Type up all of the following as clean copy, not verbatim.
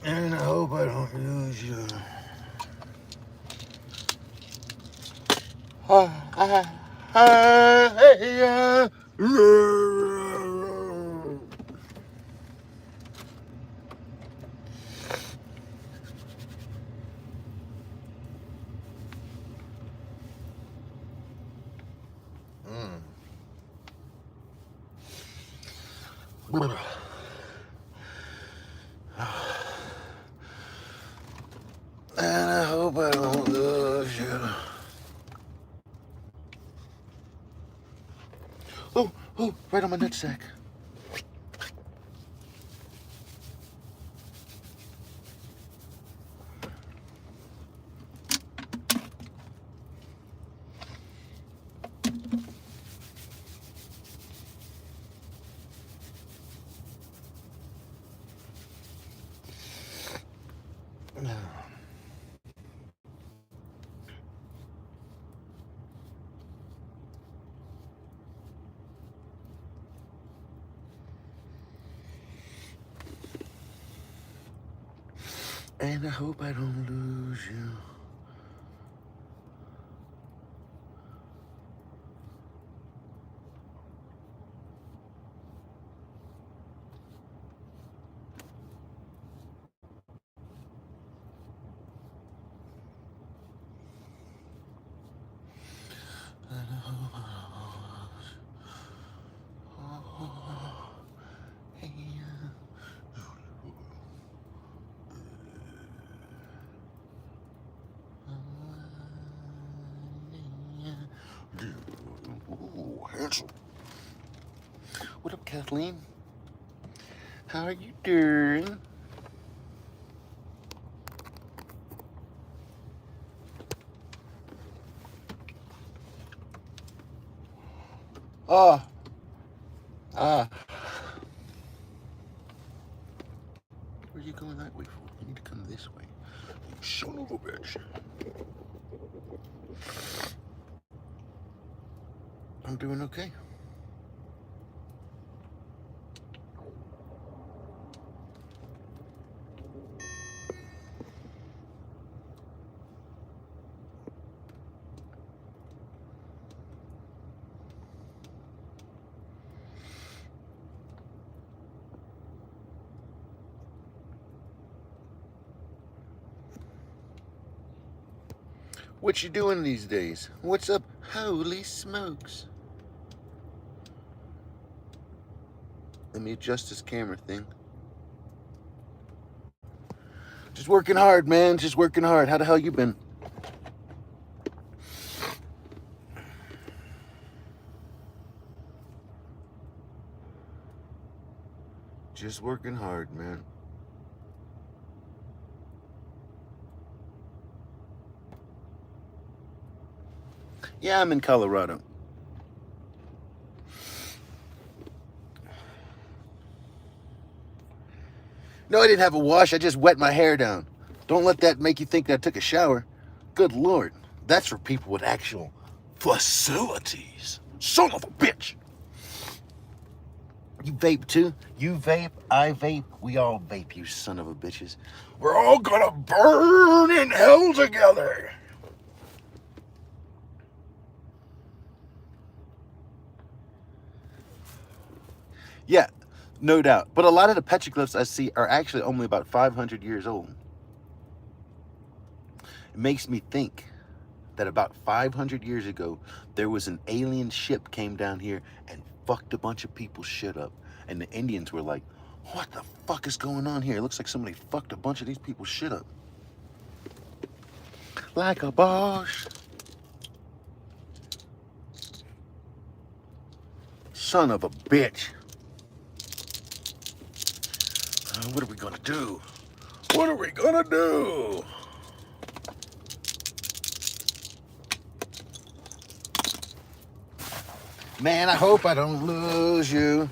And I hope I don't lose you. And I hope I don't lose you. Oh, right on my nutsack. And I hope I don't lose you. And I hope I don't lose you. Oh, hey. Ooh, handsome. What up, Kathleen? How are you doing? Ah, ah. Where are you going that way for? You need to come this way. You son of a bitch. I'm doing okay. What you doing these days? What's up? Holy smokes. Let me adjust this camera thing. Just working hard, man. Just working hard. How the hell you been? Just working hard, man. Yeah, I'm in Colorado. No, I didn't have a wash. I just wet my hair down. Don't let that make you think that I took a shower. Good Lord. That's for people with actual facilities. Son of a bitch. You vape too? You vape, I vape, we all vape, you son of a bitches. We're all gonna burn in hell together. Yeah, no doubt. But a lot of the petroglyphs I see are actually only about 500 years old. It makes me think that about 500 years ago, there was an alien ship came down here and fucked a bunch of people's shit up. And the Indians were like, what the fuck is going on here? It looks like somebody fucked a bunch of these people's shit up. Like a boss. Son of a bitch. What are we gonna do? What are we gonna do? Man, I hope I don't lose you.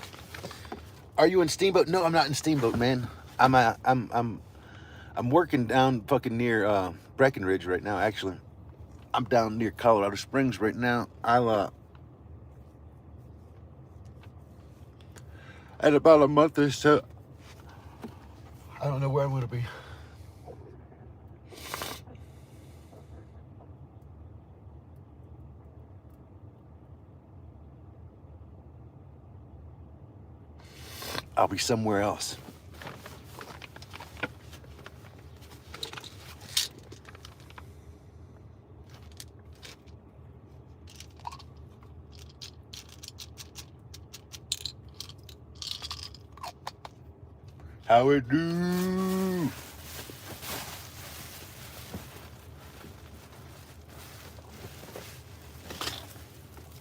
Are you in Steamboat? No, I'm not in Steamboat, man. I'm working down fucking near Breckenridge right now. Actually, I'm down near Colorado Springs right now. At about a month or so, I don't know where I'm gonna be. I'll be somewhere else. How it do?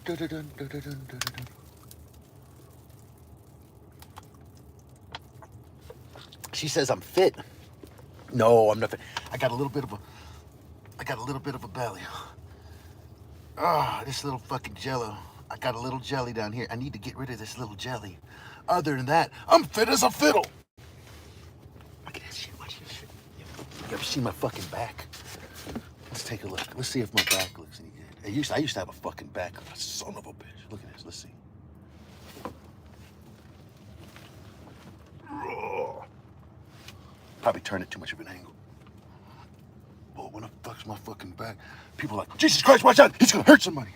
Dun-dun-dun, dun-dun-dun, dun-dun-dun. She says I'm fit. No, I'm not fit. I got a little bit of a belly. Ah, this little fucking jello. I got a little jelly down here. I need to get rid of this little jelly. Other than that, I'm fit as a fiddle. Look at that shit. Watch this shit. You ever seen my fucking back? Let's take a look. Let's see if my back looks any good. I used to have a fucking back. Son of a bitch. Look at this. Let's see. Probably turned it too much of an angle. But when I fucks my fucking back, people are like, Jesus Christ, watch out! He's gonna hurt somebody.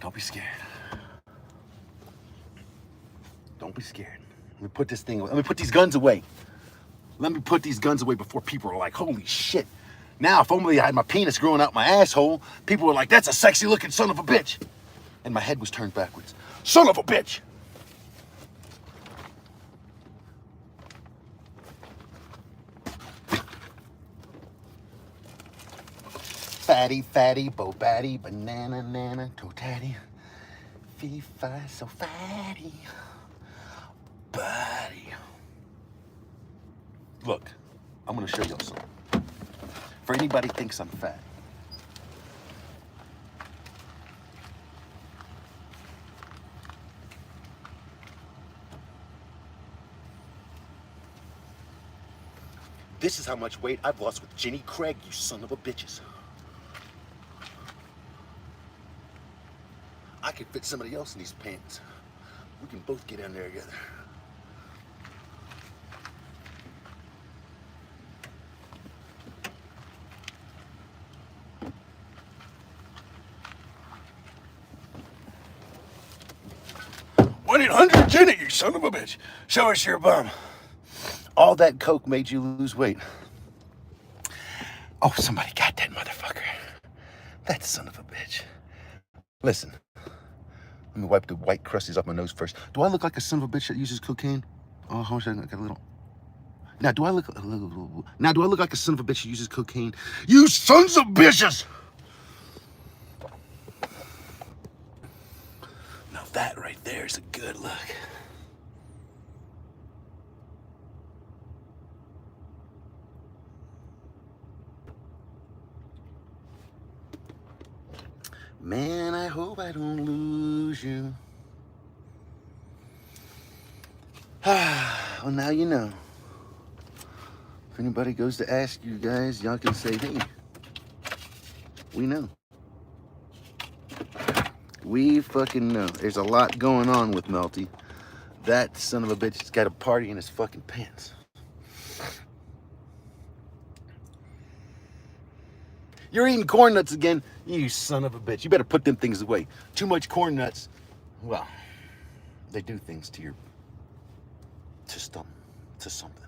Don't be scared. Don't be scared. Let me put this thing away. Let me put these guns away. Let me put these guns away before people are like, holy shit. Now, if only I had my penis growing out my asshole, people were like, that's a sexy looking son of a bitch. And my head was turned backwards. Son of a bitch! Fatty, fatty, bo batty, banana, nana, toe tatty. Fee, fi, so fatty. Body. Look, I'm gonna show y'all something. For anybody who thinks I'm fat. This is how much weight I've lost with Jenny Craig, you son of a bitches. I could fit somebody else in these pants. We can both get in there together. $1-800-JENNY, you son of a bitch. Show us your bum. All that coke made you lose weight. Oh, somebody got that motherfucker. That son of a bitch. Listen. Let me wipe the white crusties off my nose first. Do I look like a son of a bitch that uses cocaine? Oh, how much I got a little. Now, do I look like a son of a bitch that uses cocaine? You sons of bitches! Now that right there is a good look. Man, I hope I don't lose you. Well, now you know. If anybody goes to ask you guys, y'all can say, hey, we know. We fucking know. There's a lot going on with Melty. That son of a bitch has got a party in his fucking pants. You're eating corn nuts again, you son of a bitch. You better put them things away. Too much corn nuts, well, they do things to your system, to something.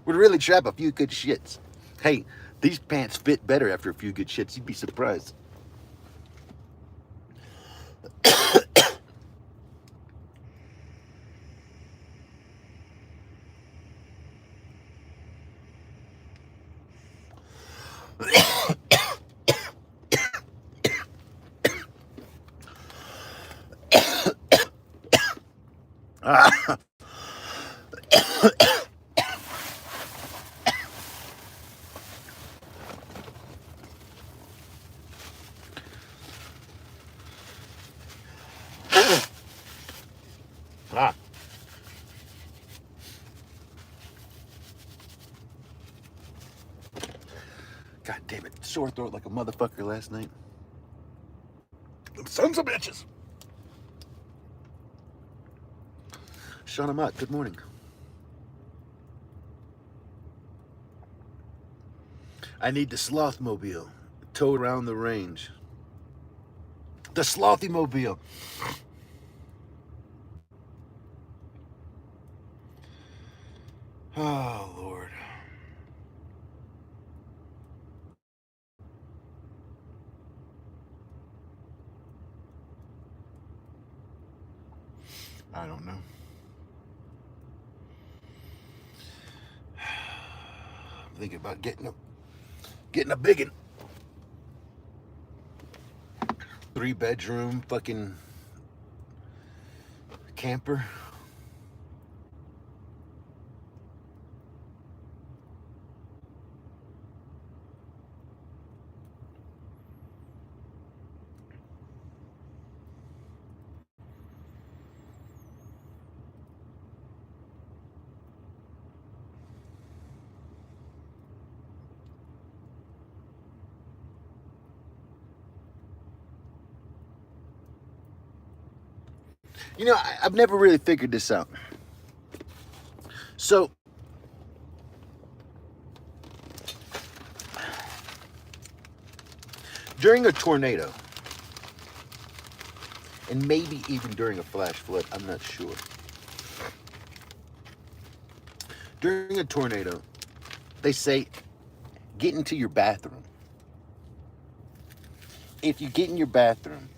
Would really trap a few good shits. Hey, these pants fit better after a few good shits. You'd be surprised. God damn it, sore throat like a motherfucker last night. Them sons of bitches. Sean Amat, good morning. I need the Slothmobile towed around the range. The Slothymobile. Oh, Lord. I don't know. I'm thinking about getting a big one. 3-bedroom fucking camper. You know, I've never really figured this out. So, during a tornado, and maybe even during a flash flood, I'm not sure. During a tornado, they say, get into your bathroom. If you get in your bathroom,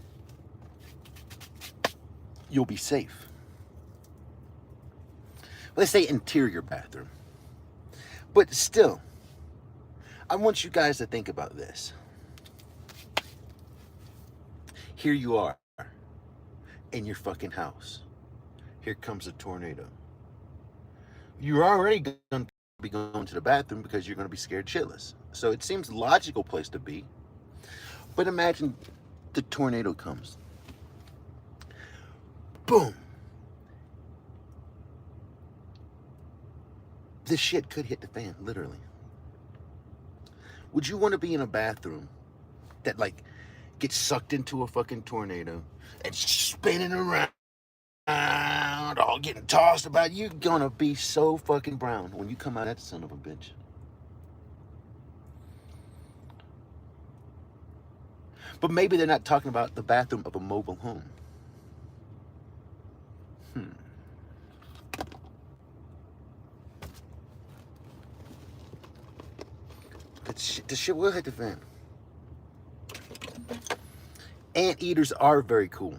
you'll be safe. Let's say interior bathroom. But still, I want you guys to think about this. Here you are in your fucking house. Here comes a tornado. You're already going to be going to the bathroom because you're going to be scared shitless. So it seems a logical place to be. But imagine the tornado comes. Boom. This shit could hit the fan, literally. Would you want to be in a bathroom that, like, gets sucked into a fucking tornado and spinning around, all getting tossed about? You're gonna be so fucking brown when you come out of that son of a bitch. But maybe they're not talking about the bathroom of a mobile home. The shit will hit the fan. Anteaters are very cool.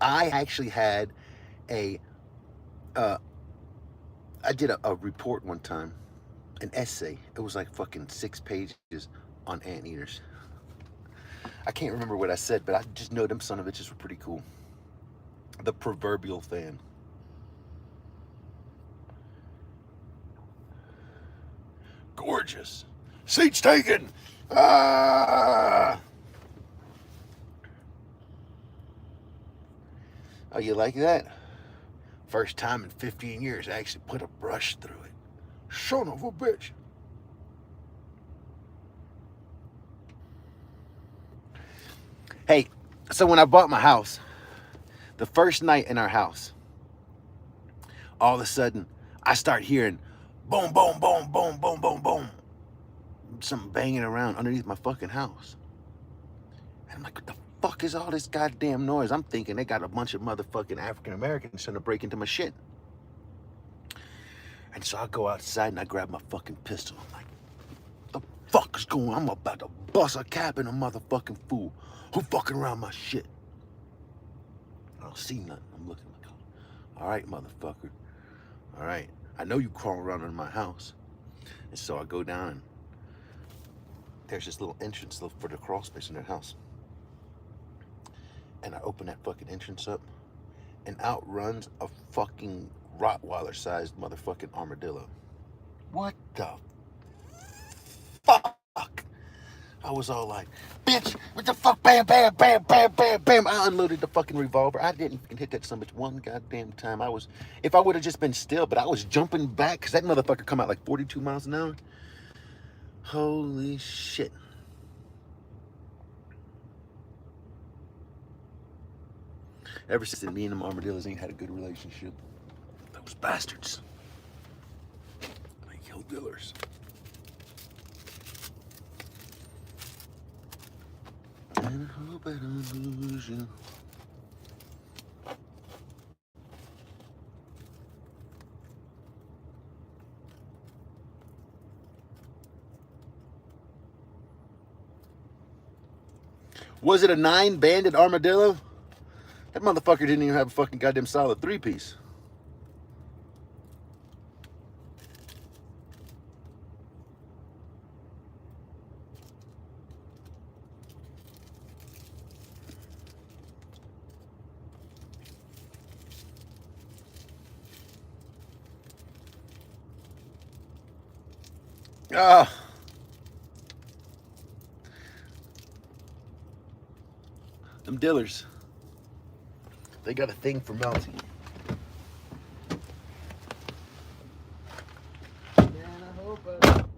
I actually had I did a report one time, an essay. It was like fucking 6 pages on anteaters. I can't remember what I said, but I just know them son of bitches were pretty cool. The proverbial fan. Gorgeous. Seats taken. Ah! Oh, you like that? First time in 15 years I actually put a brush through it. Son of a bitch. Hey, so when I bought my house, the first night in our house, all of a sudden, I start hearing boom, boom, boom, boom, boom, boom, boom. Something banging around underneath my fucking house. And I'm like, what the fuck is all this goddamn noise? I'm thinking they got a bunch of motherfucking African Americans trying to break into my shit. And so I go outside and I grab my fucking pistol. I'm like, the fuck is going on? I'm about to bust a cap in a motherfucking fool who fucking around my shit. I don't see nothing. I'm looking like, all right, motherfucker. All right. I know you crawling around in my house. And so I go down and there's this little entrance for the crawl space in their house. And I open that fucking entrance up and out runs a fucking Rottweiler-sized motherfucking armadillo. What the fuck? I was all like, bitch, what the fuck? Bam, bam, bam, bam, bam, bam. I unloaded the fucking revolver. I didn't fucking hit that son of a bitch one goddamn time. If I would have just been still, but I was jumping back because that motherfucker come out like 42 miles an hour. Holy shit. Ever since then, me and them armadillos ain't had a good relationship. Those bastards. They kill dealers. And I hope I don't lose you. Was it a 9-banded armadillo? That motherfucker didn't even have a fucking goddamn solid 3-piece. Ah. Them dillers. They got a thing for melting. Man, I hope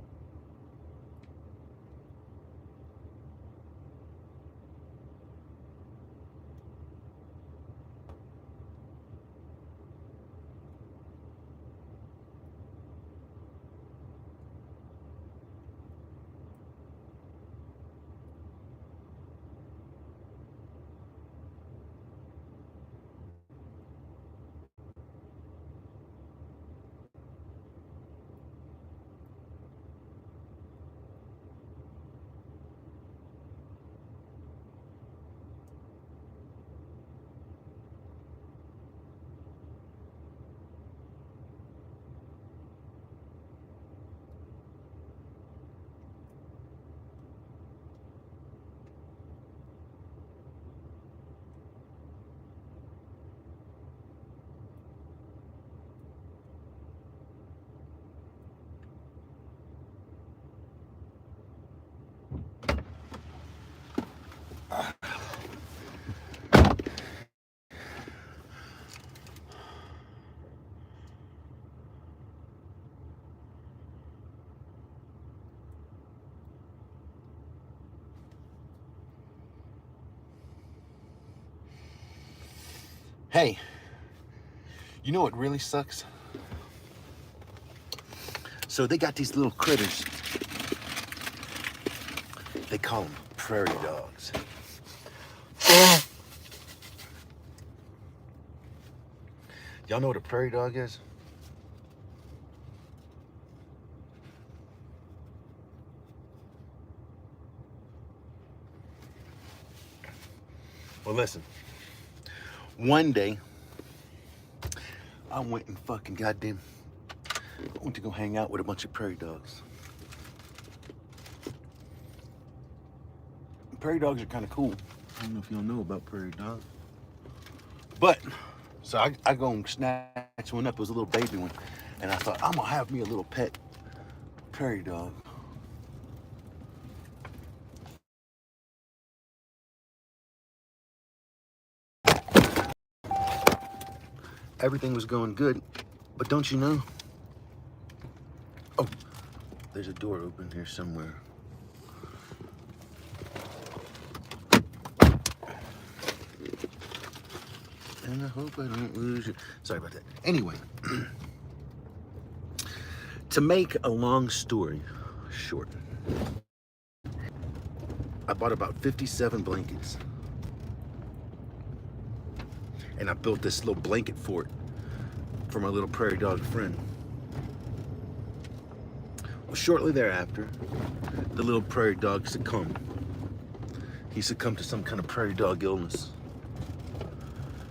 Hey, you know what really sucks? So they got these little critters. They call them prairie dogs. Y'all know what a prairie dog is? Well, listen. One day, I went and fucking goddamn went to go hang out with a bunch of prairie dogs. Prairie dogs are kind of cool. I don't know if y'all know about prairie dogs. But, so I go and snatch one up. It was a little baby one. And I thought, I'm gonna have me a little pet prairie dog. Everything was going good, but don't you know? Oh, there's a door open here somewhere. And I hope I don't lose you. Sorry about that. Anyway, to make a long story short, I bought about 57 blankets. And I built this little blanket fort for my little prairie dog friend. Well, shortly thereafter, the little prairie dog succumbed. He succumbed to some kind of prairie dog illness.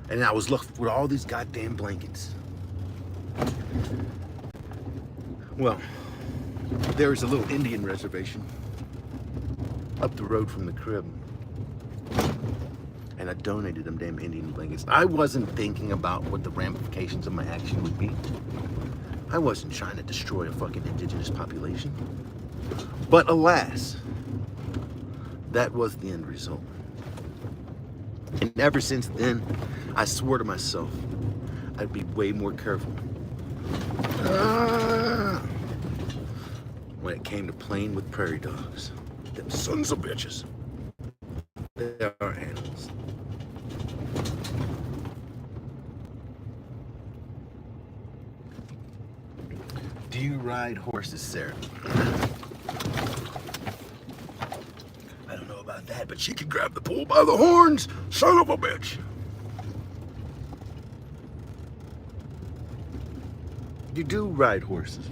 And I was left with all these goddamn blankets. Well, there was a little Indian reservation up the road from the crib. And I donated them damn Indian blankets. I wasn't thinking about what the ramifications of my action would be. I wasn't trying to destroy a fucking indigenous population. But alas, that was the end result. And ever since then, I swore to myself I'd be way more careful when it came to playing with prairie dogs. Them sons of bitches. They are animals. Do you ride horses, Sarah? I don't know about that, but she can grab the bull by the horns, son of a bitch. You do ride horses.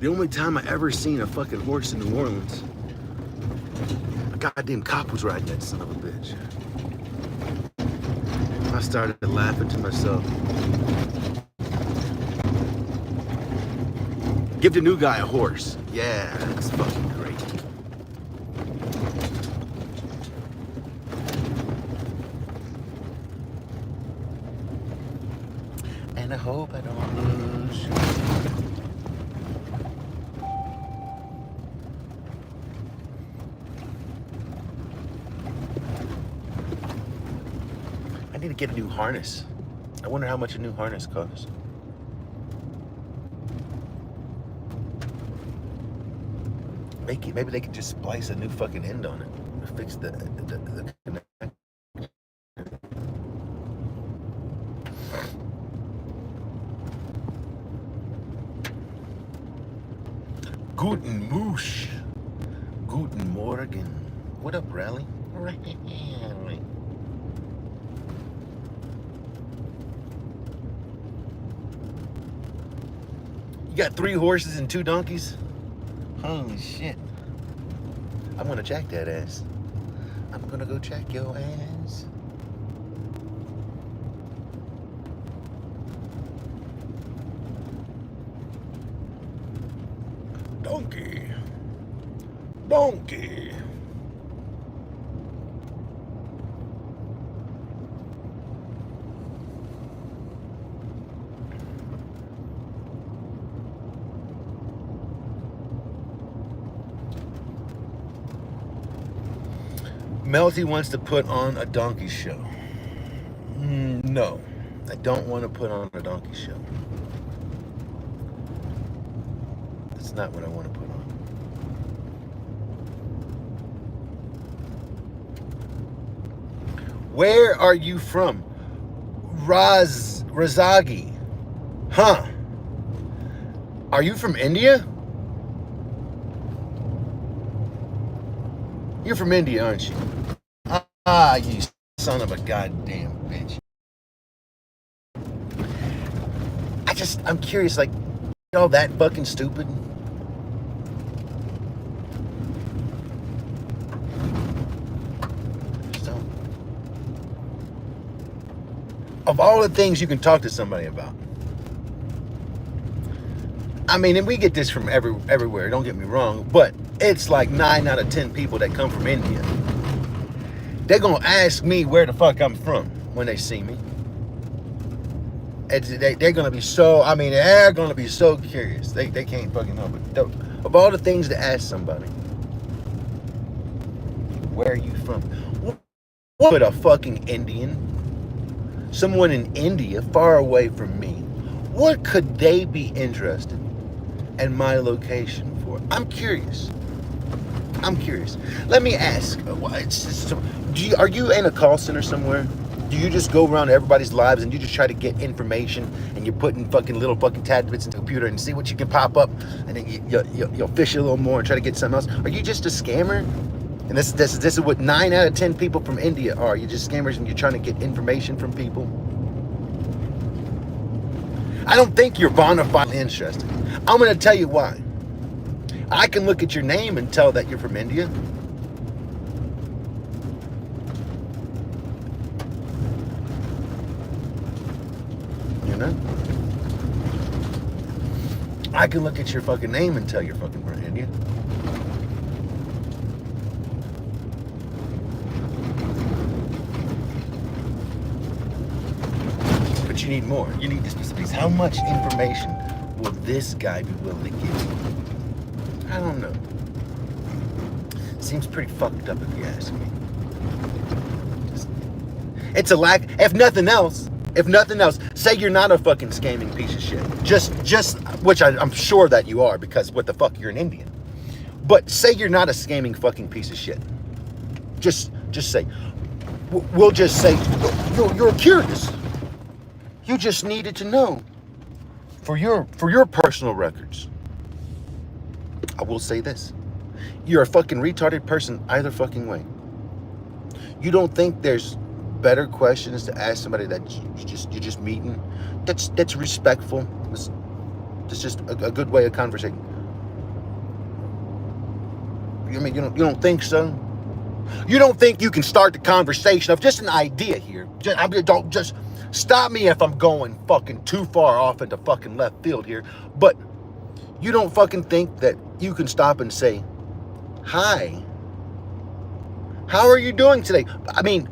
The only time I ever seen a fucking horse in New Orleans, a goddamn cop was riding that son of a bitch. I started laughing to myself. Give the new guy a horse. Yeah, that's fucking great. And I hope I don't lose you. I need to get a new harness. I wonder how much a new harness costs. Maybe they could just splice a new fucking end on it. Fix the connect. Guten Moosh. Guten Morgen. What up, Rally? Rally. You got 3 horses and 2 donkeys? Holy shit. I'm gonna check that ass. I'm gonna go check your ass. Donkey. Donkey. Melty wants to put on a donkey show. No, I don't want to put on a donkey show. That's not what I want to put on. Where are you from? Razagi. Huh. Are you from India? You're from India, aren't you? Ah, you son of a goddamn bitch. I'm curious, like, y'all that fucking stupid? So, of all the things you can talk to somebody about, I mean, and we get this from everywhere, don't get me wrong, but it's like 9 out of 10 people that come from India. They're gonna ask me where the fuck I'm from when they see me. They're gonna be so, I mean, they're gonna be so curious. They can't fucking know. But of all the things to ask somebody, where are you from? What a fucking Indian? Someone in India, far away from me. What could they be interested in my location for? I'm curious. Let me ask. Are you in a call center somewhere? Do you just go around everybody's lives and you just try to get information and you're putting fucking little fucking tidbits in the computer and see what you can pop up, and then you'll fish a little more and try to get something else? Are you just a scammer? And this is what 9 out of 10 people from India are. You're just scammers and you're trying to get information from people. I don't think you're bona fide interested. I'm going to tell you why. I can look at your name and tell that you're from India. You know? I can look at your fucking name and tell you're fucking from India. But you need more. You need the specifics. How much information will this guy be willing to give you? I don't know. Seems pretty fucked up if you ask me. It's a lack. If nothing else, say you're not a fucking scamming piece of shit. Just which I'm sure that you are, because what the fuck, you're an Indian. But say you're not a scamming fucking piece of shit. Just say. We'll just say you're curious. You just needed to know. for your personal records, I will say this. You're a fucking retarded person either fucking way. You don't think there's better questions to ask somebody that you're just meeting? That's respectful. It's just a good way of conversating. I mean, you don't think so? You don't think you can start the conversation of just an idea here? Don't just stop me if I'm going fucking too far off into fucking left field here. But you don't fucking think that you can stop and say, hi, how are you doing today? I mean,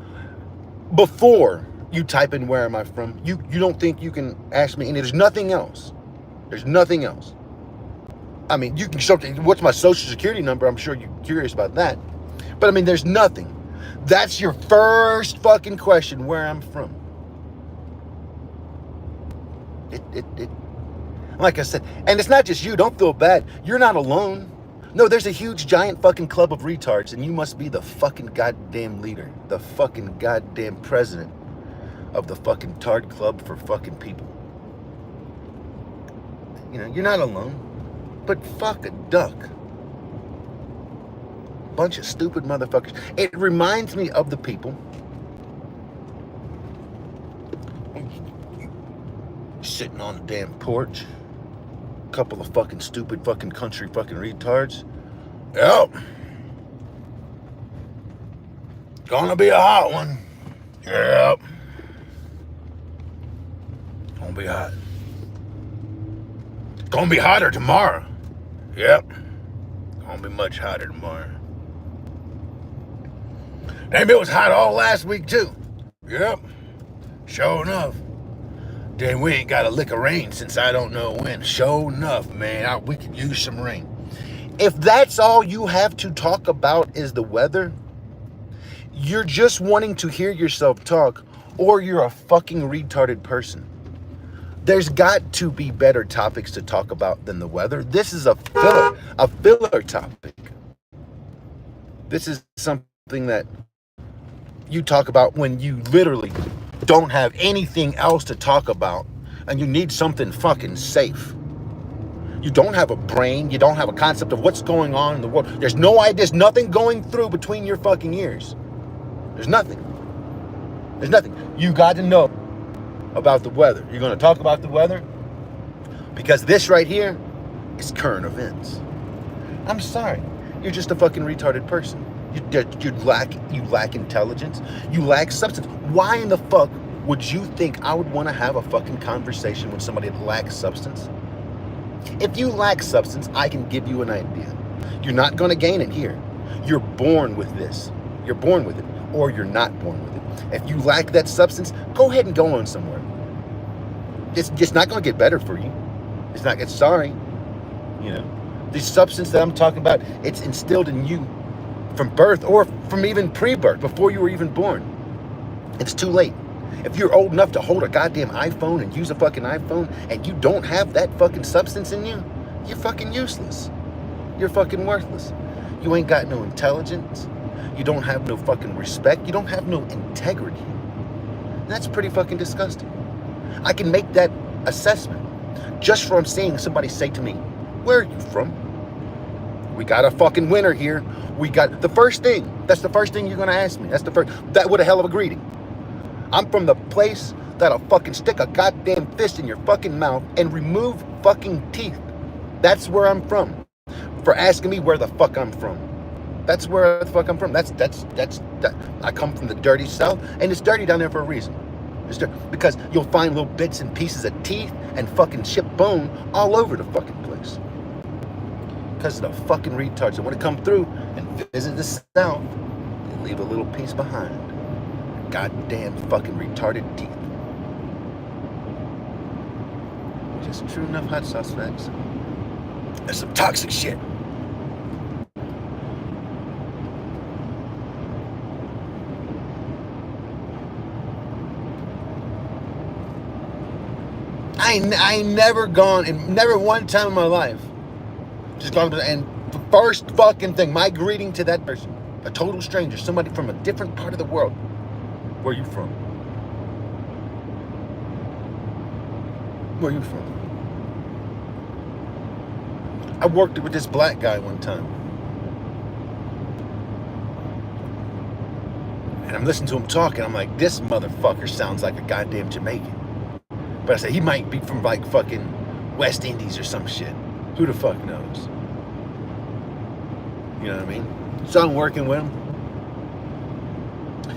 before you type in where am I from, you don't think you can ask me, and there's nothing else. There's nothing else. I mean, you can show, what's my social security number? I'm sure you're curious about that. But I mean, there's nothing. That's your first fucking question, where I'm from. Like I said, and it's not just you, don't feel bad. You're not alone. No, there's a huge giant fucking club of retards, and you must be the fucking goddamn leader, the fucking goddamn president of the fucking tard club for fucking people. You know, you're not alone. But fuck a duck. Bunch of stupid motherfuckers. It reminds me of the people sitting on the damn porch. Couple of fucking stupid fucking country fucking retards. Yep. Gonna be a hot one. Yep. Gonna be hot. Gonna be hotter tomorrow. Yep. Gonna be much hotter tomorrow. Damn, it was hot all last week too. Yep. Sure enough. Damn, we ain't got a lick of rain since I don't know when. Sure enough, man, we could use some rain. If that's all you have to talk about is the weather, you're just wanting to hear yourself talk, or you're a fucking retarded person. There's got to be better topics to talk about than the weather. This is a filler topic. This is something that you talk about when you literally don't have anything else to talk about and you need something fucking safe. You don't have a brain. You don't have a concept of what's going on in the world. There's nothing going through between your fucking ears. There's nothing. There's nothing. You got to know about the weather. You're going to talk about the weather because this right here is current events. I'm sorry. You're just a fucking retarded person. You lack intelligence. You lack substance. Why in the fuck would you think I would want to have a fucking conversation with somebody that lacks substance? If you lack substance, I can give you an idea. You're not going to gain it here. You're born with this. You're born with it, or you're not born with it. If you lack that substance, go ahead and go on somewhere. It's just not going to get better for you. It's sorry. You know, the substance that I'm talking about, it's instilled in you from birth or from even pre-birth, before you were even born. It's too late. If you're old enough to hold a goddamn iPhone and use a fucking iPhone and you don't have that fucking substance in you, you're fucking useless. You're fucking worthless. You ain't got no intelligence. You don't have no fucking respect. You don't have no integrity. That's pretty fucking disgusting. I can make that assessment just from seeing somebody say to me, where are you from? We got a fucking winner here. We got the first thing. That's the first thing you're going to ask me. That would a hell of a greeting. I'm from the place that'll fucking stick a goddamn fist in your fucking mouth and remove fucking teeth. That's where I'm from. For asking me where the fuck I'm from. That's where the fuck I'm from. That's I come from the dirty South, and it's dirty down there for a reason. It's dirty because you'll find little bits and pieces of teeth and fucking chipped bone all over the fucking place. Because of the fucking retards that want to come through and visit the South, they leave a little piece behind. Goddamn fucking retarded teeth. Just true enough hot sauce facts. That's some toxic shit. I ain't never gone, and never one time in my life, just gone to, and the first fucking thing, my greeting to that person, a total stranger, somebody from a different part of the world, where are you from? Where are you from? I worked with this black guy one time. And I'm listening to him talking. I'm like, this motherfucker sounds like a goddamn Jamaican. But I said, he might be from like fucking West Indies or some shit. Who the fuck knows? You know what I mean? So I'm working with him.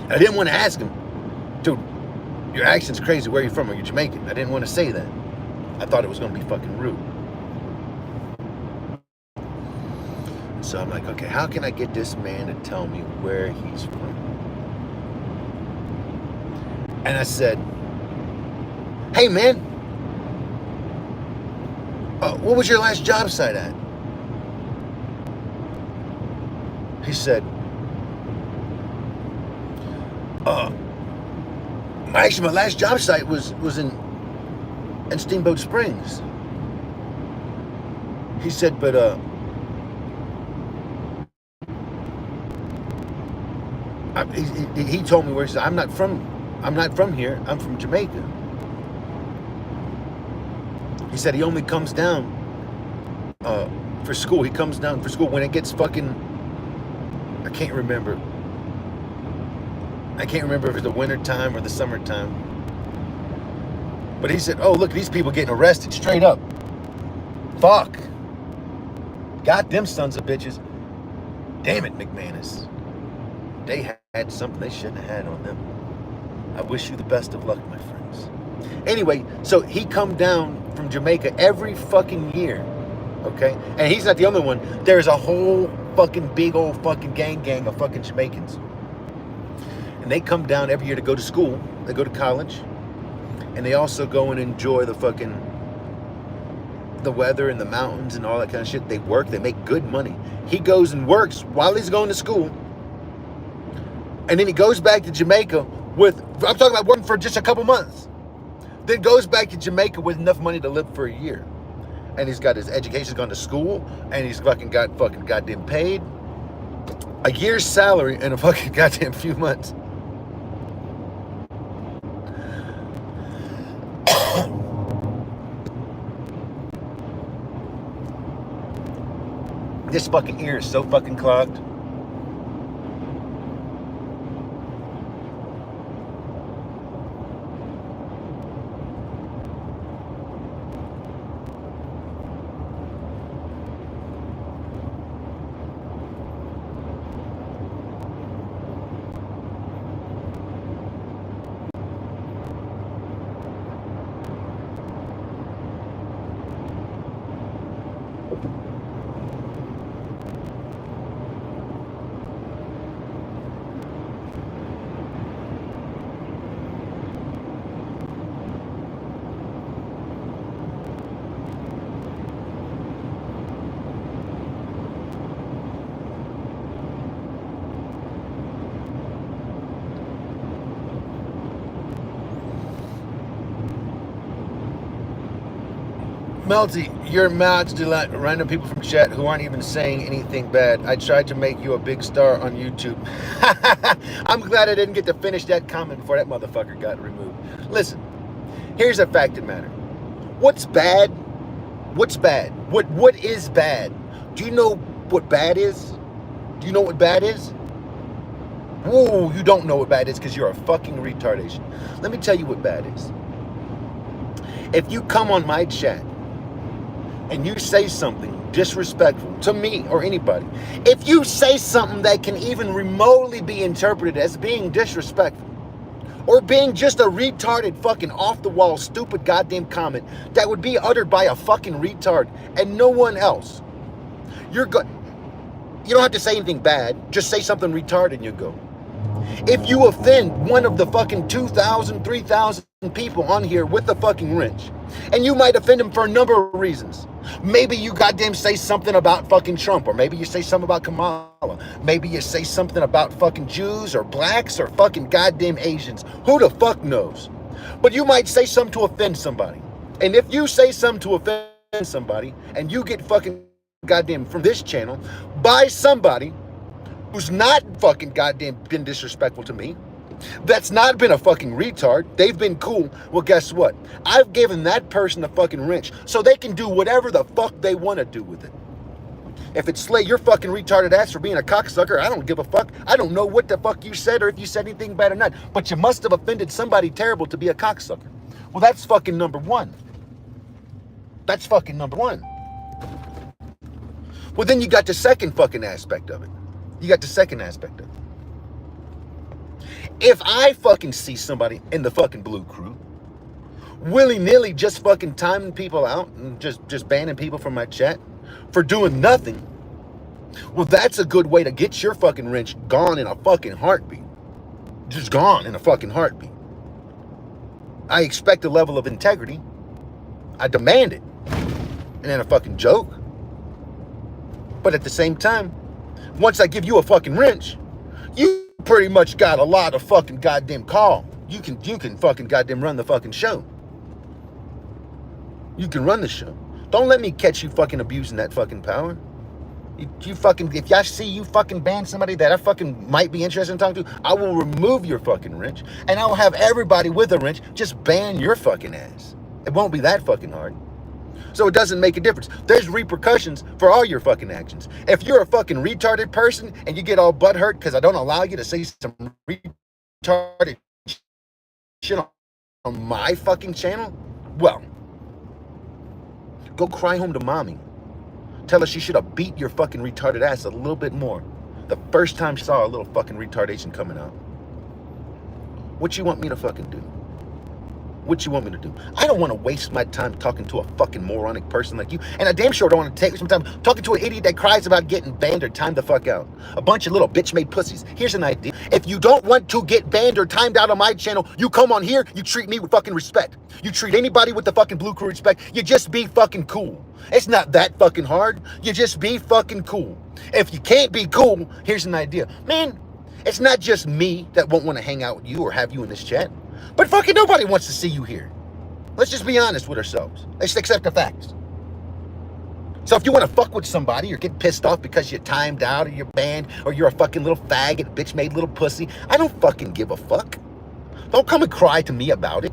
I didn't want to ask him, dude, your accent's crazy. Where are you from? Are you Jamaican? I didn't want to say that. I thought it was going to be fucking rude. So I'm like, okay, how can I get this man to tell me where he's from? And I said, hey man, what was your last job site at? He said, actually my last job site was in Steamboat Springs. He said, but he told me where he said, I'm not from here. I'm from Jamaica. He said he only comes down for school. He comes down for school when it gets fucking, I can't remember if it's the winter time or the summertime. But he said, oh, look, these people getting arrested straight up. Fuck. Got them sons of bitches. Damn it, McManus. They had something they shouldn't have had on them. I wish you the best of luck, my friends. Anyway, so he come down from Jamaica every fucking year, okay? And he's not the only one. There's a whole fucking big old fucking gang of fucking Jamaicans. And they come down every year to go to school. They go to college. And they also go and enjoy the weather and the mountains and all that kind of shit. They work. They make good money. He goes and works while he's going to school. And then he goes back to Jamaica I'm talking about working for just a couple months. Then goes back to Jamaica with enough money to live for a year. And he's got his education, he's gone to school, and he's fucking goddamn paid a year's salary in a fucking goddamn few months. This fucking ear is so fucking clogged. Melty, you're mad to let random people from chat who aren't even saying anything bad. I tried to make you a big star on YouTube. I'm glad I didn't get to finish that comment before that motherfucker got removed. Listen, here's a fact of the matter. What's bad? What's bad? What is bad? Do you know what bad is? Do you know what bad is? Whoa, you don't know what bad is because you're a fucking retardation. Let me tell you what bad is. If you come on my chat and you say something disrespectful to me or anybody, if you say something that can even remotely be interpreted as being disrespectful or being just a retarded fucking off-the-wall stupid goddamn comment that would be uttered by a fucking retard and no one else, you don't have to say anything bad, just say something retarded and you go. If you offend one of the fucking 2,000, 3,000 people on here with the fucking wrench, and you might offend them for a number of reasons. Maybe you goddamn say something about fucking Trump, or maybe you say something about Kamala. Maybe you say something about fucking Jews or blacks or fucking goddamn Asians. Who the fuck knows? But you might say something to offend somebody. And if you say something to offend somebody, and you get fucking goddamn from this channel by somebody who's not fucking goddamn been disrespectful to me, that's not been a fucking retard, they've been cool, well, guess what? I've given that person a fucking wrench so they can do whatever the fuck they want to do with it. If it slay your fucking retarded ass for being a cocksucker, I don't give a fuck. I don't know what the fuck you said or if you said anything bad or not. But you must have offended somebody terrible to be a cocksucker. Well, that's fucking number one. That's fucking number one. Well, then you got the second fucking aspect of it. You got the second aspect of it. If I fucking see somebody in the fucking blue crew willy-nilly just fucking timing people out and just banning people from my chat for doing nothing, well, that's a good way to get your fucking wrench gone in a fucking heartbeat. Just gone in a fucking heartbeat. I expect a level of integrity. I demand it. And then a fucking joke. But at the same time, once I give you a fucking wrench, you pretty much got a lot of fucking goddamn call. You can fucking goddamn run the fucking show. You can run the show. Don't let me catch you fucking abusing that fucking power. You fucking, if I see you fucking ban somebody that I fucking might be interested in talking to, I will remove your fucking wrench, and I will have everybody with a wrench just ban your fucking ass. It won't be that fucking hard. So it doesn't make a difference. There's repercussions for all your fucking actions. If you're a fucking retarded person and you get all butthurt because I don't allow you to say some retarded shit on my fucking channel, well, go cry home to mommy. Tell her she should have beat your fucking retarded ass a little bit more the first time she saw a little fucking retardation coming out. What you want me to fucking do? What you want me to do? I don't want to waste my time talking to a fucking moronic person like you, and I damn sure don't want to take some time talking to an idiot that cries about getting banned or timed the fuck out. A bunch of little bitch-made pussies. Here's an idea. If you don't want to get banned or timed out on my channel, you come on here, you treat me with fucking respect. You treat anybody with the fucking blue crew respect. You just be fucking cool. It's not that fucking hard. You just be fucking cool. If you can't be cool, here's an idea. Man, it's not just me that won't want to hang out with you or have you in this chat. But fucking nobody wants to see you here. Let's just be honest with ourselves. Let's accept the facts. So if you want to fuck with somebody or get pissed off because you're timed out or you're banned or you're a fucking little faggot, bitch-made little pussy, I don't fucking give a fuck. Don't come and cry to me about it.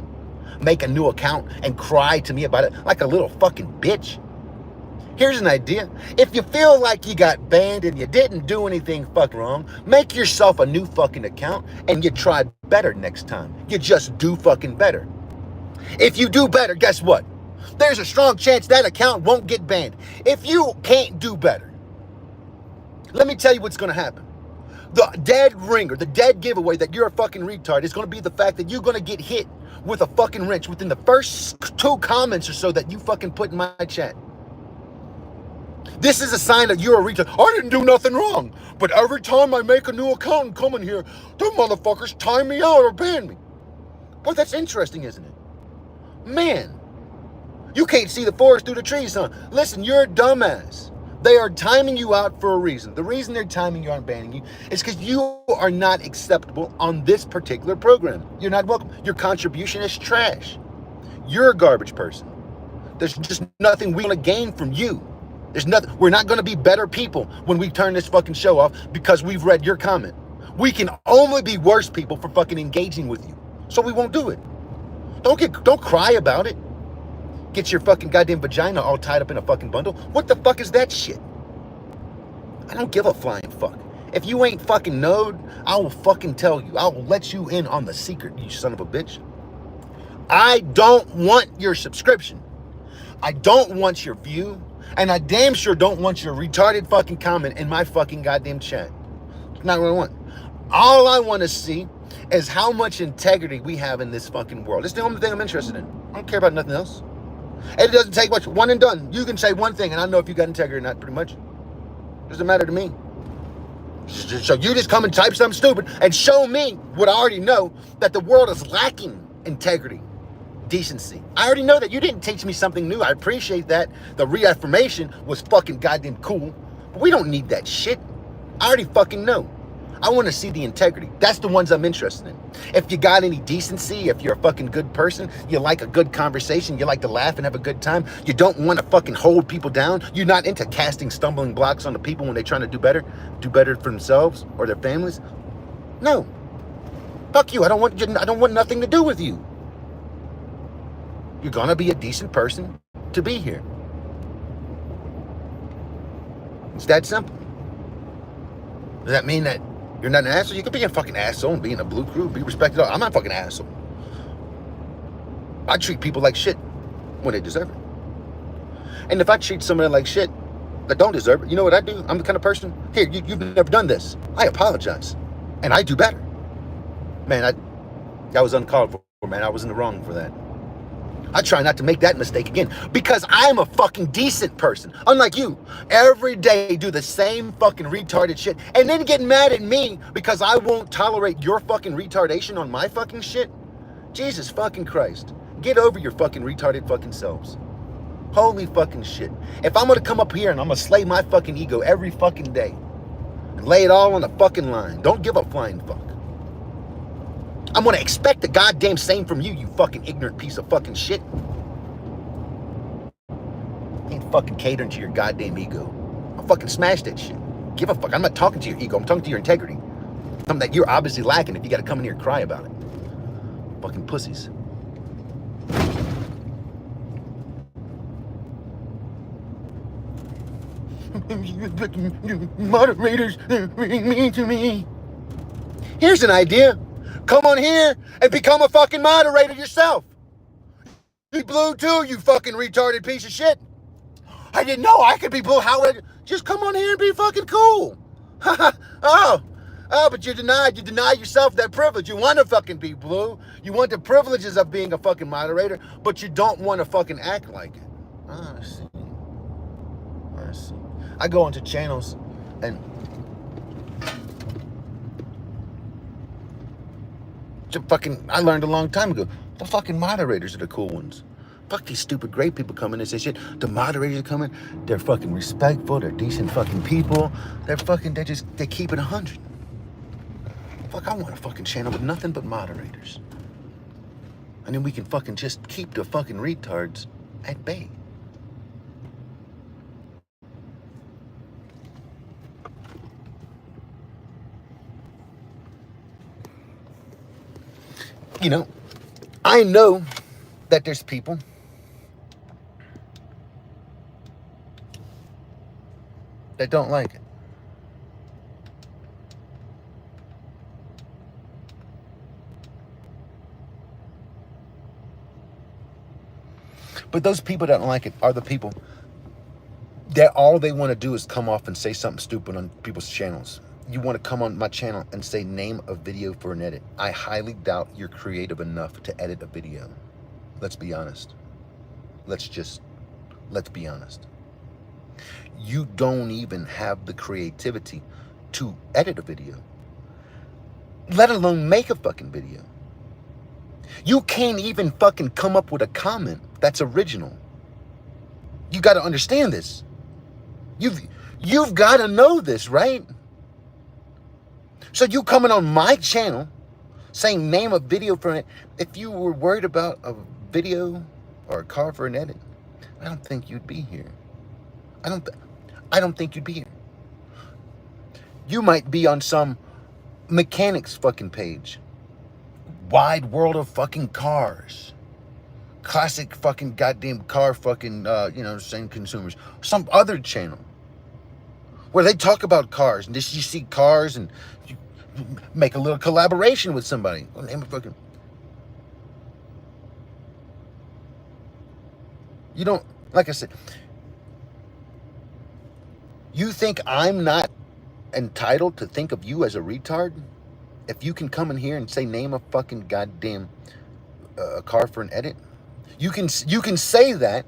Make a new account and cry to me about it like a little fucking bitch. Here's an idea. If you feel like you got banned and you didn't do anything fucking wrong, make yourself a new fucking account and you try better next time. You just do fucking better. If you do better, guess what? There's a strong chance that account won't get banned. If you can't do better, let me tell you what's going to happen. The dead ringer, the dead giveaway that you're a fucking retard is going to be the fact that you're going to get hit with a fucking wrench within the first 2 comments or so that you fucking put in my chat. This is a sign that you're a retard. I didn't do nothing wrong. But every time I make a new account and come in here, them motherfuckers time me out or ban me. Boy, that's interesting, isn't it? Man, you can't see the forest through the trees, huh? Listen, you're a dumbass. They are timing you out for a reason. The reason they're timing you out and banning you is because you are not acceptable on this particular program. You're not welcome. Your contribution is trash. You're a garbage person. There's just nothing we want to gain from you. There's nothing. We're not going to be better people when we turn this fucking show off because we've read your comment. We can only be worse people for fucking engaging with you. So we won't do it. Don't cry about it. Get your fucking goddamn vagina all tied up in a fucking bundle. What the fuck is that shit? I don't give a flying fuck. If you ain't fucking knowed, I will fucking tell you. I will let you in on the secret, you son of a bitch. I don't want your subscription. I don't want your view. And I damn sure don't want your retarded fucking comment in my fucking goddamn chat. It's not what I want. All I want to see is how much integrity we have in this fucking world. It's the only thing I'm interested in. I don't care about nothing else. It doesn't take much. One and done. You can say one thing and I know if you got integrity or not, pretty much. Doesn't matter to me. So you just come and type something stupid and show me what I already know, that the world is lacking integrity, decency. I already know that. You didn't teach me something new. I appreciate that. The reaffirmation was fucking goddamn cool. But we don't need that shit. I already fucking know. I want to see the integrity. That's the ones I'm interested in. If you got any decency, if you're a fucking good person, you like a good conversation, you like to laugh and have a good time, you don't want to fucking hold people down, you're not into casting stumbling blocks on the people when they're trying to do better for themselves or their families. No. Fuck you. I don't want nothing to do with you. You're gonna be a decent person to be here. It's that simple. Does that mean that you're not an asshole? You could be a fucking asshole and be in a blue crew, be respected. I'm not a fucking asshole. I treat people like shit when they deserve it. And if I treat somebody like shit that don't deserve it, you know what I do? I'm the kind of person, here, you've never done this. I apologize. And I do better. Man, that was uncalled for, man. I was in the wrong for that. I try not to make that mistake again because I'm a fucking decent person. Unlike you, every day do the same fucking retarded shit and then get mad at me because I won't tolerate your fucking retardation on my fucking shit. Jesus fucking Christ. Get over your fucking retarded fucking selves. Holy fucking shit. If I'm gonna come up here and I'm gonna slay my fucking ego every fucking day and lay it all on the fucking line, don't give a flying fuck. I'm gonna expect the goddamn same from you, you fucking ignorant piece of fucking shit. Ain't fucking catering to your goddamn ego. I'll fucking smash that shit. Give a fuck. I'm not talking to your ego. I'm talking to your integrity. Something that you're obviously lacking if you gotta come in here and cry about it. Fucking pussies. Moderators being mean to me. Here's an idea. Come on here and become a fucking moderator yourself. Be blue too, you fucking retarded piece of shit. I didn't know I could be blue. How would just come on here and be fucking cool? Oh, but you're denied. You deny yourself that privilege. You want to fucking be blue. You want the privileges of being a fucking moderator, but you don't want to fucking act like it. I see. I go into channels and I learned a long time ago, the fucking moderators are the cool ones. Fuck these stupid great people come in and say shit. The moderators come in, they're fucking respectful, they're decent fucking people. They keep it 100. Fuck, I want a fucking channel with nothing but moderators. And then we can fucking just keep the fucking retards at bay. You know, I know that there's people that don't like it. But those people that don't like it are the people that all they want to do is come off and say something stupid on people's channels. You want to come on my channel and say name a video for an edit. I highly doubt you're creative enough to edit a video. Let's be honest. Let's be honest. You don't even have the creativity to edit a video, let alone make a fucking video. You can't even fucking come up with a comment that's original. You got to understand this. You've got to know this, right? So you coming on my channel saying name a video for it. If you were worried about a video or a car for an edit, I don't think you'd be here. I don't think you'd be here. You might be on some mechanics fucking page. Wide world of fucking cars. Classic fucking goddamn car fucking, same consumers. Some other channel where they talk about cars and just you see cars and you make a little collaboration with somebody. You don't, like I said, you think I'm not entitled to think of you as a retard? If you can come in here and say name a fucking goddamn car for an edit, you can say that.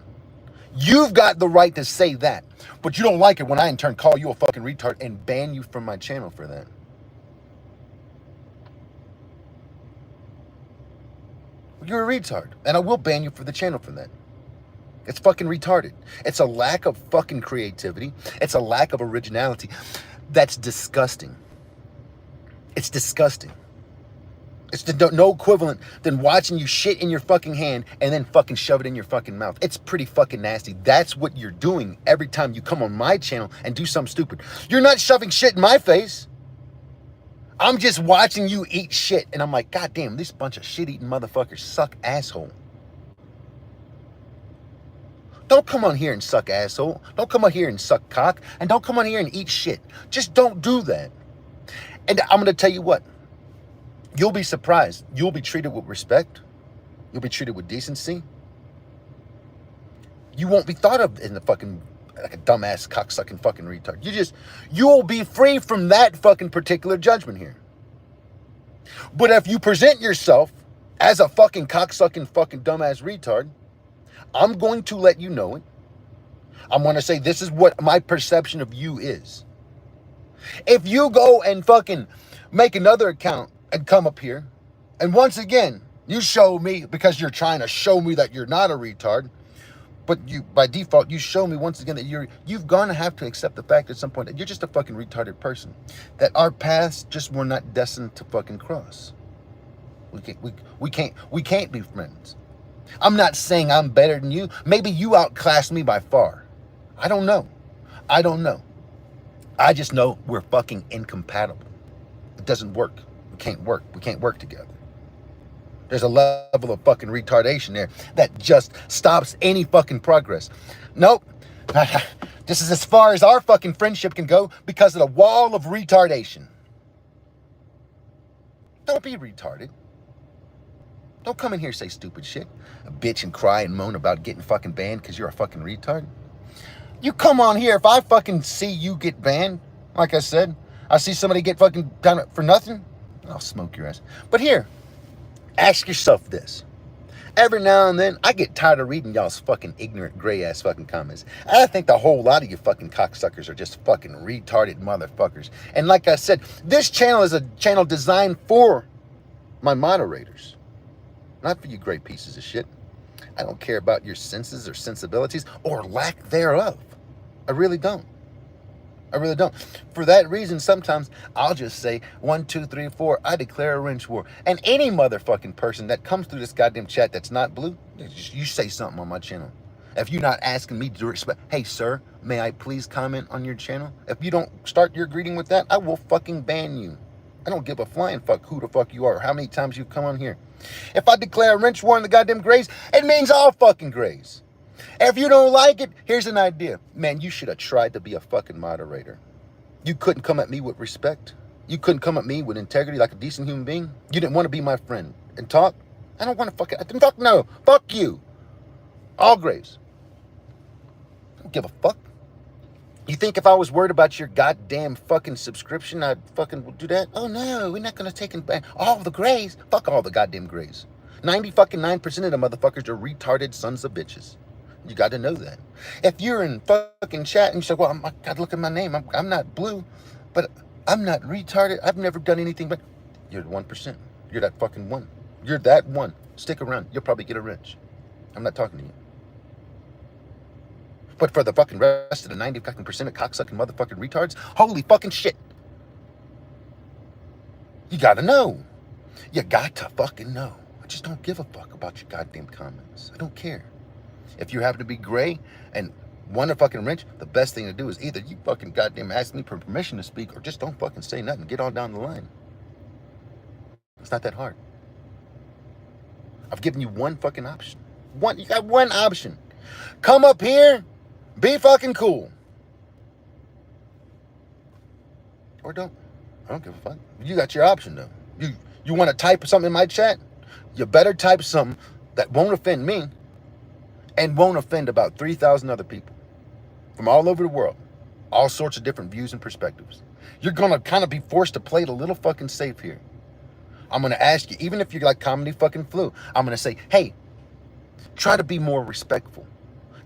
You've got the right to say that, but you don't like it when I in turn call you a fucking retard and ban you from my channel for that. You're a retard, and I will ban you for the channel for that. It's fucking retarded. It's a lack of fucking creativity. It's a lack of originality. That's disgusting. It's disgusting. It's no equivalent than watching you shit in your fucking hand and then fucking shove it in your fucking mouth. It's pretty fucking nasty. That's what you're doing every time you come on my channel and do something stupid. You're not shoving shit in my face. I'm just watching you eat shit. And I'm like, God damn, this bunch of shit-eating motherfuckers suck asshole. Don't come on here and suck asshole. Don't come on here and suck cock. And don't come on here and eat shit. Just don't do that. And I'm going to tell you what. You'll be surprised. You'll be treated with respect. You'll be treated with decency. You won't be thought of in the fucking, like a dumbass cocksucking fucking retard. You'll be free from that fucking particular judgment here. But if you present yourself as a fucking cocksucking fucking dumbass retard, I'm going to let you know it. I'm going to say this is what my perception of you is. If you go and fucking make another account and come up here, and once again, you show me, because you're trying to show me that you're not a retard, but you, by default, you show me once again that you've gonna have to accept the fact at some point that you're just a fucking retarded person. That our paths just were not destined to fucking cross. We can't be friends. I'm not saying I'm better than you. Maybe you outclassed me by far. I don't know. I just know we're fucking incompatible. It doesn't work. We can't work together. There's a level of fucking retardation there that just stops any fucking progress. Nope. This is as far as our fucking friendship can go because of the wall of retardation. Don't be retarded. Don't come in here and say stupid shit. Bitch and cry and moan about getting fucking banned because you're a fucking retard. You come on here, if I fucking see you get banned, like I said, I see somebody get fucking done for nothing, I'll smoke your ass. But here, ask yourself this. Every now and then, I get tired of reading y'all's fucking ignorant, gray-ass fucking comments. I think the whole lot of you fucking cocksuckers are just fucking retarded motherfuckers. And like I said, this channel is a channel designed for my moderators. Not for you great pieces of shit. I don't care about your senses or sensibilities or lack thereof. I really don't. For that reason, sometimes I'll just say 1, 2, 3, 4. I declare a wrench war. And any motherfucking person that comes through this goddamn chat that's not blue, you say something on my channel. If you're not asking me to respect, hey sir, may I please comment on your channel? If you don't start your greeting with that, I will fucking ban you. I don't give a flying fuck who the fuck you are or how many times you've come on here. If I declare a wrench war on the goddamn grays, it means all fucking grays. If you don't like it, here's an idea. Man, you should have tried to be a fucking moderator. You couldn't come at me with respect. You couldn't come at me with integrity like a decent human being. You didn't want to be my friend and talk. I don't want to fucking, no, fuck you. All grays. I don't give a fuck. You think if I was worried about your goddamn fucking subscription, I'd fucking do that? Oh no, we're not going to take and ban all the grays. Fuck all the goddamn grays. 90% of the motherfuckers are retarded sons of bitches. You got to know that. If you're in fucking chat and you say, well, I gotta look at my name. I'm not blue, but I'm not retarded. I've never done anything but... You're the 1%. You're that fucking one. You're that one. Stick around. You'll probably get a wrench. I'm not talking to you. But for the fucking rest of the 90% of cocksucking motherfucking retards, holy fucking shit. You gotta know. You got to fucking know. I just don't give a fuck about your goddamn comments. I don't care. If you happen to be gray and want a fucking wrench, the best thing to do is either you fucking goddamn ask me for permission to speak or just don't fucking say nothing. Get on down the line. It's not that hard. I've given you one fucking option. You got one option. Come up here, be fucking cool. Or don't. I don't give a fuck. You got your option though. You want to type something in my chat? You better type something that won't offend me and won't offend about 3,000 other people from all over the world. All sorts of different views and perspectives. You're going to kind of be forced to play it a little fucking safe here. I'm going to ask you, even if you're like comedy fucking flu, I'm going to say, hey, try to be more respectful.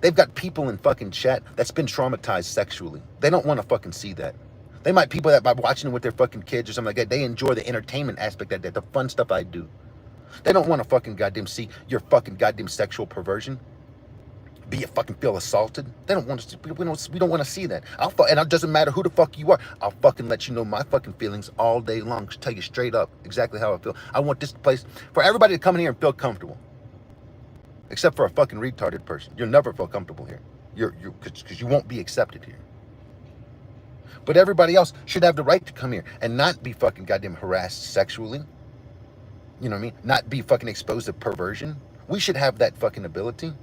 They've got people in fucking chat that's been traumatized sexually. They don't want to fucking see that. They might people that by watching it with their fucking kids or something like that, they enjoy the entertainment aspect of that, the fun stuff I do. They don't want to fucking goddamn see your fucking goddamn sexual perversion. Be you fucking feel assaulted. They don't want to. We don't want to see that. And it doesn't matter who the fuck you are. I'll fucking let you know my fucking feelings all day long. Tell you straight up exactly how I feel. I want this place for everybody to come in here and feel comfortable. Except for a fucking retarded person. You'll never feel comfortable here. Because you won't be accepted here. But everybody else should have the right to come here and not be fucking goddamn harassed sexually. You know what I mean? Not be fucking exposed to perversion. We should have that fucking ability.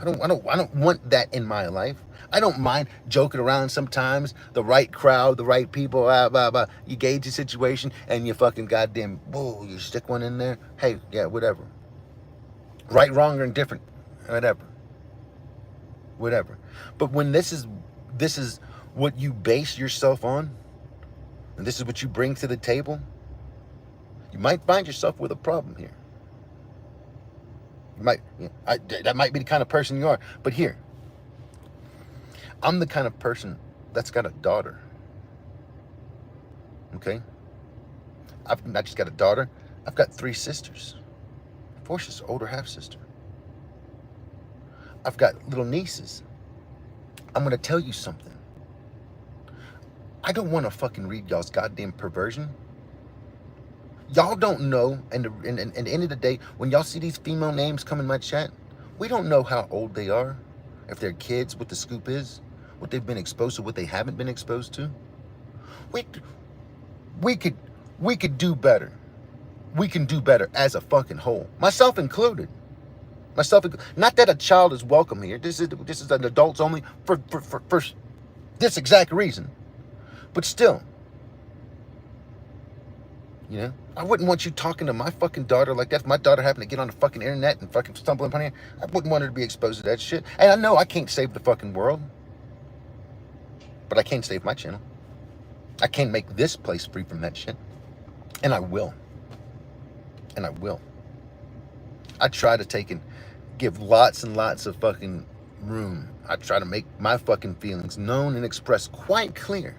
I don't want that in my life. I don't mind joking around sometimes. The right crowd, the right people, blah, blah, blah. You gauge the situation and you fucking goddamn, whoa, you stick one in there. Hey, yeah, whatever. Right, wrong, or indifferent, whatever. But when this is what you base yourself on, and this is what you bring to the table, you might find yourself with a problem here. That might be the kind of person you are. But here, I'm the kind of person that's got a daughter. Okay? I've not just got a daughter, I've got 3 sisters. 4 sisters, older half sister. I've got little nieces. I'm gonna tell you something. I don't want to fucking read y'all's goddamn perversion. Y'all don't know, and at the end of the day, when y'all see these female names come in my chat, we don't know how old they are, if they're kids, what the scoop is, what they've been exposed to, what they haven't been exposed to. We could do better. We can do better as a fucking whole, myself included. Not that a child is welcome here. This is an adults only for this exact reason. But still, you know, I wouldn't want you talking to my fucking daughter like that. If my daughter happened to get on the fucking internet and fucking stumble upon it, I wouldn't want her to be exposed to that shit. And I know I can't save the fucking world, but I can save my channel. I can make this place free from that shit. And I will. I try to give lots and lots of fucking room. I try to make my fucking feelings known and expressed quite clear.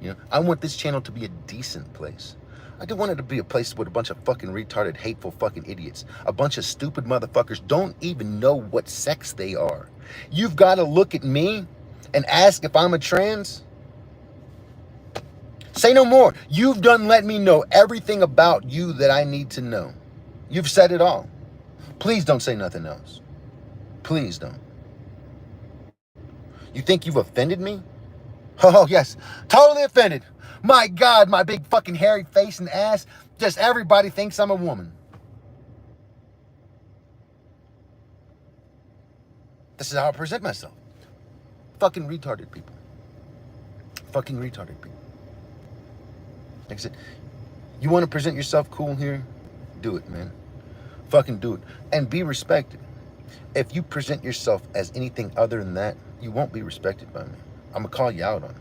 You know, I want this channel to be a decent place. I don't want it to be a place with a bunch of fucking retarded, hateful fucking idiots. A bunch of stupid motherfuckers don't even know what sex they are. You've got to look at me and ask if I'm a trans? Say no more. You've done let me know everything about you that I need to know. You've said it all. Please don't say nothing else. Please don't. You think you've offended me? Oh, yes. Totally offended. My God, my big fucking hairy face and ass. Just everybody thinks I'm a woman. This is how I present myself. Fucking retarded people. Like I said, you want to present yourself cool here? Do it, man. Fucking do it. And be respected. If you present yourself as anything other than that, you won't be respected by me. I'm gonna call you out on it.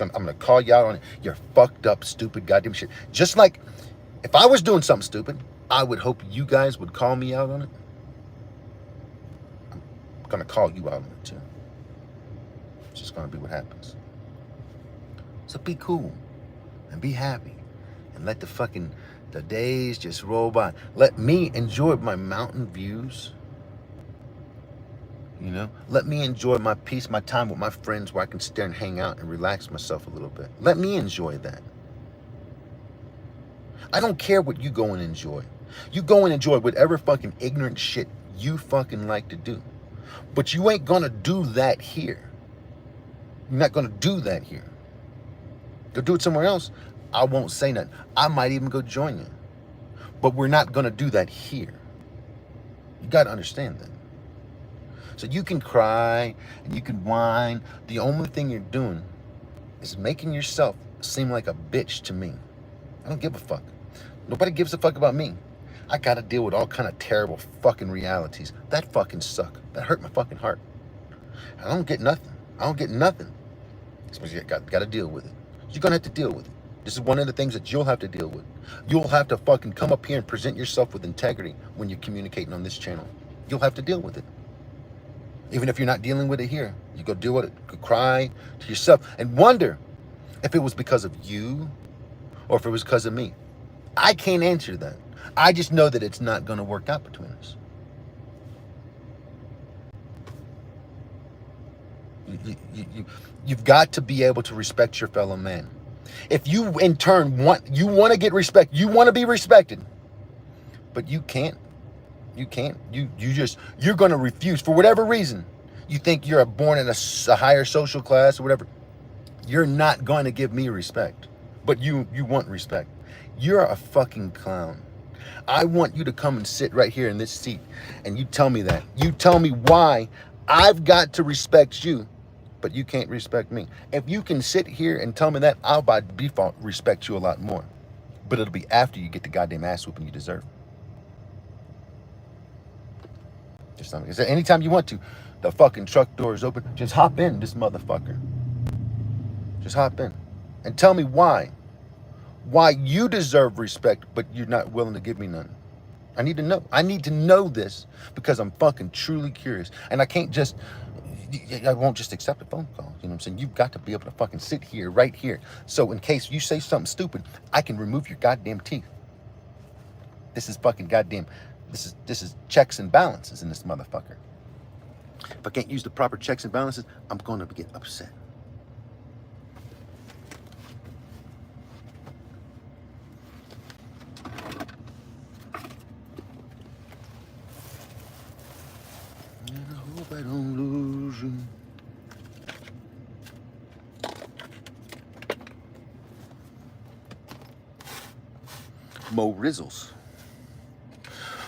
I'm gonna call you out on it. You're fucked up, stupid, goddamn shit. Just like if I was doing something stupid, I would hope you guys would call me out on it. I'm gonna call you out on it too. It's just gonna be what happens. So be cool and be happy and let the days just roll by. Let me enjoy my mountain views. You know, let me enjoy my peace, my time with my friends where I can stay and hang out and relax myself a little bit. Let me enjoy that. I don't care what you go and enjoy. You go and enjoy whatever fucking ignorant shit you fucking like to do. But you ain't gonna do that here. You're not gonna do that here. Go do it somewhere else. I won't say nothing. I might even go join you. But we're not gonna do that here. You gotta understand that. So you can cry and you can whine. The only thing you're doing is making yourself seem like a bitch to me. I don't give a fuck. Nobody gives a fuck about me. I gotta deal with all kind of terrible fucking realities. That fucking suck. That hurt my fucking heart. I don't get nothing. So you gotta deal with it. You're gonna have to deal with it. This is one of the things that you'll have to deal with. You'll have to fucking come up here and present yourself with integrity when you're communicating on this channel. You'll have to deal with it. Even if you're not dealing with it here, you go deal with it. You go cry to yourself and wonder if it was because of you or if it was because of me. I can't answer that. I just know that it's not going to work out between us. You've got to be able to respect your fellow man. If you in turn want to get respect, you want to be respected, but you can't. You're going to refuse for whatever reason. You think you're born in a higher social class or whatever. You're not going to give me respect, but you want respect. You're a fucking clown. I want you to come and sit right here in this seat and you tell me that. You tell me why I've got to respect you, but you can't respect me. If you can sit here and tell me that, I'll by default respect you a lot more. But it'll be after you get the goddamn ass whooping you deserve. Just something. Anytime you want to, the fucking truck door is open. Just hop in, this motherfucker. Just hop in. And tell me why. Why you deserve respect, but you're not willing to give me none. I need to know. I need to know this because I'm fucking truly curious. And I can't just, I won't just accept a phone call. You know what I'm saying? You've got to be able to fucking sit here, right here. So in case you say something stupid, I can remove your goddamn teeth. This is fucking goddamn, this is checks and balances in this motherfucker. If I can't use the proper checks and balances, I'm going to get upset. I don't lose you. Mo Rizzles.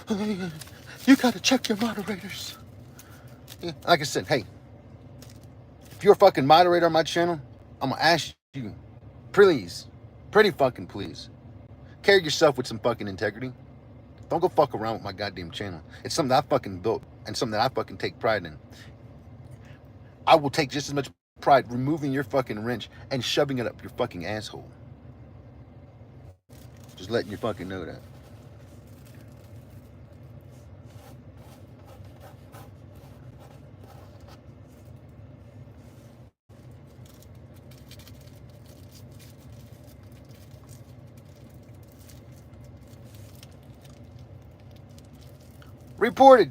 You gotta check your moderators. Yeah, like I said, hey, if you're a fucking moderator on my channel, I'm gonna ask you, please, pretty fucking please, carry yourself with some fucking integrity. Don't go fuck around with my goddamn channel. It's something that I fucking built and something that I fucking take pride in. I will take just as much pride removing your fucking wrench and shoving it up your fucking asshole. Just letting you fucking know that. Reported.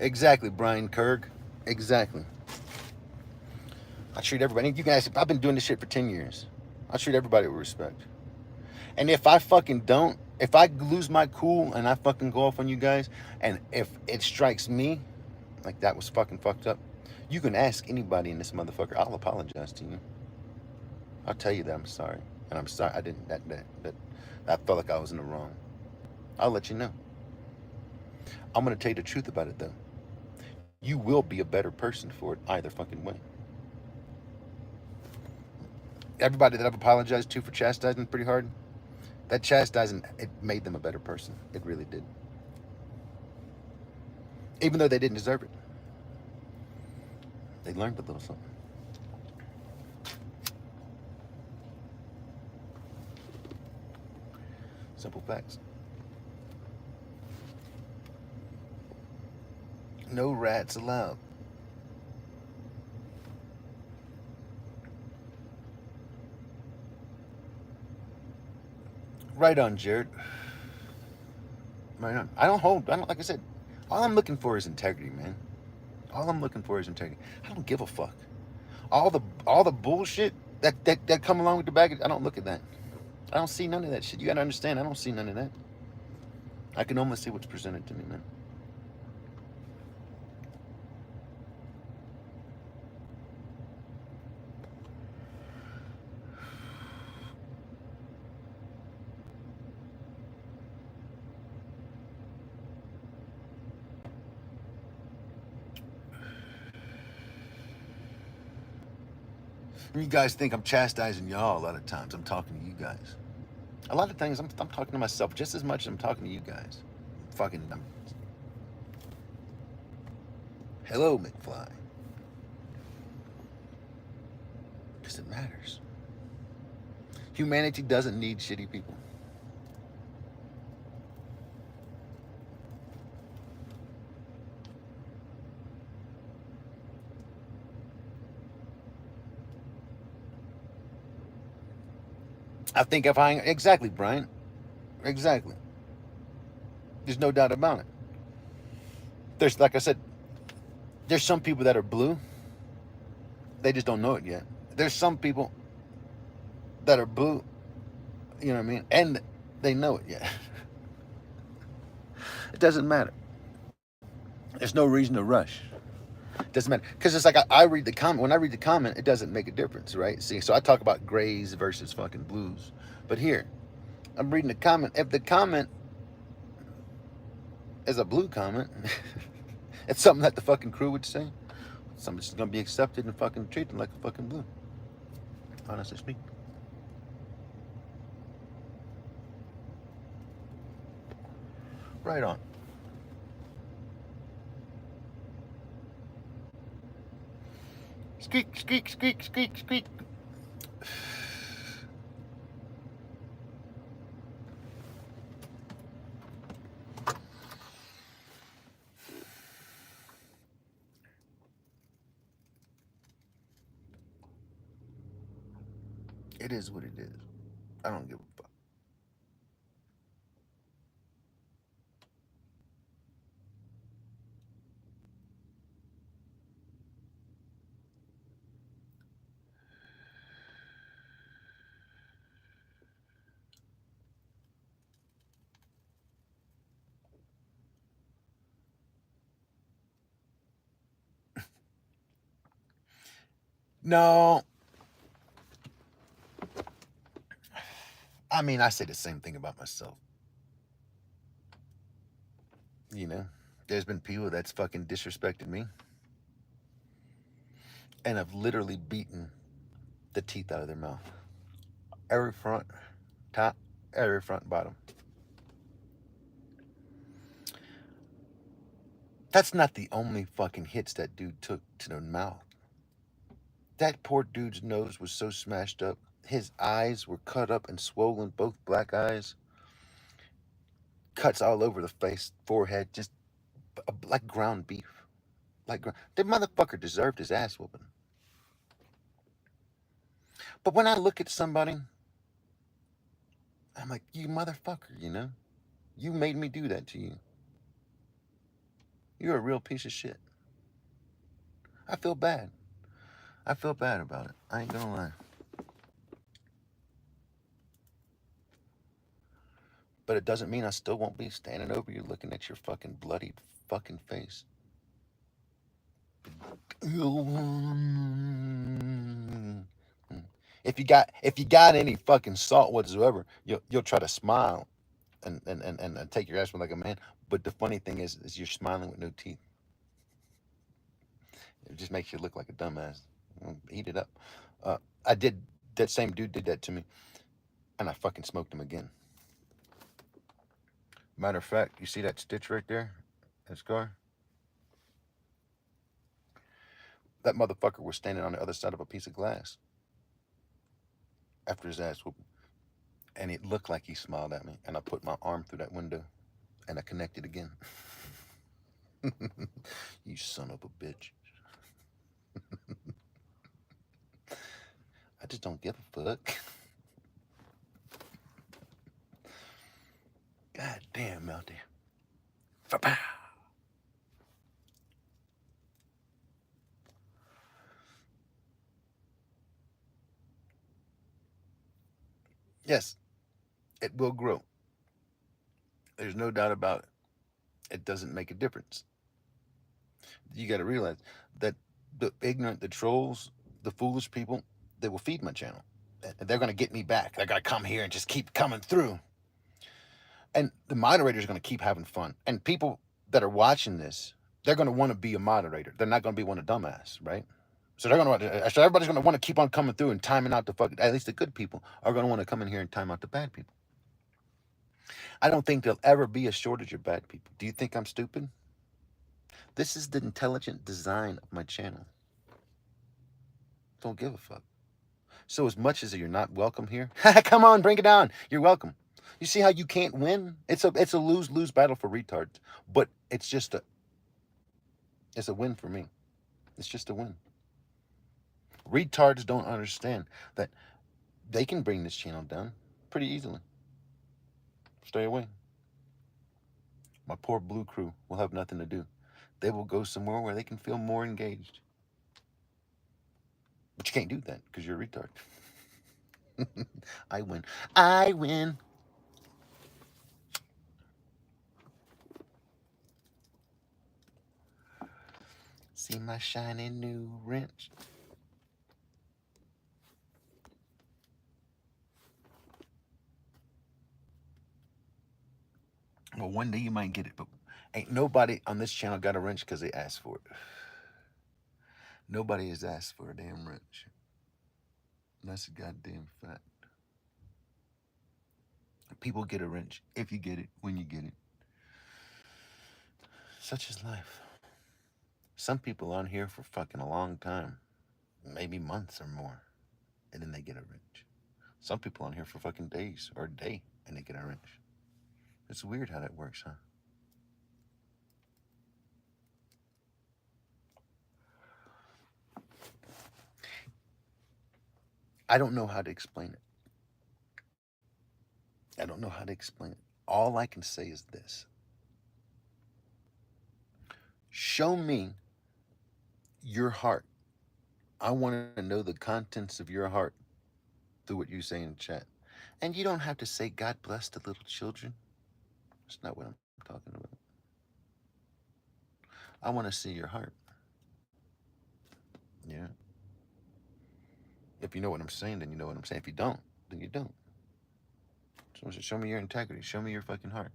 Exactly, Brian Kirk. Exactly. I treat everybody. You guys, I've been doing this shit for 10 years. I treat everybody with respect. And if I fucking don't, if I lose my cool and I fucking go off on you guys, and if it strikes me like that was fucking fucked up, you can ask anybody in this motherfucker. I'll apologize to you. I'll tell you that I'm sorry. And I'm sorry I didn't, I felt like I was in the wrong. I'll let you know. I'm going to tell you the truth about it, though. You will be a better person for it either fucking way. Everybody that I've apologized to for chastising pretty hard, that chastising, it made them a better person. It really did. Even though they didn't deserve it. They learned a little something. Simple facts. No rats allowed. Right on, Jared. Right on. I don't, like I said, all I'm looking for is integrity, man. All I'm looking for is integrity. I don't give a fuck. All the bullshit that come along with the baggage, I don't look at that. I don't see none of that shit. You gotta understand, I don't see none of that. I can only see what's presented to me, man. You guys think I'm chastising y'all a lot of times. I'm talking to you guys. A lot of things I'm talking to myself just as much as I'm talking to you guys. Hello, McFly. Because it matters. Humanity doesn't need shitty people. I think if I, exactly, Brian. Exactly. There's no doubt about it. There's, like I said, there's some people that are blue. They just don't know it yet. There's some people that are blue, you know what I mean? And they know it yet. It doesn't matter. There's no reason to rush. It doesn't matter. Because it's like I read the comment. When I read the comment, it doesn't make a difference, right? See, so I talk about grays versus fucking blues. But here, I'm reading the comment. If the comment is a blue comment, it's something that the fucking crew would say. Something's gonna be accepted and fucking treated like a fucking blue. Honestly speaking. Right on. Squeak, squeak, squeak, squeak, squeak. It is what it is. I don't give a fuck. No. I mean, I say the same thing about myself. You know, there's been people that's fucking disrespected me. And I've literally beaten the teeth out of their mouth. Every front, top, every front, bottom. That's not the only fucking hits that dude took to the mouth. That poor dude's nose was so smashed up. His eyes were cut up and swollen, both black eyes. Cuts all over the face, forehead, just like ground beef. The motherfucker deserved his ass whooping. But when I look at somebody, I'm like, you motherfucker, you know? You made me do that to you. You're a real piece of shit. I feel bad. I feel bad about it. I ain't gonna lie. But it doesn't mean I still won't be standing over you looking at your fucking bloodied fucking face. If you got any fucking salt whatsoever, you'll try to smile and take your aspirin like a man. But the funny thing is you're smiling with no teeth. It just makes you look like a dumbass. Eat it up. I did that same dude did that to me, and I fucking smoked him again. Matter of fact, you see that stitch right there? That scar? That motherfucker was standing on the other side of a piece of glass after his ass whooping. And it looked like he smiled at me. And I put my arm through that window and I connected again. You son of a bitch. I just don't give a fuck. God damn, Melty. Fa-pow. Yes, it will grow. There's no doubt about it. It doesn't make a difference. You got to realize that the ignorant, the trolls, the foolish people, they will feed my channel. They're going to get me back. They're going to come here and just keep coming through. And the moderators are going to keep having fun. And people that are watching this, they're going to want to be a moderator. They're not going to be one of dumbass, right? So everybody's going to want to keep on coming through and timing out the at least the good people are going to want to come in here and time out the bad people. I don't think there'll ever be a shortage of bad people. Do you think I'm stupid? This is the intelligent design of my channel. Don't give a fuck. So as much as you're not welcome here, come on, bring it down. You're welcome. You see how you can't win? It's a lose-lose battle for retards. But it's a win for me. It's just a win. Retards don't understand that they can bring this channel down pretty easily. Stay away. My poor blue crew will have nothing to do. They will go somewhere where they can feel more engaged. But you can't do that because you're a retard. I win. I win. See my shiny new wrench. Well, one day you might get it, but ain't nobody on this channel got a wrench because they asked for it. Nobody has asked for a damn wrench. That's a goddamn fact. People get a wrench if you get it, when you get it. Such is life. Some people on here for fucking a long time, maybe months or more, and then they get a wrench. Some people on here for fucking days or a day, and they get a wrench. It's weird how that works, huh? I don't know how to explain it. I don't know how to explain it. All I can say is this. Show me your heart. I want to know the contents of your heart through what you say in chat. And you don't have to say, God bless the little children. That's not what I'm talking about. I want to see your heart. Yeah. If you know what I'm saying, then you know what I'm saying. If you don't, then you don't. So show me your integrity. Show me your fucking heart.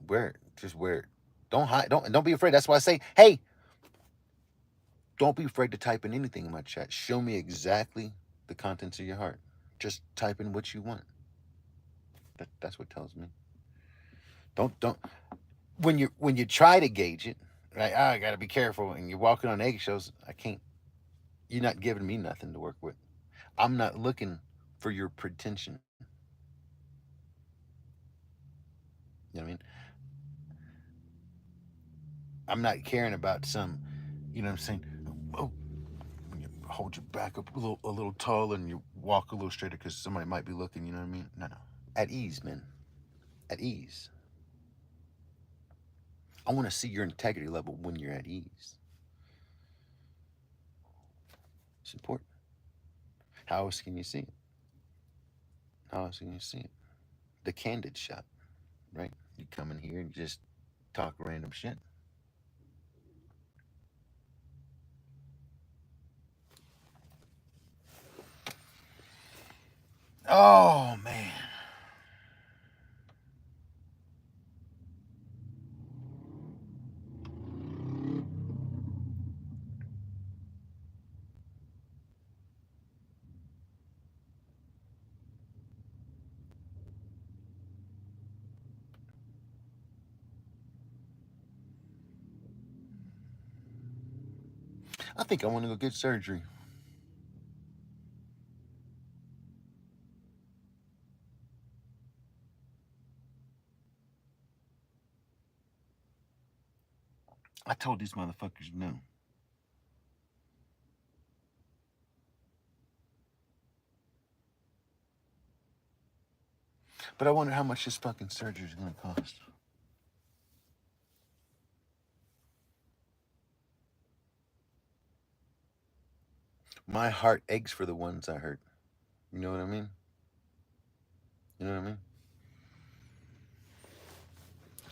Wear it. Just wear it. Don't hide. Don't be afraid. That's why I say, hey, don't be afraid to type in anything in my chat. Show me exactly the contents of your heart. Just type in what you want. That's what tells me. Don't when you try to gauge it, right? Oh, I gotta be careful, and you're walking on eggshells. I can't. You're not giving me nothing to work with. I'm not looking for your pretension. You know what I mean? I'm not caring about some, you know what I'm saying? Oh, you hold your back up a little taller and you walk a little straighter because somebody might be looking, you know what I mean? No. At ease, man. At ease. I want to see your integrity level when you're at ease. It's important. How else can you see it? How else can you see it? The candid shot, right? You come in here and just talk random shit. Oh, man. I think I want to go get surgery. I told these motherfuckers no. But I wonder how much this fucking surgery is going to cost. My heart aches for the ones I hurt. You know what I mean? You know what I mean?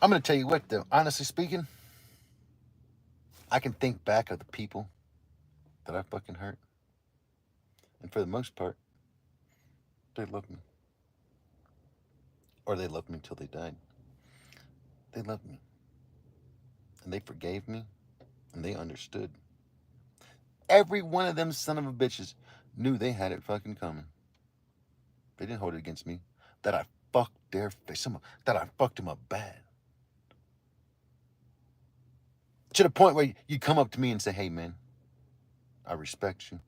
I'm going to tell you what, though. Honestly speaking, I can think back of the people that I fucking hurt. And for the most part, they loved me. Or they loved me until they died. They loved me. And they forgave me. And they understood. Every one of them son of a bitches knew they had it fucking coming. They didn't hold it against me. That I fucked their face. That I fucked them up bad. To the point where you come up to me and say, hey, man, I respect you.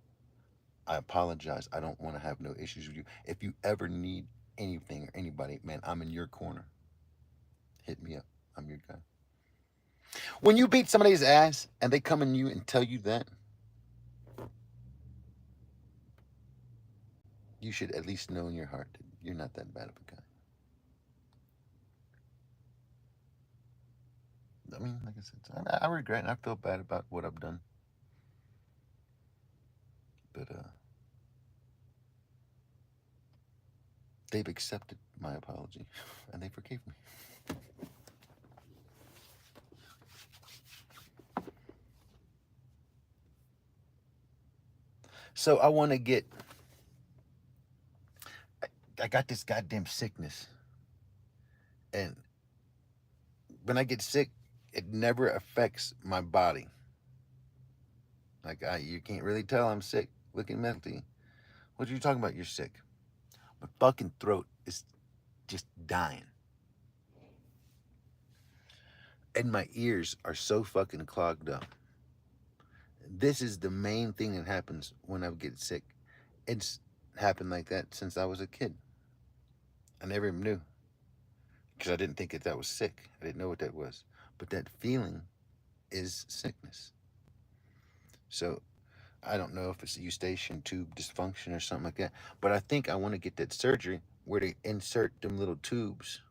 I apologize. I don't want to have no issues with you. If you ever need anything or anybody, man, I'm in your corner. Hit me up. I'm your guy. When you beat somebody's ass and they come in you and tell you that, you should at least know in your heart that you're not that bad of a guy. I mean, like I said, I regret and I feel bad about what I've done. But they've accepted my apology and they forgave me. So I want to get, I got this goddamn sickness. And when I get sick, it never affects my body. Like, you can't really tell I'm sick looking mentally. What are you talking about? You're sick. My fucking throat is just dying. And my ears are so fucking clogged up. This is the main thing that happens when I get sick. It's happened like that since I was a kid. I never even knew because I didn't think that was sick. I didn't know what that was. But that feeling is sickness. So I don't know if it's a eustachian tube dysfunction or something like that. But I think I want to get that surgery where they insert them little tubes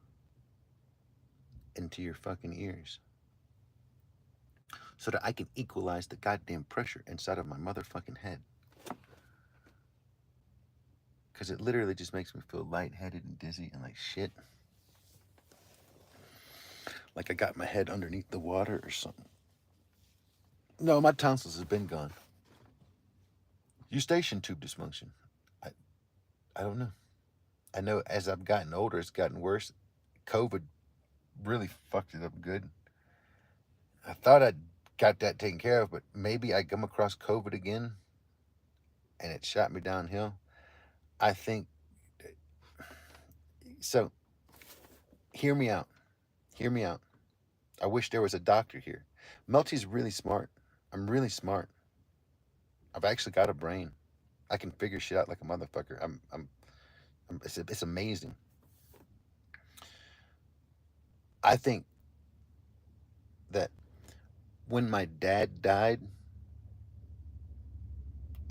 into your fucking ears so that I can equalize the goddamn pressure inside of my motherfucking head. Because it literally just makes me feel lightheaded and dizzy and like shit. Like I got my head underneath the water or something. No, my tonsils have been gone. Eustachian tube dysfunction. I don't know. I know as I've gotten older, it's gotten worse. COVID really fucked it up good. I thought I'd got that taken care of, but maybe I come across COVID again and it shot me downhill. I think so. Hear me out. Hear me out. I wish there was a doctor here. Melty's really smart. I'm really smart. I've actually got a brain. I can figure shit out like a motherfucker. It's amazing. I think that when my dad died,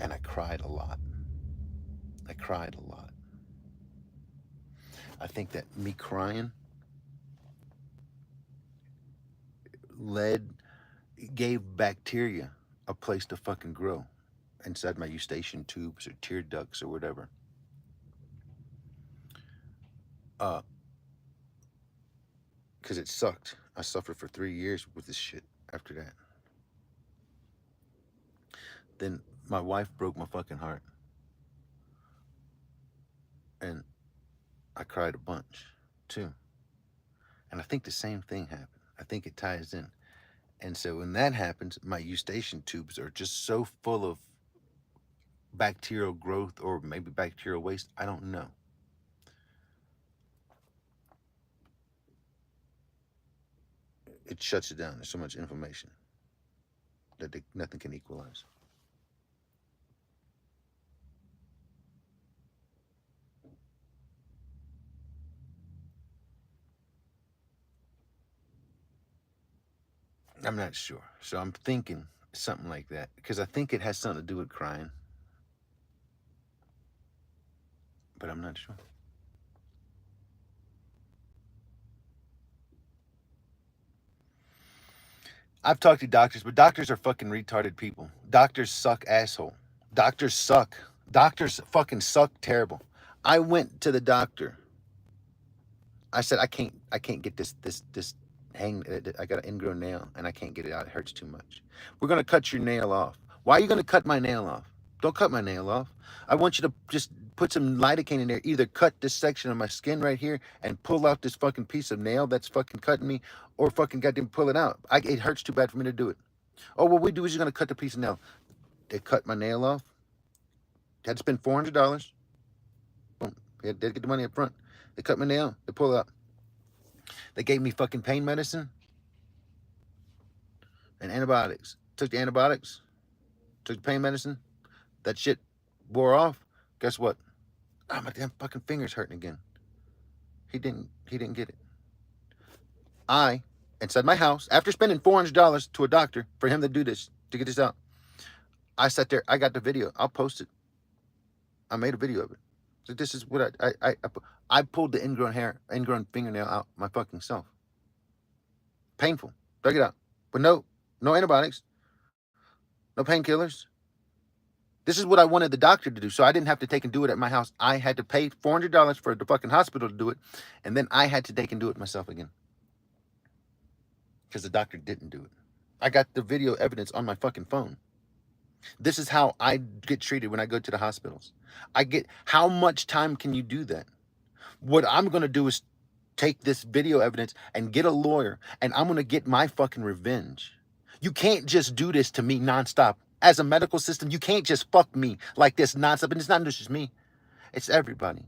and I cried a lot. I cried a lot. I think that me crying gave bacteria a place to fucking grow inside my eustachian tubes or tear ducts or whatever. Because it sucked. I suffered for 3 years with this shit after that. Then my wife broke my fucking heart. And I cried a bunch too. And I think the same thing happened. I think it ties in. And so when that happens, my eustachian tubes are just so full of bacterial growth or maybe bacterial waste. I don't know. It shuts it down. There's so much inflammation that nothing can equalize. I'm not sure. So I'm thinking something like that because I think it has something to do with crying. But I'm not sure. I've talked to doctors, but doctors are fucking retarded people. Doctors suck asshole. Doctors suck. Doctors fucking suck terrible. I went to the doctor. I said I can't get this hang. I got an ingrown nail and I can't get it out. It hurts too much. We're gonna cut your nail off. Why are you gonna cut my nail off? Don't cut my nail off. I want you to just put some lidocaine in there. Either cut this section of my skin right here and pull out this fucking piece of nail that's fucking cutting me, or fucking goddamn pull it out. It hurts too bad for me to do it. Oh, what we do is you're gonna cut the piece of nail. They cut my nail off. Had to spend $400. Boom. They had to get the money up front. They cut my nail. They pull it out. They gave me fucking pain medicine and antibiotics. Took the antibiotics. Took the pain medicine. That shit wore off. Guess what? Oh, my damn fucking finger's hurting again. He didn't get it. I, inside my house, after spending $400 to a doctor for him to do this, to get this out, I sat there. I got the video. I'll post it. I made a video of it. So this is what I pulled the ingrown fingernail out my fucking self. Painful. Dug it out. But no antibiotics. No painkillers. This is what I wanted the doctor to do, so I didn't have to take and do it at my house. I had to pay $400 for the fucking hospital to do it, and then I had to take and do it myself again. Because the doctor didn't do it. I got the video evidence on my fucking phone. This is how I get treated when I go to the hospitals. How much time can you do that? What I'm going to do is take this video evidence and get a lawyer, and I'm going to get my fucking revenge. You can't just do this to me nonstop. As a medical system, you can't just fuck me like this nonstop. And it's not just me. It's everybody.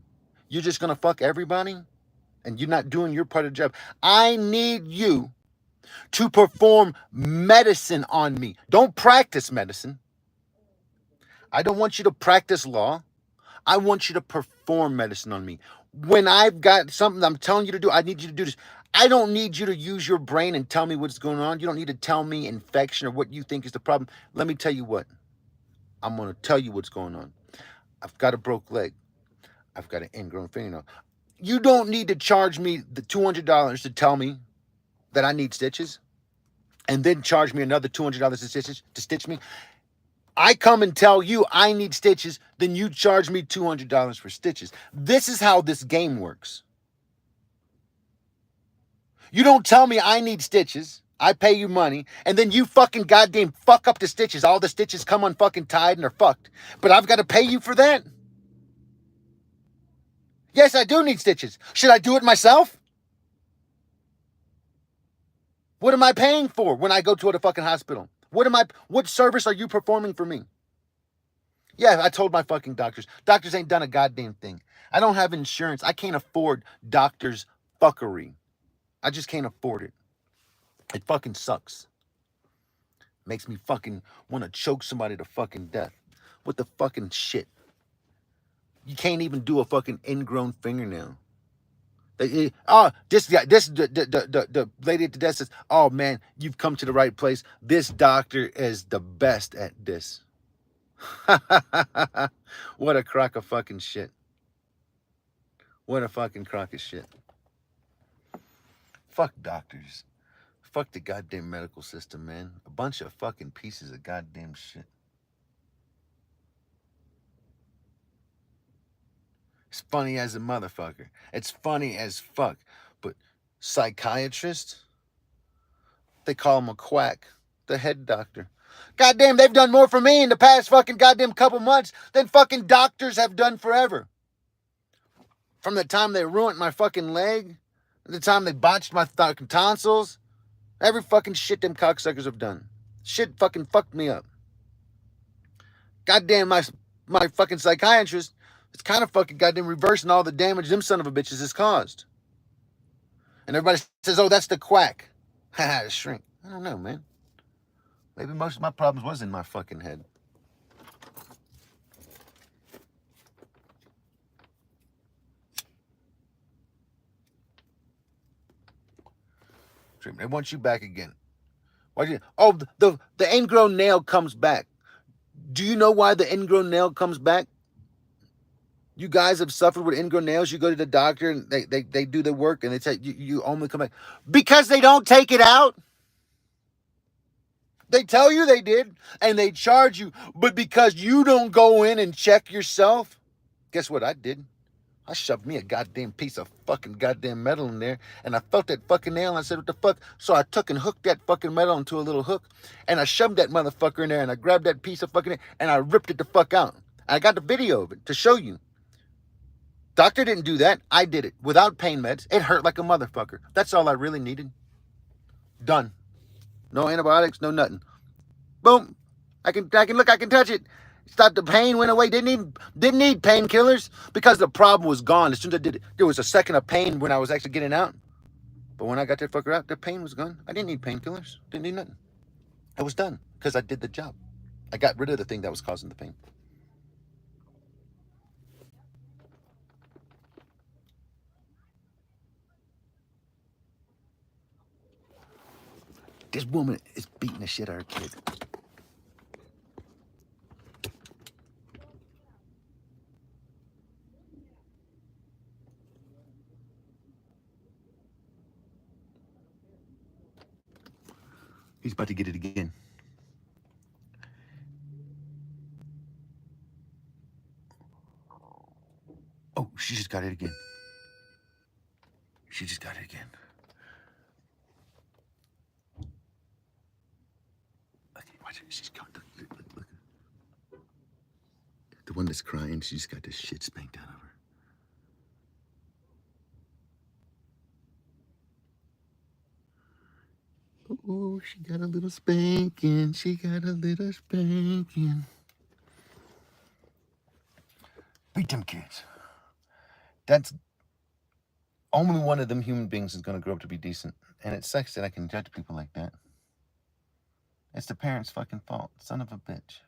You're just going to fuck everybody, and you're not doing your part of the job. I need you to perform medicine on me. Don't practice medicine. I don't want you to practice law. I want you to perform medicine on me. When I've got something I'm telling you to do, I need you to do this. I don't need you to use your brain and tell me what's going on. You don't need to tell me infection or what you think is the problem. Let me tell you what. I'm going to tell you what's going on. I've got a broke leg. I've got an ingrown fingernail. You don't need to charge me the $200 to tell me that I need stitches and then charge me another $200 to stitch me. I come and tell you I need stitches, then you charge me $200 for stitches. This is how this game works. You don't tell me I need stitches. I pay you money, and then you fucking goddamn fuck up the stitches. All the stitches come unfucking tied and are fucked. But I've got to pay you for that. Yes, I do need stitches. Should I do it myself? What am I paying for when I go to a fucking hospital? What service are you performing for me? Yeah, I told my fucking doctors. Doctors ain't done a goddamn thing. I don't have insurance. I can't afford doctors' fuckery. I just can't afford it. It fucking sucks. Makes me fucking want to choke somebody to fucking death. What the fucking shit? You can't even do a fucking ingrown fingernail. This guy, the lady at the desk says, "Oh man, you've come to the right place. This doctor is the best at this." What a crock of fucking shit. What a fucking crock of shit. Fuck doctors. Fuck the goddamn medical system, man. A bunch of fucking pieces of goddamn shit. It's funny as a motherfucker. It's funny as fuck. But psychiatrists, they call him a quack. The head doctor. Goddamn, they've done more for me in the past fucking goddamn couple months than fucking doctors have done forever. From the time they ruined my fucking leg, the time they botched my fucking tonsils, every fucking shit them cocksuckers have done. Shit fucking fucked me up. Goddamn, my fucking psychiatrist, it's kind of fucking goddamn reversing all the damage them son of a bitches has caused. And everybody says, oh, that's the quack. Haha, shrink. I don't know, man. Maybe most of my problems was in my fucking head. They want you back again. Why do you? Oh, the ingrown nail comes back. Do you know why the ingrown nail comes back? You guys have suffered with ingrown nails. You go to the doctor and they do the work and they say you only come back because they don't take it out. They tell you they did and they charge you, but because you don't go in and check yourself, guess what I did? I shoved me a goddamn piece of fucking goddamn metal in there, and I felt that fucking nail, and I said, what the fuck? So I took and hooked that fucking metal into a little hook, and I shoved that motherfucker in there, and I grabbed that piece of fucking, and I ripped it the fuck out. I got the video of it to show you. Doctor didn't do that. I did it without pain meds. It hurt like a motherfucker. That's all I really needed. Done. No antibiotics, no nothing. Boom. I can look, I can touch it. Stopped the pain, went away. Didn't need painkillers because the problem was gone. As soon as I did it, there was a second of pain when I was actually getting out. But when I got that fucker out, the pain was gone. I didn't need painkillers. Didn't need nothing. I was done because I did the job. I got rid of the thing that was causing the pain. This woman is beating the shit out of her kid. He's about to get it again. Oh, she just got it again. She just got it again. Okay, watch it. She's got look. The one that's crying, she just got this shit spanked out of her. she got a little spanking. She got a little spanking. Beat them kids. That's only one of them human beings is going to grow up to be decent. And it sucks that I can judge people like that. It's the parents' fucking fault. Son of a bitch.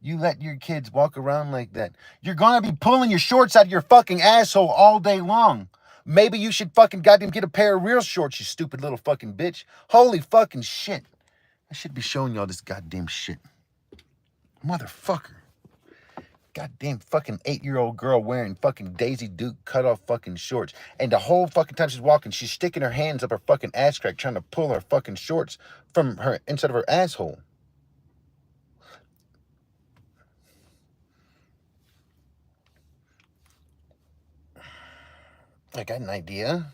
You let your kids walk around like that. You're going to be pulling your shorts out of your fucking asshole all day long. Maybe you should fucking goddamn get a pair of real shorts, you stupid little fucking bitch. Holy fucking shit. I should be showing y'all this goddamn shit. Motherfucker. Goddamn fucking 8-year-old girl wearing fucking Daisy Duke cut-off fucking shorts. And the whole fucking time she's walking, she's sticking her hands up her fucking ass crack trying to pull her fucking shorts from her inside of her asshole. I got an idea.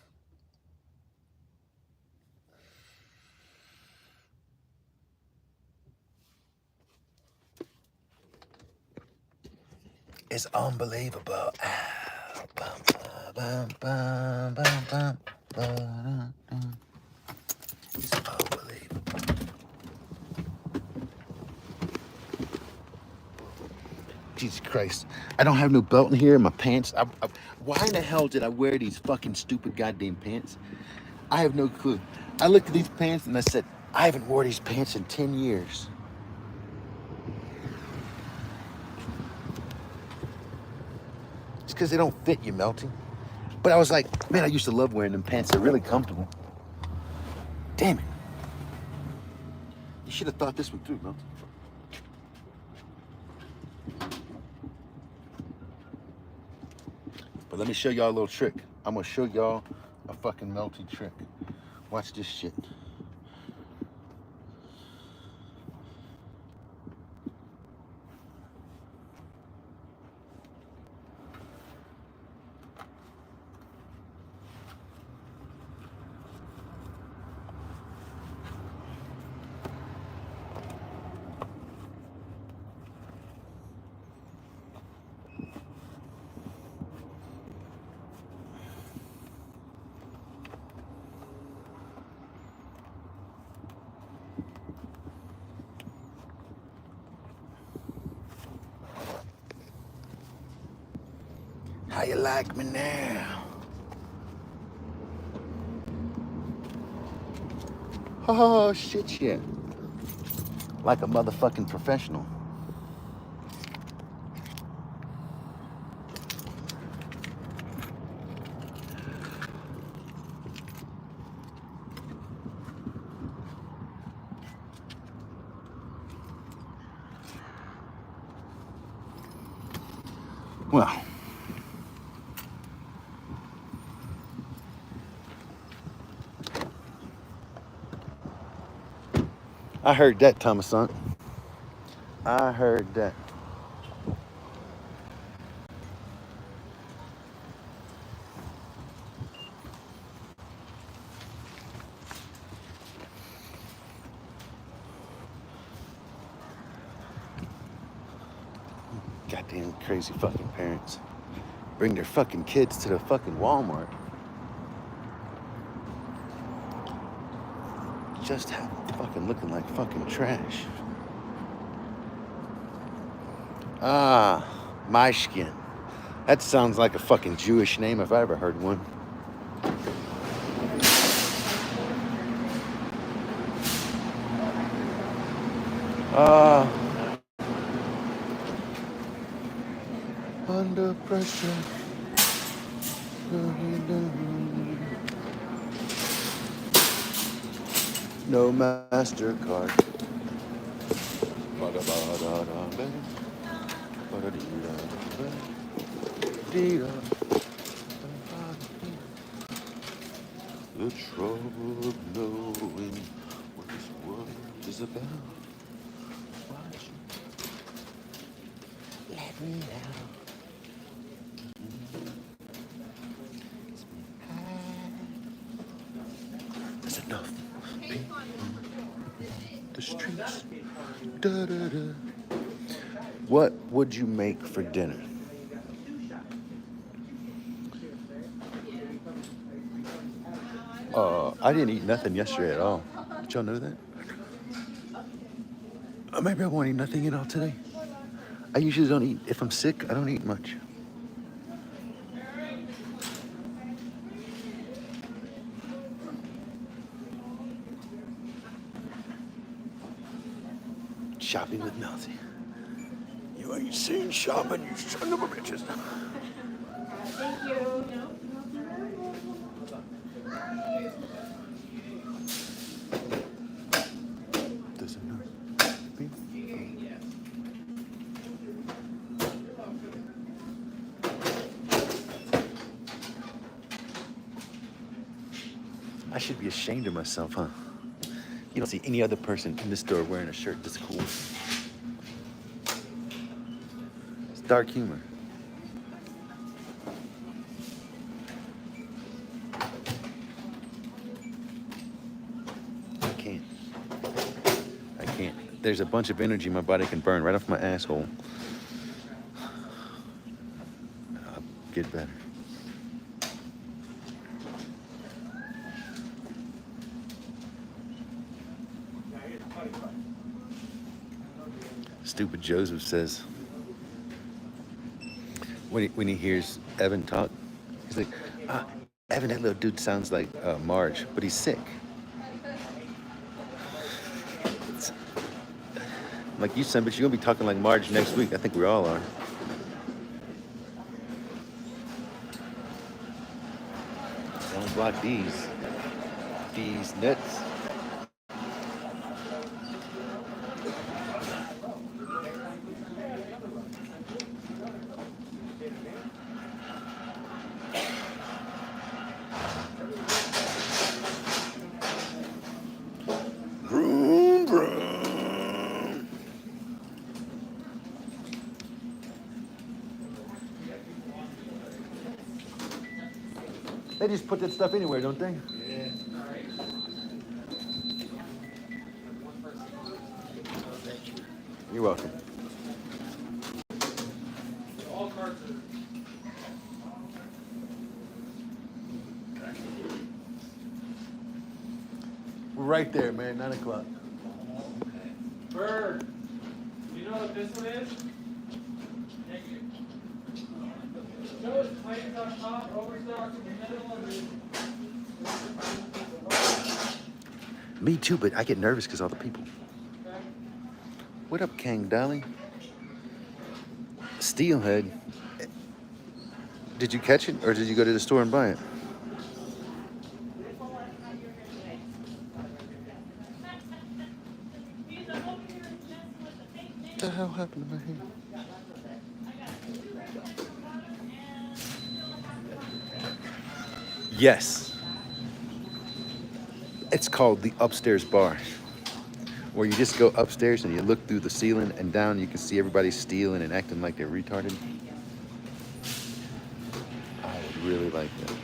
It's unbelievable. It's unbelievable. Jesus Christ. I don't have no belt in here in my pants. Why in the hell did I wear these fucking stupid goddamn pants? I have no clue. I looked at these pants and I said, I haven't worn these pants in 10 years. It's because they don't fit you, Melty. But I was like, man, I used to love wearing them pants. They're really comfortable. Damn it. You should have thought this one through, Melty. But let me show y'all a little trick. I'm going to show y'all a fucking Melty trick. Watch this shit. How you like me now? Oh, shit, yeah. Like a motherfucking professional. Well, I heard that, Thomason. I heard that. Goddamn crazy fucking parents. Bring their fucking kids to the fucking Walmart. Just have them fucking looking like fucking trash. Ah, Myshkin. That sounds like a fucking Jewish name if I ever heard one. Under pressure. No MasterCard. The trouble of knowing what this world is about. Watch you. Let me out. That's enough. The streets. Da, da, da. What would you make for dinner? I didn't eat nothing yesterday at all. Did y'all know that? Maybe I won't eat nothing at all today. I usually don't eat. If I'm sick, I don't eat much. Shopping with Melty. You ain't seen shopping, you son of a bitches. Thank you. Does it not? Beep. I should be ashamed of myself, huh? You don't see any other person in this store wearing a shirt this cool. It's dark humor. I can't. I can't. There's a bunch of energy my body can burn right off my asshole. I'll get better. Stupid Joseph says, when he hears Evan talk, he's like, Evan, that little dude sounds like Marge, but he's sick. I'm like, you son, but you're going to be talking like Marge next week. I think we all are. Don't block these nuts. Vroom, vroom. They just put that stuff anywhere, don't they? Yeah. You're welcome. We're right there, man. 9 o'clock. Bird, do you know what this one is? Thank you. Show us Titans on top, Overstock in the middle, and Me too, but I get nervous because all the people. okay. What up, Kang, darling? Steelhead. Did you catch it, or did you go to the store and buy it? What the hell happened to my hair? Yes. It's called the upstairs bar, where you just go upstairs and you look through the ceiling and down. You can see everybody stealing and acting like they're retarded. I would really like that.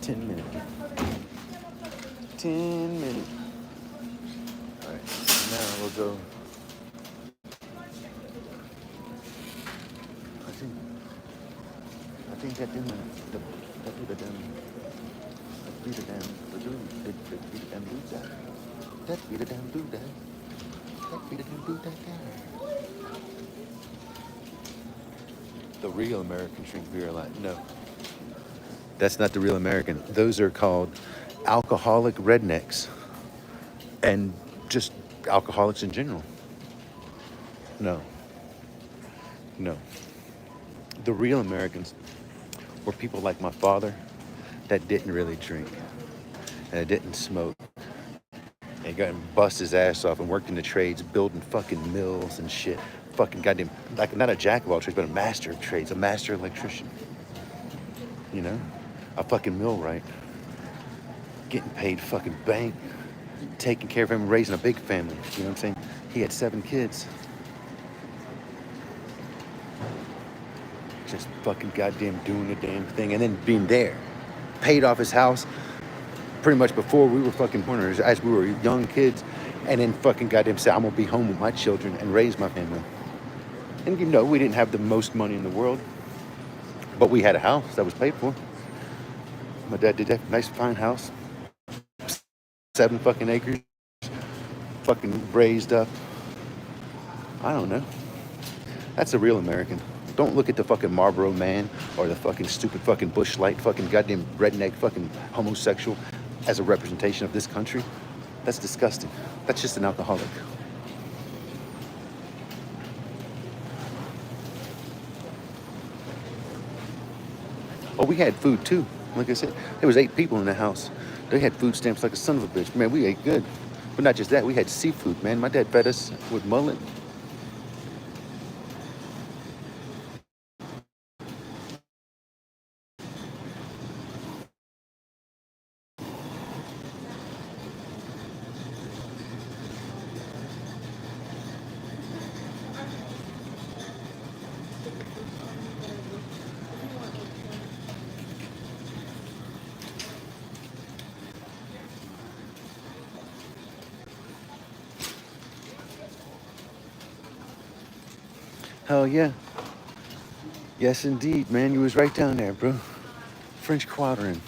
10 minutes. 10 minutes. All right, so now we'll go. I think that didn't that be the damn that be the damn do that. That be the damn do that. That be the damn do that. The real American drink beer a lot. No, that's not the real American. Those are called alcoholic rednecks and just alcoholics in general. No, no. The real Americans were people like my father that didn't really drink and didn't smoke and got and bust his ass off and worked in the trades building fucking mills and shit. Fucking goddamn, like not a jack of all trades, but a master of trades, a master electrician. You know? A fucking millwright. Getting paid fucking bank, taking care of him, raising a big family. You know what I'm saying? He had 7 kids. Just fucking goddamn doing the damn thing and then being there. Paid off his house pretty much before we were fucking born, or as we were young kids, and then fucking goddamn said, I'm gonna be home with my children and raise my family. And you know, we didn't have the most money in the world, but we had a house that was paid for. My dad did that nice fine house, 7 fucking acres, fucking raised up. I don't know. That's a real American. Don't look at the fucking Marlboro Man or the fucking stupid fucking Bush Light fucking goddamn redneck fucking homosexual as a representation of this country. That's disgusting. That's just an alcoholic. Oh, we had food too. Like I said, there was 8 people in the house. They had food stamps like a son of a bitch. Man, we ate good. But not just that, we had seafood, man. My dad fed us with mullet. Hell yeah. Yes, indeed, man. You was right down there, bro. French Quartering.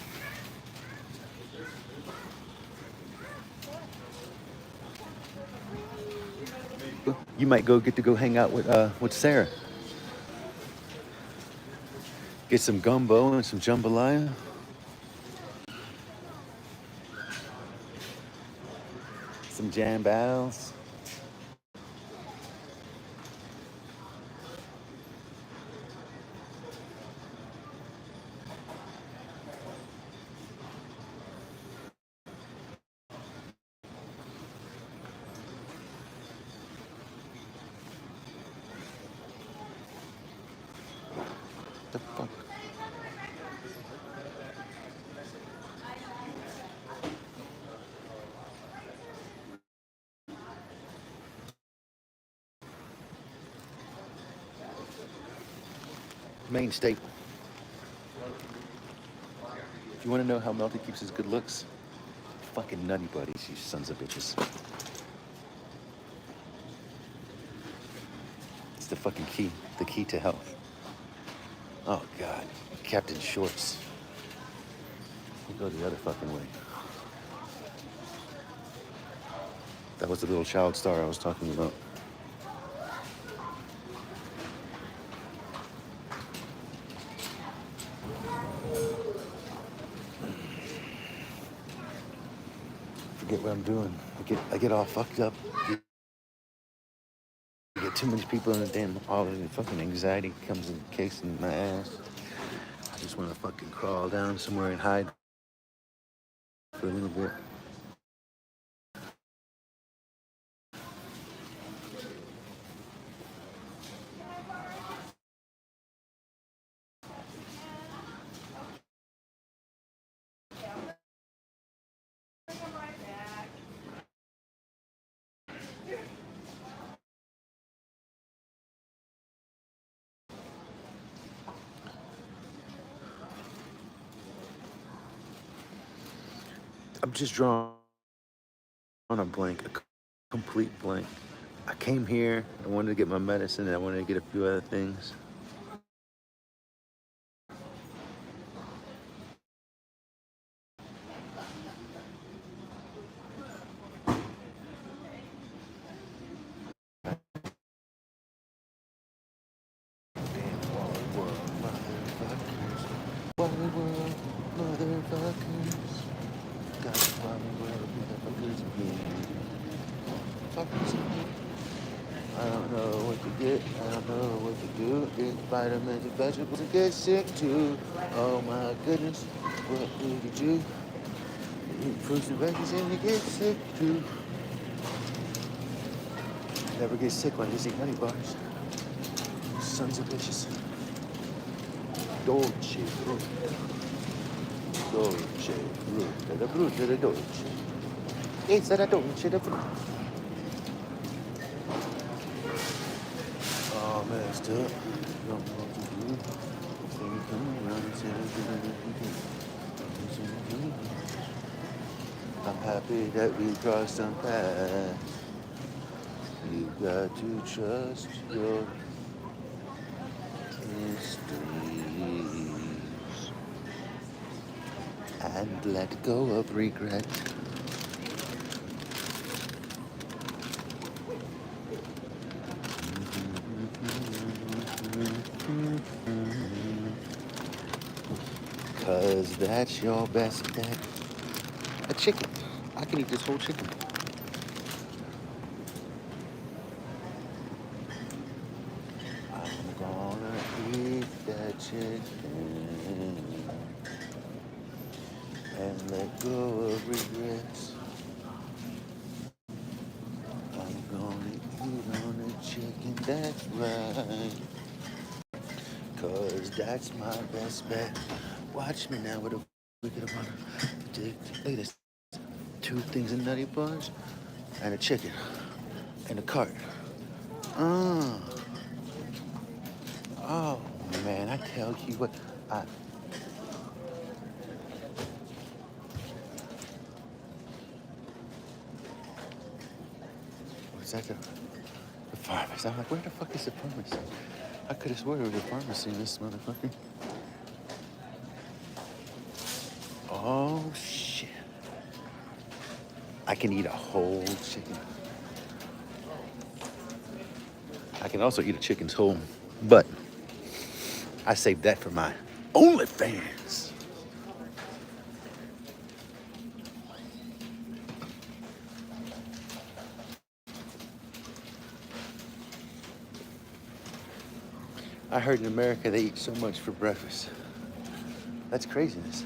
You might get to go hang out with Sarah. Get some gumbo and some jambalaya. Some jambals. The fuck? Main staple. If you want to know how Melty keeps his good looks, fucking nutty buddies, you sons of bitches. It's the fucking key. The key to health. Oh, God. Captain Shorts. We'll go the other fucking way. That was the little child star I was talking about. Forget what I'm doing. I get all fucked up. You get too many people in the damn, all the fucking anxiety comes in case in my ass. I just want to fucking crawl down somewhere and hide for a little bit. I'm just drawing on a blank, a complete blank. I came here, I wanted to get my medicine, and I wanted to get a few other things. Wally world, motherfuckers. Got the Wally world, motherfuckers again. Fuckers again. I don't know what to get, I don't know what to do. Get vitamins and vegetables and get sick too. Oh my goodness, what do you do? Eat fruits and veggies and you get sick too. Never get sick when I just eat honey bars. Sons of bitches. Dolce frutta. Dolce frutta. The frutta the dolce. It's la dolce the frutta. All messed up. Don't know what to do. So we come around and say I'm happy that we crossed some paths. You got to trust your instincts and let go of regret. Cause that's your best bet. A chicken. I can eat this whole chicken. I'm gonna eat that chicken and let go of regrets. I'm gonna eat on a chicken, that's right. Cause that's my best bet. Watch me now with a wicked amount of look at this. 2 things of nutty bars and a chicken and a cart. Uh, oh man, I tell you what, what's that? The pharmacy. I'm like, where the fuck is the pharmacy? I could have swore there was a pharmacy in this motherfucker. Oh shit. I can eat a whole chicken. I can also eat a chicken's whole, but I saved that for my OnlyFans. I heard in America they eat so much for breakfast. That's craziness.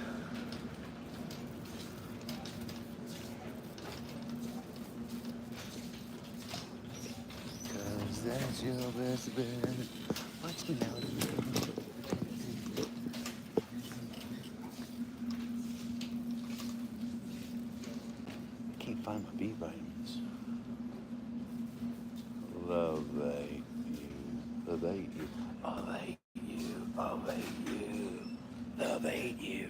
Cause that's your best bet. Watch me now. I can't find my B vitamins. Love ate you. Love ate you. Love ate you. Love ate you. Love ate you.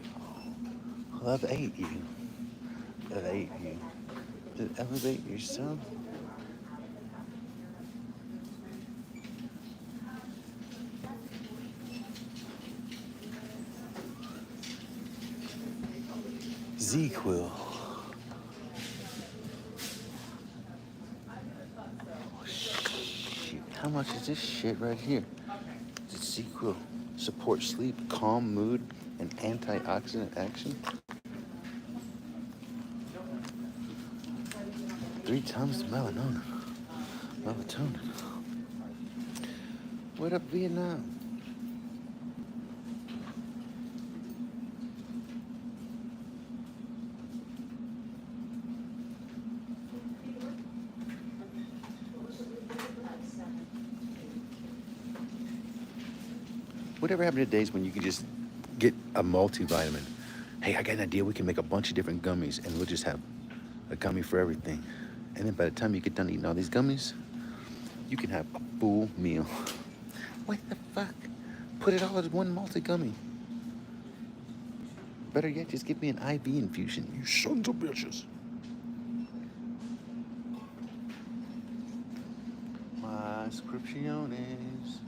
Love ate you. Love ate you. Did it elevate yourself? Z-Quill. Oh, shit. How much is this shit right here? It's Z-Quill. Support sleep, calm mood, and antioxidant action. 3 times the melatonin. What up, Vietnam? Whatever happened to days when you could just get a multivitamin? Hey, I got an idea. We can make a bunch of different gummies, and we'll just have a gummy for everything. And then by the time you get done eating all these gummies, you can have a full meal. What the fuck? Put it all as one multi-gummy. Better yet, just give me an IV infusion, you sons of bitches. My scriptiones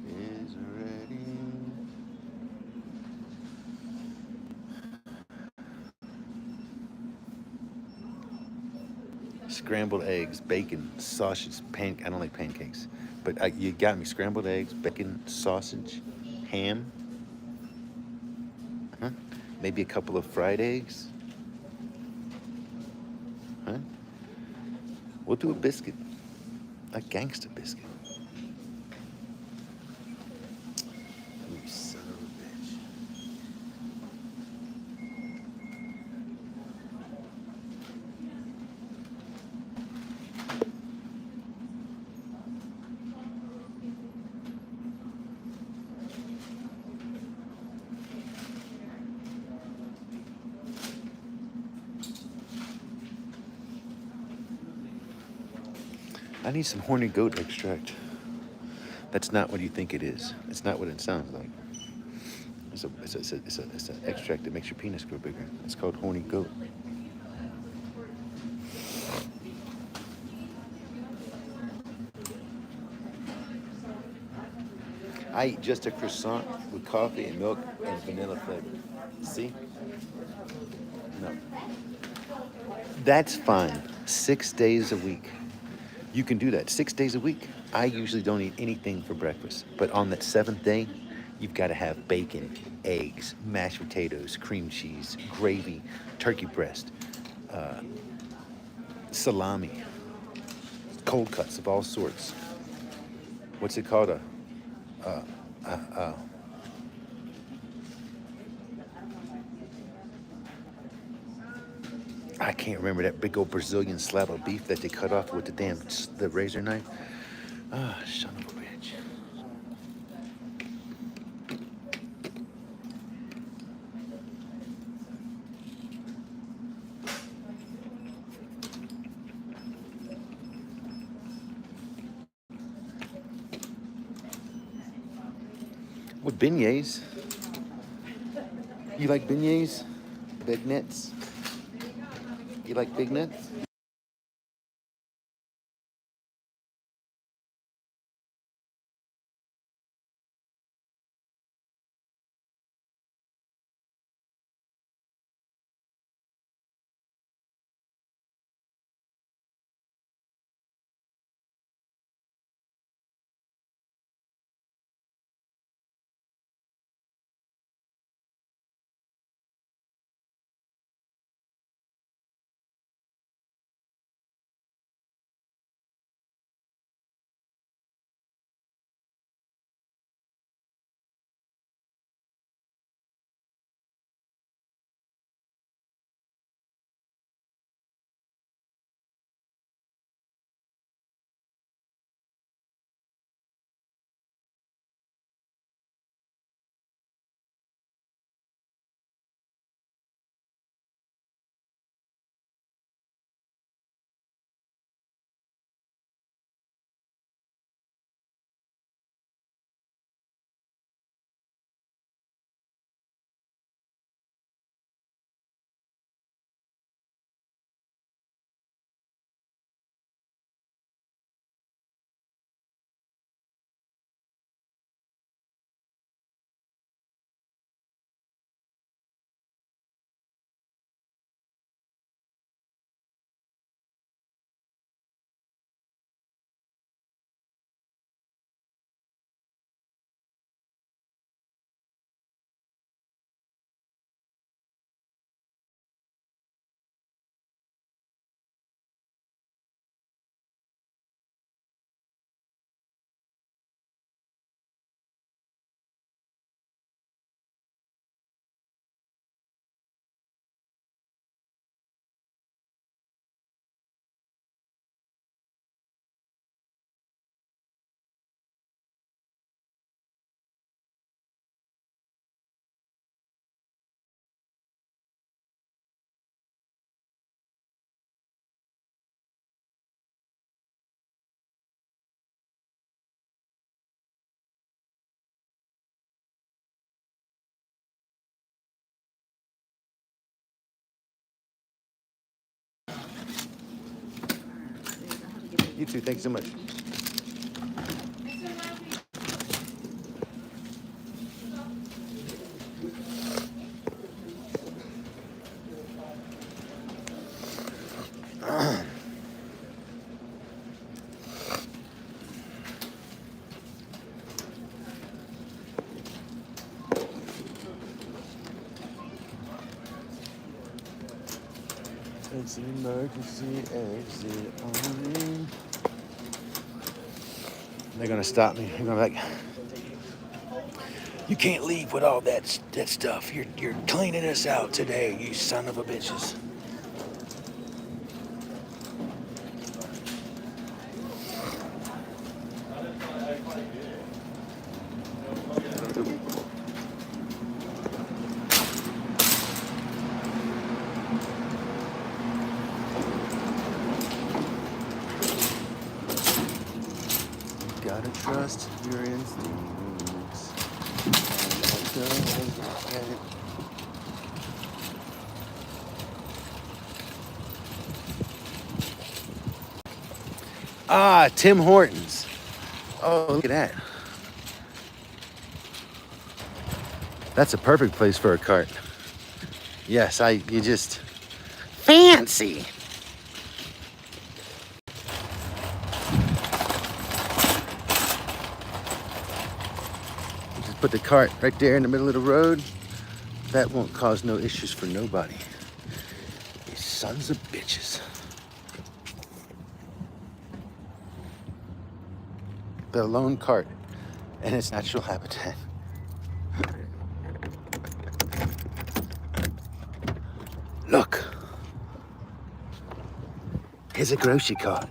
is ready. Scrambled eggs, bacon, sausage, I don't like pancakes, but you got me. Scrambled eggs, bacon, sausage, ham, huh? Maybe a couple of fried eggs, huh? We'll do a biscuit, a gangster biscuit. You son of a bitch. I need some horny goat extract. That's not what you think it is. It's not what it sounds like. It's an extract that makes your penis grow bigger. It's called horny goat. I eat just a croissant with coffee and milk and vanilla flavor. See? No. That's fine. 6 days a week. You can do that 6 days a week. I usually don't eat anything for breakfast, but on that seventh day, you've got to have bacon, eggs, mashed potatoes, cream cheese, gravy, turkey breast, salami, cold cuts of all sorts. What's it called? I can't remember that big old Brazilian slab of beef that they cut off with the razor knife. Ah, son of a bitch. With beignets. You like beignets? Big nets? You like big nets? You too. Thanks so much. It's an emergency exit only. They're gonna stop me. They're gonna be like, you can't leave with all that stuff. You're cleaning us out today, you son of a bitches. Gotta trust your instincts. Ah, Tim Hortons. Oh, look at that. That's a perfect place for a cart. Yes, you just fancy. Just put the cart right there in the middle of the road. That won't cause no issues for nobody. You sons of bitches. The lone cart in its natural habitat. Look. Here's a grocery cart.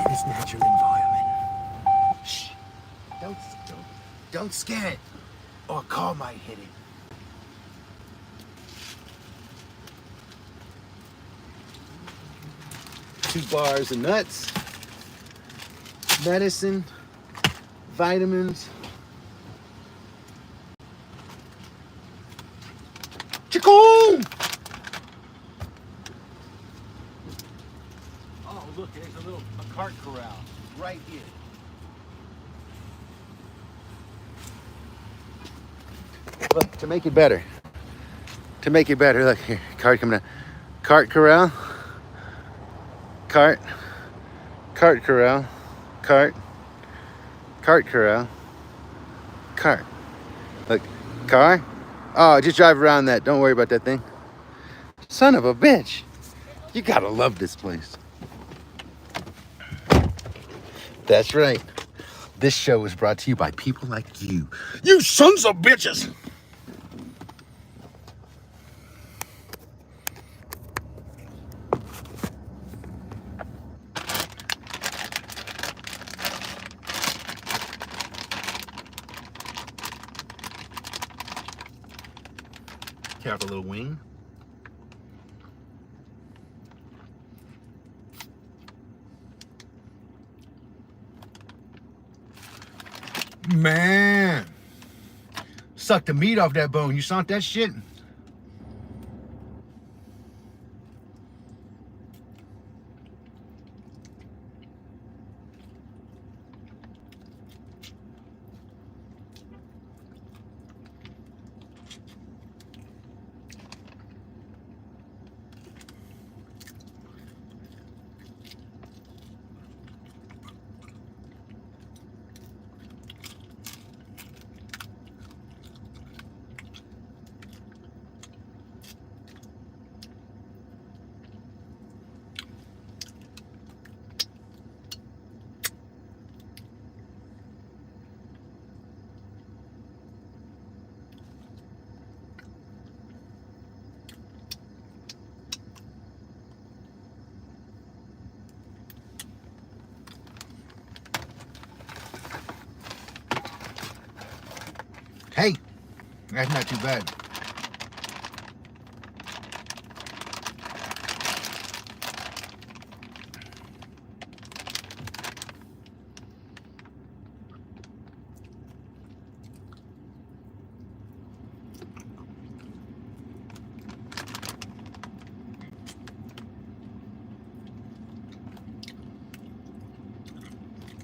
In its natural environment. Shh. Don't scare it. Or a car might hit it. Two bars of nuts. Medicine. Vitamins. Chicken! Oh, look, there's a cart corral right here. Look, to make it better, look here, cart coming down. Cart corral, cart corral, cart corral, cart. Look, car. Oh, just drive around that. Don't worry about that thing. Son of a bitch. You gotta love this place. That's right. This show is brought to you by people like you. You sons of bitches! Careful, little wing. Man, suck the meat off that bone. You saw that shit? Hey, that's not too bad.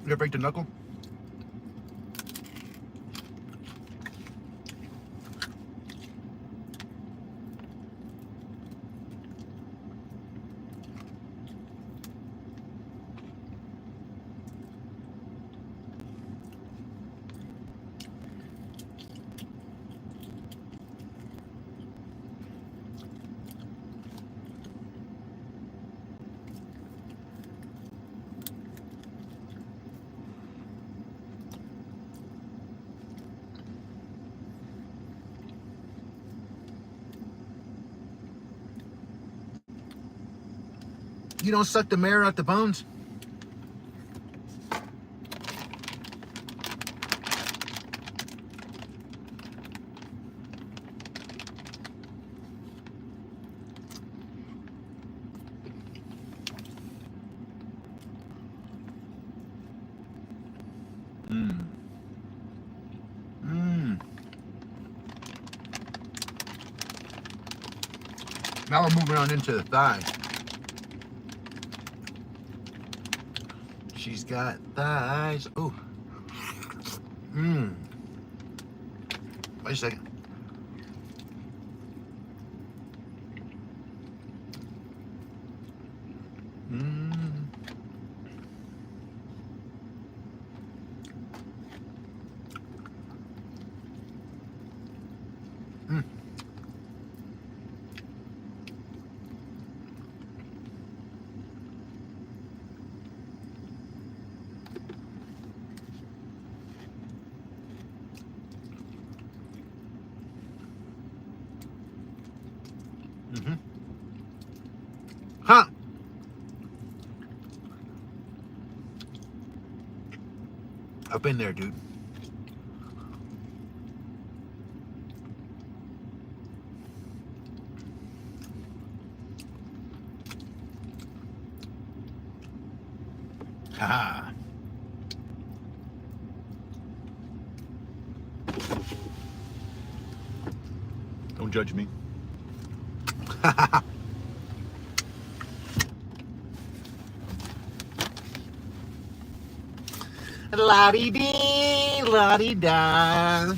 You ever break the knuckle? You don't suck the marrow out the bones? Mmm. Mmm. Now we're moving on into the thigh. She's got thighs. Ooh. Mmm. Wait a second. Mmm. Mmm. Mm-hmm. Huh. I've been there, dude. Ha. Don't judge me. La-dee-dee, la-dee-da.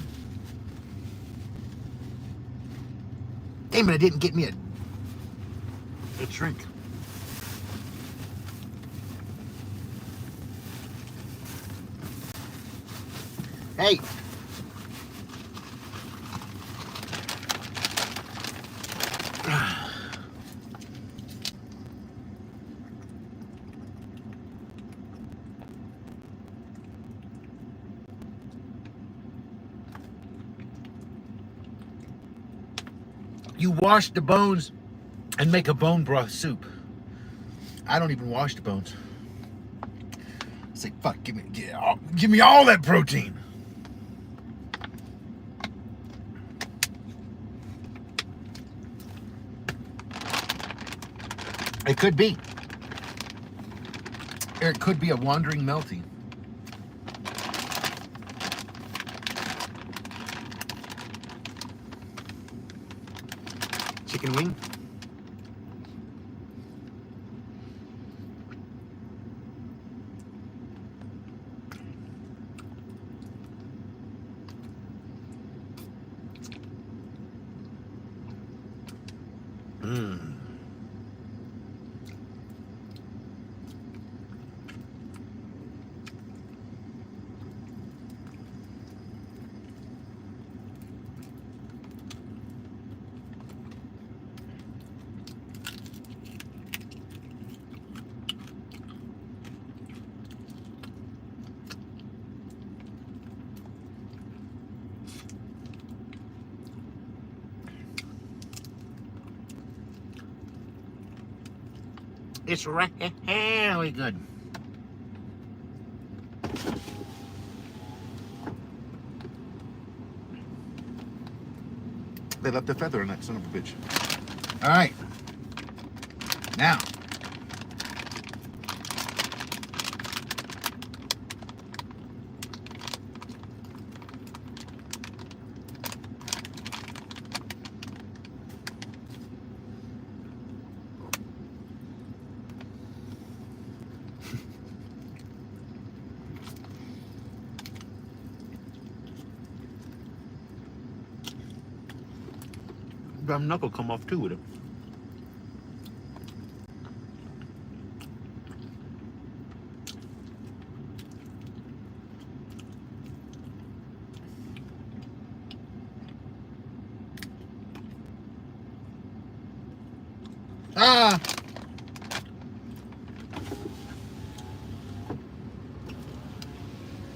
Damn it, I didn't get me a drink. Hey. You wash the bones and make a bone broth soup. I don't even wash the bones. Say, fuck, give me all that protein. It could be. Or it could be a wandering melty. Chicken wing. Mmm. It's really good. They left the feather on that son of a bitch. All right. Now. goddamn knuckle come off too with it. Ah!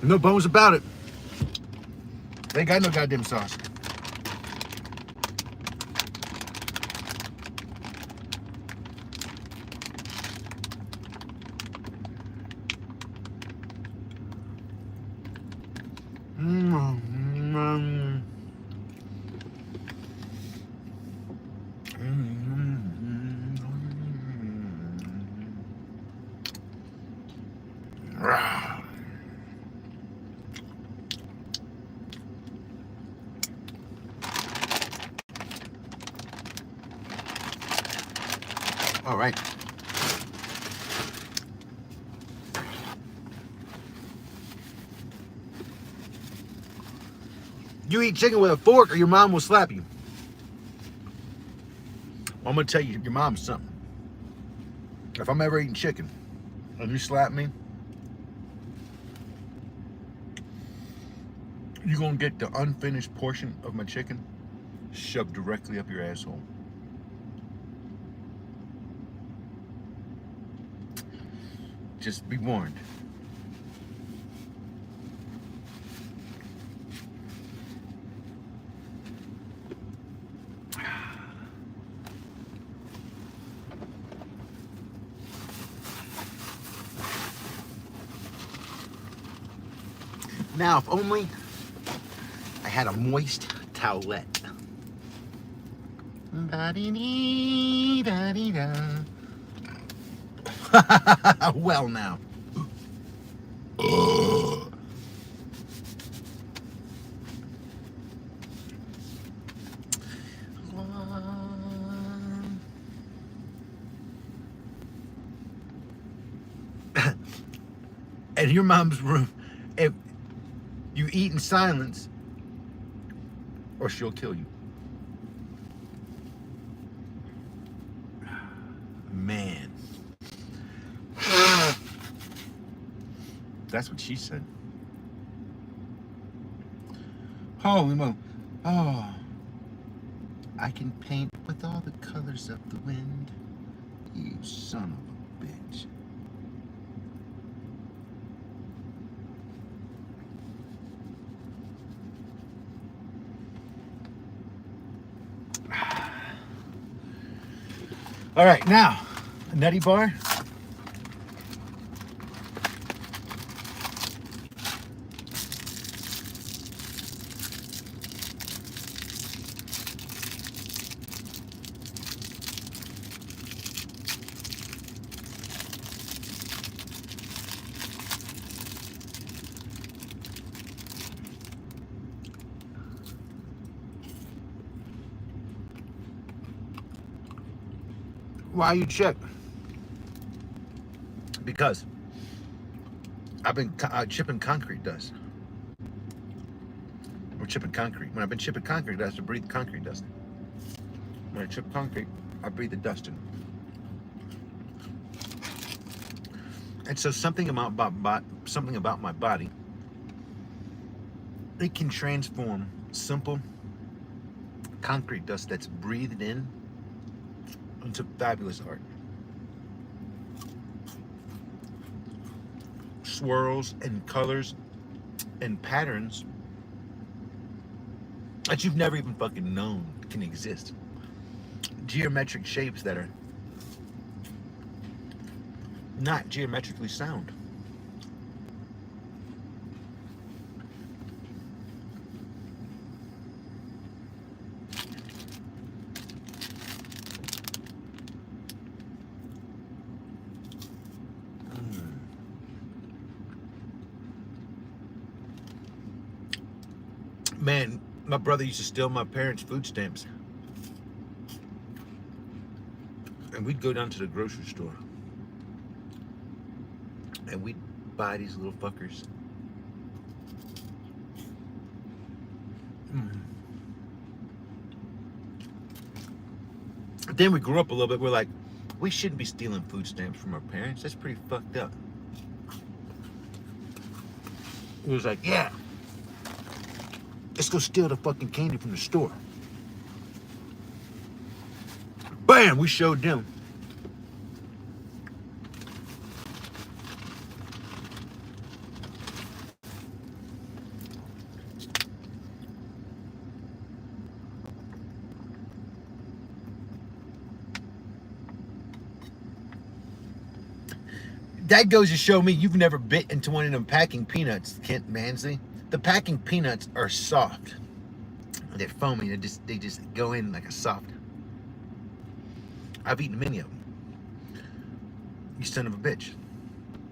No bones about it. They ain't got no goddamn sauce. All right. You eat chicken with a fork or your mom will slap you. I'm gonna tell you, your mom's something. If I'm ever eating chicken and you slap me, you're gonna get the unfinished portion of my chicken shoved directly up your asshole. Just be warned. Now, if only I had a moist towelette. Well, now. In your mom's room, if you eat in silence, or she'll kill you. Man. That's what she said. Holy moly. Oh. I can paint with all the colors of the wind. You son of a bitch. All right, now, a nutty bar. Why you chip? Because I've been chipping concrete dust. Or chipping concrete. When I've been chipping concrete dust, I breathe concrete dust. When I chip concrete, I breathe the dust in. And so something about my body, it can transform simple concrete dust that's breathed in into fabulous art. Swirls and colors and patterns that you've never even fucking known can exist. Geometric shapes that are not geometrically sound. Man, my brother used to steal my parents' food stamps. And we'd go down to the grocery store. And we'd buy these little fuckers. Then we grew up a little bit. We're like, we shouldn't be stealing food stamps from our parents. That's pretty fucked up. It was like, yeah, let's go steal the fucking candy from the store. Bam, we showed them. That goes to show me you've never bit into one of them packing peanuts, Kent Mansley. The packing peanuts are soft. They're foamy. They just go in like a soft. I've eaten many of them. You son of a bitch.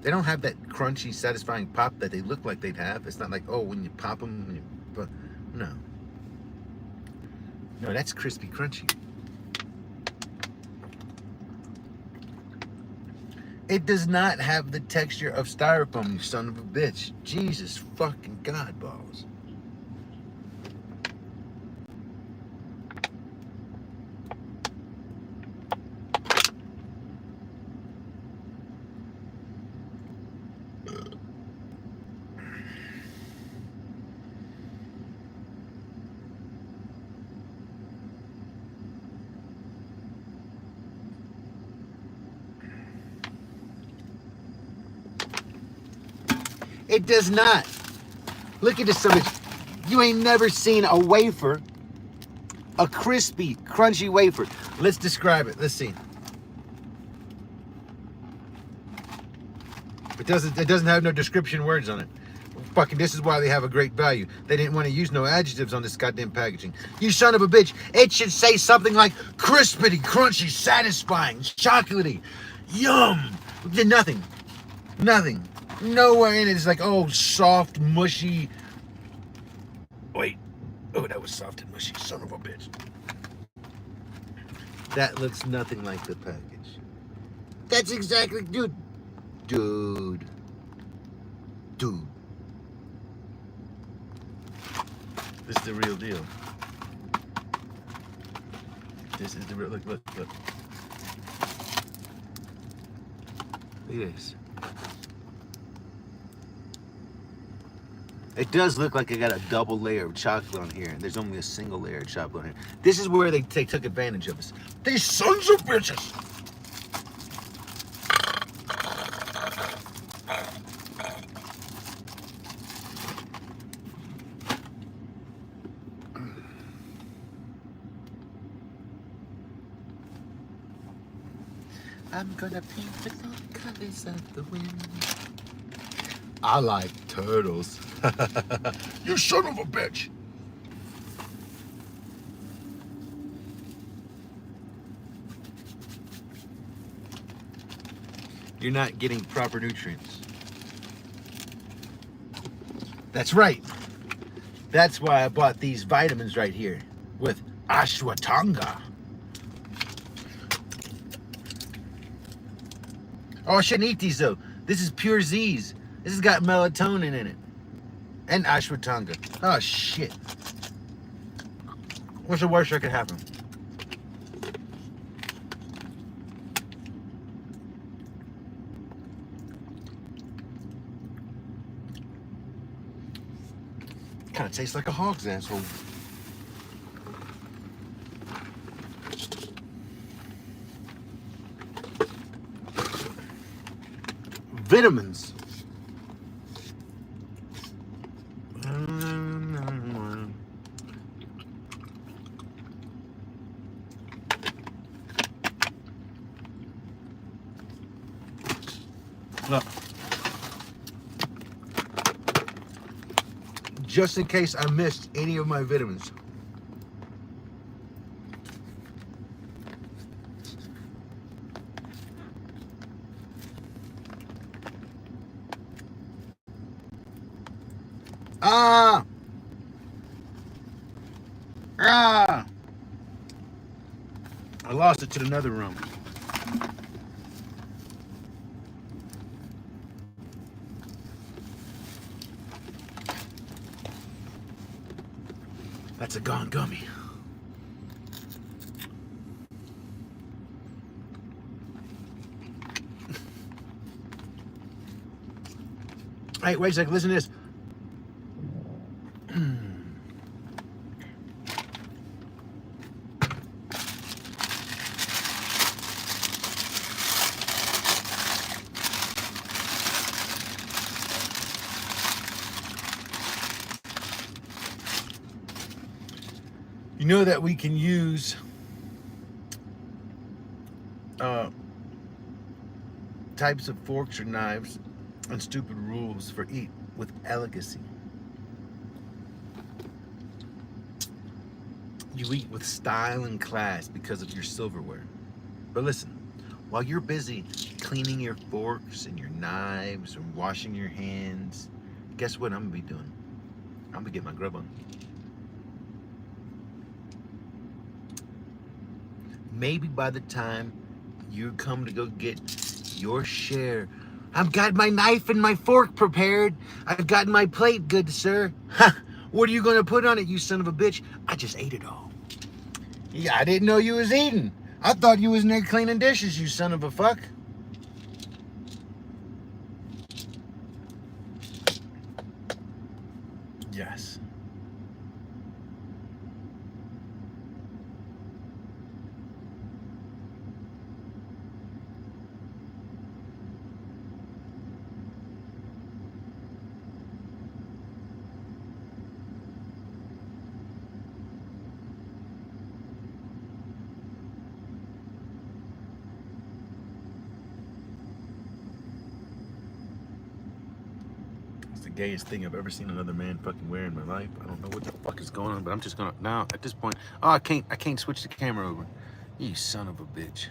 They don't have that crunchy, satisfying pop that they look like they'd have. It's not like, oh, when you pop them, no. No, that's crispy, crunchy. It does not have the texture of styrofoam, you son of a bitch. Jesus fucking God balls. It does not. Look at this image. You ain't never seen a wafer, a crispy, crunchy wafer. Let's describe it. Let's see. It doesn't have no description words on it. Fucking, this is why they have a great value. They didn't want to use no adjectives on this goddamn packaging. You son of a bitch. It should say something like crispity, crunchy, satisfying, chocolatey, yum. Nothing. Nothing. Nowhere in it is like, oh, soft, mushy. Wait. Oh, that was soft and mushy, son of a bitch. That looks nothing like the package. That's exactly, dude. This is the real deal. This is the real, look. Look at this. It does look like it got a double layer of chocolate on here. There's only a single layer of chocolate on here. This is where they took advantage of us. These sons of bitches! I'm gonna paint with all the colors of the wind. I like turtles. You son of a bitch. You're not getting proper nutrients. That's right. That's why I bought these vitamins right here with ashwagandha. Oh, I shouldn't eat these though. This is pure Z's. This has got melatonin in it. And ashwagandha. Oh, shit. What's the worst that could happen? Kind of tastes like a hog's asshole. Vitamins. Look. Just in case I missed any of my vitamins. Ah! I lost it to another room. That's a gone gummy. Hey, wait a second. Listen to this. You know that we can use types of forks or knives and stupid rules for eat with elegancy. You eat with style and class because of your silverware. But listen, while you're busy cleaning your forks and your knives and washing your hands, guess what I'm gonna be doing? I'm gonna get my grub on. Maybe by the time you come to go get your share, I've got my knife and my fork prepared. I've got my plate, good sir. Ha! What are you gonna put on it, you son of a bitch? I just ate it all. Yeah, I didn't know you was eating. I thought you was in there cleaning dishes, you son of a fuck. Yes. It's the gayest thing I've ever seen another man fucking wear in my life. I don't know what the fuck is going on, but I'm just gonna now at this point. Oh, I can't switch the camera over. You son of a bitch.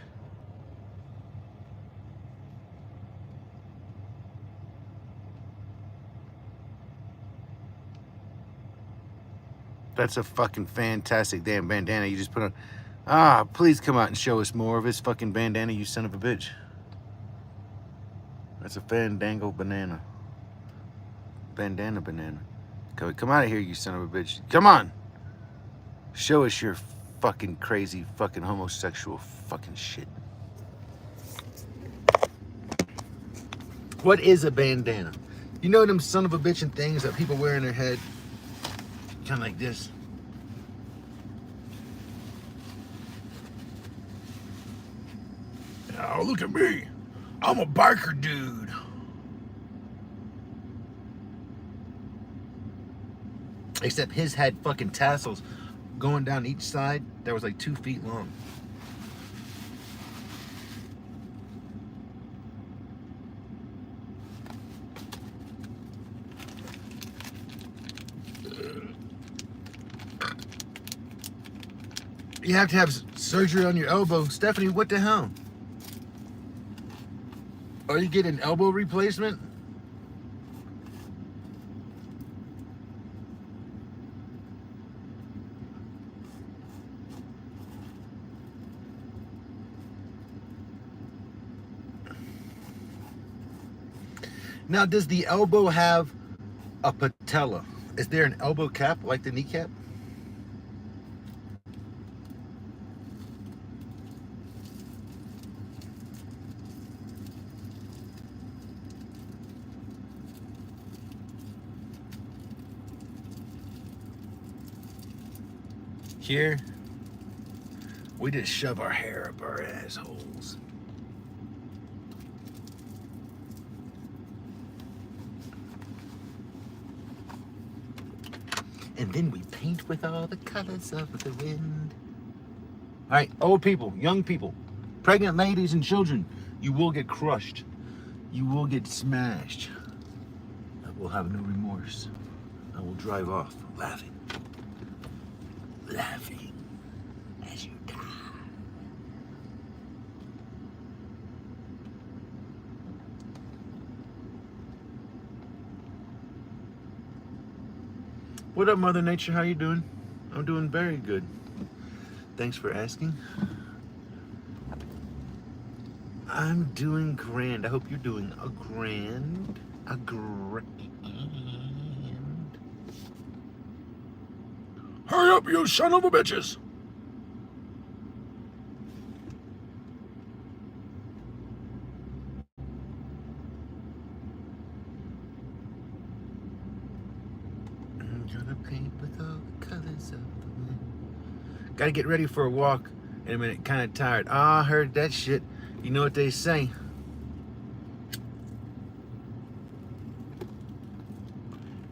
That's a fucking fantastic damn bandana you just put on. Ah, please come out and show us more of his fucking bandana, you son of a bitch. That's a fandango banana. Bandana banana. Come out of here, you son of a bitch. Come on. Show us your fucking crazy, fucking homosexual fucking shit. What is a bandana? You know them son of a bitchin' things that people wear in their head? Kind of like this. Oh, look at me. I'm a biker dude. Except his had fucking tassels going down each side that was like 2 feet long. You have to have surgery on your elbow. Stephanie, what the hell? Are you getting an elbow replacement? Now, does the elbow have a patella? Is there an elbow cap like the kneecap? Here, we just shove our hair up our assholes. And then we paint with all the colors of the wind. All right, old people, young people, pregnant ladies and children, you will get crushed. You will get smashed. I will have no remorse. I will drive off laughing. Laughing as you die. What up, Mother Nature? How you doing? I'm doing very good. Thanks for asking. I'm doing grand. I hope you're doing a grand. A grand. Hurry up, you son of a bitches! paint with all the colors of the wind. Gotta get ready for a walk in a minute. Kind of tired. Ah, I heard that shit. You know what they say.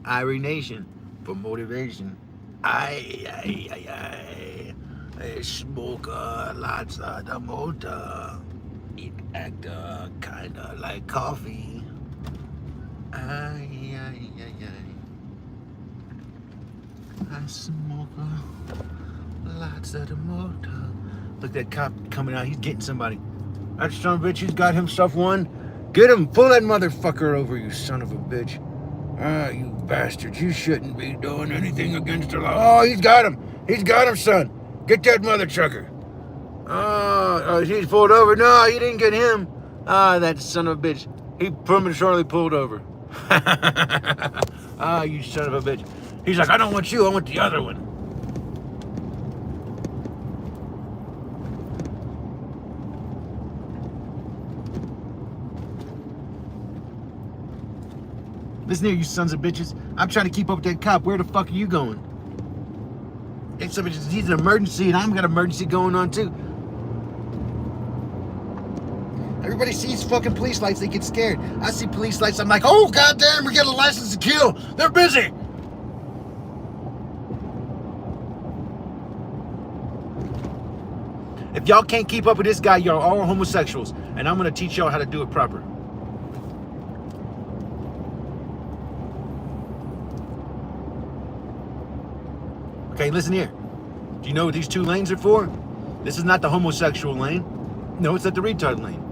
Irie Nation for motivation. I smoke lots of the motor. It act kinda like coffee. I smoke lots of the motor. Look, that cop coming out. He's getting somebody. That son of a bitch, he's got himself one. Get him. Pull that motherfucker over, you son of a bitch. Ah, you bastard. You shouldn't be doing anything against the law. Oh, he's got him. He's got him, son. Get that mother trucker. Oh, he's pulled over. No, you didn't get him. Ah, that son of a bitch. He prematurely pulled over. Ah, you son of a bitch. He's like, I don't want you. I want the other one. Listen here, you sons of bitches. I'm trying to keep up with that cop. Where the fuck are you going? He's an emergency, and I've got an emergency going on, too. Everybody sees fucking police lights, they get scared. I see police lights, I'm like, oh, goddamn, we got a license to kill. They're busy. If y'all can't keep up with this guy, y'all all homosexuals, and I'm going to teach y'all how to do it proper. Okay, listen here. Do you know what these two lanes are for? This is not the homosexual lane. No, it's not the retard lane.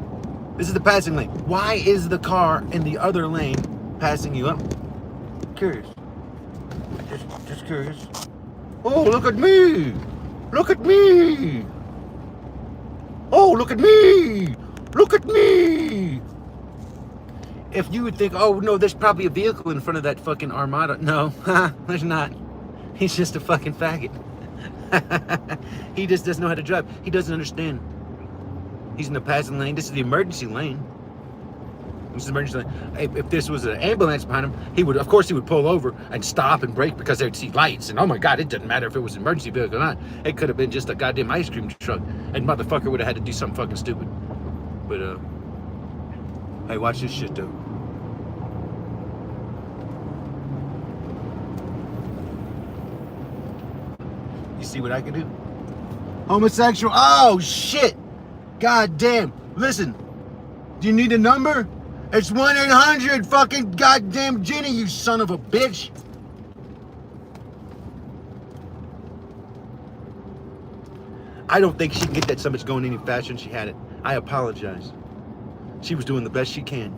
This is the passing lane. Why is the car in the other lane passing you up? Curious. Just curious. Oh, look at me! Look at me! Oh, look at me! Look at me! If you would think, oh no, there's probably a vehicle in front of that fucking Armada. No, there's not. He's just a fucking faggot. He just doesn't know how to drive. He doesn't understand. He's in the passing lane. This is the emergency lane. This is the emergency lane. If this was an ambulance behind him, he would, of course, he would pull over and stop and brake because they'd see lights. And oh my God, it doesn't matter if it was an emergency vehicle or not. It could have been just a goddamn ice cream truck, and motherfucker would have had to do something fucking stupid. But hey, watch this shit though. You see what I can do? Homosexual. Oh, shit. God damn. Listen. Do you need a number? It's 1-800 fucking goddamn Jenny, you son of a bitch. I don't think she can get that so much going any faster than she had it. I apologize. She was doing the best she can.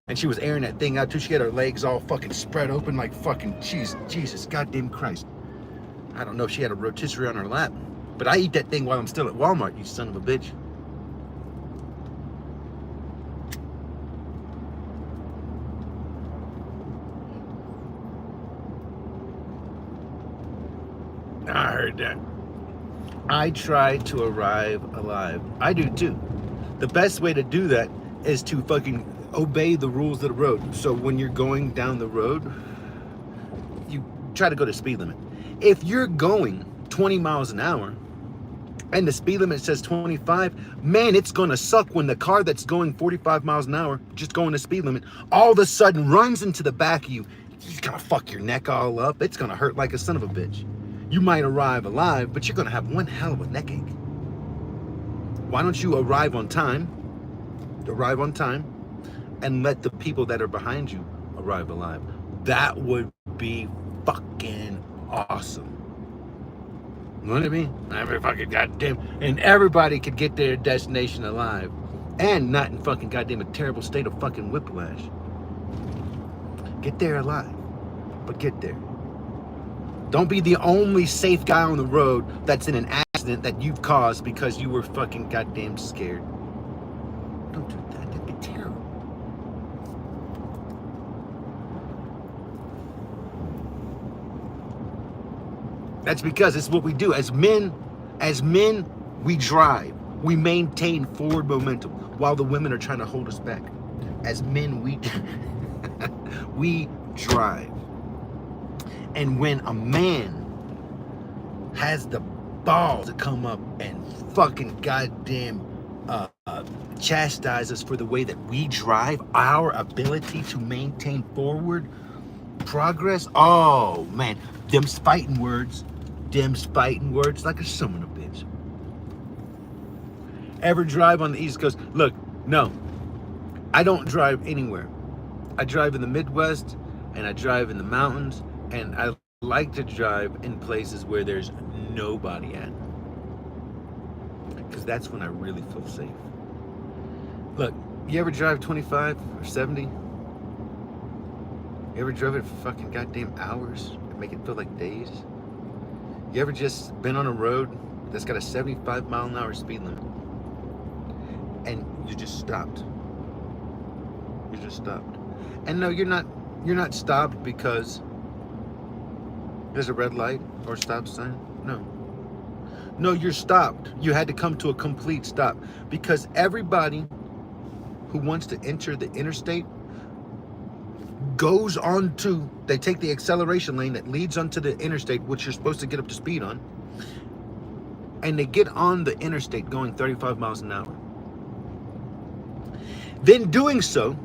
And she was airing that thing out too. She had her legs all fucking spread open like fucking Jesus goddamn Christ. I don't know if she had a rotisserie on her lap, but I eat that thing while I'm still at Walmart, you son of a bitch. I heard that. I try to arrive alive. I do too. The best way to do that is to fucking obey the rules of the road. So when you're going down the road, you try to go to speed limit. If you're going 20 miles an hour and the speed limit says 25, man, it's gonna suck when the car that's going 45 miles an hour, just going the speed limit, all of a sudden runs into the back of you. It's gonna fuck your neck all up. It's gonna hurt like a son of a bitch. You might arrive alive, but you're gonna have one hell of a neck ache. Why don't you arrive on time, and let the people that are behind you arrive alive? That would be fucking awesome. You know what I mean? Every fucking goddamn, and everybody could get their destination alive, and not in fucking goddamn a terrible state of fucking whiplash. Get there alive, but get there. Don't be the only safe guy on the road that's in an accident that you've caused because you were fucking goddamn scared. Don't do that. That'd be terrible. That's because it's what we do. As men, we drive. We maintain forward momentum while the women are trying to hold us back. As men, we drive. And when a man has the balls to come up and fucking goddamn chastise us for the way that we drive, our ability to maintain forward progress, oh man, them's fighting words like a son of a bitch. Ever drive on the East Coast? Look, no, I don't drive anywhere. I drive in the Midwest and I drive in the mountains, and I like to drive in places where there's nobody at, because that's when I really feel safe. Look, you ever drive 25 or 70? You ever drove it for fucking goddamn hours and make it feel like days? You ever just been on a road that's got a 75-mile-an-hour speed limit and you just stopped? You just stopped. And no, you're not stopped because there's a red light or stop sign. No, you're stopped. You had to come to a complete stop, because everybody who wants to enter the interstate goes on to, they take the acceleration lane that leads onto the interstate, which you're supposed to get up to speed on, and they get on the interstate going 35 miles an hour. Then doing so,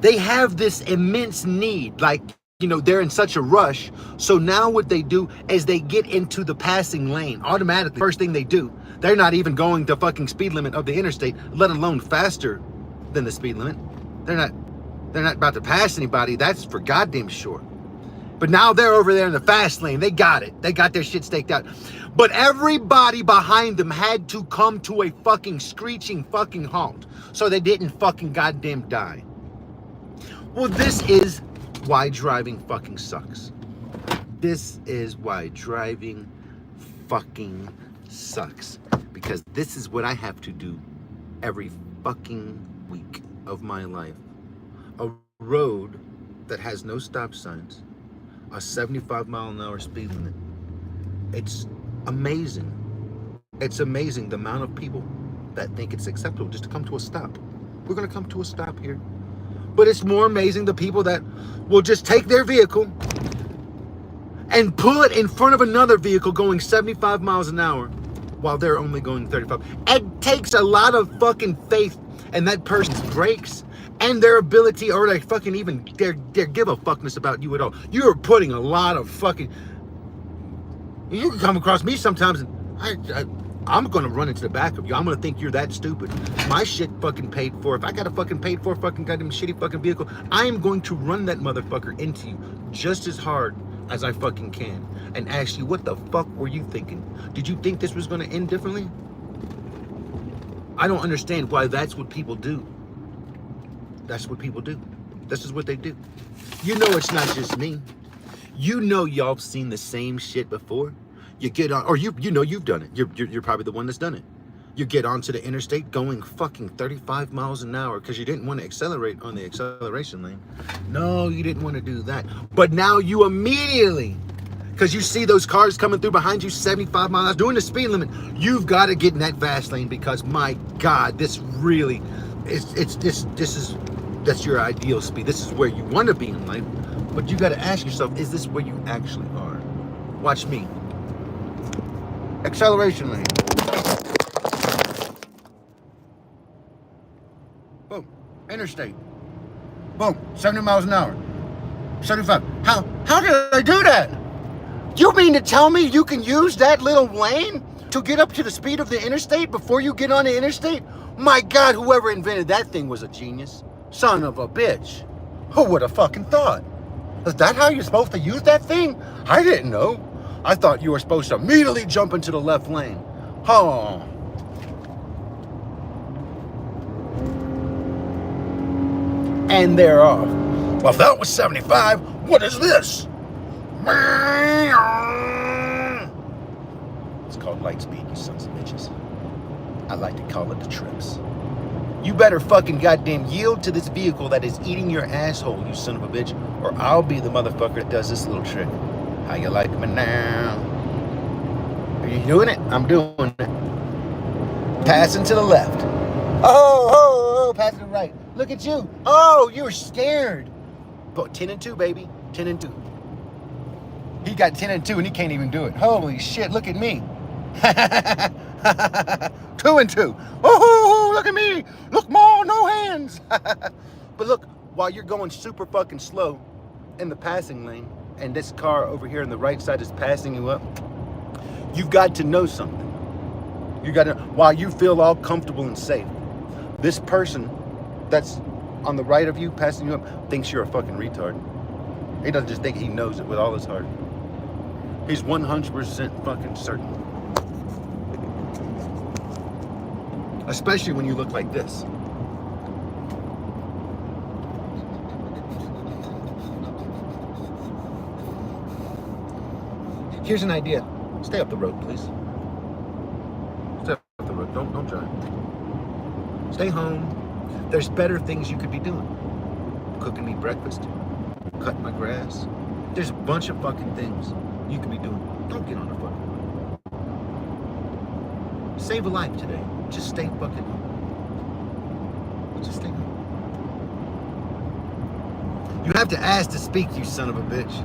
they have this immense need, like, you know, they're in such a rush. So now what they do is they get into the passing lane automatically. First thing they do, they're not even going the fucking speed limit of the interstate, let alone faster than the speed limit. They're not about to pass anybody. That's for goddamn sure. But now they're over there in the fast lane. They got it. They got their shit staked out. But everybody behind them had to come to a fucking screeching fucking halt so they didn't fucking goddamn die. Well, this is why driving fucking sucks. This is why driving fucking sucks. Because this is what I have to do every fucking week of my life. A road that has no stop signs, a 75-mile-an-hour speed limit. It's amazing. It's amazing the amount of people that think it's acceptable just to come to a stop. We're gonna come to a stop here. But it's more amazing the people that will just take their vehicle and pull it in front of another vehicle going 75 miles an hour while they're only going 35. It takes a lot of fucking faith in that person's brakes and their ability, or they fucking even their give a fuckness about you at all. You're putting a lot of fucking... You can come across me sometimes and I'm gonna run into the back of you. I'm gonna think you're that stupid. My shit fucking paid for. If I got a fucking paid for fucking goddamn shitty fucking vehicle, I am going to run that motherfucker into you just as hard as I fucking can and ask you, what the fuck were you thinking? Did you think this was gonna end differently? I don't understand why that's what people do. That's what people do. This is what they do. You know it's not just me. You know y'all have seen the same shit before. You get on, or you know you've done it. You're probably the one that's done it. You get onto the interstate going fucking 35 miles an hour because you didn't want to accelerate on the acceleration lane. No, you didn't want to do that. But now you immediately, because you see those cars coming through behind you 75 miles doing the speed limit, you've got to get in that fast lane because my God, this really that's your ideal speed. This is where you want to be in life. But you got to ask yourself, is this where you actually are? Watch me. Acceleration lane. Boom. Interstate. Boom. 70 miles an hour. 75. How did I do that? You mean to tell me you can use that little lane to get up to the speed of the interstate before you get on the interstate? My God, whoever invented that thing was a genius. Son of a bitch. Who would have fucking thought? Is that how you're supposed to use that thing? I didn't know. I thought you were supposed to immediately jump into the left lane. Oh. And they're off. Well, if that was 75, what is this? It's called light speed, you sons of bitches. I like to call it the trips. You better fucking goddamn yield to this vehicle that is eating your asshole, you son of a bitch, or I'll be the motherfucker that does this little trick. How you like me now? Are you doing it? I'm doing it. Passing to the left. Oh, passing to the right. Look at you. Oh, you're scared. But 10 and 2, baby. 10 and 2. He got 10 and 2 and he can't even do it. Holy shit, look at me. 2 and 2. Oh, look at me. Look, Ma, no hands. But look, while you're going super fucking slow in the passing lane, and this car over here on the right side is passing you up, you've got to know something. You got to, while you feel all comfortable and safe, this person that's on the right of you, passing you up, thinks you're a fucking retard. He doesn't just think, he knows it with all his heart. He's 100% fucking certain. Especially when you look like this. Here's an idea. Stay up the road, please. Stay up the road. Don't drive. Stay home. There's better things you could be doing. Cooking me breakfast. Cutting my grass. There's a bunch of fucking things you could be doing. Don't get on the fucking road. Save a life today. Just stay fucking home. Just stay home. You have to ask to speak, you son of a bitch.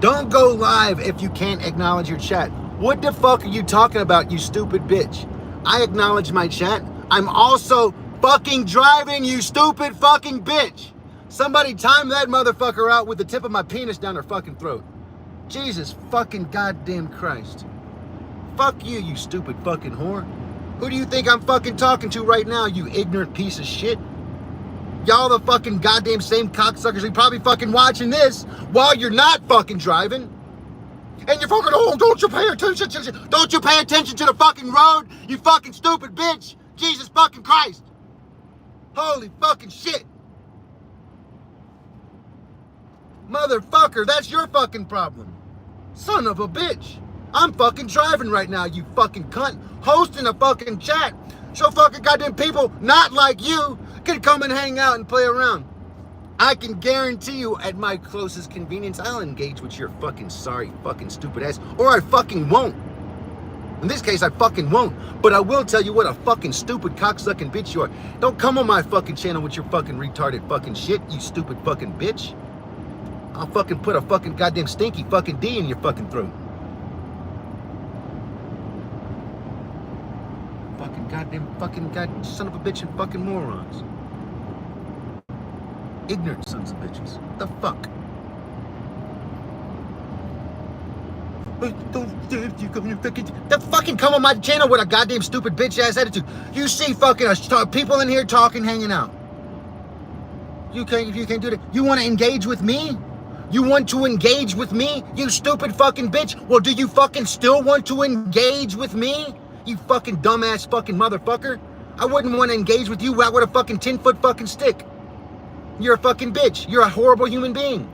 Don't go live if you can't acknowledge your chat. What the fuck are you talking about, you stupid bitch? I acknowledge my chat. I'm also fucking driving, you stupid fucking bitch. Somebody time that motherfucker out with the tip of my penis down her fucking throat. Jesus fucking goddamn Christ. Fuck you, you stupid fucking whore. Who do you think I'm fucking talking to right now, you ignorant piece of shit? Y'all the fucking goddamn same cocksuckers who probably fucking watching this while you're not fucking driving. And you're fucking, oh, don't you pay attention to, don't you pay attention to the fucking road, you fucking stupid bitch. Jesus fucking Christ. Holy fucking shit. Motherfucker, that's your fucking problem. Son of a bitch. I'm fucking driving right now, you fucking cunt. Hosting a fucking chat. So fucking goddamn people not like you can come and hang out and play around. I can guarantee you at my closest convenience, I'll engage with your fucking sorry fucking stupid ass. Or I fucking won't. In this case, I fucking won't. But I will tell you what a fucking stupid cocksucking bitch you are. Don't come on my fucking channel with your fucking retarded fucking shit, you stupid fucking bitch. I'll fucking put a fucking goddamn stinky fucking D in your fucking throat. Fucking goddamn son of a bitch and fucking morons. Ignorant sons of bitches. The fuck? The fucking come on my channel with a goddamn stupid bitch ass attitude. You see fucking people in here talking, hanging out. You can't do that. You want to engage with me? You want to engage with me? You stupid fucking bitch. Well, do you fucking still want to engage with me? You fucking dumbass fucking motherfucker. I wouldn't want to engage with you out with a fucking 10-foot fucking stick. You're a fucking bitch. You're a horrible human being.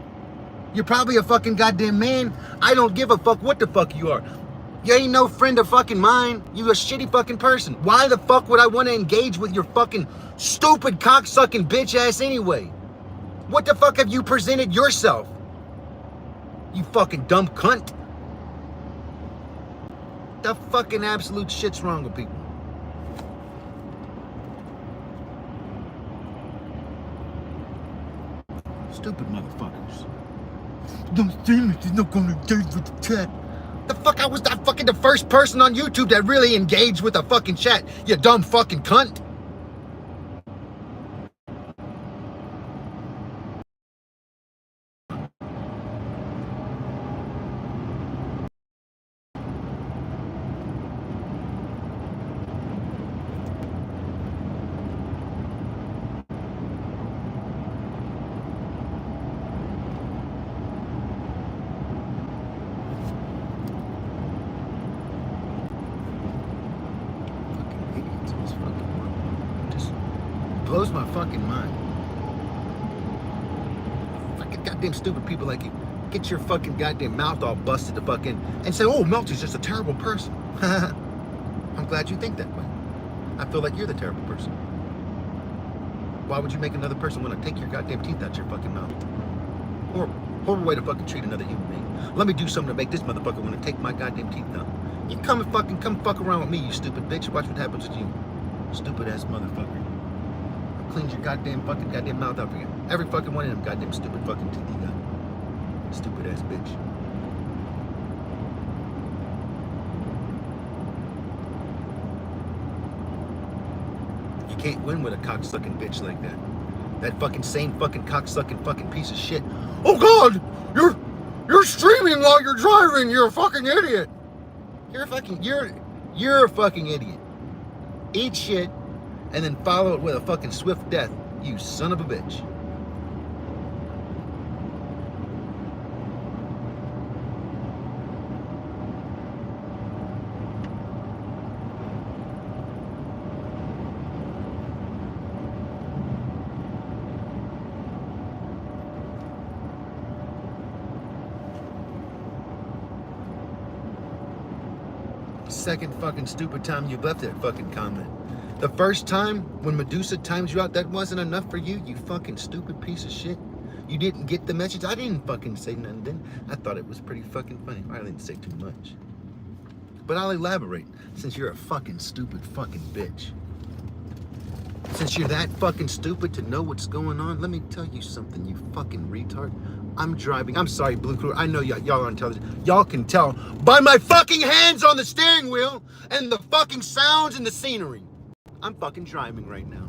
You're probably a fucking goddamn man. I don't give a fuck what the fuck you are. You ain't no friend of fucking mine. You a shitty fucking person. Why the fuck would I want to engage with your fucking stupid cocksucking bitch ass anyway? What the fuck have you presented yourself? You fucking dumb cunt. The fucking absolute shit's wrong with people. Stupid motherfuckers. Those demons is not gonna engage with the chat. The fuck, I was not fucking the first person on YouTube that really engaged with a fucking chat, you dumb fucking cunt. Blows my fucking mind. Fucking goddamn stupid people like you get your fucking goddamn mouth all busted to fucking and say, oh, Melty's just a terrible person. I'm glad you think that way. I feel like you're the terrible person. Why would you make another person want to take your goddamn teeth out your fucking mouth? Horrible way to fucking treat another human being. Let me do something to make this motherfucker want to take my goddamn teeth out. You come fuck around with me, you stupid bitch. Watch what happens with you. Stupid ass motherfucker. Cleans your goddamn mouth out for you. Every fucking one of them goddamn stupid fucking teeth you got. Stupid ass bitch. You can't win with a cocksucking bitch like that. That fucking same fucking cocksucking fucking piece of shit. Oh God, you're streaming while you're driving. You're a fucking idiot. You're a fucking idiot. Eat shit and then follow it with a fucking swift death. You son of a bitch. Second fucking stupid time you left that fucking comment. The first time when Medusa times you out, that wasn't enough for you, you fucking stupid piece of shit. You didn't get the message. I didn't fucking say nothing then. I thought it was pretty fucking funny. I didn't say too much. But I'll elaborate, since you're a fucking stupid fucking bitch. Since you're that fucking stupid to know what's going on, let me tell you something, you fucking retard. I'm driving. I'm sorry, Blue Crew. I know y'all are on television. Y'all can tell by my fucking hands on the steering wheel and the fucking sounds and the scenery. I'm fucking driving right now.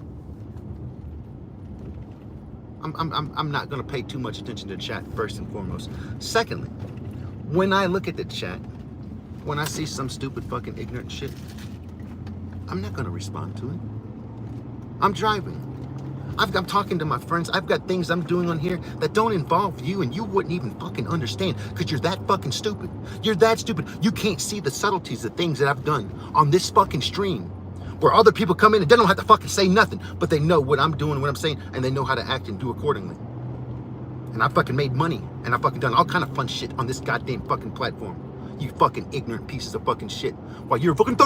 I'm not gonna pay too much attention to the chat first and foremost. Secondly, when I look at the chat, when I see some stupid fucking ignorant shit, I'm not gonna respond to it. I'm driving. I'm talking to my friends. I've got things I'm doing on here that don't involve you, and you wouldn't even fucking understand because you're that fucking stupid. You're that stupid. You can't see the subtleties of things that I've done on this fucking stream where other people come in and they don't have to fucking say nothing, but they know what I'm doing, what I'm saying, and they know how to act and do accordingly. And I fucking made money, and I fucking done all kind of fun shit on this goddamn fucking platform. You fucking ignorant pieces of fucking shit. While you're fucking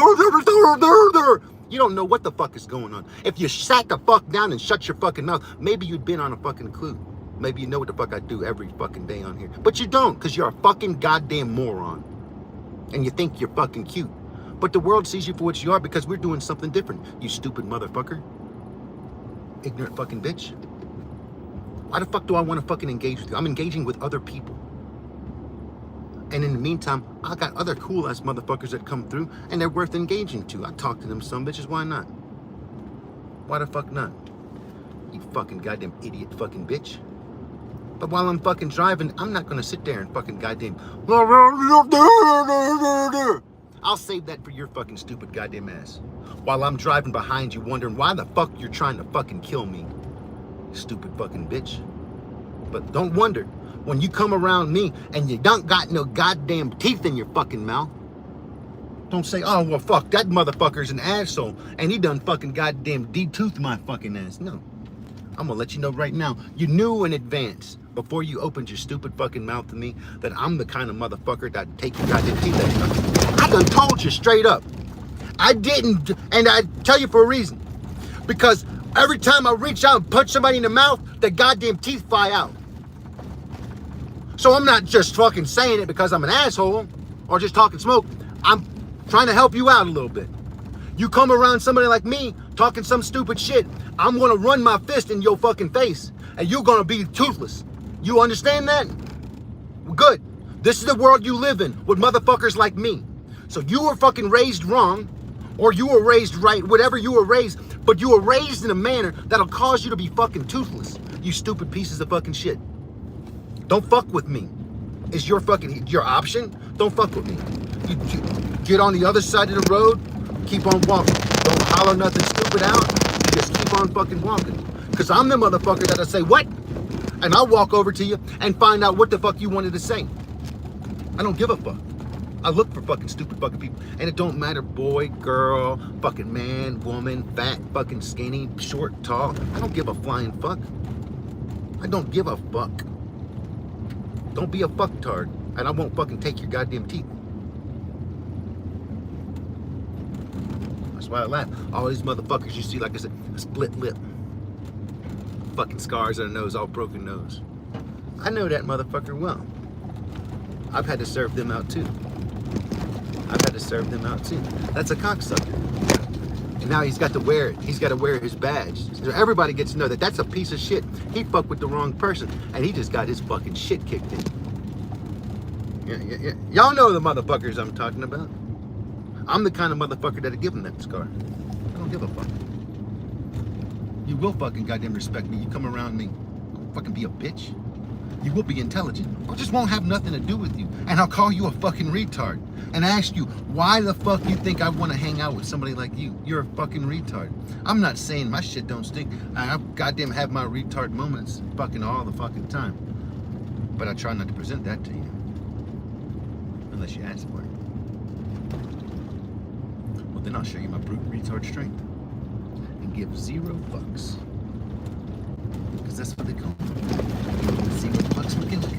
you don't know what the fuck is going on. If you sat the fuck down and shut your fucking mouth, maybe you'd been on a fucking clue. Maybe you know what the fuck I do every fucking day on here. But you don't, because you're a fucking goddamn moron. And you think you're fucking cute. But the world sees you for what you are because we're doing something different, you stupid motherfucker. Ignorant fucking bitch. Why the fuck do I want to fucking engage with you? I'm engaging with other people. And in the meantime, I got other cool ass motherfuckers that come through and they're worth engaging to. I talk to them some bitches, why not? Why the fuck not? You fucking goddamn idiot fucking bitch. But while I'm fucking driving, I'm not gonna sit there and fucking goddamn I'll save that for your fucking stupid goddamn ass. While I'm driving behind you wondering why the fuck you're trying to fucking kill me. Stupid fucking bitch. But don't wonder. When you come around me and you don't got no goddamn teeth in your fucking mouth, don't say, oh, well, fuck, that motherfucker's an asshole and he done fucking goddamn de-toothed my fucking ass. No. I'm gonna let you know right now, you knew in advance, before you opened your stupid fucking mouth to me, that I'm the kind of motherfucker that take your goddamn teeth out. I done told you straight up. I didn't, and I tell you for a reason. Because every time I reach out and punch somebody in the mouth, the goddamn teeth fly out. So I'm not just fucking saying it because I'm an asshole or just talking smoke. I'm trying to help you out a little bit. You come around somebody like me talking some stupid shit, I'm gonna run my fist in your fucking face and you're gonna be toothless. You understand that? Good. This is the world you live in with motherfuckers like me. So you were fucking raised wrong or you were raised right, whatever you were raised, but you were raised in a manner that'll cause you to be fucking toothless. You stupid pieces of fucking shit. Don't fuck with me. Is your option? Don't fuck with me. You get on the other side of the road, keep on walking. Don't holler nothing stupid out. You just keep on fucking walking. Because I'm the motherfucker that'll say, what? And I'll walk over to you and find out what the fuck you wanted to say. I don't give a fuck. I look for fucking stupid fucking people. And it don't matter, boy, girl, fucking man, woman, fat, fucking skinny, short, tall. I don't give a flying fuck. I don't give a fuck. Don't be a fucktard, and I won't fucking take your goddamn teeth. That's why I laugh. All these motherfuckers you see, like I said, a split lip. Fucking scars on the nose, all broken nose. I know that motherfucker well. I've had to serve them out too. That's a cocksucker. And now he's got to wear it. He's got to wear his badge. So everybody gets to know that that's a piece of shit. He fucked with the wrong person, and he just got his fucking shit kicked in. Yeah. Y'all know the motherfuckers I'm talking about. I'm the kind of motherfucker that'll give them that scar. I don't give a fuck. You will fucking goddamn respect me. You come around me, I'll fucking be a bitch. You will be intelligent. I just won't have nothing to do with you. And I'll call you a fucking retard. And ask you, why the fuck you think I want to hang out with somebody like you? You're a fucking retard. I'm not saying my shit don't stink. I goddamn have my retard moments fucking all the fucking time. But I try not to present that to you. Unless you ask for it. Well, then I'll show you my brute retard strength. And give 0 fucks. Because that's what they call me. 0 fucks McGillicuddy.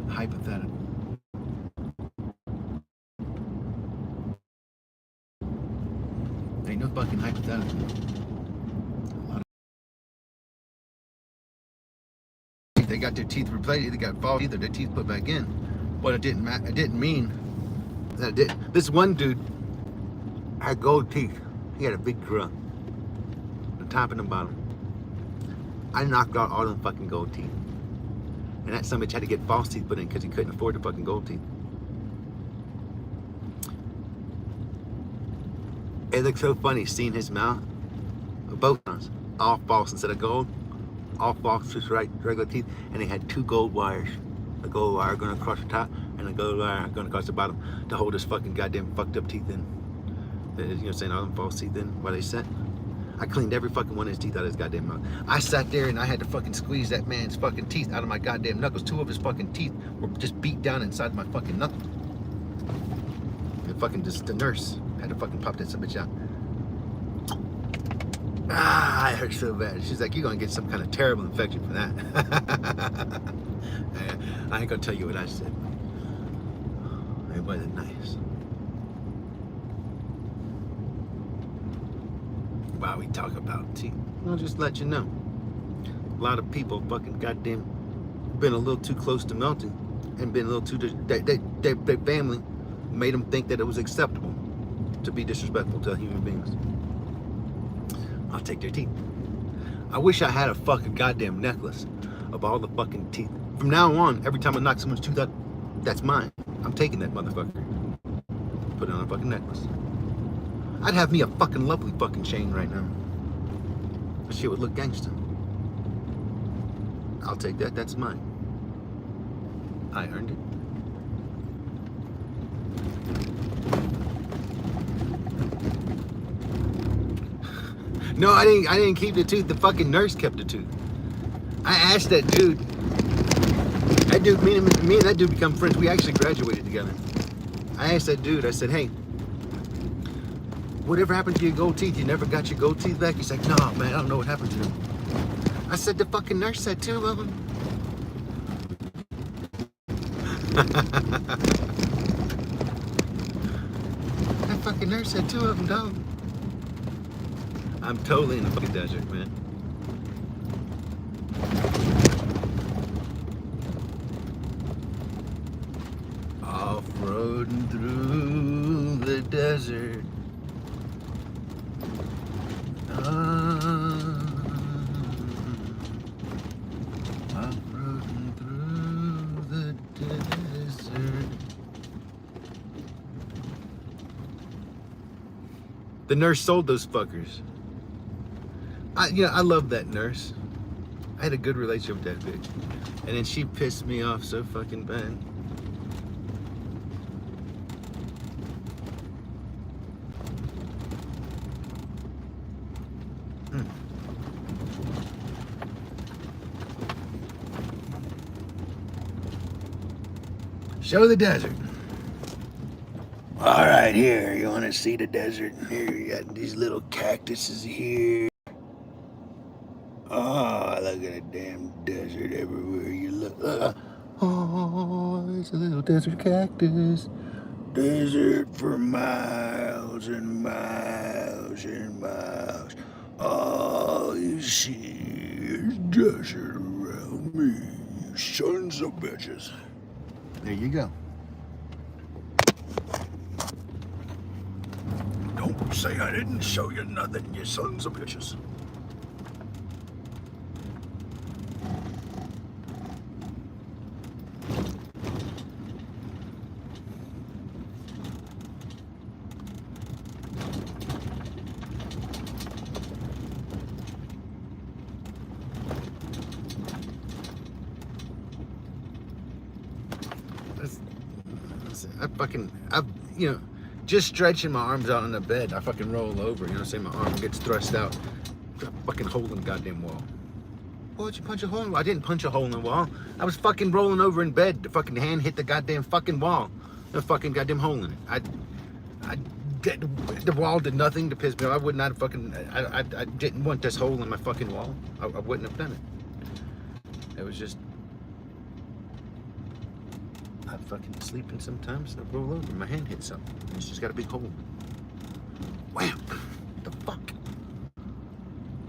Hypothetical. Ain't no fucking hypothetical. They got their teeth replaced. They got false teeth or their teeth put back in. But it didn't matter. It didn't mean that it did. This one dude had gold teeth. He had a big crown, the top and the bottom. I knocked out all them fucking gold teeth, and that son of a bitch had to get false teeth put in because he couldn't afford the fucking gold teeth. It looked so funny seeing his mouth, both times, all false instead of gold. All false, just regular teeth, and they had 2 gold wires. The gold wire going across the top, and the gold wire going across the bottom to hold his fucking goddamn fucked up teeth in. You know what I'm saying? All them false teeth in while they set. I cleaned every fucking one of his teeth out of his goddamn mouth. I sat there and I had to fucking squeeze that man's fucking teeth out of my goddamn knuckles. 2 of his fucking teeth were just beat down inside my fucking knuckle. And fucking just the nurse had to fucking pop that some bitch out. Ah, it hurt so bad. She's like, you're gonna get some kind of terrible infection for that. I ain't gonna tell you what I said. It wasn't nice. While we talk about teeth, I'll just let you know. A lot of people fucking goddamn been a little too close to melting and been a little too, their family made them think that it was acceptable to be disrespectful to human beings. I'll take their teeth. I wish I had a fucking goddamn necklace of all the fucking teeth. From now on, every time I knock someone's tooth out, that's mine. I'm taking that motherfucker. Put it on a fucking necklace. I'd have me a fucking lovely fucking chain right now. That shit would look gangster. I'll take that, that's mine. I earned it. No, I didn't keep the tooth. The fucking nurse kept the tooth. I asked that dude. That dude, me and that dude become friends. We actually graduated together. I asked that dude, I said, hey, whatever happened to your gold teeth? You never got your gold teeth back? He's like, no, man, I don't know what happened to them. I said, the fucking nurse said 2 of them. That fucking nurse said 2 of them, dog. I'm totally in the fucking desert, man. Off-roading through the desert. Off-roading through the desert. The nurse sold those fuckers. I love that nurse. I had a good relationship with that bitch. And then she pissed me off so fucking bad. Show the desert. All right, here, you want to see the desert? Here, you got these little cactuses here. Oh, look at the damn desert everywhere you look. Oh, it's a little desert cactus. Desert for miles and miles and miles. All you see is desert around me, you sons of bitches. There you go. Don't say I didn't show you nothing, you sons of bitches. Just stretching my arms out on the bed, I fucking roll over, you know what I'm saying? My arm gets thrust out. A fucking hole in the goddamn wall. Why'd you punch a hole in the wall? I didn't punch a hole in the wall. I was fucking rolling over in bed. The fucking hand hit the goddamn fucking wall. The fucking goddamn hole in it. The wall did nothing to piss me off. I would not have fucking, I didn't want this hole in my fucking wall. I wouldn't have done it. It was just, I'm fucking sleeping sometimes, and I roll over, my hand hits something, and it's just got a big hole. Wham! What the fuck?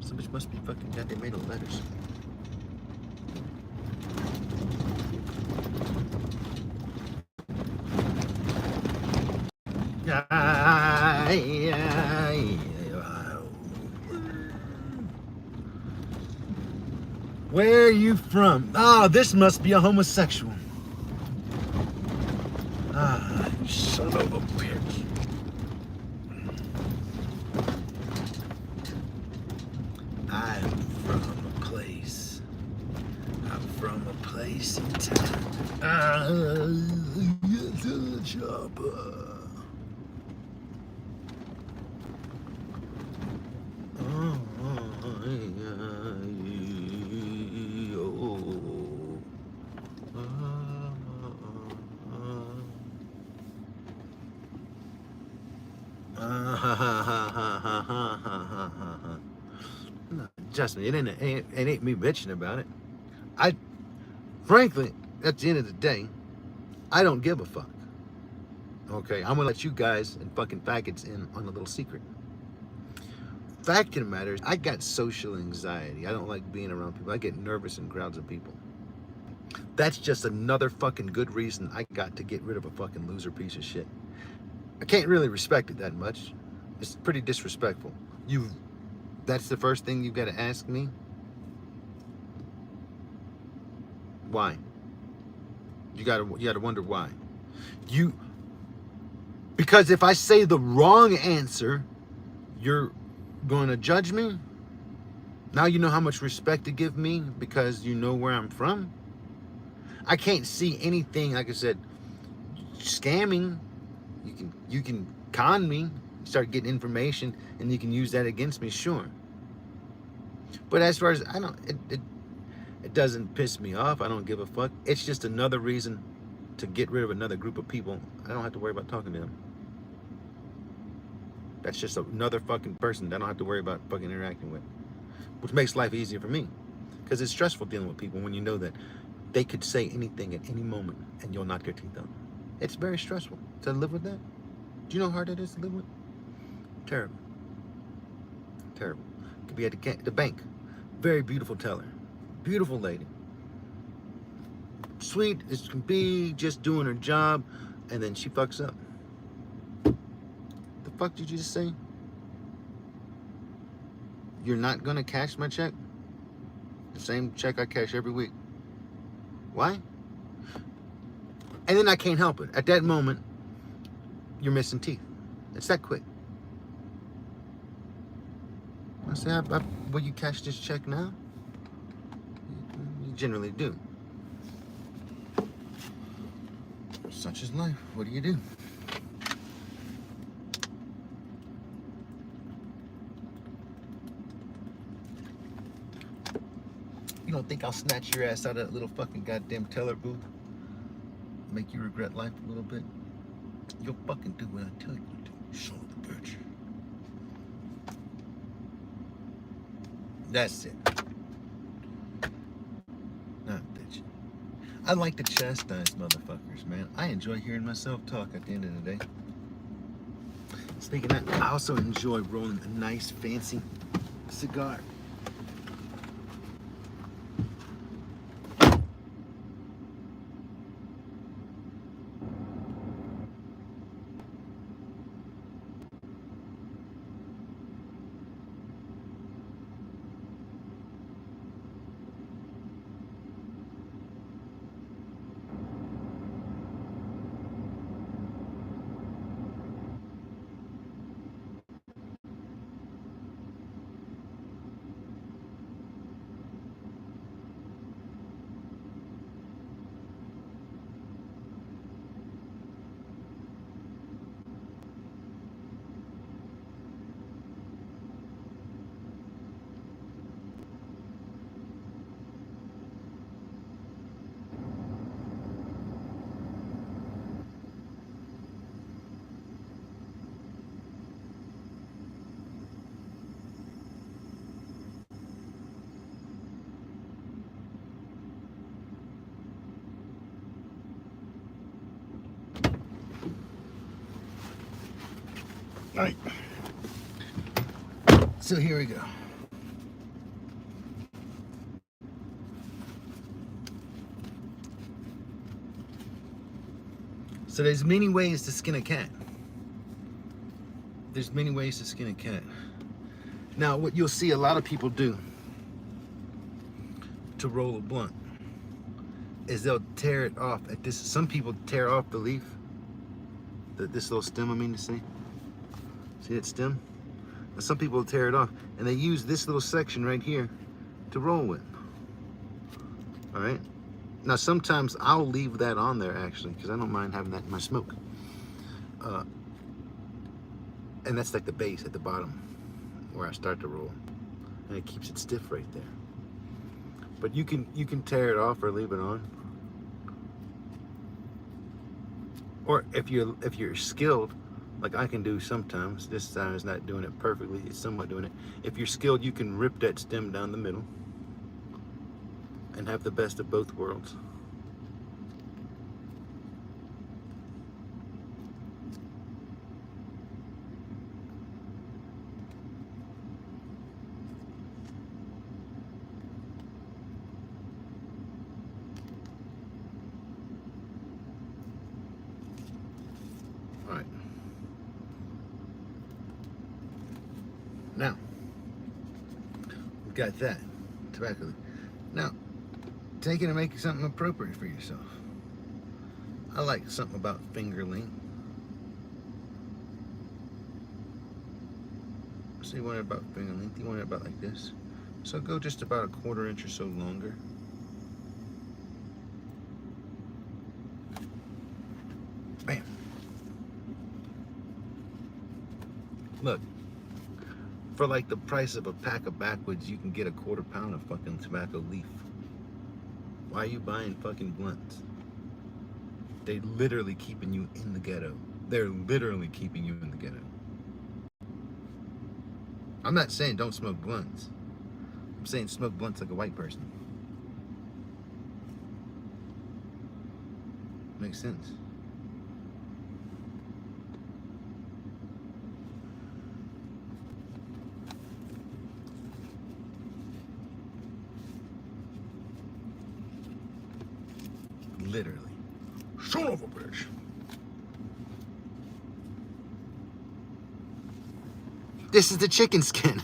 Some bitch must be fucking goddamn made of letters. Where are you from? Oh, this must be a homosexual. Ah, you son of a bitch. I'm from a place. I'm from a place in town. Get to the chopper. No, trust me, it ain't me bitching about it. Frankly, at the end of the day, I don't give a fuck. Okay, I'm gonna let you guys and fucking faggots in on a little secret. Fact of the matter is, I got social anxiety. I don't like being around people. I get nervous in crowds of people. That's just another fucking good reason I got to get rid of a fucking loser piece of shit. I can't really respect it that much. It's pretty disrespectful. That's the first thing you've got to ask me? Why? You gotta wonder why. Because if I say the wrong answer, you're going to judge me? Now you know how much respect to give me because you know where I'm from? I can't see anything, like I said, scamming. You can con me, start getting information, and you can use that against me, sure. But as far as, it doesn't piss me off. I don't give a fuck. It's just another reason to get rid of another group of people. I don't have to worry about talking to them. That's just another fucking person that I don't have to worry about fucking interacting with. Which makes life easier for me. Because it's stressful dealing with people when you know that they could say anything at any moment and you'll knock their teeth out. It's very stressful to live with that. Do you know how hard it is to live with? Terrible. Terrible. Could be at the bank. Very beautiful teller. Beautiful lady. Sweet as can be, just doing her job, and then she fucks up. The fuck did you just say? You're not gonna cash my check? The same check I cash every week. Why? And then I can't help it. At that moment, you're missing teeth. It's that quick. I say, will you cash this check now? You generally do. Such is life. What do you do? You don't think I'll snatch your ass out of that little fucking goddamn teller booth? Make you regret life a little bit? You'll fucking do what I tell you to do, son of a bitch. That's it. Not bitch. I like to chastise motherfuckers, man. I enjoy hearing myself talk at the end of the day. Speaking of that, I also enjoy rolling a nice, fancy cigar. All right. So here we go. So there's many ways to skin a cat. There's many ways to skin a cat. Now, what you'll see a lot of people do to roll a blunt is they'll tear it off at this. Some people tear off the leaf, this little stem, I mean to say. See that stem? And some people will tear it off, and they use this little section right here to roll with. All right? Now, sometimes I'll leave that on there, actually, because I don't mind having that in my smoke. And that's like the base at the bottom where I start to roll. And it keeps it stiff right there. But you can tear it off or leave it on. Or if you're skilled, like I can do sometimes, this time is not doing it perfectly, it's somewhat doing it. If you're skilled, you can rip that stem down the middle and have the best of both worlds. All right. Now, we've got that tobacco leaf. Now, take it and make something appropriate for yourself. I like something about finger length. So you want it about finger length, you want it about like this. So go just about a 1/4 inch or so longer. Bam. Look, for like the price of a pack of backwoods, you can get a 1/4 pound of fucking tobacco leaf. Why are you buying fucking blunts? They're literally keeping you in the ghetto. They're literally keeping you in the ghetto. I'm not saying don't smoke blunts. I'm saying smoke blunts like a white person. Makes sense. Literally. Son of a bitch. This is the chicken skin.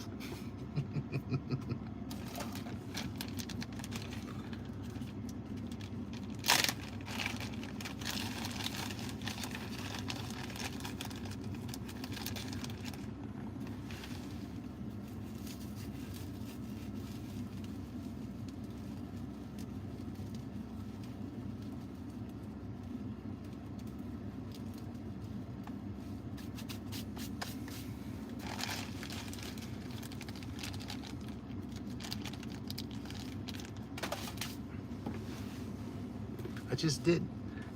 I just did.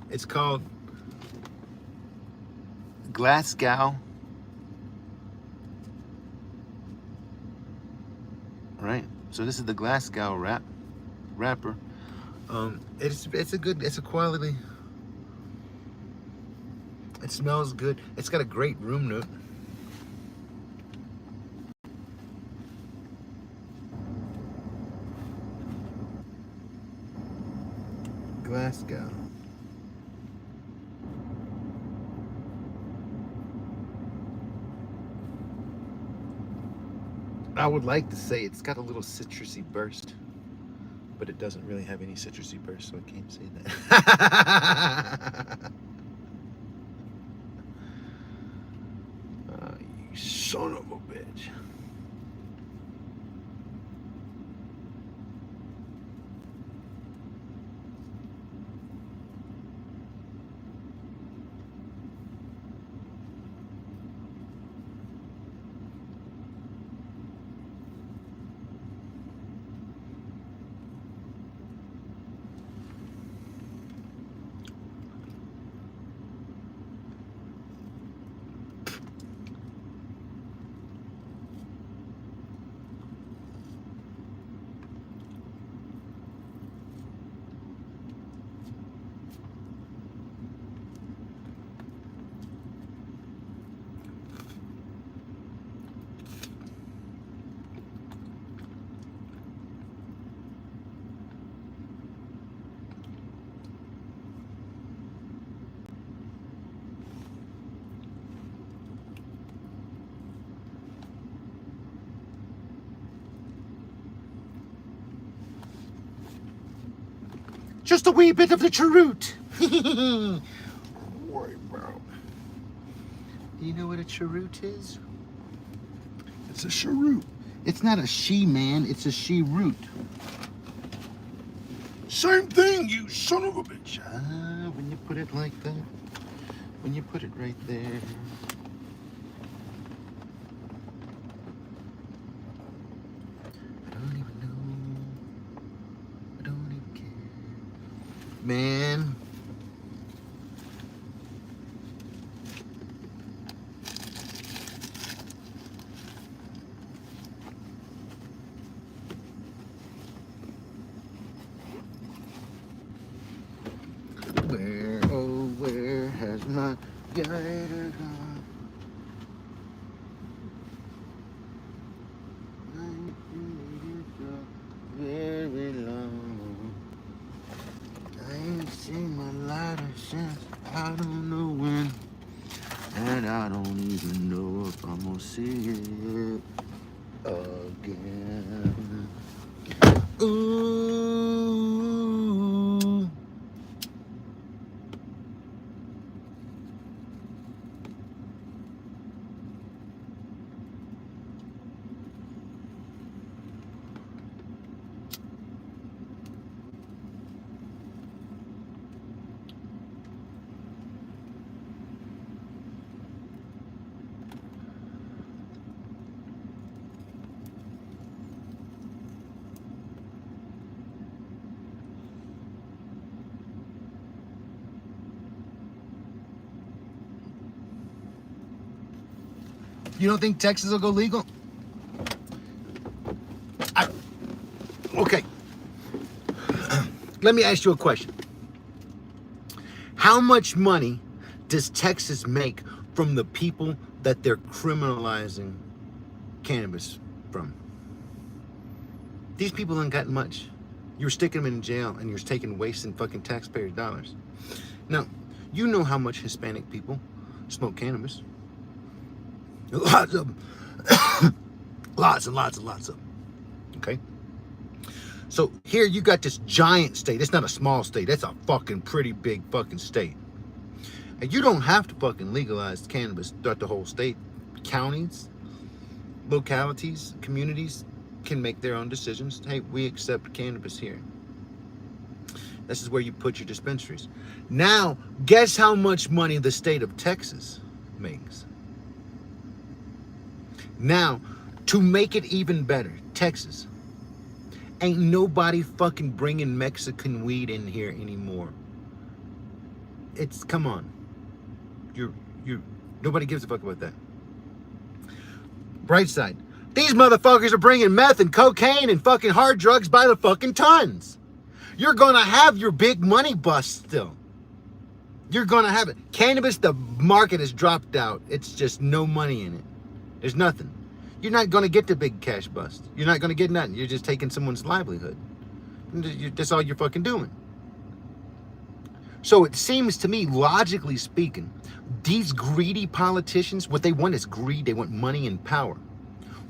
It's called Glasgow. Right. So this is the Glasgow wrapper. It's a quality. It smells good. It's got a great room note. Glasgow. I would like to say it's got a little citrusy burst, but it doesn't really have any citrusy burst, so I can't say that. You son of a bitch. Just a wee bit of the cheroot. Right, bro. Do you know what a cheroot is? It's a cheroot. It's not a she, man. It's a she root. Same thing, you son of a bitch. Ah, when you put it like that. When you put it right there. I don't even know. I don't even care. Man. Where, oh, where has my gator gone? Very long. I ain't seen my lighter since I don't know when. And I don't even know if I'm gonna see it again. Ooh. You don't think Texas will go legal? Okay. Let me ask you a question. How much money does Texas make from the people that they're criminalizing cannabis from? These people ain't got much. You're sticking them in jail and you're wasting fucking taxpayers' dollars. Now, you know how much Hispanic people smoke cannabis. Lots of them. Lots and lots and lots of them. Okay? So here you got this giant state. It's not a small state. That's a fucking pretty big fucking state. And you don't have to fucking legalize cannabis throughout the whole state. Counties, localities, communities can make their own decisions. Hey, we accept cannabis here. This is where you put your dispensaries. Now, guess how much money the state of Texas makes? Now, to make it even better, Texas, ain't nobody fucking bringing Mexican weed in here anymore. Come on. Nobody gives a fuck about that. Bright side. These motherfuckers are bringing meth and cocaine and fucking hard drugs by the fucking tons. You're gonna have your big money bust still. You're gonna have it. Cannabis, the market has dropped out. It's just no money in it. There's nothing. You're not gonna get the big cash bust. You're not gonna get nothing. You're just taking someone's livelihood. That's all you're fucking doing. So it seems to me, logically speaking, these greedy politicians, what they want is greed. They want money and power.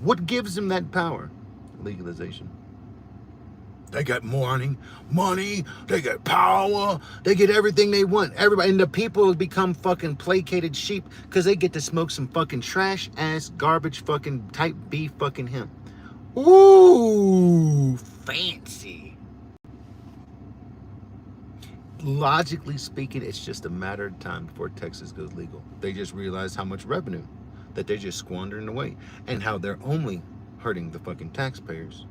What gives them that power? Legalization. They got money, they get power, they get everything they want. Everybody, and the people have become fucking placated sheep because they get to smoke some fucking trash ass garbage fucking type B fucking hemp. Ooh, fancy. Logically speaking, it's just a matter of time before Texas goes legal. They just realize how much revenue that they're just squandering away and how they're only hurting the fucking taxpayers.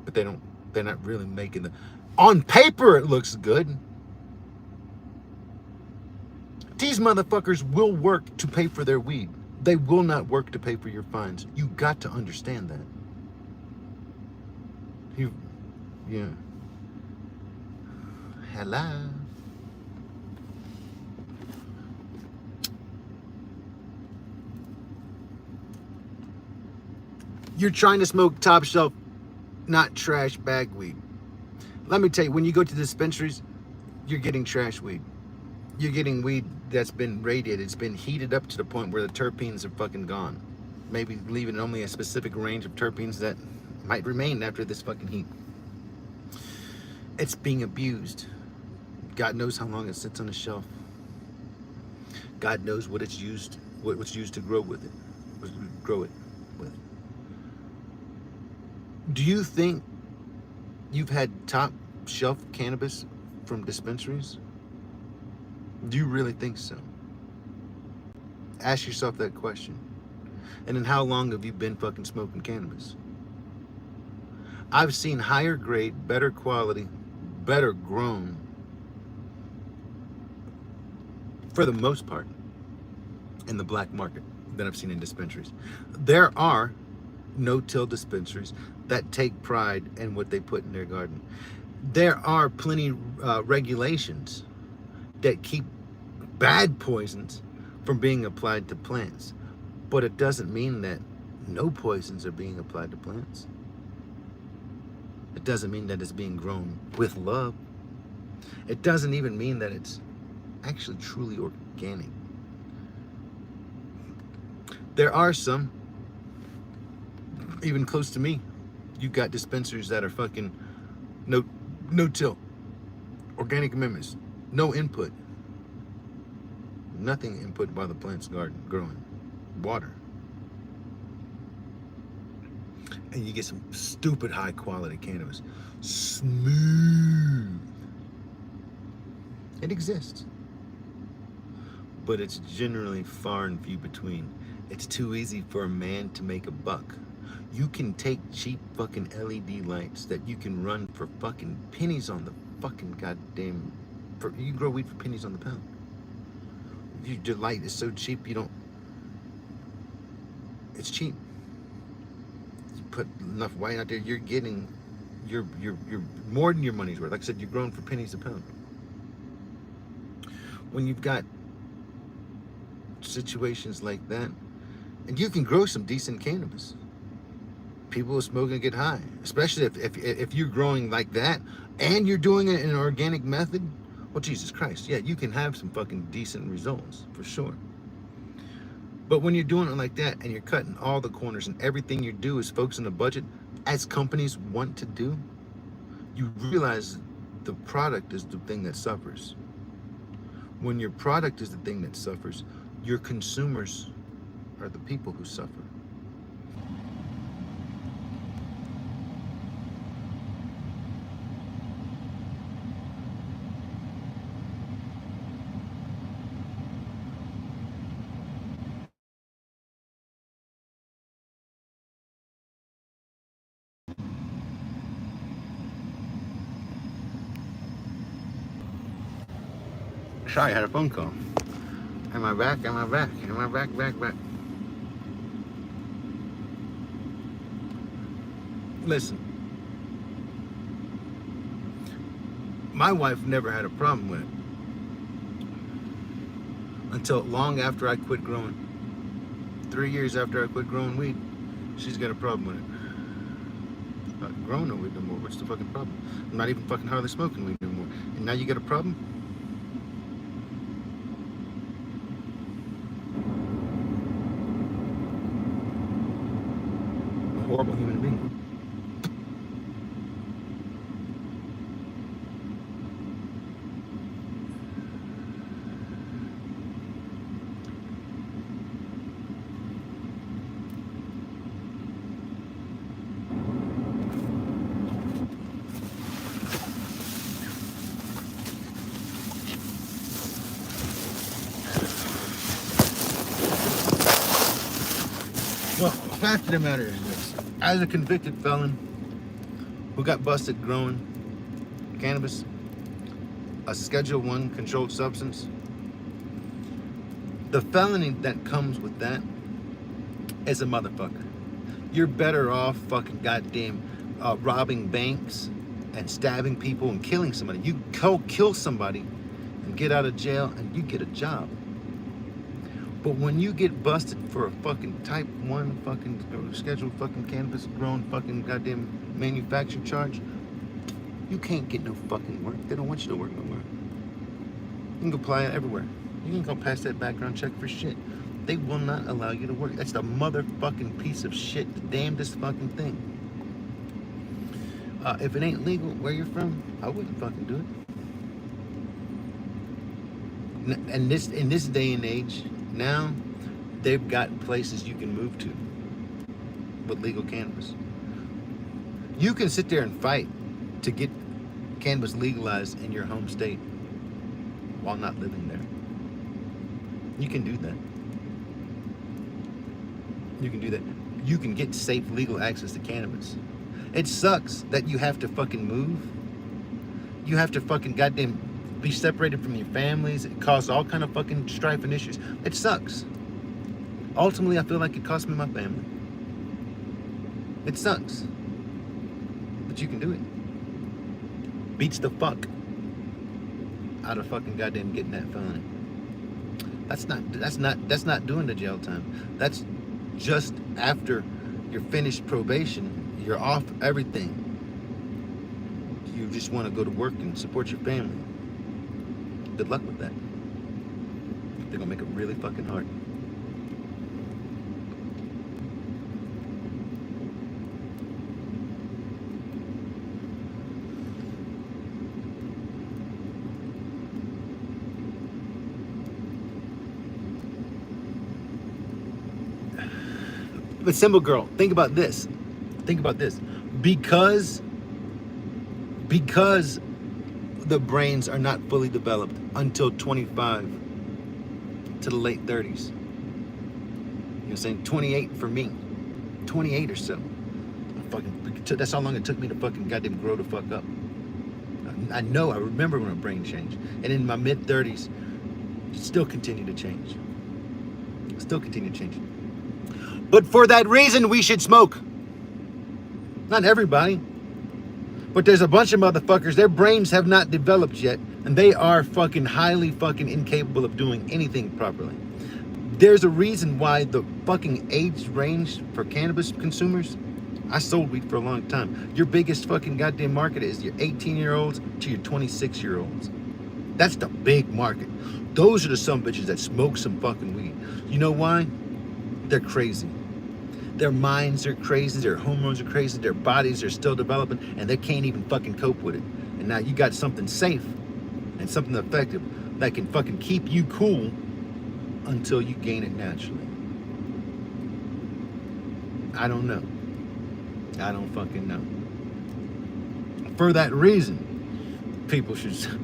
But they're not really making the, on paper it looks good. These motherfuckers will work to pay for their weed. They will not work to pay for your fines. You got to understand that. Yeah. Hello. You're trying to smoke top shelf, not trash bag weed. Let me tell you, when you go to dispensaries, you're getting trash weed. You're getting weed that's been radiated. It's been heated up to the point where the terpenes are fucking gone. Maybe leaving only a specific range of terpenes that might remain after this fucking heat. It's being abused. God knows how long it sits on a shelf. God knows what it's used, what's used to grow with it, grow it with. Do you think you've had top shelf cannabis from dispensaries? Do you really think so? Ask yourself that question. And then how long have you been fucking smoking cannabis? I've seen higher grade, better quality, better grown, for the most part, in the black market than I've seen in dispensaries. There are no-till dispensaries that take pride in what they put in their garden. There are plenty regulations that keep bad poisons from being applied to plants, but it doesn't mean that no poisons are being applied to plants. It doesn't mean that it's being grown with love. It doesn't even mean that it's actually truly organic. There are some, even close to me, you got dispensaries that are fucking no-till, organic amendments, no input, nothing input by the plant's garden growing, water. And you get some stupid high quality cannabis. Smooth. It exists. But it's generally far and few between. It's too easy for a man to make a buck. You can take cheap fucking LED lights that you can run for fucking pennies on the fucking goddamn... you can grow weed for pennies on the pound. Your light is so cheap, you don't... It's cheap. Put enough white out there, you're getting you're more than your money's worth. Like I said, you're growing for pennies a pound. When you've got situations like that, and you can grow some decent cannabis, people are smoking and get high, especially if you're growing like that and you're doing it in an organic method. Well, Jesus Christ, yeah, you can have some fucking decent results for sure. But when you're doing it like that and you're cutting all the corners and everything you do is focus on the budget, as companies want to do, you realize the product is the thing that suffers. When your product is the thing that suffers, your consumers are the people who suffer. Sorry, I had a phone call. Am I back? Am I back? Am I back? Back. Listen, my wife never had a problem with it until long after I quit growing. 3 years after I quit growing weed, she's got a problem with it. I'm not growing no weed no more. What's the fucking problem? I'm not even fucking hardly smoking weed anymore. And now you got a problem? Horrible human being. Well, the fact of the matter is this. As a convicted felon who got busted growing cannabis, a Schedule I controlled substance, the felony that comes with that is a motherfucker. You're better off fucking goddamn robbing banks and stabbing people and killing somebody. You kill somebody and get out of jail and you get a job. But when you get busted for a fucking type 1 fucking scheduled fucking cannabis grown fucking goddamn manufacturing charge, you can't get no fucking work. They don't want you to work nowhere. You can go apply it everywhere. You can go pass that background check for shit. They will not allow you to work. That's the motherfucking piece of shit, the damnedest fucking thing. If it ain't legal where you're from, I wouldn't fucking do it. And in this day and age, now they've got places you can move to with legal cannabis. You can sit there and fight to get cannabis legalized in your home state while not living there. You can do that. You can do that. You can get safe, legal access to cannabis. It sucks that you have to fucking move. You have to fucking goddamn be separated from your families. It causes all kind of fucking strife and issues. It sucks. Ultimately, I feel like it cost me my family. It sucks. But you can do it. Beats the fuck out of fucking goddamn getting that felony. That's not doing the jail time. That's just after you're finished probation, you're off everything. You just want to go to work and support your family. Good luck with that. They're gonna make it really fucking hard. But simple girl, think about this. Think about this. Because the brains are not fully developed until 25 to the late 30s. You know what I'm saying? 28 for me. 28 or so. That's how long it took me to fucking goddamn grow the fuck up. I remember when a brain changed. And in my mid 30s, it still continued to change. Still continue to change. But for that reason, we should smoke. Not everybody. But there's a bunch of motherfuckers, their brains have not developed yet, and they are fucking highly fucking incapable of doing anything properly. There's a reason why the fucking age range for cannabis consumers, I sold weed for a long time. Your biggest fucking goddamn market is your 18-year-olds to your 26-year-olds. That's the big market. Those are the some bitches that smoke some fucking weed. You know why? They're crazy. Their minds are crazy, their hormones are crazy, their bodies are still developing, and they can't even fucking cope with it. And now you got something safe and something effective that can fucking keep you cool until you gain it naturally. I don't know. I don't fucking know. For that reason, people should,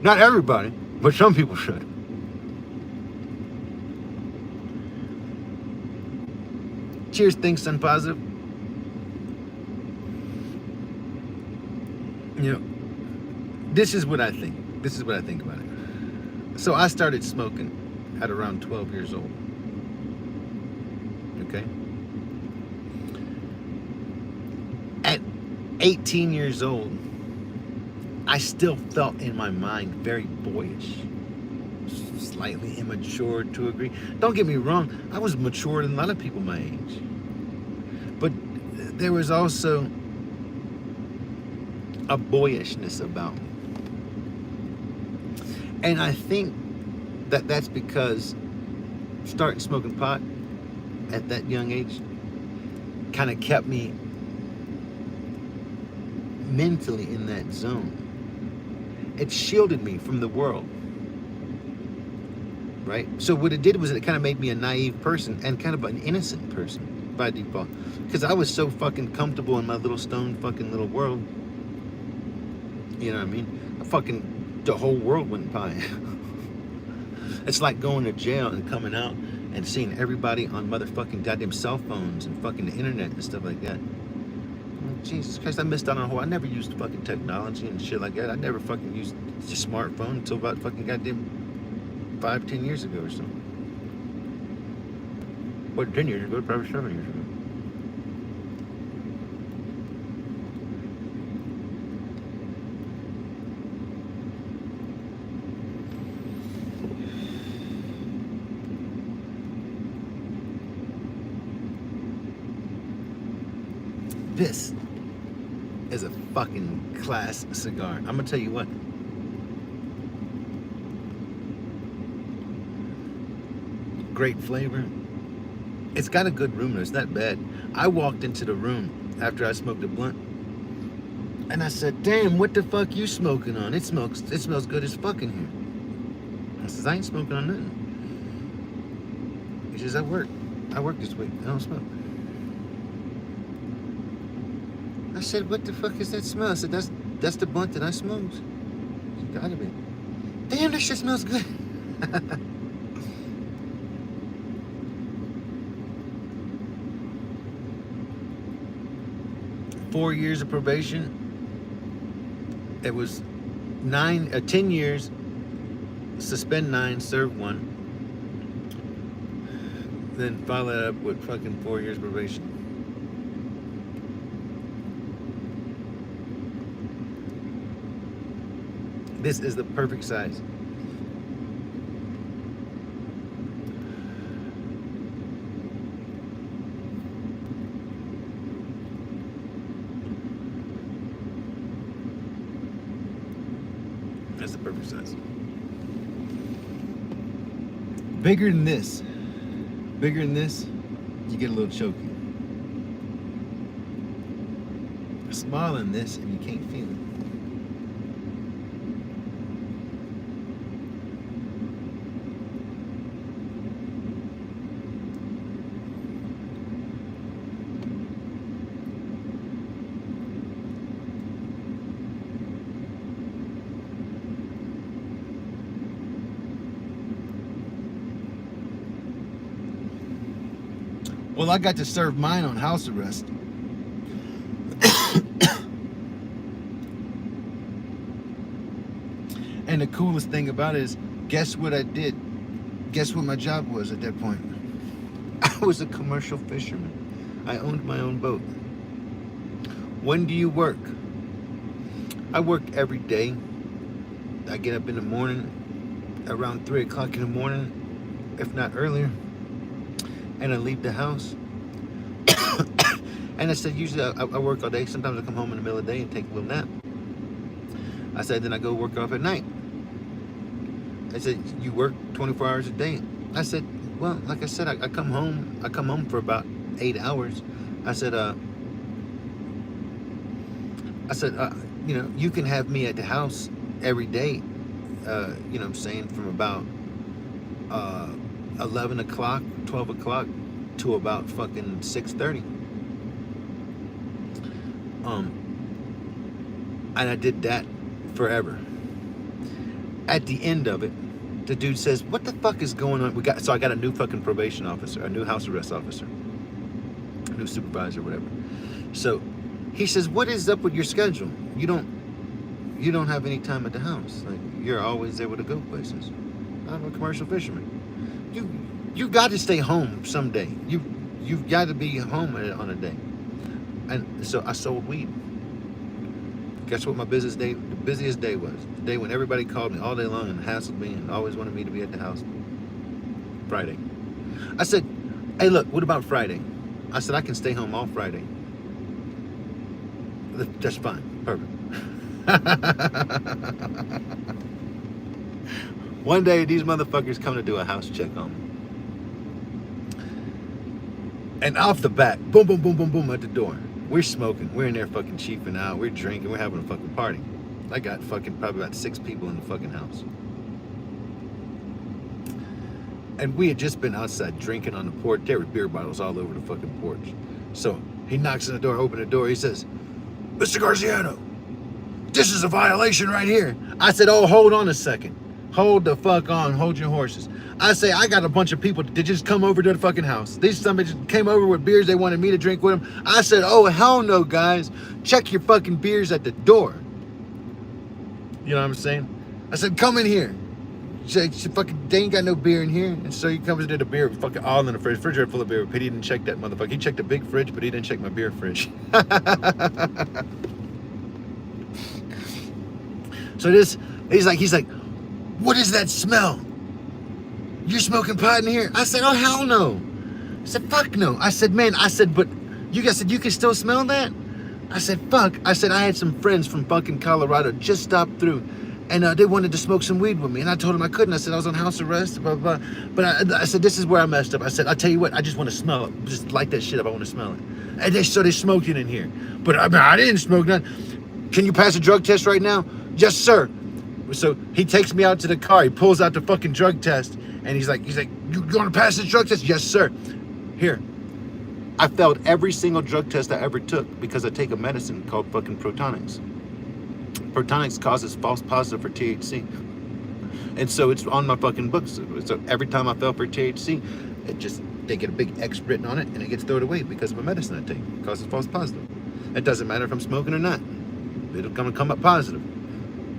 not everybody, but some people should. Cheers, think sun positive. You know, this is what I think. This is what I think about it. So I started smoking at around 12 years old. Okay? At 18 years old, I still felt in my mind very boyish. Slightly immature to a degree. Don't get me wrong, I was mature than a lot of people my age. But there was also a boyishness about me. And I think that that's because starting smoking pot at that young age kind of kept me mentally in that zone. It shielded me from the world. Right? So what it did was it kind of made me a naive person and kind of an innocent person by default. Because I was so fucking comfortable in my little stone fucking little world. You know what I mean? The whole world went by. It's like going to jail and coming out and seeing everybody on motherfucking goddamn cell phones and fucking the internet and stuff like that. Oh, Jesus Christ, I missed out on a whole. I never used fucking technology and shit like that. I never fucking used a smartphone until about fucking goddamn 5-10 years ago or so. What, 10 years ago? Probably 7 years ago. This is a fucking class cigar. I'm gonna tell you what. Great flavor, It's got a good room. It's not bad. I walked into the room after I smoked a blunt, and I said, "Damn, what the fuck you smoking on? It smells good as fuck in here." I says, "I ain't smoking on nothing." He says, "I work this week. I don't smoke." I said, "What the fuck is that smell?" I said, "That's the blunt that I smoked." It's gotta be. Damn, that shit smells good. 4 years of probation. It was 10 years, suspend 9, serve 1. Then follow that up with fucking 4 years probation. This is the perfect size. That's the perfect size. Bigger than this, you get a little choky. Smaller than this, and you can't feel it. Well, I got to serve mine on house arrest. And the coolest thing about it is, guess what I did? Guess what my job was at that point? I was a commercial fisherman. I owned my own boat. When do you work? I work every day. I get up in the morning, around 3 o'clock in the morning, if not earlier. And I leave the house. And I said, usually I work all day. Sometimes I come home in the middle of the day and take a little nap. I said, then I go work off at night. I said, you work 24 hours a day? I said, well, like I said, I come home for about 8 hours. I said, you know, you can have me at the house every day, you know what I'm saying, from about 11 o'clock, 12 o'clock to about fucking 6:30. And I did that forever. At the end of it, the dude says, what the fuck is going on? So I got a new fucking probation officer, a new house arrest officer, a new supervisor, whatever. So he says, what is up with your schedule? You don't have any time at the house. Like, you're always able to go places. I'm a commercial fisherman. You got to stay home someday. You've got to be home on a day. And so I sold weed. Guess what my busiest day was? The day when everybody called me all day long and hassled me and always wanted me to be at the house. Friday. I said, hey, look, what about Friday? I said, I can stay home all Friday. That's fine. Perfect. One day, these motherfuckers come to do a house check on me. And off the bat, boom, boom, boom, boom, boom, at the door. We're smoking. We're in there fucking chiefing out. We're drinking. We're having a fucking party. I got fucking probably about 6 people in the fucking house. And we had just been outside drinking on the porch. There were beer bottles all over the fucking porch. So he knocks on the door, open the door. He says, Mr. Garciano, this is a violation right here. I said, oh, hold on a second. Hold the fuck on. Hold your horses. I say, I got a bunch of people that just come over to the fucking house. Somebody just came over with beers. They wanted me to drink with them. I said, oh, hell no, guys. Check your fucking beers at the door. You know what I'm saying? I said, come in here. She fucking, they ain't got no beer in here. And so he comes into the beer, fucking all in the refrigerator full of beer. But he didn't check that motherfucker. He checked the big fridge, but he didn't check my beer fridge. So he's like, what is that smell? You're smoking pot in here? I said, oh, hell no. I said, fuck no. I said, man, but you guys said you can still smell that? I said, fuck. I said, I had some friends from fucking Colorado just stopped through And they wanted to smoke some weed with me. And I told them I couldn't. I said I was on house arrest, blah, blah, blah. But I said, this is where I messed up. I said, I'll tell you what, I just want to smell it. Just light that shit up, I want to smell it. And they smoked it in here. But I didn't smoke none. Can you pass a drug test right now? Yes, sir. So he takes me out to the car. He pulls out the fucking drug test. And he's like, you want to pass this drug test? Yes, sir. Here. I failed every single drug test I ever took because I take a medicine called fucking Protonics. Protonics causes false positive for THC. And so it's on my fucking books. So every time I fail for THC, they get a big X written on it and it gets thrown away because of a medicine I take. It causes false positive. It doesn't matter if I'm smoking or not. It'll come up positive.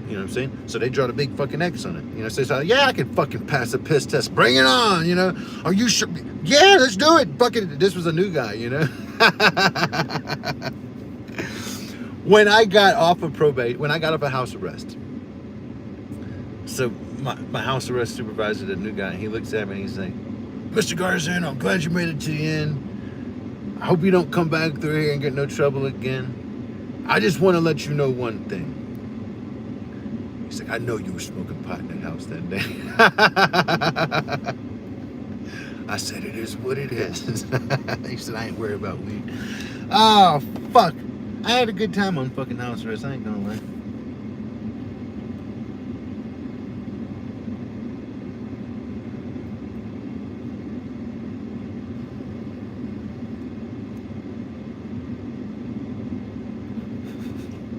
You know what I'm saying? So they draw a big fucking X on it. You know, so yeah, I can fucking pass a piss test. Bring it on, you know. Are you sure? Yeah, let's do it. Fucking, this was a new guy, you know. When I got off of probate, when I got off of house arrest, so my house arrest supervisor, the new guy, he looks at me and he's like, Mr. Garzan, I'm glad you made it to the end. I hope you don't come back through here and get no trouble again. I just want to let you know one thing. He's like, I know you were smoking pot in that house that day. I said, it is what it is. He said, I ain't worried about weed. Oh, fuck. I had a good time on fucking house arrest. I ain't gonna lie.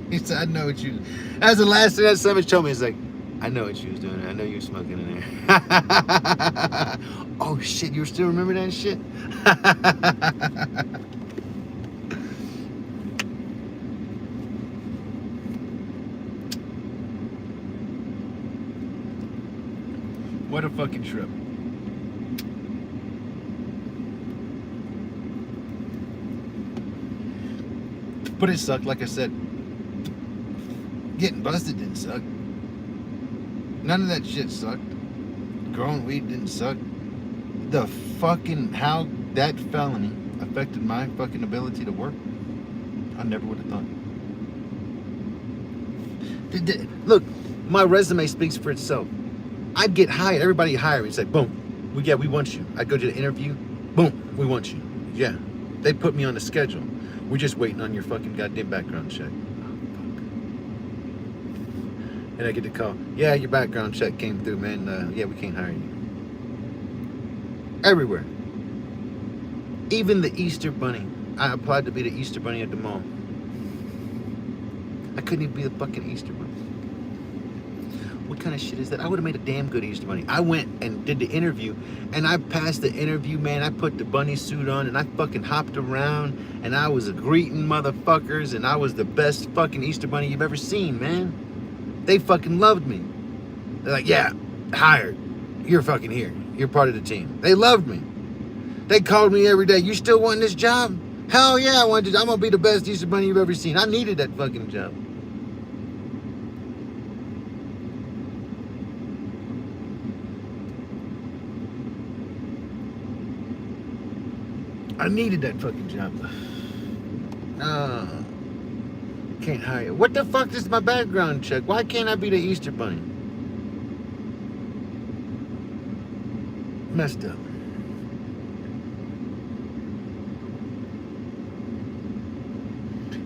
He said, I know what you... That's the last thing that somebody told me. He's like, I know what you was doing. I know you were smoking in there. Oh, shit. You still remember that shit? What a fucking trip. But it sucked, like I said. Getting busted didn't suck. None of that shit sucked. Growing weed didn't suck. The fucking, how that felony affected my fucking ability to work, I never would have thought. Look, my resume speaks for itself. I'd get hired. Everybody hired me. It's like, boom, we want you. I'd go to the interview. Boom, we want you. Yeah, they put me on the schedule. We're just waiting on your fucking goddamn background check. And I get the call. Yeah, your background check came through, man. Yeah, we can't hire you. Everywhere. Even the Easter Bunny. I applied to be the Easter Bunny at the mall. I couldn't even be the fucking Easter Bunny. What kind of shit is that? I would have made a damn good Easter Bunny. I went and did the interview, and I passed the interview, man. I put the bunny suit on, and I fucking hopped around, and I was greeting motherfuckers, and I was the best fucking Easter Bunny you've ever seen, man. They fucking loved me. They're like, yeah, hired. You're fucking here. You're part of the team. They loved me. They called me every day. You still want this job? Hell yeah, I wanted to. I'm going to be the best Easter Bunny you've ever seen. I needed that fucking job. I needed that fucking job. Can't hire you. What the fuck is my background check? Why can't I be the Easter Bunny? Messed up.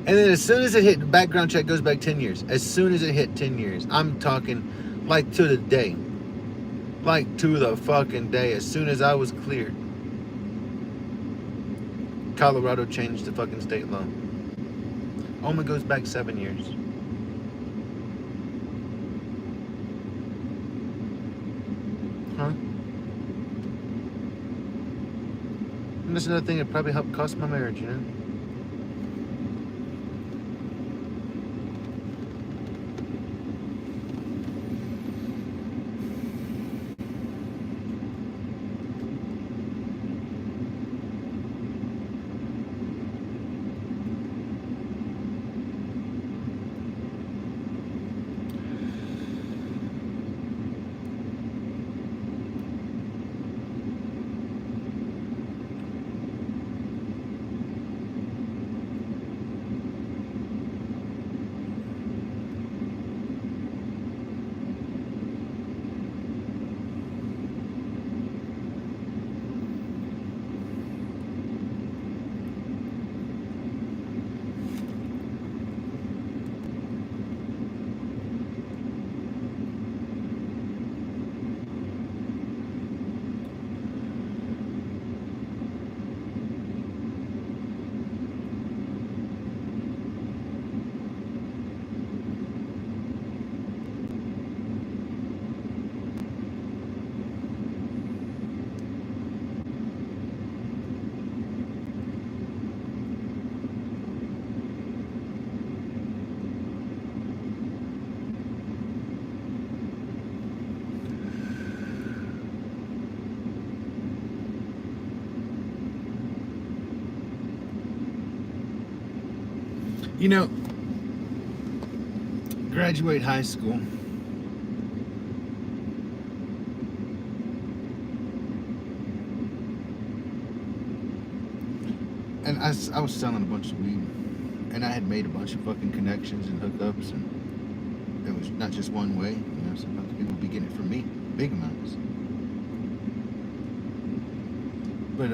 And then as soon as it hit, the background check goes back 10 years. As soon as it hit 10 years, I'm talking like to the day. Like to the fucking day. As soon as I was cleared, Colorado changed the fucking state law. Only goes back 7 years. Huh? And that's another thing that probably helped cost my marriage, you know? You know, graduate high school. And I was selling a bunch of weed. And I had made a bunch of fucking connections and hookups. And it was not just one way. You know, sometimes people would be getting it from me. Big amounts. But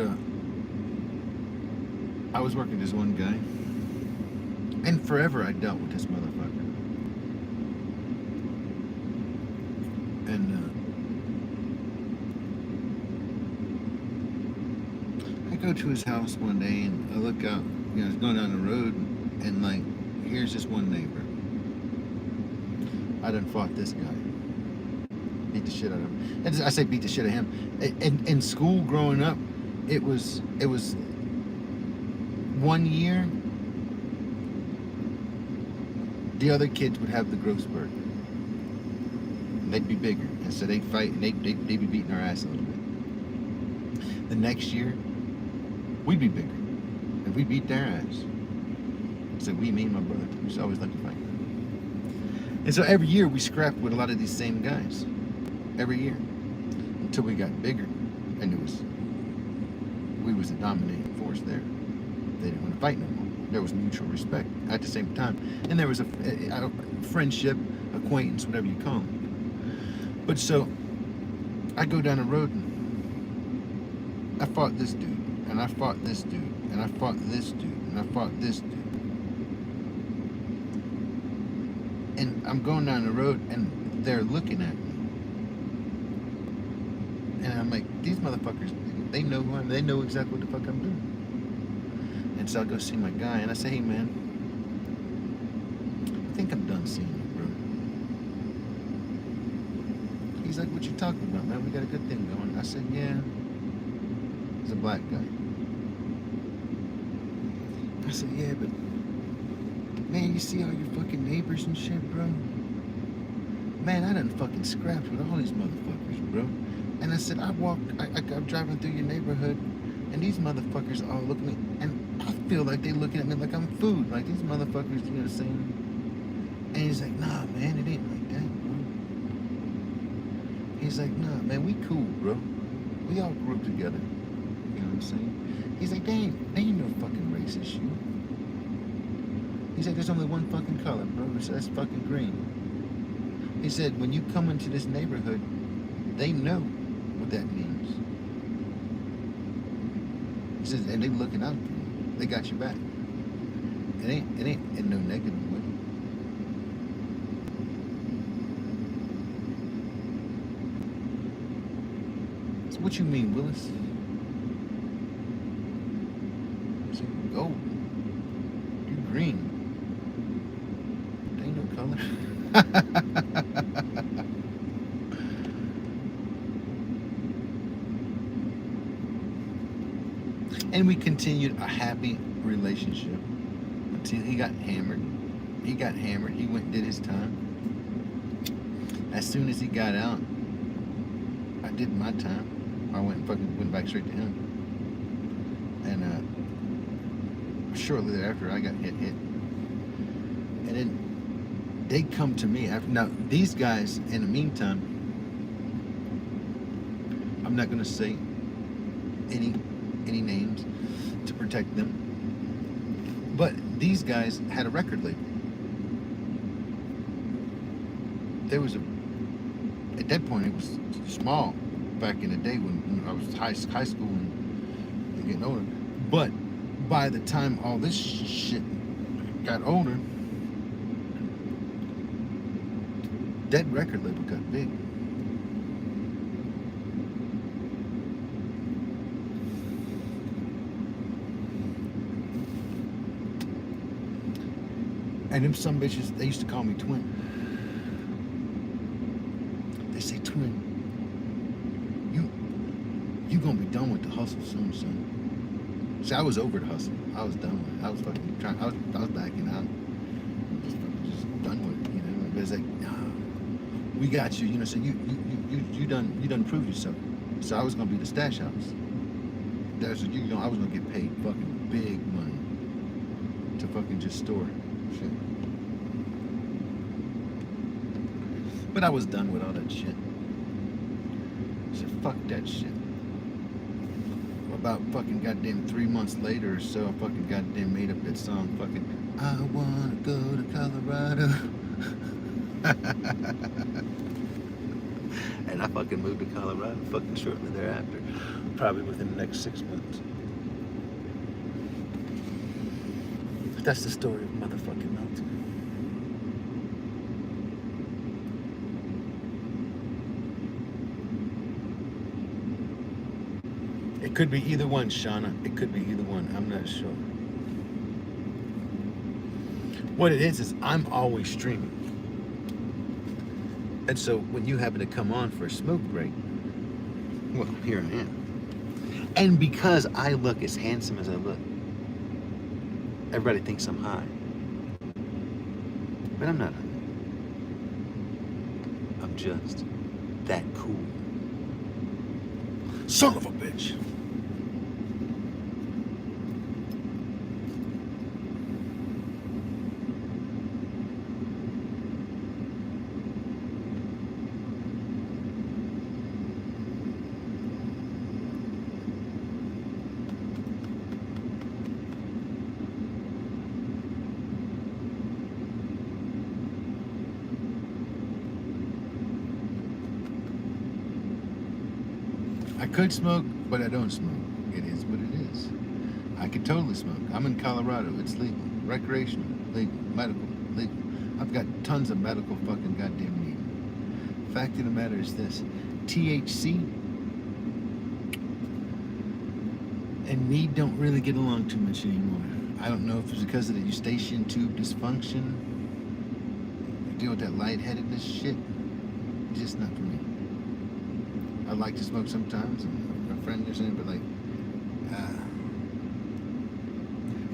I was working with this one guy. And forever I dealt with this motherfucker. And I go to his house one day and I look out, you know, I was going down the road and like, here's this one neighbor. I done fought this guy. Beat the shit out of him. And I say beat the shit out of him. In school growing up, it was 1 year, the other kids would have the growth spurt. And they'd be bigger. And so they'd fight and they'd be beating our ass a little bit. The next year, we'd be bigger. And we beat their ass. So we, me and my brother, we used to always like to fight. And so every year we scrapped with a lot of these same guys. Every year. Until we got bigger. And we was a dominating force there. They didn't want to fight no more. There was mutual respect at the same time. And there was a friendship, acquaintance, whatever you call it. But so, I go down the road and I fought this dude. And I fought this dude. And I fought this dude. And I fought this dude. And I'm going down the road and they're looking at me. And I'm like, these motherfuckers, they know who I am. They know exactly what the fuck I'm doing. And so I go see my guy and I say, hey man, I think I'm done seeing you, bro. He's like, what you talking about, man? We got a good thing going. I said, yeah. He's a black guy. I said, yeah, but man, you see all your fucking neighbors and shit, bro? Man, I done fucking scrapped with all these motherfuckers, bro. And I said, I'm driving through your neighborhood, and these motherfuckers all look at me, and I feel like they looking at me like I'm food. Like these motherfuckers, you know what I'm saying? And he's like, nah, man, it ain't like that, bro. He's like, nah, man, we cool, bro. We all grew up together. You know what I'm saying? He's like, they ain't no fucking racist, you. He said, there's only one fucking color, bro. So that's fucking green. He said, when you come into this neighborhood, they know what that means. He says, and they looking out for you. They got your back. It ain't in no negative way. So what you mean, Willis? I said, oh, you green. There ain't no color. And we continued a happy relationship until he got hammered. He got hammered. He went and did his time. As soon as he got out, I did my time. I went back straight to him. And shortly thereafter, I got hit. And then they come to me after. Now these guys, in the meantime, I'm not gonna say any names to protect them, but these guys had a record label. There was at that point it was small back in the day when I was high school and getting older. But by the time all this shit got older, that record label got big. And them some bitches, they used to call me Twin. They say, Twin, you gonna be done with the hustle soon, son. See, I was over the hustle. I was done with it. I was fucking trying. I was backing out. Just done with it, you know. But it's like, nah, we got you, you know. So you done proved yourself. So I was gonna be the stash house. I was gonna get paid fucking big money to fucking just store it. shit. But I was done with all that shit. I said, fuck that shit. About fucking goddamn 3 months later or so, I fucking goddamn made up that song, fucking, I wanna go to Colorado. And I fucking moved to Colorado fucking shortly thereafter. Probably within the next 6 months. That's the story of motherfucking Milton. It could be either one, Shauna. It could be either one. I'm not sure. What it is I'm always streaming. And so when you happen to come on for a smoke break, well, here I am. And because I look as handsome as I look, everybody thinks I'm high. But I'm not high. I'm just that cool. Son of a bitch. I could smoke, but I don't smoke. It is what it is. I could totally smoke. I'm in Colorado. It's legal. Recreational. Legal. Medical. Legal. I've got tons of medical fucking goddamn weed. Fact of the matter is this. THC and weed don't really get along too much anymore. I don't know if it's because of the eustachian tube dysfunction. I deal with that lightheadedness shit. It's just not for me. I like to smoke sometimes, and a friend or something, but like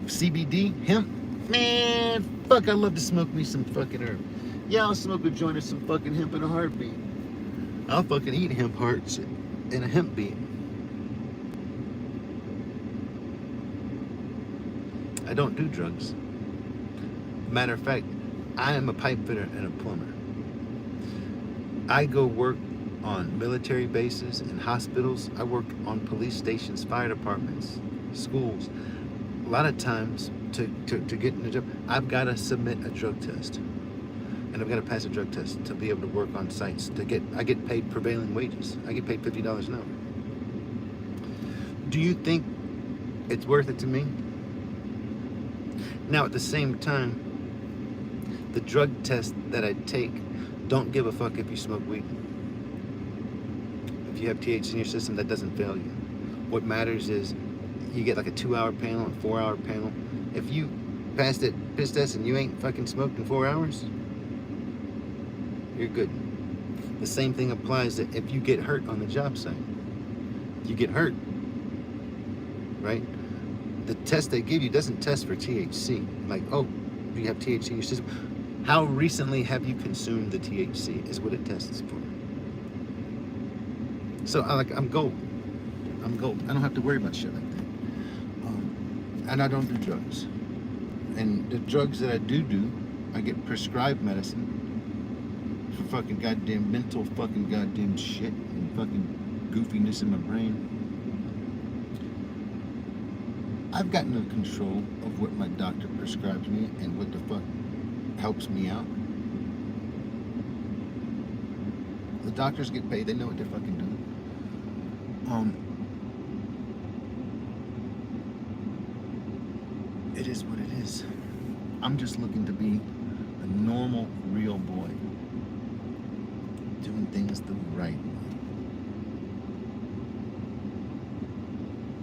CBD, hemp, man, fuck, I love to smoke me some fucking herb. Yeah, I'll smoke a joint of some fucking hemp in a heartbeat. I'll fucking eat hemp hearts in a hemp beat. I don't do drugs. Matter of fact, I am a pipe fitter and a plumber. I go work on military bases and hospitals. I work on police stations, fire departments, schools. A lot of times to get in a job, I've got to submit a drug test. And I've got to pass a drug test to be able to work on sites. I get paid prevailing wages. I get paid $50 an hour. Do you think it's worth it to me? Now at the same time, the drug tests that I take don't give a fuck if you smoke weed. If you have THC in your system, that doesn't fail you. What matters is you get like a 2-hour panel, a 4-hour panel. If you pass that piss test and you ain't fucking smoked in 4 hours, you're good. The same thing applies that if you get hurt on the job site. You get hurt, right? The test they give you doesn't test for THC. Like, oh, you have THC in your system. How recently have you consumed the THC is what it tests for. So I'm gold. I'm gold. I don't have to worry about shit like that. And I don't do drugs. And the drugs that I do, I get prescribed medicine for fucking goddamn mental fucking goddamn shit and fucking goofiness in my brain. I've gotten no control of what my doctor prescribes me and what the fuck helps me out. The doctors get paid. They know what they're fucking doing. It is what it is. I'm just looking to be a normal, real boy. Doing things the right way.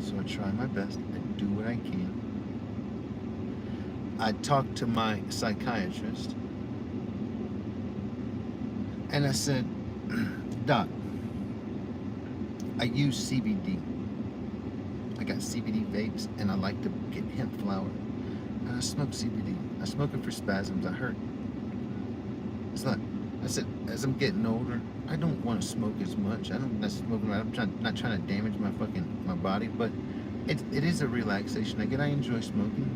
So I try my best. I do what I can. I talked to my psychiatrist. And I said, Doc, I use CBD. I got CBD vapes, and I like to get hemp flower. And I smoke CBD. I smoke it for spasms. I hurt. It's not. I said, as I'm getting older, I don't want to smoke as much. I don't. That's smoking right. I'm not trying to damage my body, but it is a relaxation I get. I enjoy smoking.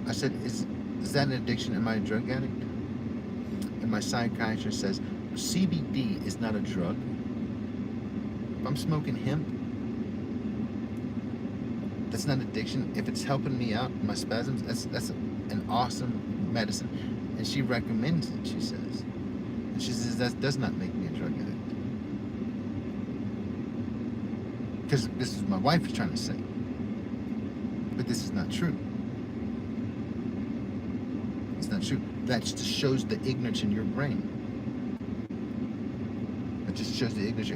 I said, is that an addiction? Am I a drug addict? And my psychiatrist says, CBD is not a drug. If I'm smoking hemp, that's not addiction. If it's helping me out in my spasms, that's an awesome medicine. And she recommends it, she says. And she says that does not make me a drug addict. Because this is my wife is trying to say. But this is not true. It's not true. That just shows the ignorance in your brain. It just shows the ignorance.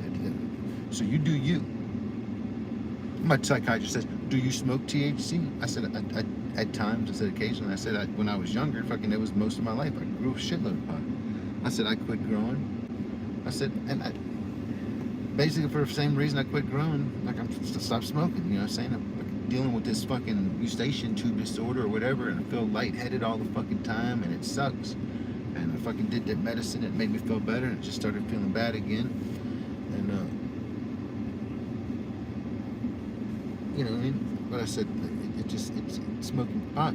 So you do you. My psychiatrist says, do you smoke THC? I said, at times. I said, occasionally. I said, when I was younger, fucking, it was most of my life. I grew a shitload of pot. I said, I quit growing. I said, basically for the same reason I quit growing, like I'm stopped smoking. You know what I'm saying? I'm like, dealing with this fucking eustachian tube disorder or whatever, and I feel lightheaded all the fucking time, and it sucks. And I fucking did that medicine. It made me feel better, and it just started feeling bad again. And you know what I mean? But I said, it's smoking pot.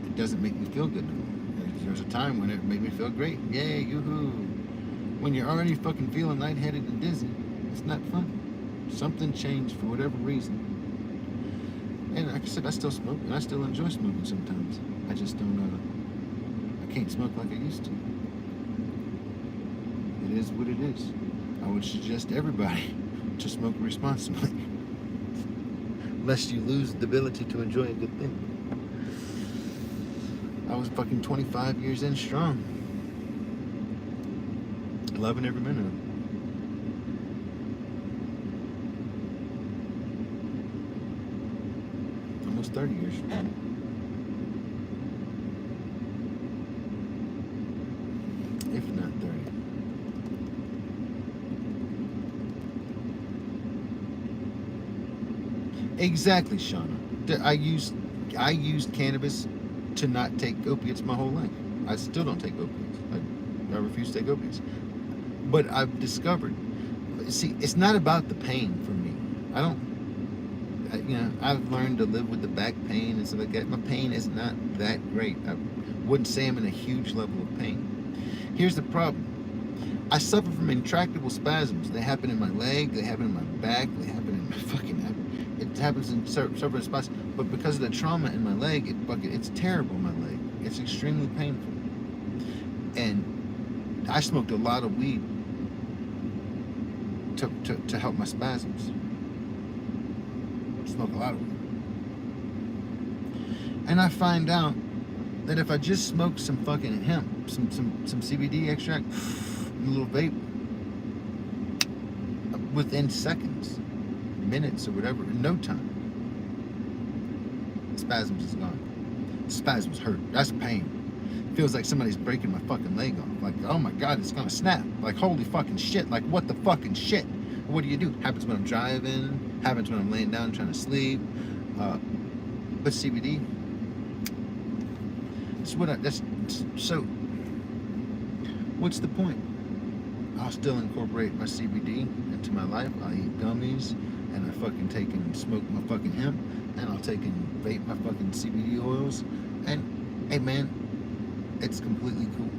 It doesn't make me feel good no more. There was a time when it made me feel great. Yay, yoo-hoo. When you're already fucking feeling lightheaded and dizzy, it's not fun. Something changed for whatever reason. And like I said, I still smoke, and I still enjoy smoking sometimes. I just don't, I can't smoke like I used to. It is what it is. I would suggest everybody to smoke responsibly, lest you lose the ability to enjoy a good thing. I was fucking 25 years in strong, loving every minute of it. Almost 30 years strong. If not 30. Exactly, Shauna. I used cannabis to not take opiates my whole life. I still don't take opiates. I refuse to take opiates. But I've discovered, see, it's not about the pain for me. I've learned to live with the back pain and stuff like that. My pain is not that great. I wouldn't say I'm in a huge level of pain. Here's the problem. I suffer from intractable spasms. They happen in my leg, they happen in my back, they happen in my fucking, it happens in several spots. But because of the trauma in my leg, it's terrible in my leg. It's extremely painful. And I smoked a lot of weed to help my spasms. Smoke a lot of weed. And I find out that if I just smoke some fucking hemp, some CBD extract, a little vape, within seconds, minutes or whatever, in no time, the spasms is gone. The spasms hurt. That's pain. It feels like somebody's breaking my fucking leg off. Like, oh my God, it's gonna snap. Like, holy fucking shit. Like, what the fucking shit? What do? Happens when I'm driving. Happens when I'm laying down trying to sleep. But CBD, so what's the point? I'll still incorporate my CBD into my life. I'll eat gummies, and I fucking take and smoke my fucking hemp, and I'll take and vape my fucking CBD oils, and hey man, it's completely cool.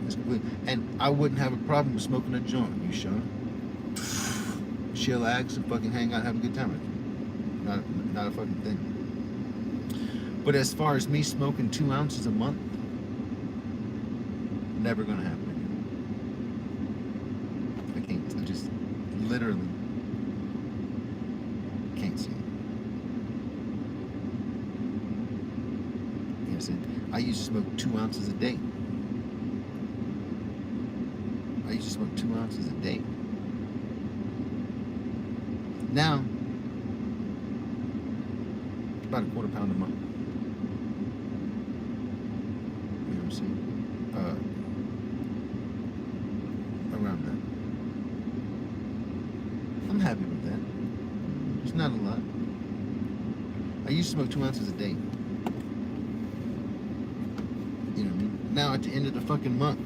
It's complete, and I wouldn't have a problem with smoking a joint. You sure? Chillax and fucking hang out, have a good time. Not a fucking thing. But as far as me smoking 2 ounces a month, never gonna happen again. I can't. I just literally can't see it. You know what I'm saying? I used to smoke 2 ounces a day. I used to smoke 2 ounces a day. Now, about a quarter pound a month. You know what I'm saying? Around that. I'm happy with that. It's not a lot. I used to smoke 2 ounces a day. You know what I mean? Now at the end of the fucking month,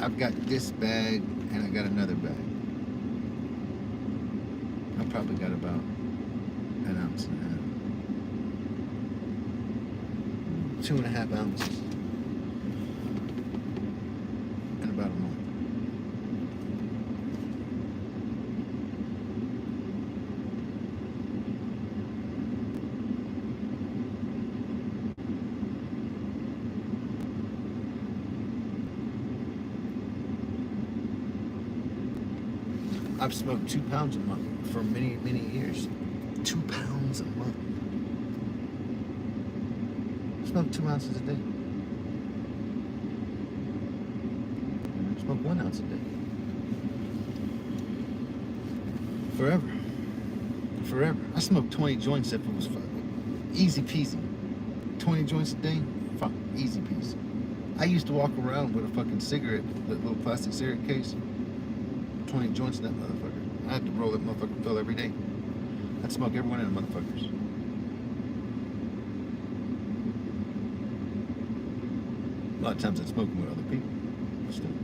I've got this bag and I got another bag. probably got about an ounce and a half. 2.5 ounces in about a month. I've smoked 2 pounds a month for many, many years. 2 pounds a month. Smoke 2 ounces a day. Smoke 1 ounce a day. Forever. Forever. I smoked 20 joints if it was fucking easy peasy. 20 joints a day, fuck, easy peasy. I used to walk around with a fucking cigarette, that little plastic cigarette case. 20 joints in that motherfucker. I had to roll that motherfucker fill every day. I'd smoke every one of them motherfuckers. A lot of times I'd smoke them with other people. But still.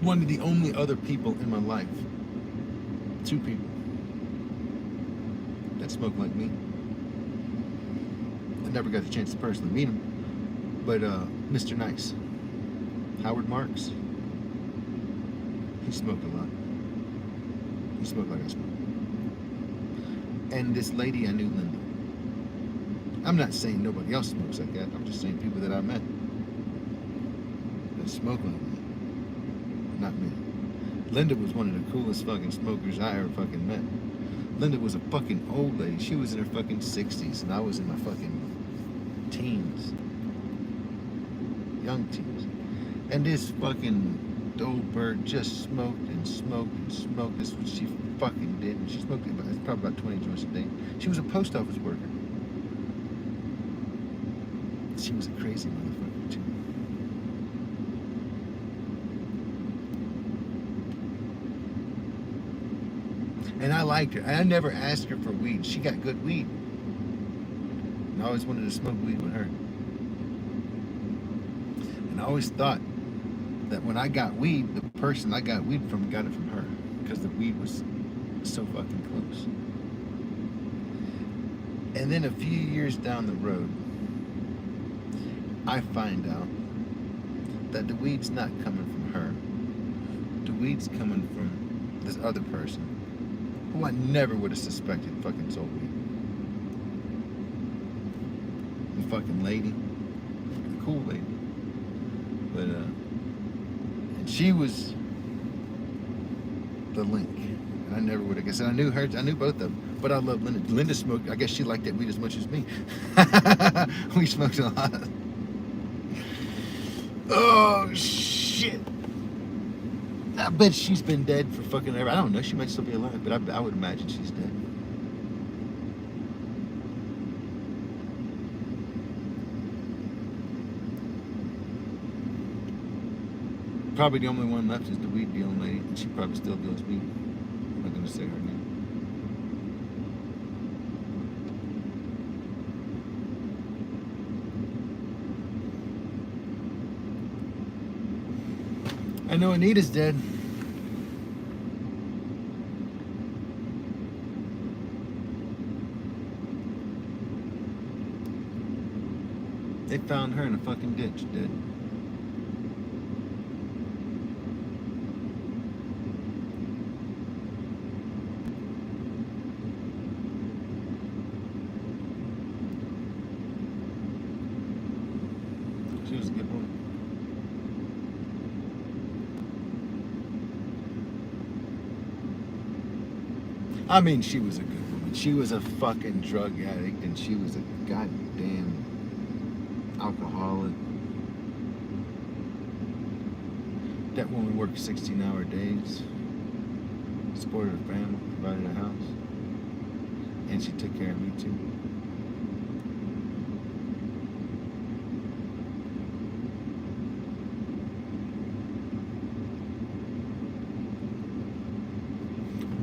One of the only other people in my life, 2 people, that smoke like me. I never got the chance to personally meet him, but Mr. Nice, Howard Marks, he smoked a lot. He smoked like I smoked. And this lady I knew, Linda. I'm not saying nobody else smokes like that. I'm just saying people that I met that smoke like me. Not me. Linda was one of the coolest fucking smokers I ever fucking met. Linda was a fucking old lady. She was in her fucking 60s, and I was in my fucking teens. Young teens. And this fucking old bird just smoked and smoked and smoked. This is what she fucking did. And she smoked probably about 20 joints a day. She was a post office worker. She was a crazy motherfucker, too. And I liked her. I never asked her for weed. She got good weed. And I always wanted to smoke weed with her. And I always thought that when I got weed, the person I got weed from got it from her. Because the weed was so fucking close. And then a few years down the road, I find out that the weed's not coming from her. The weed's coming from this other person who I never would have suspected fucking sold weed. The fucking lady. The cool lady. But, and she was the link. And I never would have guessed. And I knew her, I knew both of them. But I love Linda. Linda smoked, I guess she liked that weed as much as me. We smoked a lot. Oh, shit. I bet she's been dead for fucking ever. I don't know. She might still be alive, but I would imagine she's dead. Probably the only one left is the weed dealing lady, and she probably still deals weed. I'm not gonna say her name. I know Anita's dead. They found her in a fucking ditch, dead. She was a good woman. I mean, she was a good woman. She was a fucking drug addict, and she was a goddamn alcoholic. That woman worked 16-hour days, supported her family, provided a house, and she took care of me too.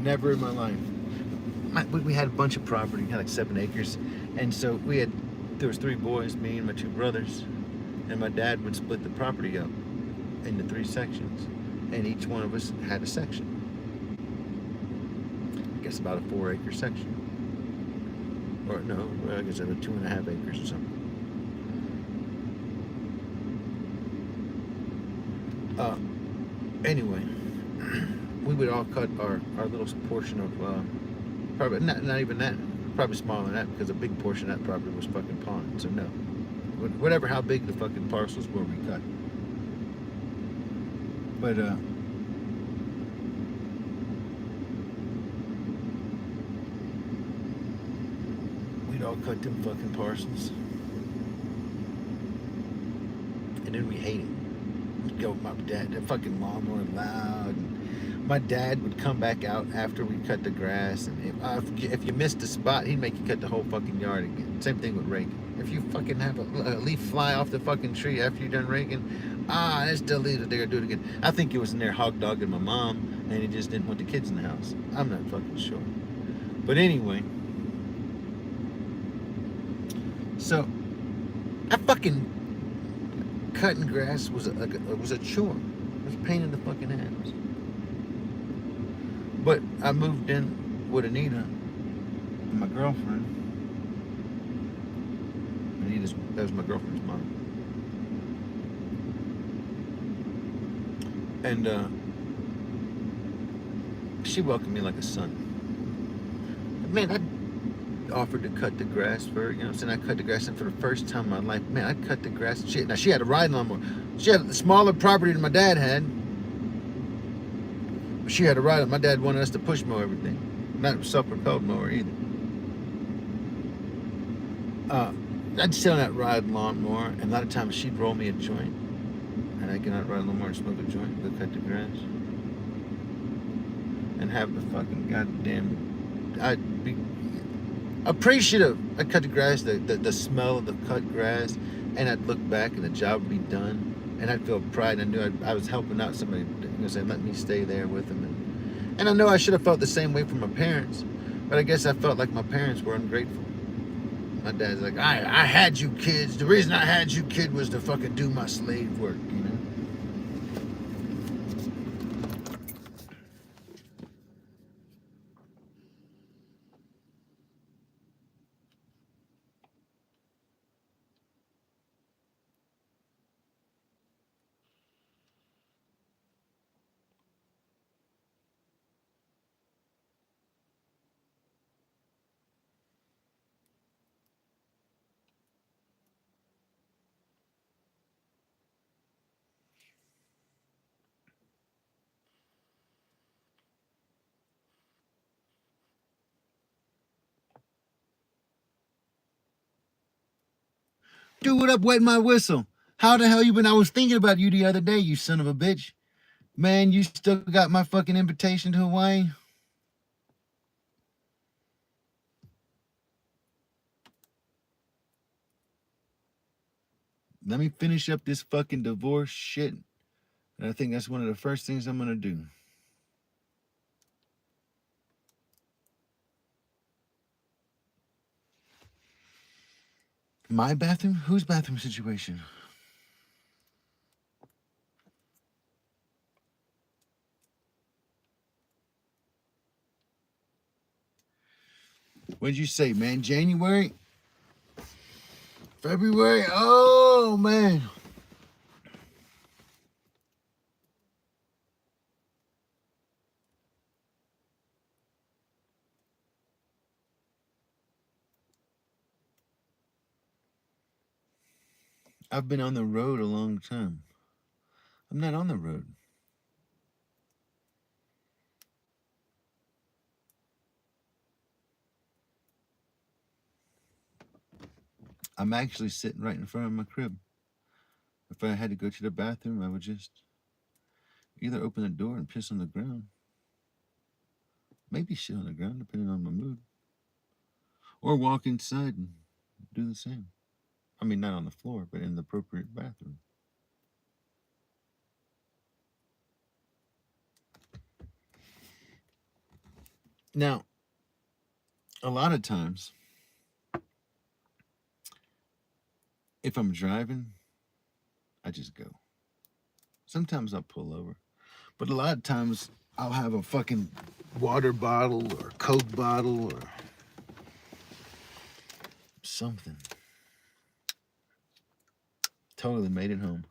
Never in my life. We had a bunch of property, we had like 7 acres, and so there was 3 boys, me and my 2 brothers, And my dad would split the property up into 3 sections, and each one of us had a section. I guess about a 4-acre section. Or no, I guess it was 2.5 acres or something. Anyway, we would all cut our little portion of probably not even that, probably smaller than that, because a big portion of that property was fucking pond. So no, whatever how big the fucking parcels were, we cut. But we'd all cut them fucking parcels, and then we hated it. We'd go with my dad, the fucking lawnmower loud. And my dad would come back out after we cut the grass, and if you missed a spot, he'd make you cut the whole fucking yard again. Same thing with raking. If you fucking have a leaf fly off the fucking tree after you're done raking, that's still leaves it. They're gonna do it again. I think he was in there hog dogging my mom, and he just didn't want the kids in the house. I'm not fucking sure. But anyway, so I fucking cutting grass was a chore. It was a pain in the fucking ass. But I moved in with Anita and my girlfriend. That was my girlfriend's mom. And she welcomed me like a son. Man, I offered to cut the grass for her, you know what I'm saying? I cut the grass, and for the first time in my life, man, I cut the grass. Now, she had a riding lawnmower. She had a smaller property than my dad had. But she had a ride. My dad wanted us to push mow everything. Not a self-propelled mower either. I'd sit on that ride lawnmower, and a lot of times she'd roll me a joint. And I'd get on that ride lawnmower and smoke a joint, go cut the grass. And have the fucking goddamn... I'd be appreciative. I'd cut the grass, the smell of the cut grass, and I'd look back and the job would be done, and I'd feel pride. I knew I was helping out somebody, saying, let me stay there with them. And I know I should have felt the same way from my parents, but I guess I felt like my parents were ungrateful. My dad's like, I had you kids. The reason I had you kid was to fucking do my slave work, you know? Dude, what up, wetting my whistle? How the hell you been? I was thinking about you the other day, you son of a bitch. Man, you still got my fucking invitation to Hawaii? Let me finish up this fucking divorce shit. And I think that's one of the first things I'm gonna do. My bathroom? Whose bathroom situation? What did you say, man? January? February? Oh, man. I've been on the road a long time. I'm not on the road. I'm actually sitting right in front of my crib. If I had to go to the bathroom, I would just either open the door and piss on the ground. Maybe shit on the ground, depending on my mood. Or walk inside and do the same. I mean, not on the floor, but in the appropriate bathroom. Now, a lot of times, if I'm driving I just go. Sometimes I'll pull over, but a lot of times I'll have a fucking water bottle or Coke bottle or something. Totally made it home.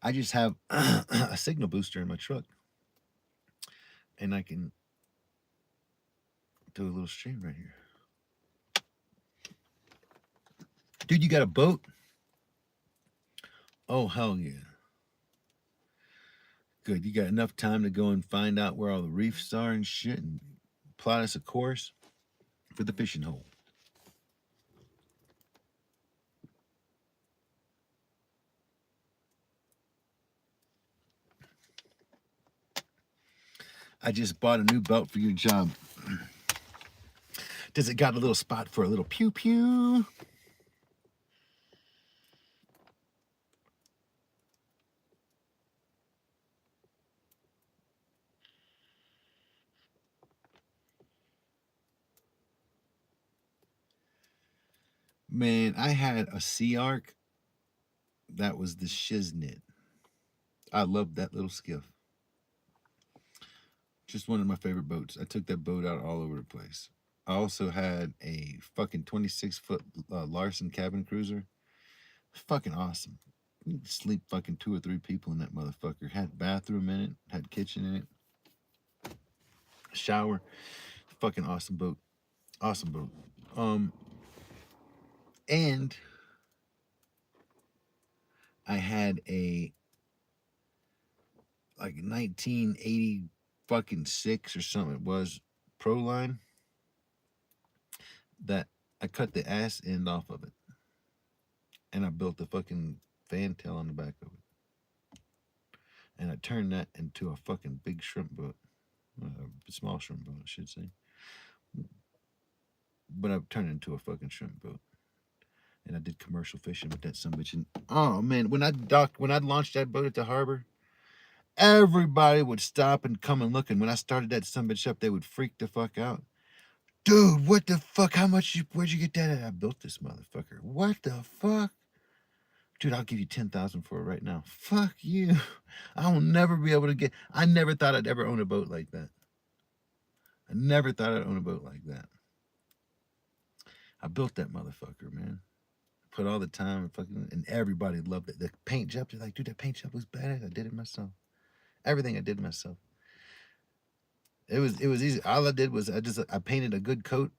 I just have a signal booster in my truck, and I can do a little stream right here. Dude, you got a boat? Oh, hell yeah. Good. You got enough time to go and find out where all the reefs are and shit and plot us a course for the fishing hole. I just bought a new belt for your job. Does it got a little spot for a little pew pew? Man, I had a Sea Arc. That was the shiznit. I loved that little skiff. Just one of my favorite boats. I took that boat out all over the place. I also had a fucking 26-foot Larson cabin cruiser. Fucking awesome. You could sleep fucking 2 or 3 people in that motherfucker. Had bathroom in it. Had kitchen in it. Shower. Fucking awesome boat. Awesome boat. And I had a like 1980 fucking 6 or something it was Pro Line that I cut the ass end off of it, and I built the fucking fantail on the back of it, and I turned that into a fucking big shrimp boat, a small shrimp boat I should say, but I turned it into a fucking shrimp boat, and I did commercial fishing with that sumbitch. And oh man, when I launched that boat at the harbor, everybody would stop and come and look, and when I started that sumbitch up, they would freak the fuck out. Dude, what the fuck? Where'd you get that at? I built this motherfucker. What the fuck? Dude, I'll give you 10,000 for it right now. Fuck you. I will never be able to get. I never thought I'd ever own a boat like that. I never thought I'd own a boat like that. I built that motherfucker, man. Put all the time and fucking, and everybody loved it. The paint job, they're like, dude, that paint job was badass. I did it myself. Everything I did myself. It was easy. All I did was I painted a good coat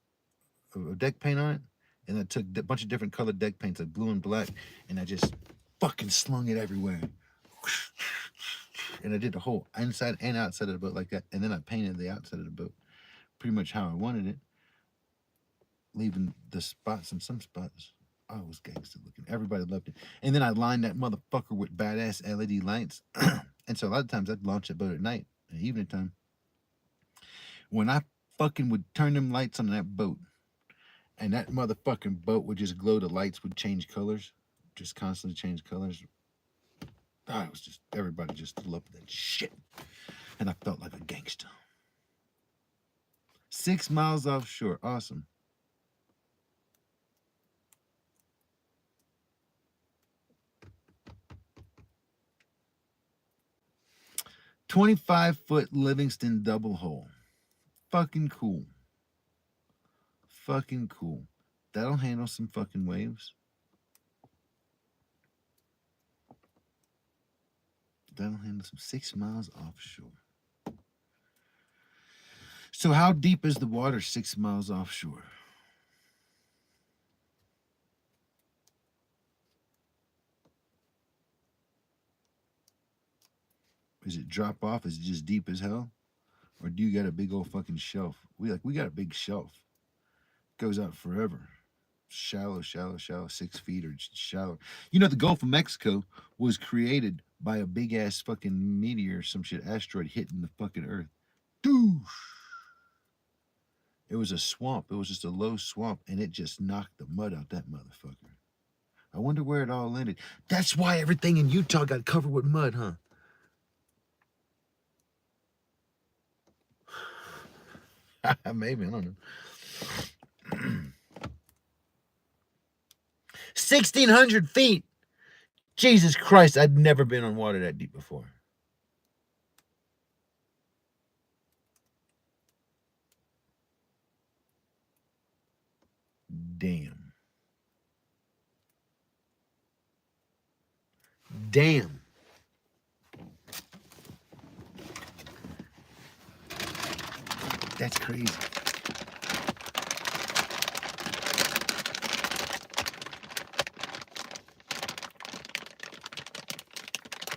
of deck paint on it, and I took a bunch of different colored deck paints, like blue and black, and I just fucking slung it everywhere. And I did the whole inside and outside of the boat like that, and then I painted the outside of the boat pretty much how I wanted it, leaving the spots in some spots. Oh, it was gangster looking. Everybody loved it. And then I lined that motherfucker with badass LED lights. And so a lot of times I'd launch a boat at night, at evening time. When I fucking would turn them lights on that boat, and that motherfucking boat would just glow, the lights would change colors, just constantly change colors. Oh, it was just, everybody just loved that shit. And I felt like a gangster. 6 miles offshore. Awesome. $25-foot Livingston double hull. Fucking cool. Fucking cool. That'll handle some fucking waves. That'll handle some 6 miles offshore. So how deep is the water 6 miles offshore? Is it drop off? Is it just deep as hell? Or do you got a big old fucking shelf? We got a big shelf. It goes out forever. Shallow, 6 feet or shallow. You know, the Gulf of Mexico was created by a big ass fucking meteor or some shit, asteroid hitting the fucking earth. Doosh! It was a swamp. It was just a low swamp, and it just knocked the mud out that motherfucker. I wonder where it all ended. That's why everything in Utah got covered with mud, huh? Maybe, I don't know. 1,600 feet. Jesus Christ, I'd never been on water that deep before. Damn. Damn. That's crazy.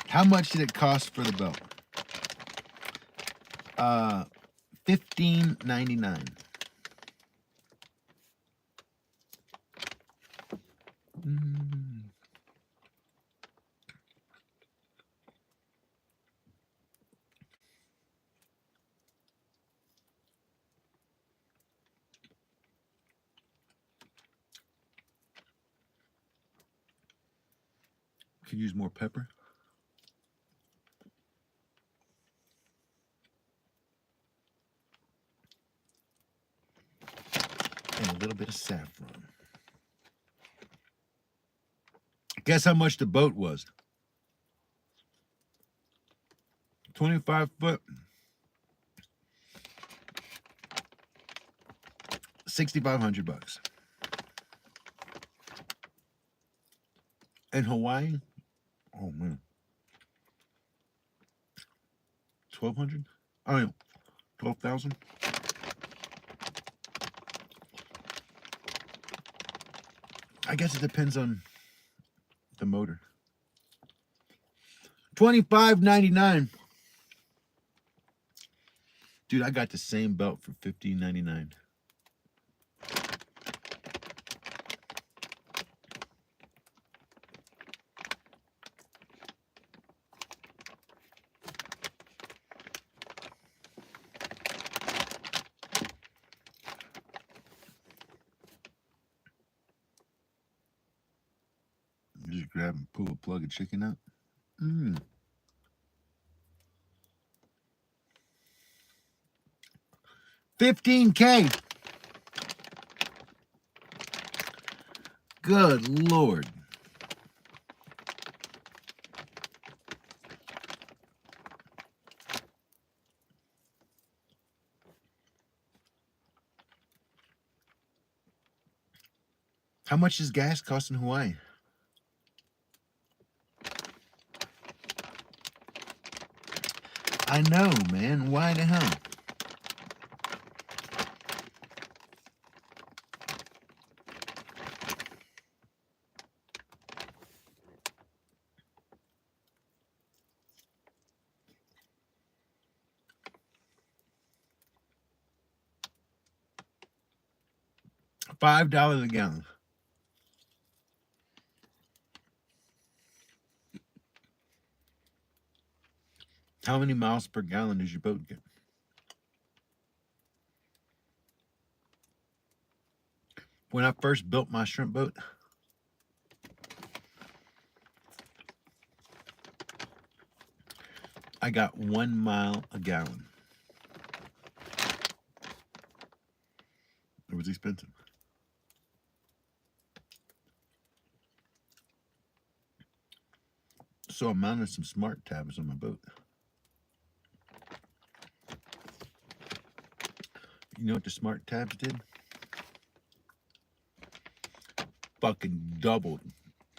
How much did it cost for the belt? $15.99. Could use more pepper. And a little bit of saffron. Guess how much the boat was? 25 foot. 6,500 bucks. In Hawaii? Oh man. 1,200? I mean, 12,000? I guess it depends on the motor. $25.99. Dude, I got the same belt for $15.99. Just grab and pull a plug of chicken out. $15K. Good Lord. How much does gas cost in Hawaii? I know, man. Why the hell? $5 a gallon. How many miles per gallon does your boat get? When I first built my shrimp boat, I got 1 mile a gallon. It was expensive. So I mounted some smart tabs on my boat. You know what the smart tabs did? Fucking doubled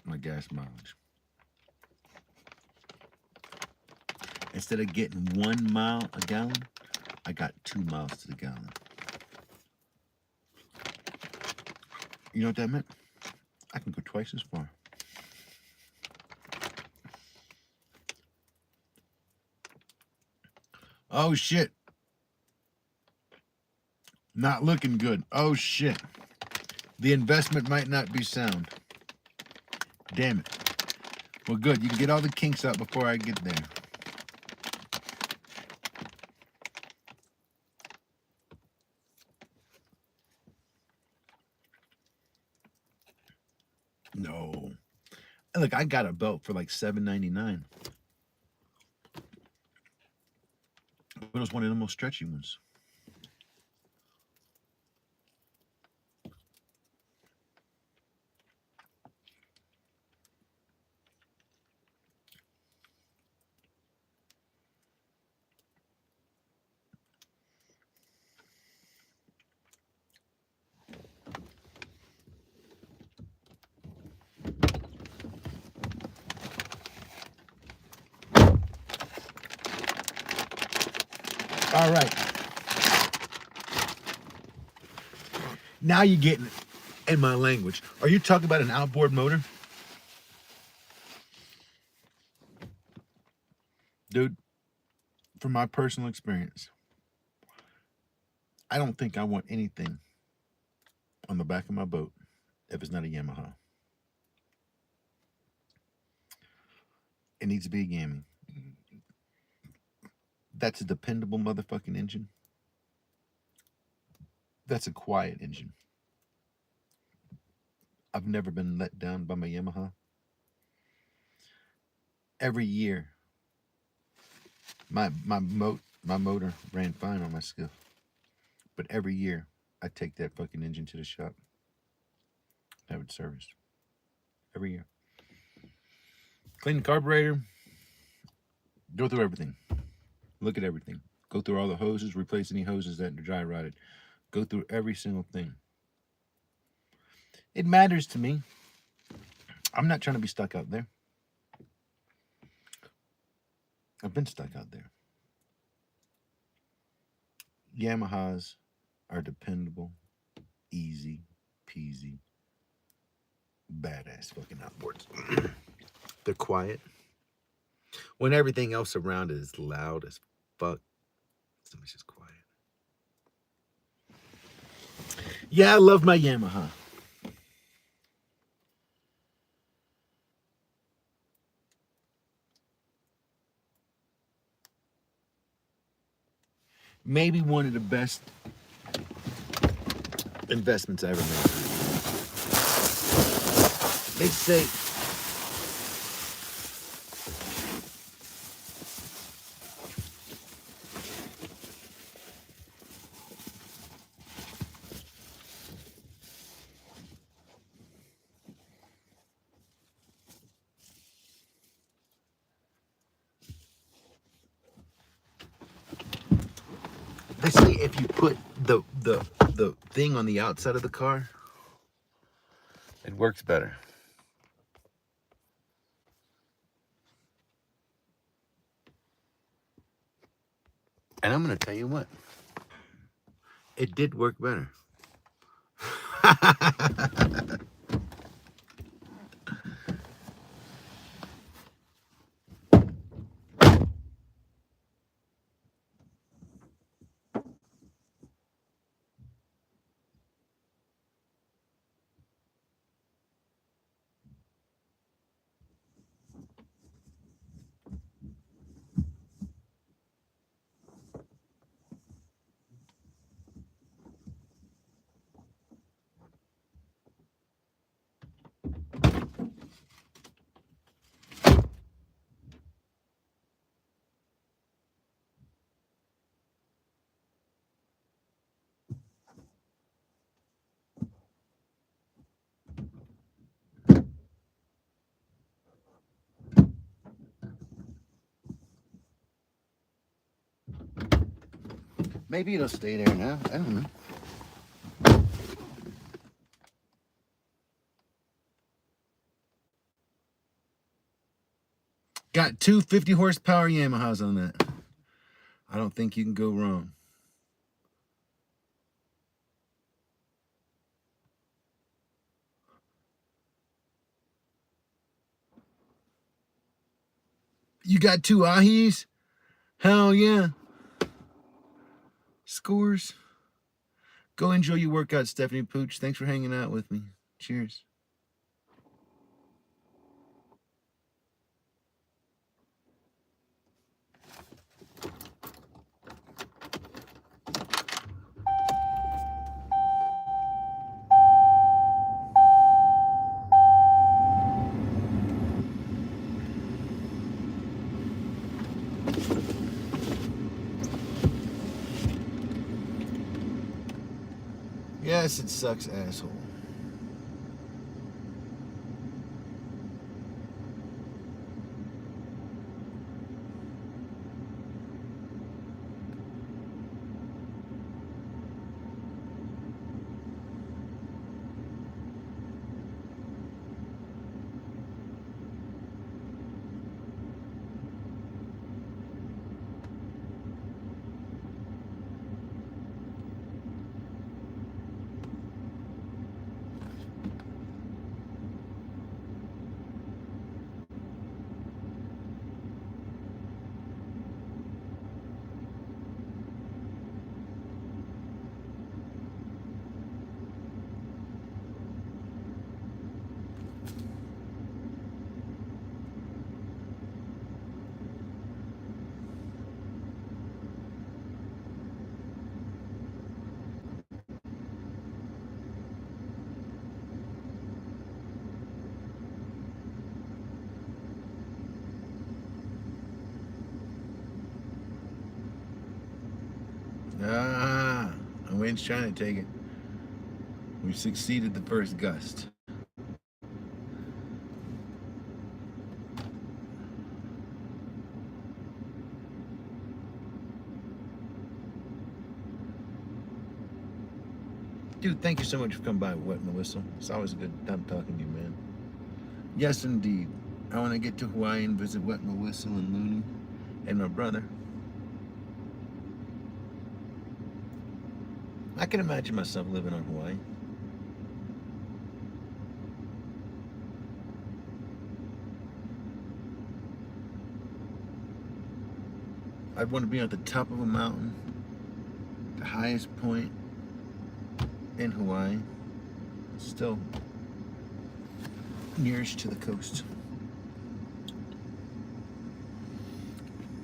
my gas mileage. Instead of getting 1 mile a gallon, I got 2 miles to the gallon. You know what that meant? I can go twice as far. Oh shit. Not looking good. Oh shit. The investment might not be sound. Damn it. Well, good. You can get all the kinks out before I get there. No. Look, I got a belt for like $7.99. But it was one of the most stretchy ones. All right. Now you're getting in my language. Are you talking about an outboard motor? Dude, from my personal experience, I don't think I want anything on the back of my boat if it's not a Yamaha. It needs to be a Yami. That's a dependable motherfucking engine. That's a quiet engine. I've never been let down by my Yamaha. Every year, my motor ran fine on my skiff, but every year I take that fucking engine to the shop, have it serviced. Every year, clean the carburetor, go through everything, look at everything, go through all the hoses, replace any hoses that are dry rotted, go through every single thing. It matters to me. I'm not trying to be stuck out there. I've been stuck out there. Yamahas are dependable, easy peasy, badass fucking outboards. They're quiet. When everything else around it is loud as fuck, somebody's just quiet. Yeah, I love my Yamaha. Maybe one of the best investments I ever made. They say if you put the thing on the outside of the car, it works better. And I'm gonna tell you what, it did work better. Maybe it'll stay there now. I don't know. Got two 50 horsepower Yamahas on that. I don't think you can go wrong. You got two Ahis? Hell yeah. Scores. Go enjoy your workout, Stephanie Pooch. Thanks for hanging out with me. Cheers. Yes, it sucks, asshole. Wind's trying to take it. We succeeded the first gust. Dude, thank you so much for coming by Wet and Whistle. It's always a good time talking to you, man. Yes, indeed. I want to get to Hawaii and visit Wet and Whistle and Looney and my brother. I can imagine myself living on Hawaii. I'd want to be at the top of a mountain, the highest point in Hawaii, still nearest to the coast.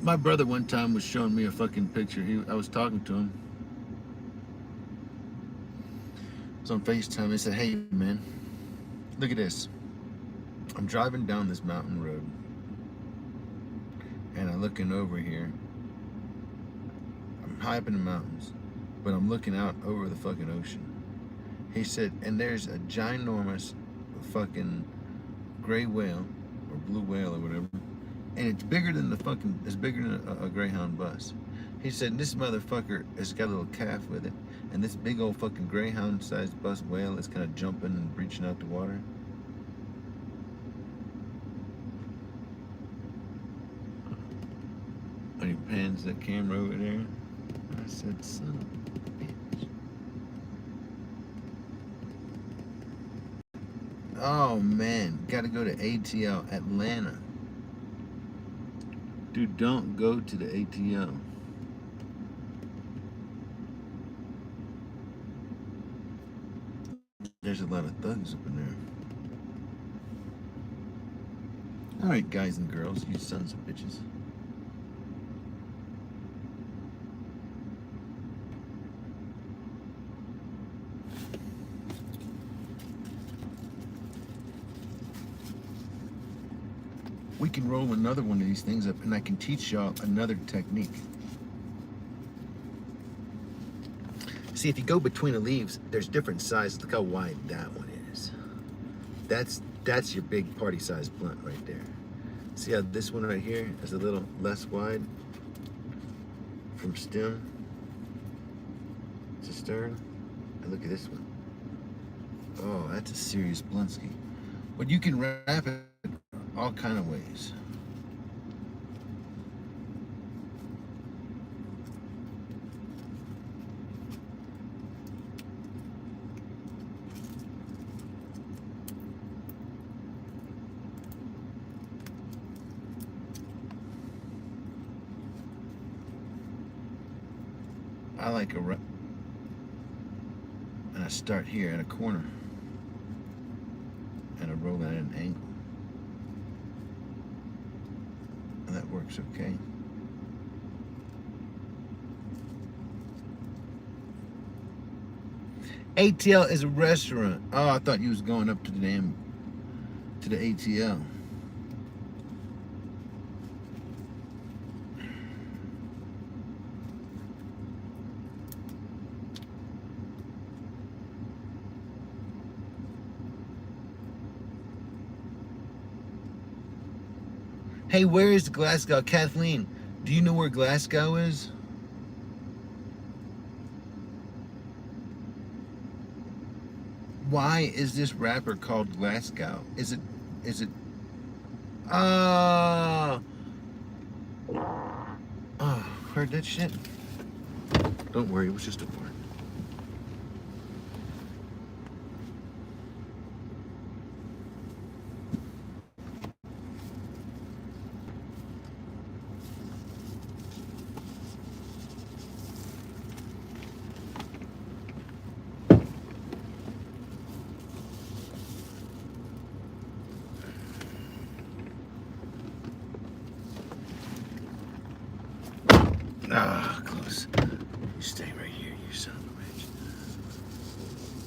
My brother one time was showing me a fucking picture. I was talking to him. It was on FaceTime. He said, "Hey man, look at this. I'm driving down this mountain road and I'm looking over here. I'm high up in the mountains, but I'm looking out over the fucking ocean." He said, and there's a ginormous fucking gray whale or blue whale or whatever, and it's bigger than it's bigger than a Greyhound bus. He said, this motherfucker has got a little calf with it, and this big old fucking Greyhound-sized bus whale is kind of jumping and reaching out the water. And he pans that camera over there. I said, son of a bitch. Oh man, gotta go to ATL, Atlanta. Dude, don't go to the ATL. There's a lot of thugs up in there. Alright, guys and girls, you sons of bitches. We can roll another one of these things up and I can teach y'all another technique. See, if you go between the leaves, there's different sizes. Look how wide that one is. That's your big party size blunt right there. See how this one right here is a little less wide from stem to stern? And look at this one. Oh, that's a serious bluntski. But you can wrap it all kind of ways. I like and I start here at a corner and I roll that at an angle. And that works okay. ATL is a restaurant. Oh, I thought you was going up to the ATL. Hey, where is Glasgow? Kathleen, do you know where Glasgow is? Why is this rapper called Glasgow? Is it, oh, heard that shit? Don't worry, it was just a word. Ah, close. You stay right here, you son of a bitch.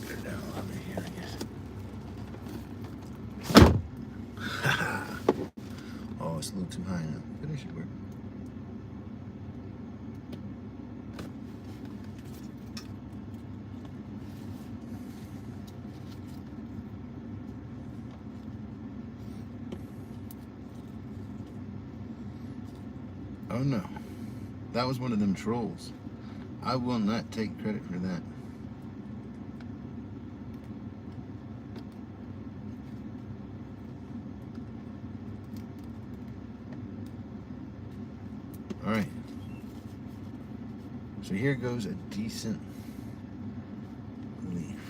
Get it down on me here, I guess. Oh, it's a little too high now. But it should work. Oh no, that was one of them trolls. I will not take credit for that. All right. So here goes a decent leaf.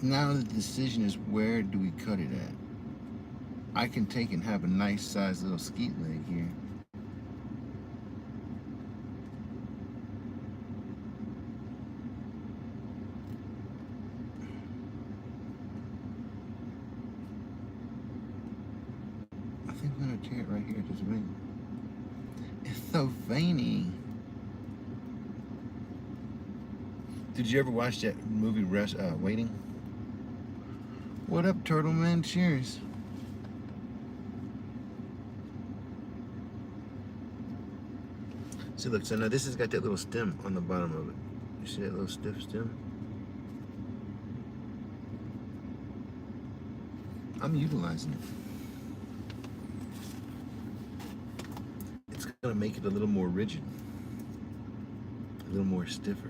Now the decision is, where do we cut it at? I can take and have a nice sized little skeet leg here. I think I'm gonna tear it right here at this vein. It's so veiny. Did you ever watch that movie Waiting? What up, Turtle Man? Cheers. See, look, so now this has got that little stem on the bottom of it. You see that little stiff stem? I'm utilizing it. It's gonna make it a little more rigid, a little more stiffer.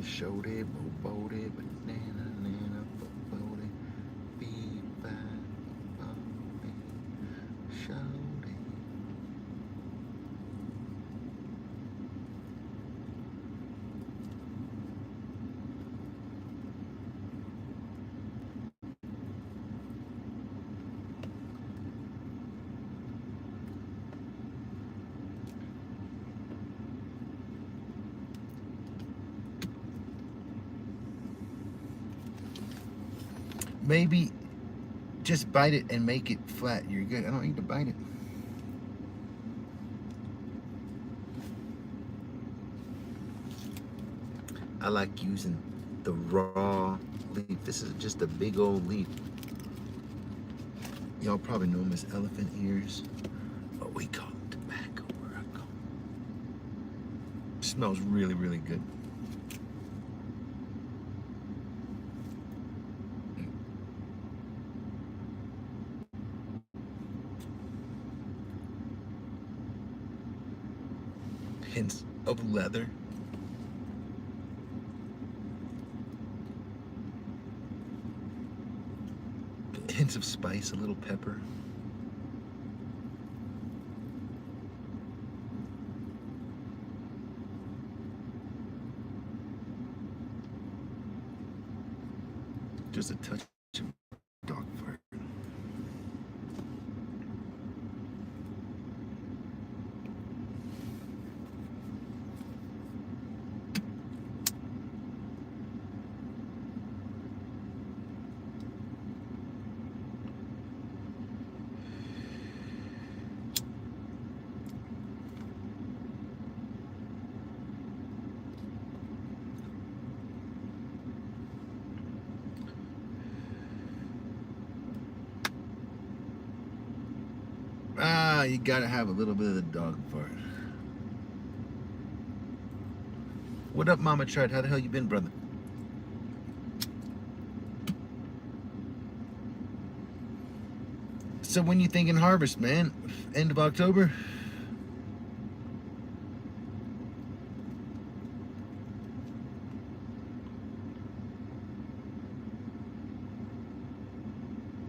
Shody, bo-body, banana, nana, bo-body, bee-ba, bo-body, shody. Maybe just bite it and make it flat. You're good. I don't need to bite it. I like using the raw leaf. This is just a big old leaf. Y'all probably know them as elephant ears, but we call them tobacco where I go. Smells really, really good. Hints of leather. Hints of spice, a little pepper. Just a touch of dog fart. Ah, you gotta have a little bit of the dog fart. What up, Mama Chud? How the hell you been, brother? So when you thinking harvest, man? End of October?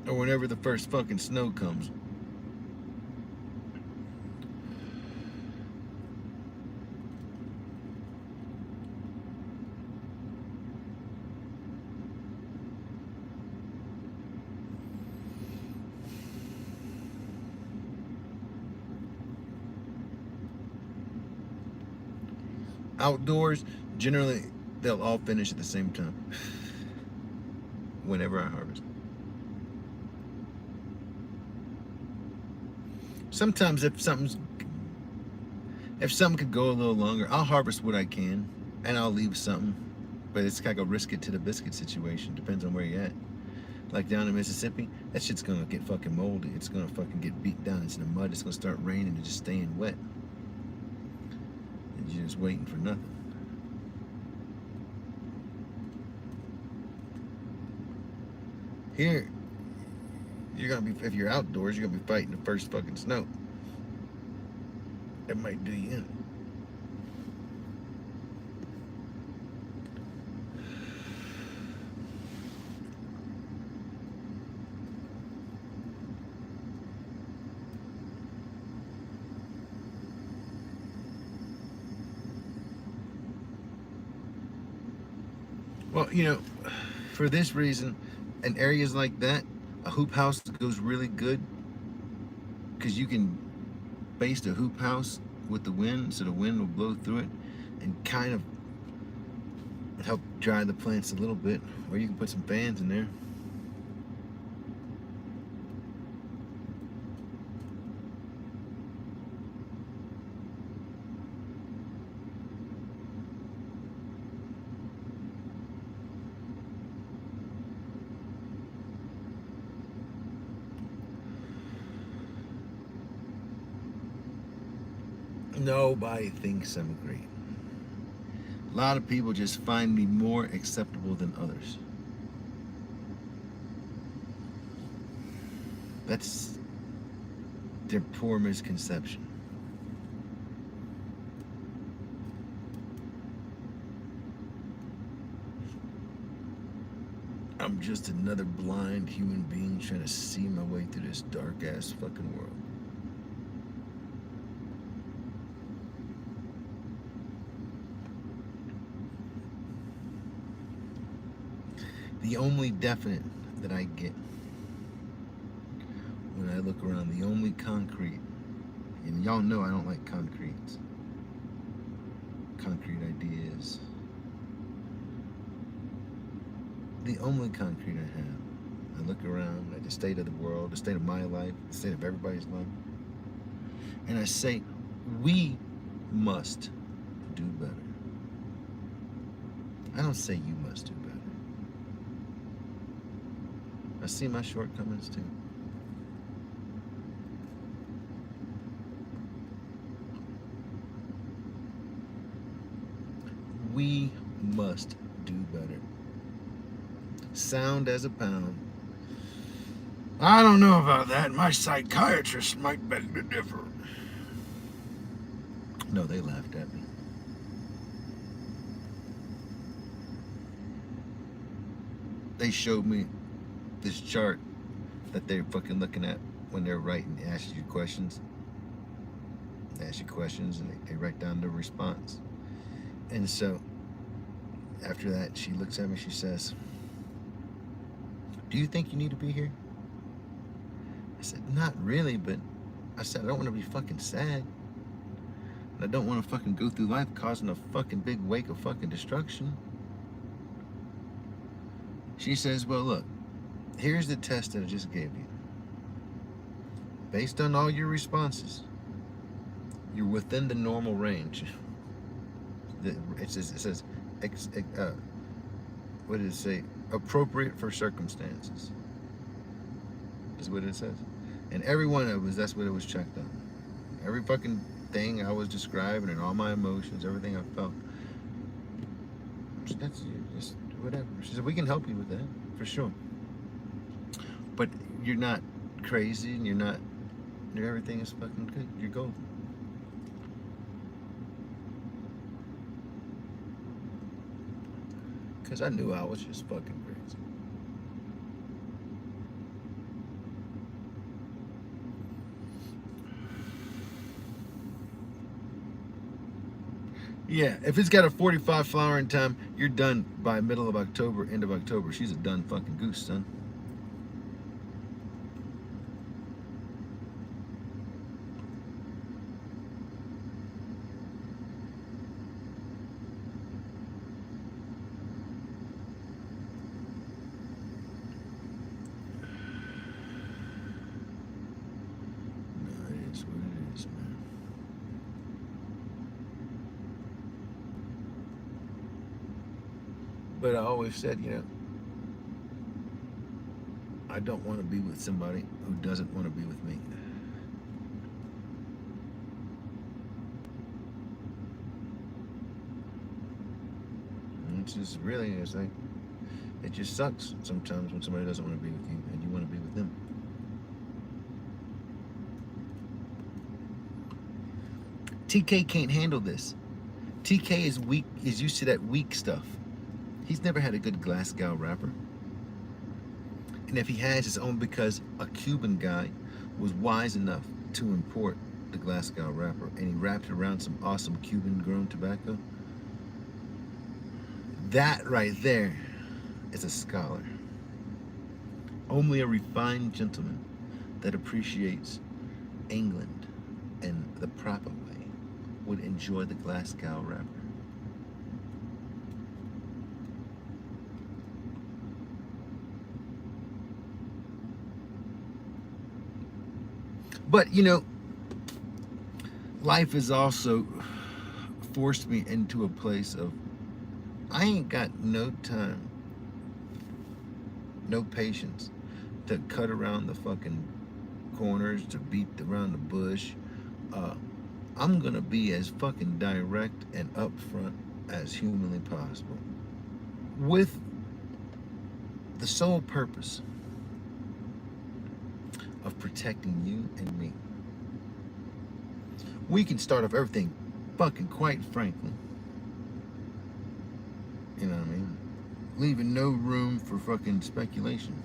Or whenever the first fucking snow comes. Outdoors, generally, they'll all finish at the same time. Whenever I harvest. Sometimes if something could go a little longer, I'll harvest what I can, and I'll leave something. But it's kind of a risk it to the biscuit situation. Depends on where you're at. Like down in Mississippi, that shit's gonna get fucking moldy. It's gonna fucking get beat down into the mud. It's gonna start raining and just staying wet. And you're just waiting for nothing. Here, you're gonna be, if you're outdoors, you're gonna be fighting the first fucking snow. That might do you in. Well, you know, for this reason, in areas like that, a hoop house goes really good because you can base the hoop house with the wind, so the wind will blow through it and kind of help dry the plants a little bit, or you can put some fans in there. Nobody thinks I'm great. A lot of people just find me more acceptable than others. That's their poor misconception. I'm just another blind human being trying to see my way through this dark ass fucking world. The only definite that I get when I look around, the only concrete, and y'all know I don't like concrete ideas. The only concrete I have, I look around at the state of the world, the state of my life, the state of everybody's life, and I say, we must do better. I don't say you must do better. I see my shortcomings too. We must do better. Sound as a pound. I don't know about that. My psychiatrist might beg to differ. No, they laughed at me. They showed me this chart that they're fucking looking at when they're writing, asking you questions. They ask you questions and they write down the response. And so after that, she looks at me, she says, "Do you think you need to be here?" I said, "Not really, but," I said, "I don't want to be fucking sad. And I don't want to fucking go through life causing a fucking big wake of fucking destruction." She says, "Well, look, here's the test that I just gave you. Based on all your responses, you're within the normal range." It says, what did it say? Appropriate for circumstances. Is what it says. And every one of us, that's what it was checked on. Every fucking thing I was describing and all my emotions, everything I felt. That's just whatever. She said, "We can help you with that, for sure. But you're not crazy and everything is fucking good. You're golden." Because I knew I was just fucking crazy. Yeah, if it's got a 45 flowering time, you're done by middle of October, end of October. She's a done fucking goose, son. But I always said, I don't want to be with somebody who doesn't want to be with me. And it's just really, it's like, it just sucks sometimes when somebody doesn't want to be with you and you want to be with them. TK can't handle this. TK is weak, is used to that weak stuff. He's never had a good Glasgow rapper. And if he has, it's only because a Cuban guy was wise enough to import the Glasgow rapper and he wrapped it around some awesome Cuban grown tobacco. That right there is a scholar. Only a refined gentleman that appreciates England and the proper way would enjoy the Glasgow rapper. But life has also forced me into a place of I ain't got no time, no patience to cut around the fucking corners, to beat around the bush. I'm gonna be as fucking direct and upfront as humanly possible, with the sole purpose of protecting you and me. We can start off everything fucking quite frankly. You know what I mean? Leaving no room for fucking speculation.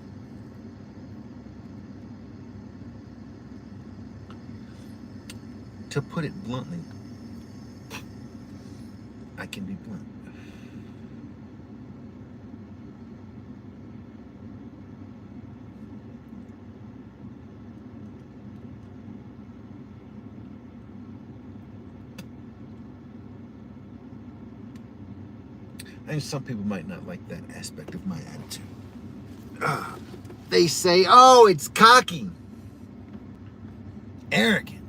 To put it bluntly, I can be blunt. And some people might not like that aspect of my attitude. They say, oh, it's cocky. Arrogant.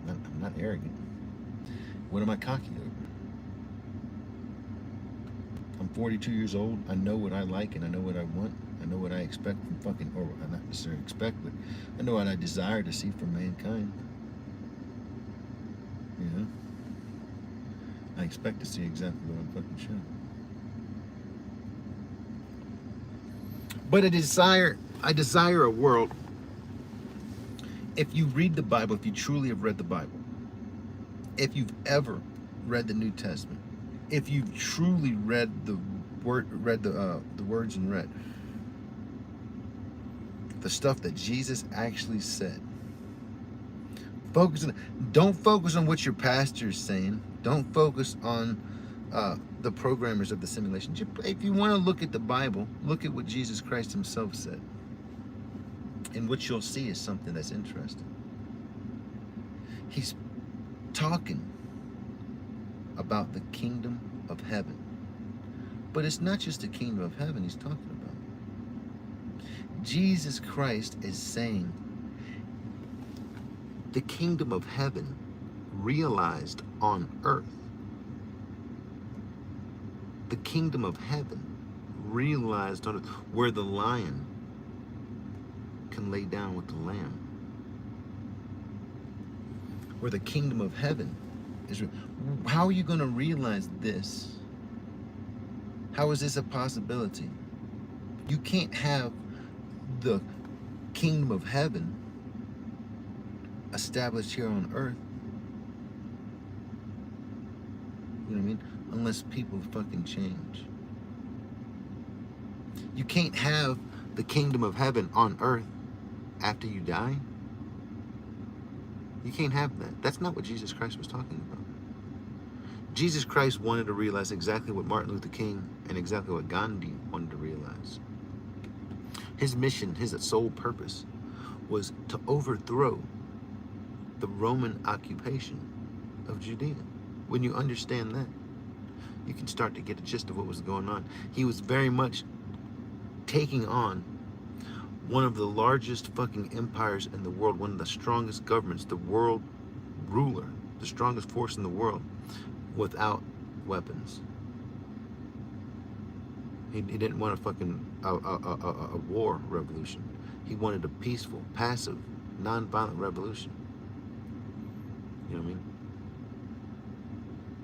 I'm not arrogant. What am I cocky over? I'm 42 years old. I know what I like and I know what I want. I know what I expect from fucking, or not necessarily expect, but I know what I desire to see from mankind. I expect to see exactly what I'm fucking showing. But I desire a world. If you read the Bible, if you truly have read the Bible, if you've ever read the New Testament, if you've truly read the words and read the stuff that Jesus actually said, don't focus on what your pastor is saying. Don't focus on the programmers of the simulation. If you want to look at the Bible, look at what Jesus Christ himself said. And what you'll see is something that's interesting. He's talking about the kingdom of heaven. But it's not just the kingdom of heaven he's talking about. Jesus Christ is saying the kingdom of heaven realized on earth. The kingdom of heaven realized on earth, where the lion can lay down with the lamb. Where the kingdom of heaven is. How are you going to realize this? How is this a possibility? You can't have the kingdom of heaven established here on earth. You know what I mean? Unless people fucking change. You can't have the kingdom of heaven on earth after you die. You can't have that. That's not what Jesus Christ was talking about. Jesus Christ wanted to realize exactly what Martin Luther King and exactly what Gandhi wanted to realize. His mission, his sole purpose, was to overthrow the Roman occupation of Judea. When you understand that, you can start to get a gist of what was going on. He was very much taking on one of the largest fucking empires in the world, one of the strongest governments, the world ruler, the strongest force in the world, without weapons. He didn't want a fucking a war revolution. He wanted a peaceful, passive, non-violent revolution. You know what I mean?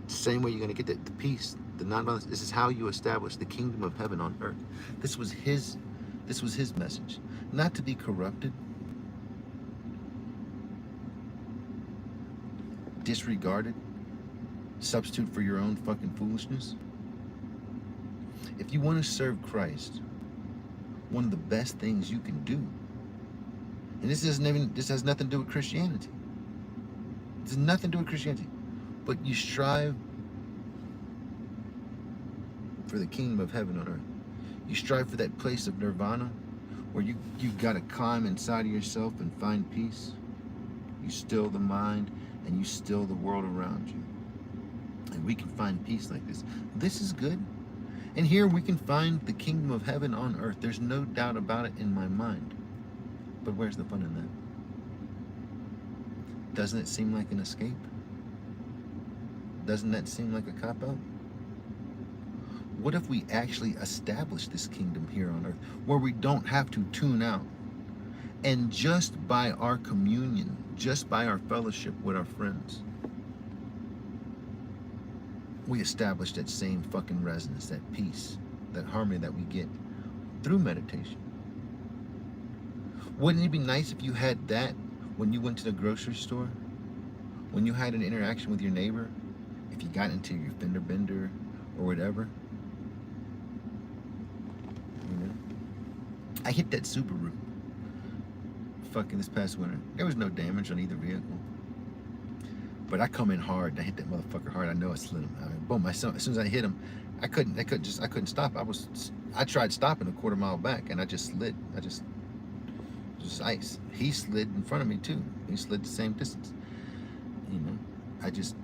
Same way you're going to get the peace, the non-violence. This is how you establish the kingdom of heaven on earth. This was his message. Not to be corrupted, disregarded, substitute for your own fucking foolishness. If you want to serve Christ, one of the best things you can do, and this has nothing to do with Christianity. This has nothing to do with Christianity. But you strive for the kingdom of heaven on earth. You strive for that place of nirvana where you got to climb inside of yourself and find peace. You still the mind and you still the world around you. And we can find peace like this. This is good. And here we can find the kingdom of heaven on earth. There's no doubt about it in my mind. But where's the fun in that? Doesn't it seem like an escape? Doesn't that seem like a cop-out? What if we actually establish this kingdom here on earth where we don't have to tune out, and just by our communion, just by our fellowship with our friends, we establish that same fucking resonance, that peace, that harmony that we get through meditation? Wouldn't it be nice if you had that when you went to the grocery store? When you had an interaction with your neighbor? If you got into your fender bender or whatever? You know? I hit that Subaru fucking this past winter. There was no damage on either vehicle. But I come in hard and I hit that motherfucker hard. I know I slid him. I mean, boom, as soon as I hit him, I couldn't stop. I tried stopping a quarter mile back and I just slid. Just ice. He slid in front of me too. He slid the same distance. You know, I just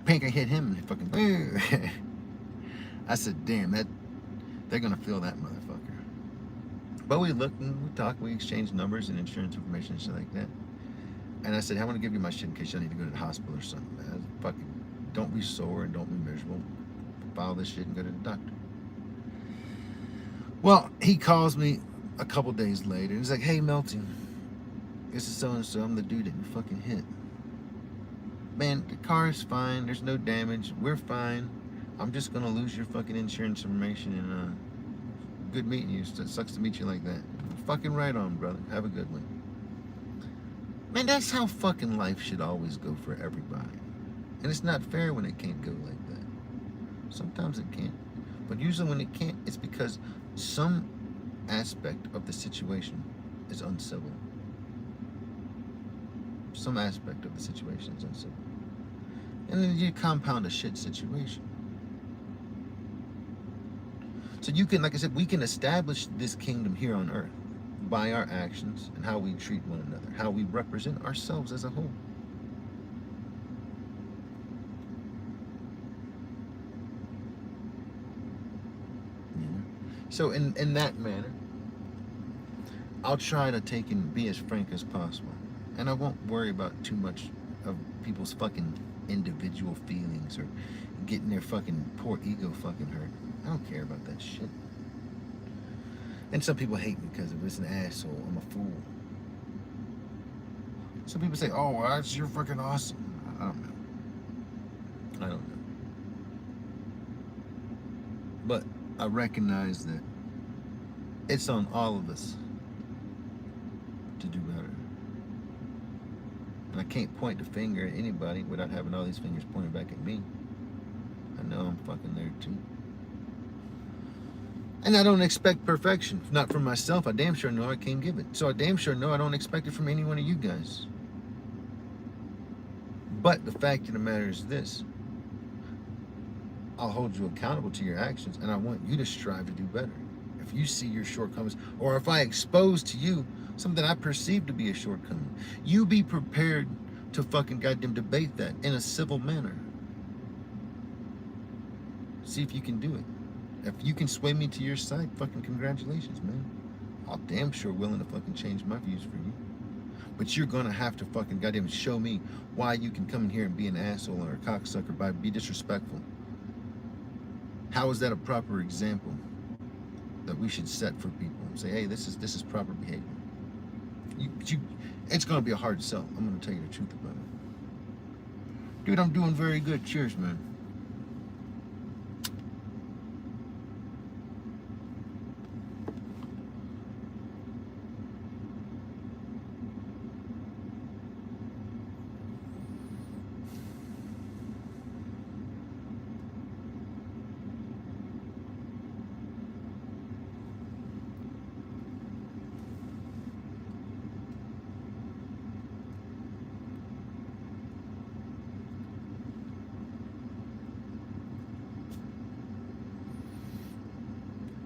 pink, I hit him and fucking I said, damn, they're gonna feel that motherfucker. But we looked and we talked, we exchanged numbers and insurance information and shit like that. And I said, hey, I want to give you my shit in case you need to go to the hospital or something, man. Fucking don't be sore and don't be miserable. File this shit and go to the doctor. Well, he calls me a couple days later. He's like, hey, Melty, this is so-and-so. I'm the dude that you fucking hit. Man, the car is fine. There's no damage. We're fine. I'm just going to lose your fucking insurance information and good meeting you. It sucks to meet you like that. Fucking right on, brother. Have a good one. Man, that's how fucking life should always go for everybody. And it's not fair when it can't go like that. Sometimes it can't. But usually when it can't, it's because some aspect of the situation is uncivil. Some aspect of the situation is uncivil. And then you compound a shit situation. So you can, like I said, we can establish this kingdom here on earth by our actions and how we treat one another, how we represent ourselves as a whole. Yeah. So in that manner, I'll try to take and be as frank as possible. And I won't worry about too much of people's fucking individual feelings or getting their fucking poor ego fucking hurt. I don't care about that shit. And some people hate me because it's an asshole. I'm a fool. Some people say, oh, well, you're fucking awesome. I don't know. But I recognize that it's on all of us to do better. And I can't point the finger at anybody without having all these fingers pointing back at me. I know I'm fucking there too. And I don't expect perfection. Not from myself. I damn sure know I can't give it. So I damn sure know I don't expect it from any one of you guys. But the fact of the matter is this. I'll hold you accountable to your actions, and I want you to strive to do better. If you see your shortcomings, or if I expose to you something I perceive to be a shortcoming, you be prepared to fucking goddamn debate that in a civil manner. See if you can do it. If you can sway me to your side, fucking congratulations, man. I'm damn sure willing to fucking change my views for you. But you're gonna have to fucking goddamn show me why you can come in here and be an asshole or a cocksucker by be disrespectful. How is that a proper example that we should set for people. Say, hey, this is proper behavior. It's gonna be a hard sell. I'm gonna tell you the truth about it. Dude, I'm doing very good. Cheers, man.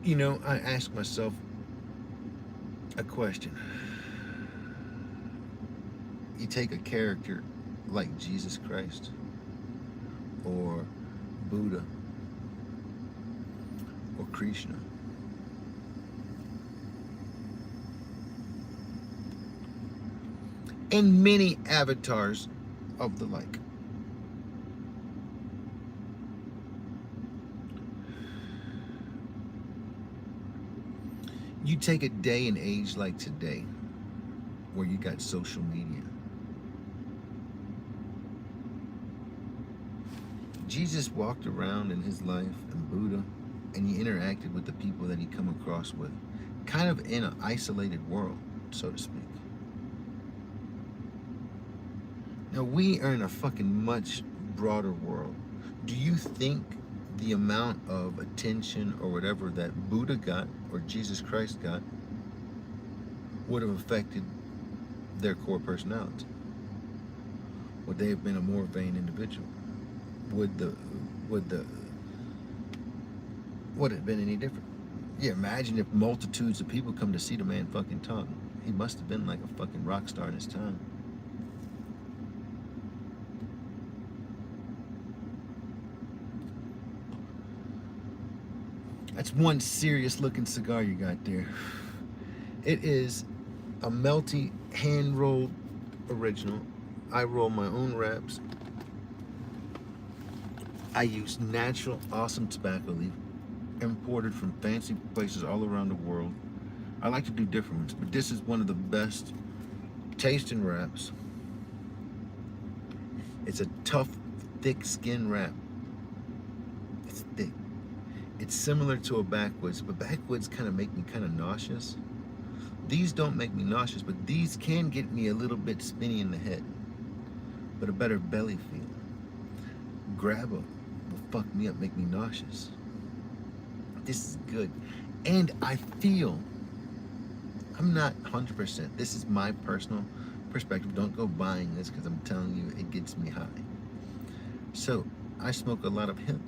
You know, I ask myself a question. You take a character like Jesus Christ or Buddha or Krishna, and many avatars of the like. You take a day and age like today, where you got social media. Jesus walked around in his life, and Buddha, and he interacted with the people that he come across with, kind of in an isolated world, so to speak. Now we are in a fucking much broader world. Do you think the amount of attention or whatever that Buddha got or Jesus Christ got would have affected their core personality? Would they have been a more vain individual? Would it have been any different? Yeah, imagine if multitudes of people come to see the man fucking talk. He must have been like a fucking rock star in his time. That's one serious looking cigar you got there. It is a melty, hand-rolled original. I roll my own wraps. I use natural, awesome tobacco leaf, imported from fancy places all around the world. I like to do different ones, but this is one of the best tasting wraps. It's a tough, thick skin wrap. It's thick. It's similar to a backwoods, but backwoods kind of make me kind of nauseous. These don't make me nauseous, but these can get me a little bit spinny in the head, but a better belly feel. Grabba will fuck me up, make me nauseous. This is good. And I feel, I'm not 100%, this is my personal perspective. Don't go buying this because I'm telling you it gets me high. So I smoke a lot of hemp.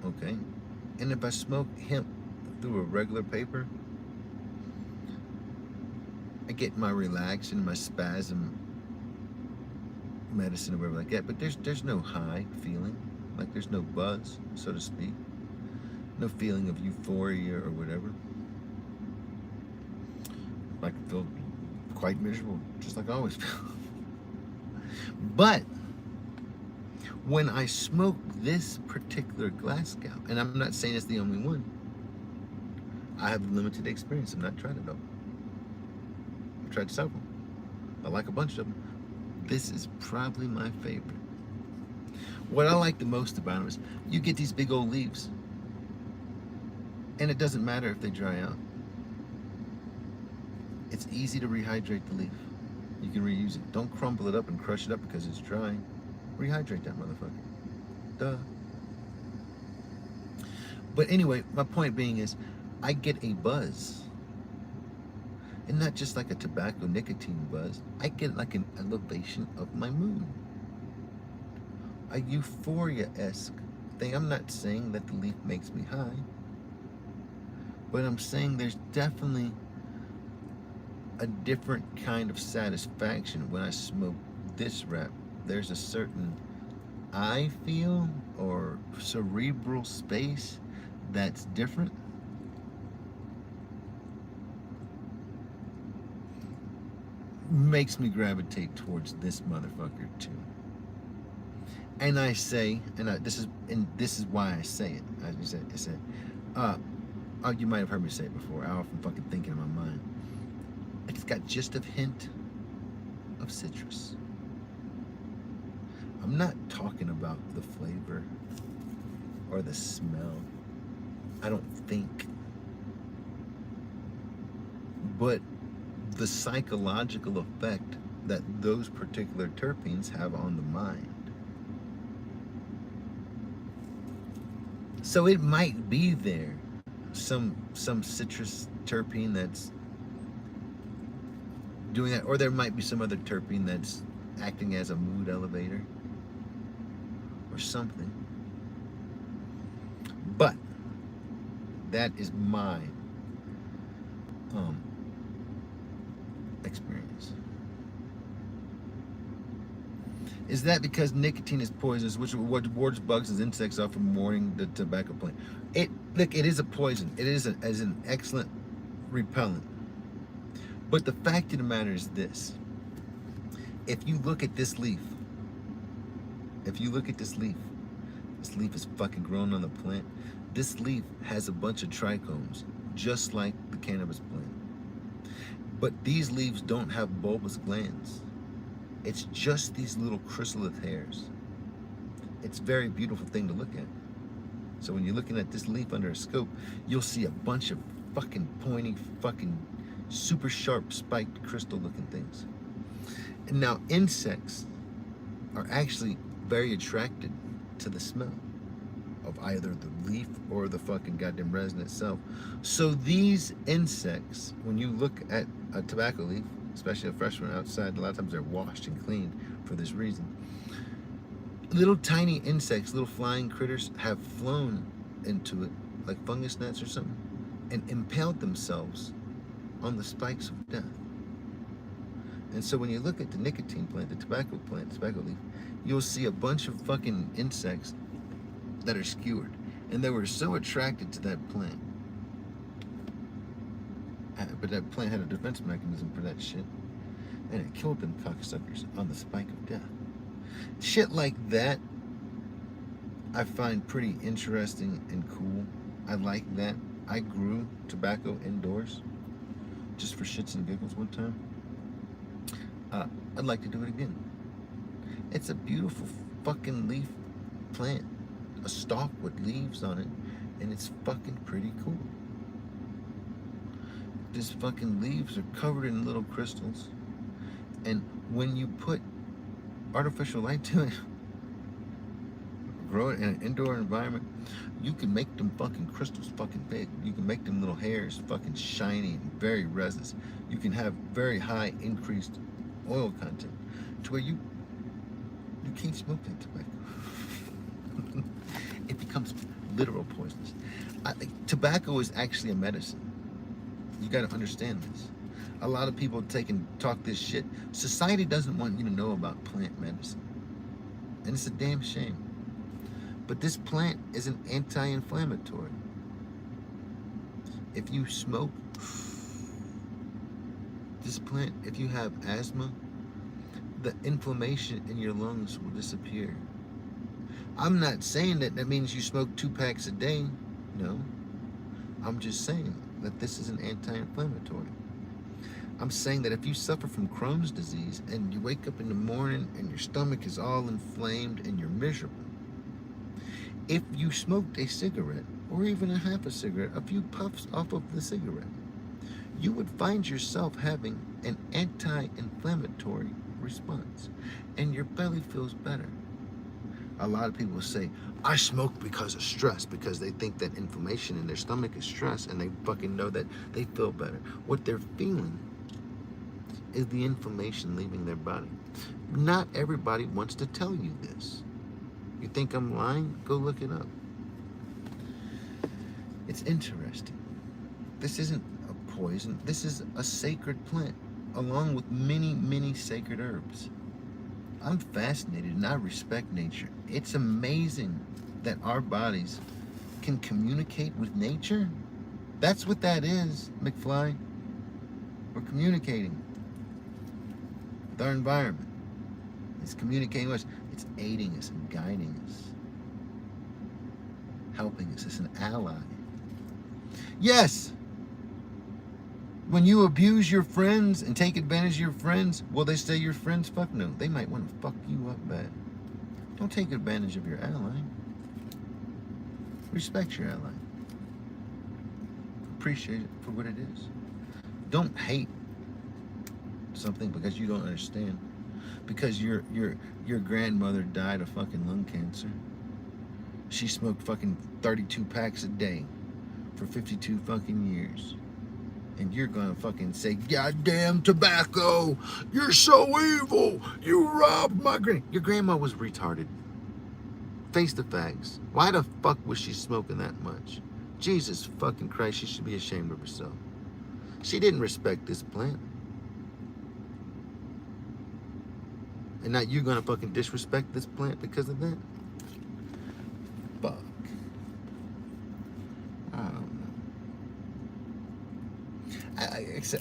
Okay, and if I smoke hemp through a regular paper, I get my relaxin, my spasm medicine or whatever like that, but there's no high feeling, like there's no buzz, so to speak, no feeling of euphoria or whatever. I can feel quite miserable, just like I always feel. But when I smoke this particular glass cow, and I'm not saying it's the only one, I have limited experience. I've not tried it all. I've tried several. I like a bunch of them. This is probably my favorite. What I like the most about them is you get these big old leaves, and it doesn't matter if they dry out. It's easy to rehydrate the leaf. You can reuse it. Don't crumble it up and crush it up because it's dry. Rehydrate that motherfucker. Duh. But anyway, my point being is, I get a buzz. And not just like a tobacco nicotine buzz. I get like an elevation of my mood. A euphoria-esque thing. I'm not saying that the leaf makes me high. But I'm saying there's definitely a different kind of satisfaction when I smoke this wrap. There's a certain I feel or cerebral space that's different. Makes me gravitate towards this motherfucker too. And I say, this is why I say it. As you said, Oh, you might have heard me say it before. I often fucking think it in my mind. It's got just a hint of citrus. I'm not talking about the flavor or the smell. I don't think. But the psychological effect that those particular terpenes have on the mind. So it might be there, some citrus terpene that's doing that, or there might be some other terpene that's acting as a mood elevator or something. But that is my experience. Is that because nicotine is poisonous, which what wards bugs and insects off from warning the tobacco plant? It is a poison. It is an excellent repellent. But the fact of the matter is this: if you look at this leaf, this leaf is fucking grown on the plant. This leaf has a bunch of trichomes, just like the cannabis plant. But these leaves don't have bulbous glands. It's just these little chrysalid hairs. It's a very beautiful thing to look at. So when you're looking at this leaf under a scope, you'll see a bunch of fucking pointy, fucking super sharp, spiked, crystal-looking things. And now insects are actually very attracted to the smell of either the leaf or the fucking goddamn resin itself. So these insects, when you look at a tobacco leaf, especially a fresh one outside, a lot of times they're washed and cleaned for this reason. Little tiny insects, little flying critters have flown into it, like fungus gnats or something, and impaled themselves on the spikes of death. And so when you look at the nicotine plant, the tobacco leaf, you'll see a bunch of fucking insects that are skewered. And they were so attracted to that plant. But that plant had a defense mechanism for that shit. And it killed them cocksuckers on the spike of death. Shit like that, I find pretty interesting and cool. I like that. I grew tobacco indoors, just for shits and giggles one time. I'd like to do it again. It's a beautiful fucking leaf plant. A stalk with leaves on it, and it's fucking pretty cool. These fucking leaves are covered in little crystals, and when you put artificial light to it, grow it in an indoor environment, you can make them fucking crystals fucking big. You can make them little hairs fucking shiny and very resinous. You can have very high increased oil content to where you can't smoke that tobacco. It becomes literal poisonous. Tobacco is actually a medicine. You got to understand this. A lot of people talk this shit. Society doesn't want you to know about plant medicine, and it's a damn shame. But this plant is an anti-inflammatory. If you smoke this plant, if you have asthma, the inflammation in your lungs will disappear. I'm not saying that means you smoke 2 packs a day. No. I'm just saying that this is an anti-inflammatory. I'm saying that if you suffer from Crohn's disease and you wake up in the morning and your stomach is all inflamed and you're miserable, if you smoked a cigarette or even a half a cigarette, a few puffs off of the cigarette, you would find yourself having an anti-inflammatory response and your belly feels better. A lot of people say, I smoke because of stress, because they think that inflammation in their stomach is stress, and they fucking know that they feel better. What they're feeling is the inflammation leaving their body. Not everybody wants to tell you this. You think I'm lying? Go look it up. It's interesting. This isn't a poison. This is a sacred plant, along with many, many sacred herbs. I'm fascinated and I respect nature. It's amazing that our bodies can communicate with nature. That's what that is, McFly. We're communicating with our environment. It's communicating with us. It's aiding us and guiding us, helping us. It's an ally. Yes. When you abuse your friends and take advantage of your friends, will they stay your friends? Fuck no. They might want to fuck you up bad. Don't take advantage of your ally. Respect your ally. Appreciate it for what it is. Don't hate something because you don't understand. Because your grandmother died of fucking lung cancer. She smoked fucking 32 packs a day for 52 fucking years. And you're gonna fucking say, goddamn tobacco, you're so evil, you robbed my your grandma was retarded. Face the facts. Why the fuck was she smoking that much? Jesus fucking Christ, she should be ashamed of herself. She didn't respect this plant. And now you're gonna fucking disrespect this plant because of that? Fuck. I don't know.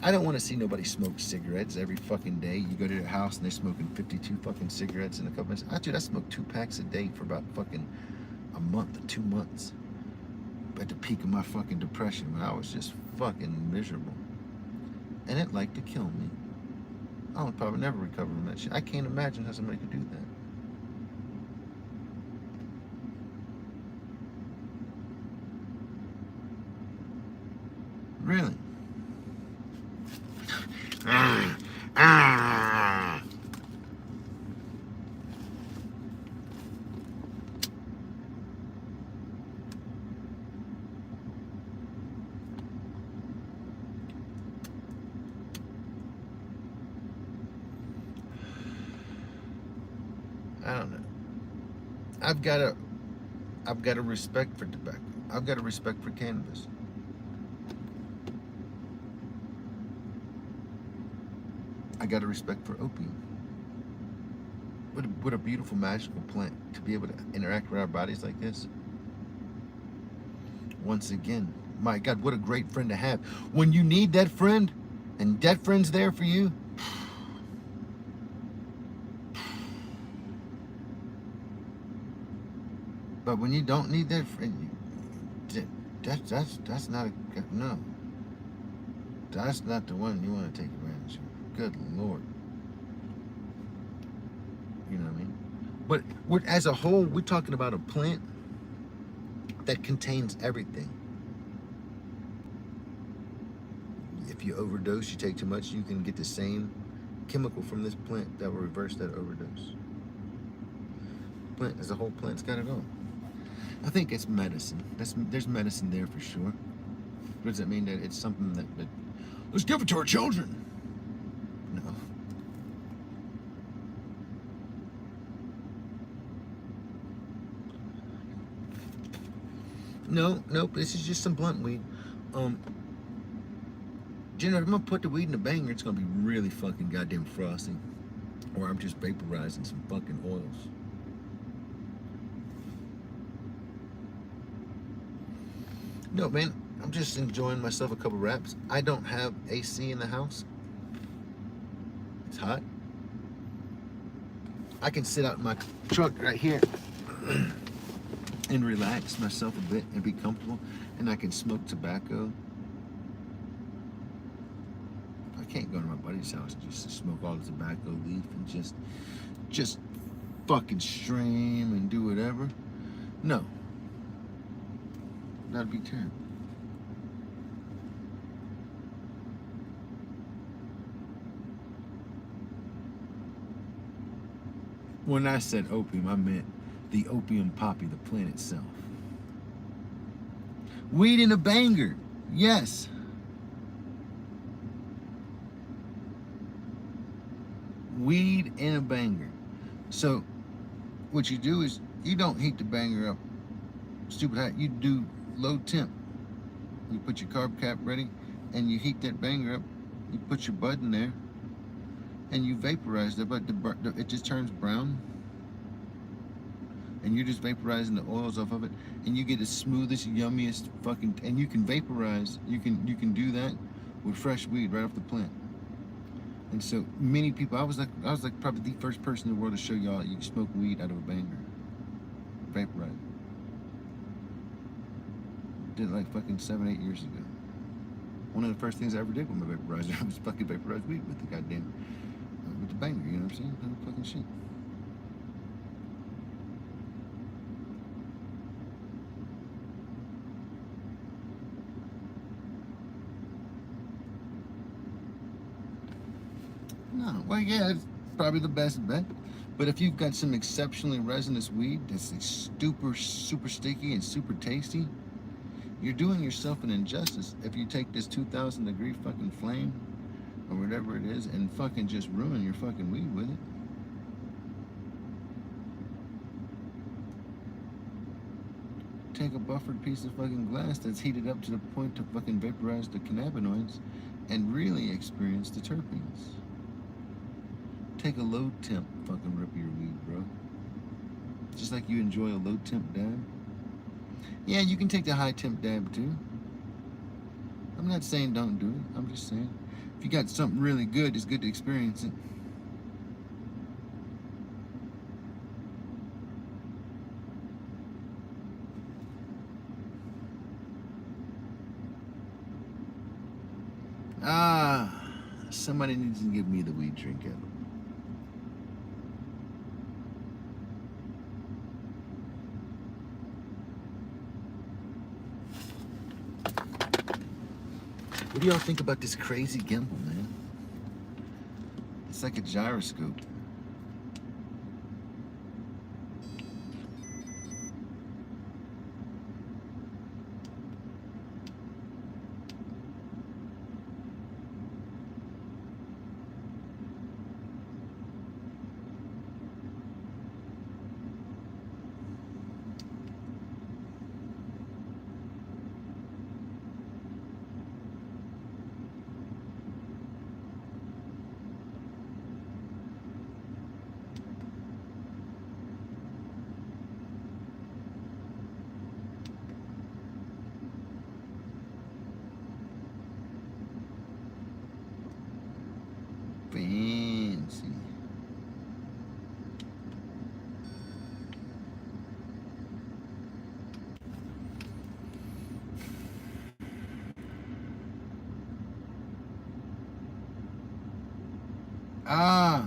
I don't want to see nobody smoke cigarettes every fucking day. You go to their house and they're smoking 52 fucking cigarettes in a couple minutes. Dude, I smoked 2 packs a day for about fucking a month or 2 months. At the peak of my fucking depression when I was just fucking miserable. And it liked to kill me. I'll probably never recover from that shit. I can't imagine how somebody could do that. Really? I don't know. I've got a respect for tobacco. I've got a respect for cannabis. I got a respect for opium. What a beautiful, magical plant to be able to interact with our bodies like this. Once again, my God, what a great friend to have. When you need that friend, and that friend's there for you. But when you don't need that friend, that's not a no. That's not the one you want to take advantage of. Good Lord. You know what I mean? But as a whole, we're talking about a plant that contains everything. If you overdose, you take too much, you can get the same chemical from this plant that will reverse that overdose. Plant as a whole, plant's got it all. I think it's medicine. There's medicine there for sure. Does that mean that it's something that let's give it to our children? No. Nope. This is just some blunt weed. Generally, if I'm gonna put the weed in a banger, it's gonna be really fucking goddamn frosty, or I'm just vaporizing some fucking oils. No, man, I'm just enjoying myself a couple wraps. I don't have AC in the house. It's hot. I can sit out in my truck right here and relax myself a bit and be comfortable, and I can smoke tobacco. I can't go to my buddy's house and just smoke all the tobacco leaf and just fucking stream and do whatever. No. That'd be terrible. When I said opium, I meant the opium poppy, the plant itself. Weed in a banger, yes. Weed in a banger. So, what you do is you don't heat the banger up stupid hot. You do low temp. You put your carb cap ready, and you heat that banger up. You put your bud in there, and you vaporize the bud. It just turns brown, and you're just vaporizing the oils off of it, and you get the smoothest, yummiest fucking. And you can vaporize. You can do that with fresh weed right off the plant. And so many people. I was like probably the first person in the world to show y'all you can smoke weed out of a banger. Vaporize. did it like fucking 7-8 years ago. One of the first things I ever did with my vaporizer was fucking vaporize weed with the goddamn, with the banger, you know what I'm saying? No fucking shit. No, well, yeah, it's probably the best bet. But if you've got some exceptionally resinous weed that's like super sticky and super tasty, you're doing yourself an injustice if you take this 2,000 degree fucking flame or whatever it is and fucking just ruin your fucking weed with it. Take a buffered piece of fucking glass that's heated up to the point to fucking vaporize the cannabinoids and really experience the terpenes. Take a low temp fucking rip of your weed, bro. Just like you enjoy a low temp dab. Yeah, you can take the high temp dab too. I'm not saying don't do it. I'm just saying if you got something really good, it's good to experience it. Somebody needs to give me the weed drink out. What do y'all think about this crazy gimbal, man? It's like a gyroscope. Fancy. Ah.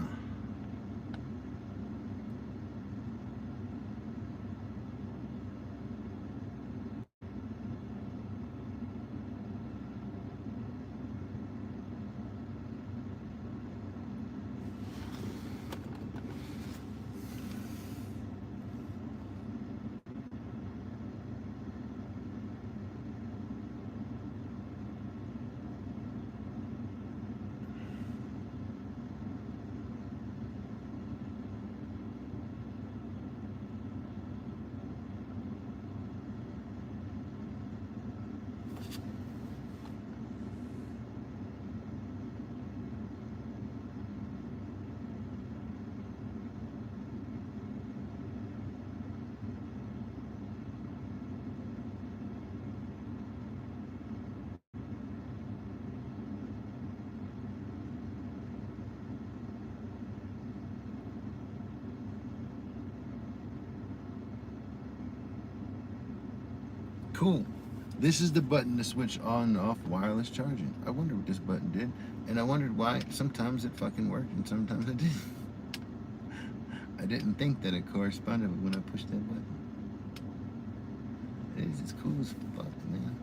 Cool. This is the button to switch on and off wireless charging. I wonder what this button did. And I wondered why sometimes it fucking worked and sometimes it didn't. I didn't think that it corresponded with when I pushed that button. It is as cool as fuck, man.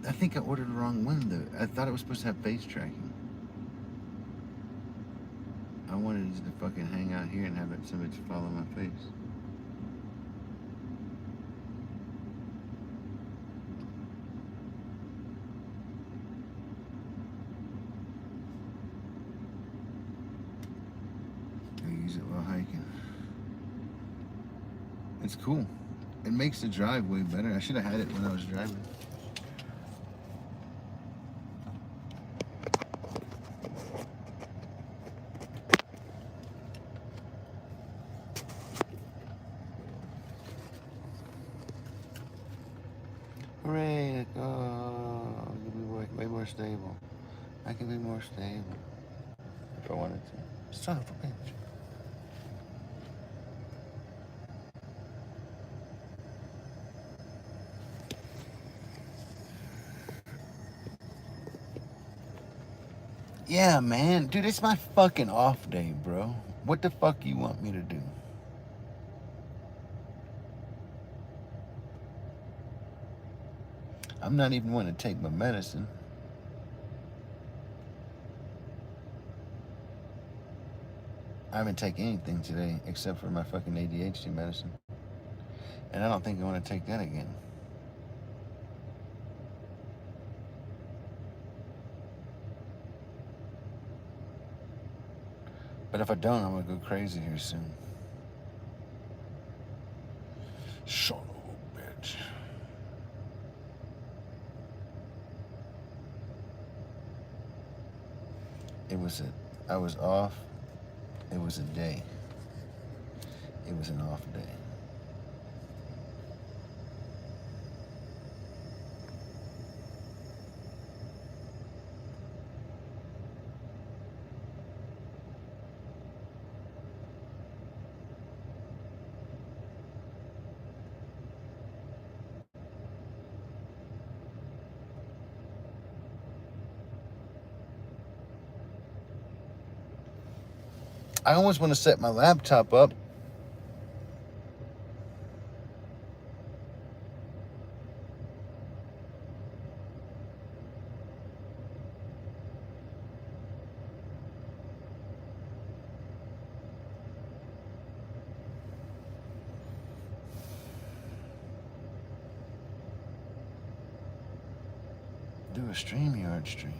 I think I ordered the wrong one though. I thought it was supposed to have face tracking. I wanted it to fucking hang out here and have it somebody to follow my face. I use it while hiking. It's cool. It makes the drive way better. I should have had it when I was driving. like, oh, I can be way more stable. I can be more stable if I wanted to. Son of a bitch. Yeah, man. Dude, it's my fucking off day, bro. What the fuck you want me to do? I'm not even wanting to take my medicine. I haven't taken anything today except for my fucking ADHD medicine. And I don't think I want to take that again. But if I don't, I'm going to go crazy here soon. Son of a bitch. I was off. It was a day. It was an off day. I almost want to set my laptop up. Do a StreamYard stream.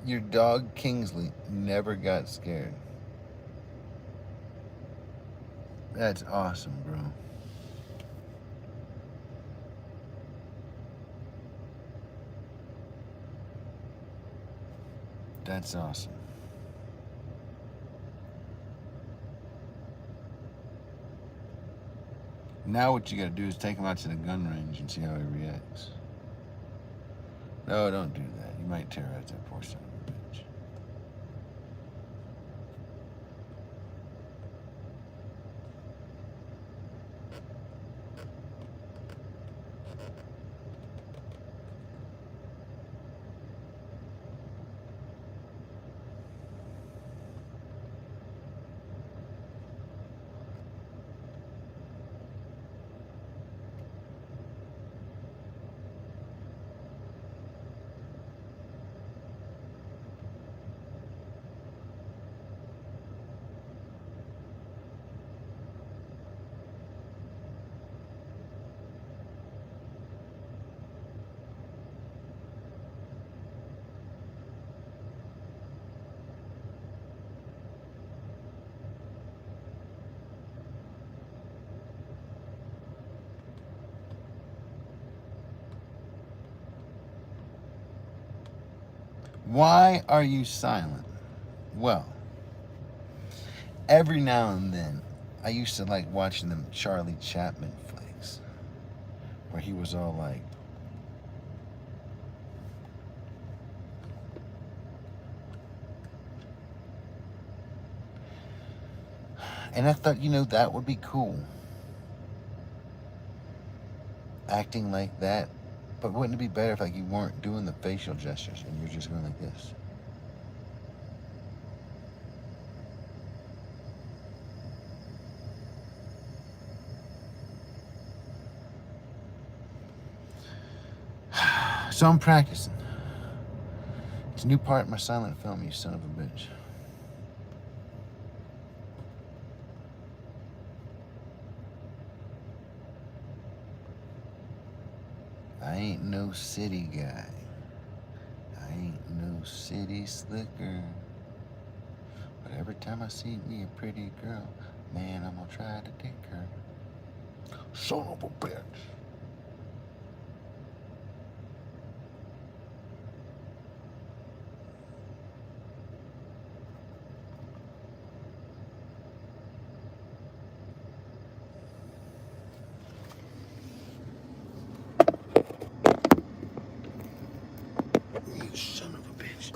Your dog Kingsley never got scared. That's awesome, bro. That's awesome. Now what you gotta do is take him out to the gun range and see how he reacts. No, don't do that. You might terrorize that poor son of a bitch. Why are you silent? Well, every now and then, I used to like watching them Charlie Chaplin flicks, where he was all like, and I thought, that would be cool. Acting like that. But wouldn't it be better if you weren't doing the facial gestures and you're just going like this? So I'm practicing. It's a new part in my silent film, you son of a bitch. I ain't no city guy. I ain't no city slicker. But every time I see me a pretty girl, man, I'm gonna try to dick her. Son of a bitch. You son of a bitch.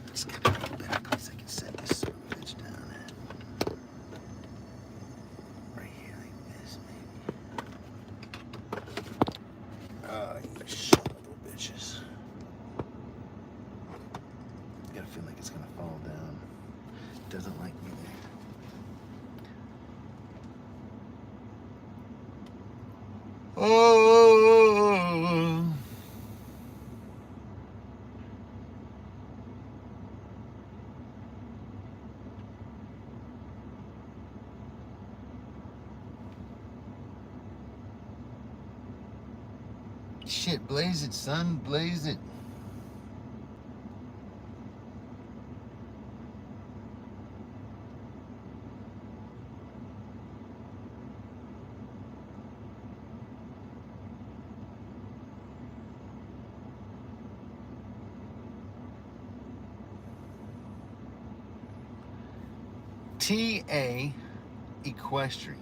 It's gotta be a better place I can set this son of a bitch down at. Right here, like this, maybe. You son of a bitches. I gotta feel like it's gonna fall down. It doesn't like me there. Oh. Shit, blaze it, son, blaze it. TA Equestrian.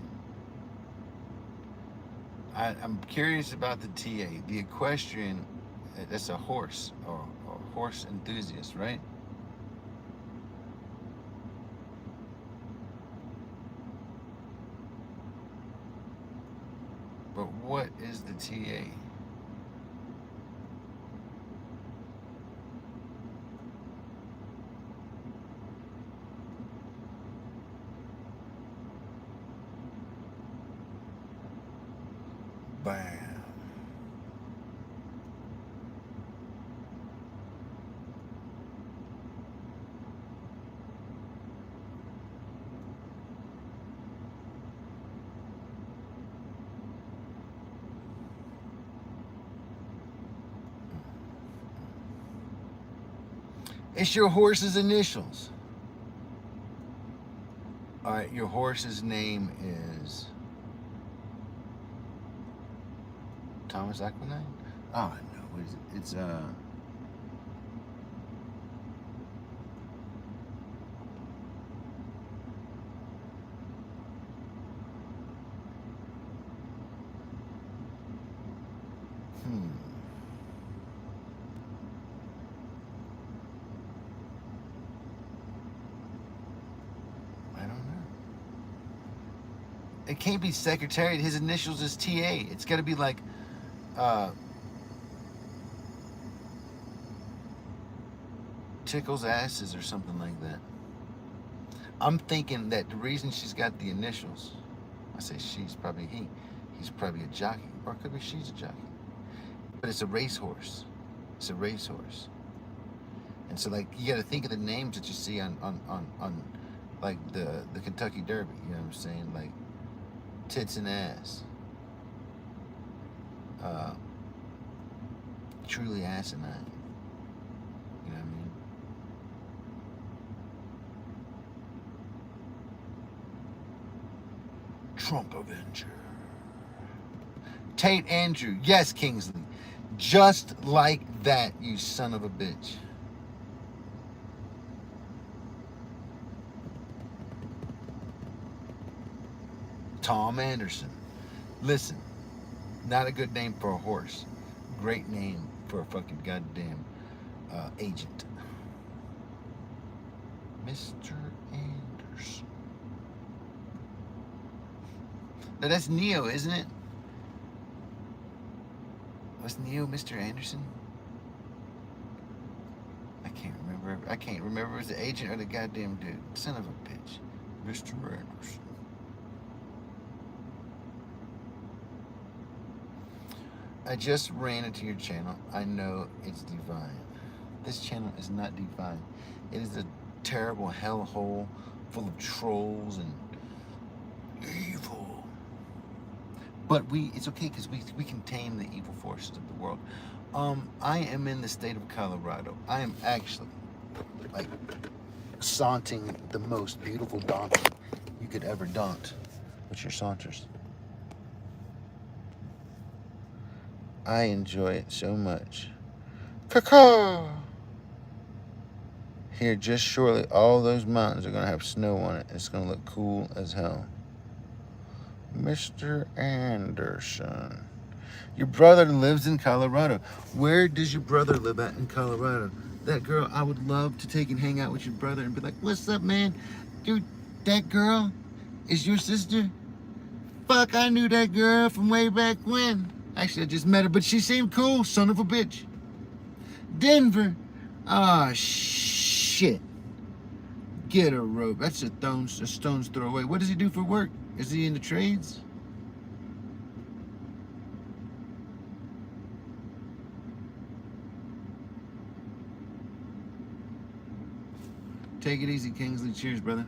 I'm curious about the TA. The equestrian, that's a horse or horse enthusiast, right? But what is the TA? Bam. It's your horse's initials. All right, your horse's name is Thomas Aquinine? Oh, no, what is it? It's, I don't know. It can't be Secretariat. His initials is TA. It's got to be like, tickles asses or something like that. I'm thinking that the reason she's got the initials, I say she's probably he's probably a jockey, or it could be she's a jockey. But it's a racehorse. It's a racehorse. And so, like, you got to think of the names that you see on like the Kentucky Derby. You know what I'm saying? Like tits and ass. Truly asinine. You know what I mean? Trump Avenger. Tate Andrew. Yes, Kingsley. Just like that, you son of a bitch. Tom Anderson. Listen, not a good name for a horse. Great name for a fucking goddamn agent. Mr. Anderson. Now that's Neo, isn't it? Was Neo Mr. Anderson? I can't remember. I can't remember if it was the agent or the goddamn dude. Son of a bitch. Mr. Anderson. I just ran into your channel. I know it's divine. This channel is not divine. It is a terrible hellhole full of trolls and evil. But it's okay because we can tame the evil forces of the world. I am in the state of Colorado. I am actually like saunting the most beautiful donkey you could ever daunt. What's your saunters? I enjoy it so much. Caw. Here, just shortly, all those mountains are going to have snow on it. It's going to look cool as hell. Mr. Anderson. Your brother lives in Colorado. Where does your brother live at in Colorado? That girl, I would love to take and hang out with your brother and be like, what's up, man? Dude, that girl is your sister? Fuck, I knew that girl from way back when. Actually, I just met her, but she seemed cool, son of a bitch. Denver. Ah, shit. Get a rope. That's a stone's throw away. What does he do for work? Is he in the trades? Take it easy, Kingsley. Cheers, brother.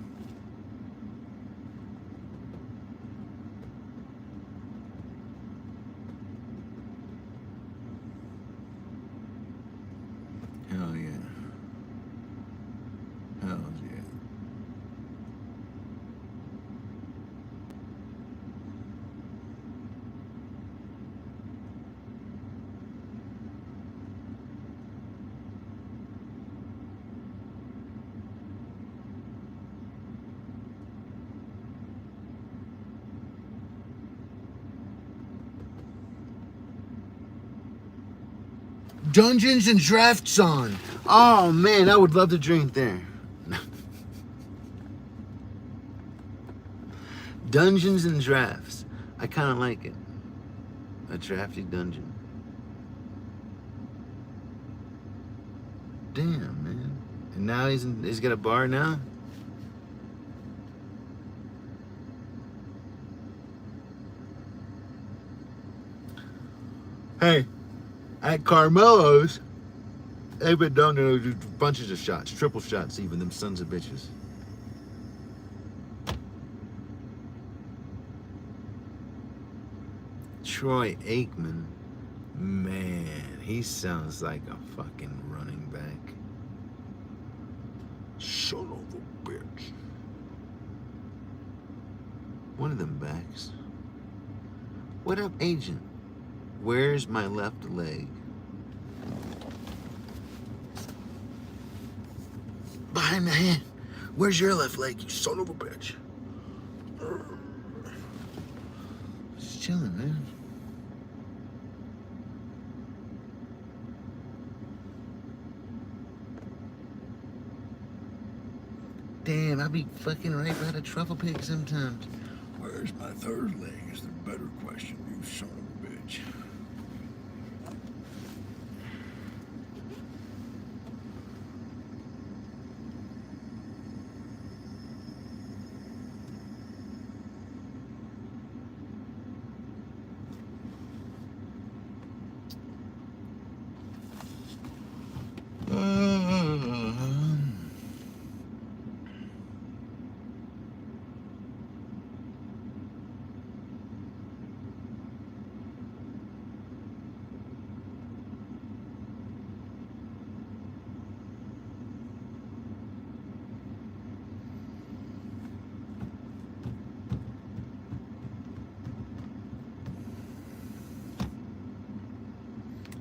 Hell yeah. Hell yeah. Dungeons and Drafts on. Oh man, I would love to drink there. Dungeons and Drafts. I kind of like it. A drafty dungeon. Damn, man. And now he's got a bar now? Hey, at Carmelo's, they've been done to bunches of shots, triple shots even, them sons of bitches. Troy Aikman, man, he sounds like a fucking running back. Son of a bitch. One of them backs. What up, agent? Where's my left leg? Behind the hand. Where's your left leg, you son of a bitch? Just chilling, man. Damn, I be fucking right by the truffle pig sometimes. Where's my third leg is the better question, you son of a bitch.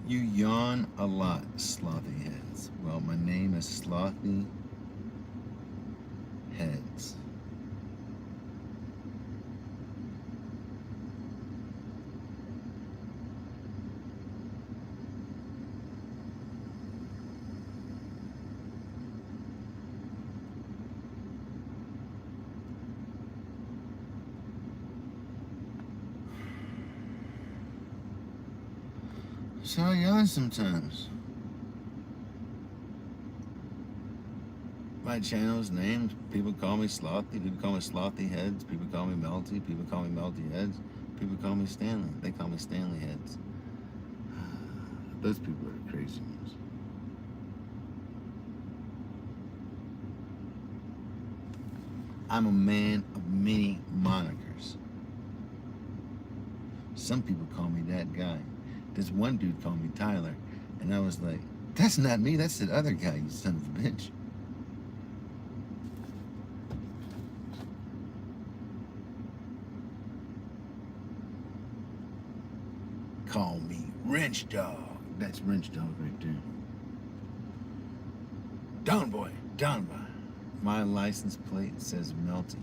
You yawn a lot, SlothyHeads. Well, my name is SlothyHeads. So I yawn sometimes. My channel's named, people call me Slothy, people call me SlothyHeads, people call me Melty, people call me Melty Heads, people call me Stanley. They call me Stanley Heads. Those people are crazy ones. I'm a man of many monikers. Some people call me that guy. This one dude called me Tyler, and I was like, that's not me, that's the other guy, you son of a bitch. Call me Wrench Dog. That's Wrench Dog right there. Down boy, down boy. My license plate says Melty,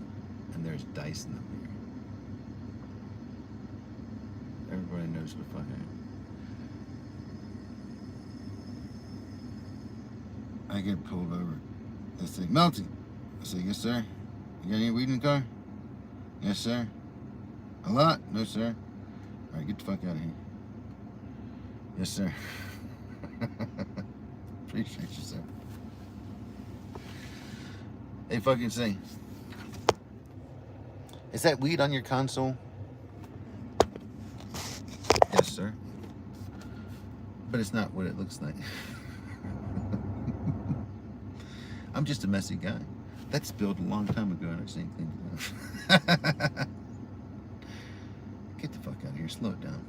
and there's Dyson up here. Everybody knows what the fuck I am. I get pulled over. They say, Melty. I say, yes, sir. You got any weed in the car? Yes, sir. A lot? No, sir. All right, get the fuck out of here. Yes, sir. Appreciate you, sir. They fucking say, is that weed on your console? Yes, sir. But it's not what it looks like. I'm just a messy guy. That spilled a long time ago and I just ain't cleaned it up. Get the fuck out of here. Slow it down.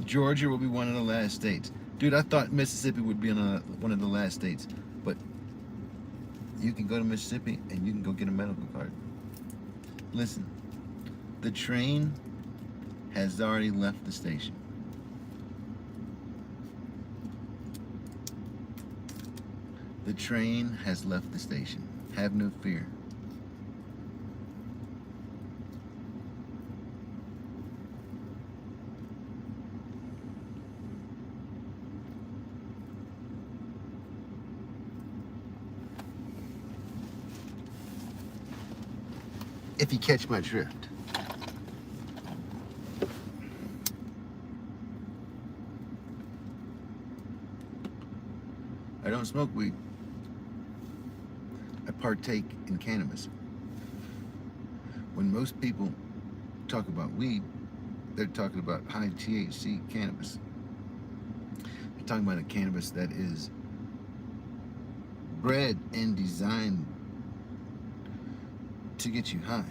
Georgia will be one of the last states. Dude, I thought Mississippi would be one of the last states. But you can go to Mississippi and you can go get a medical card. Listen, the train has already left the station. The train has left the station. Have no fear. If you catch my drift. I don't smoke weed. I partake in cannabis. When most people talk about weed, they're talking about high THC cannabis. They're talking about a cannabis that is bred and designed to get you high.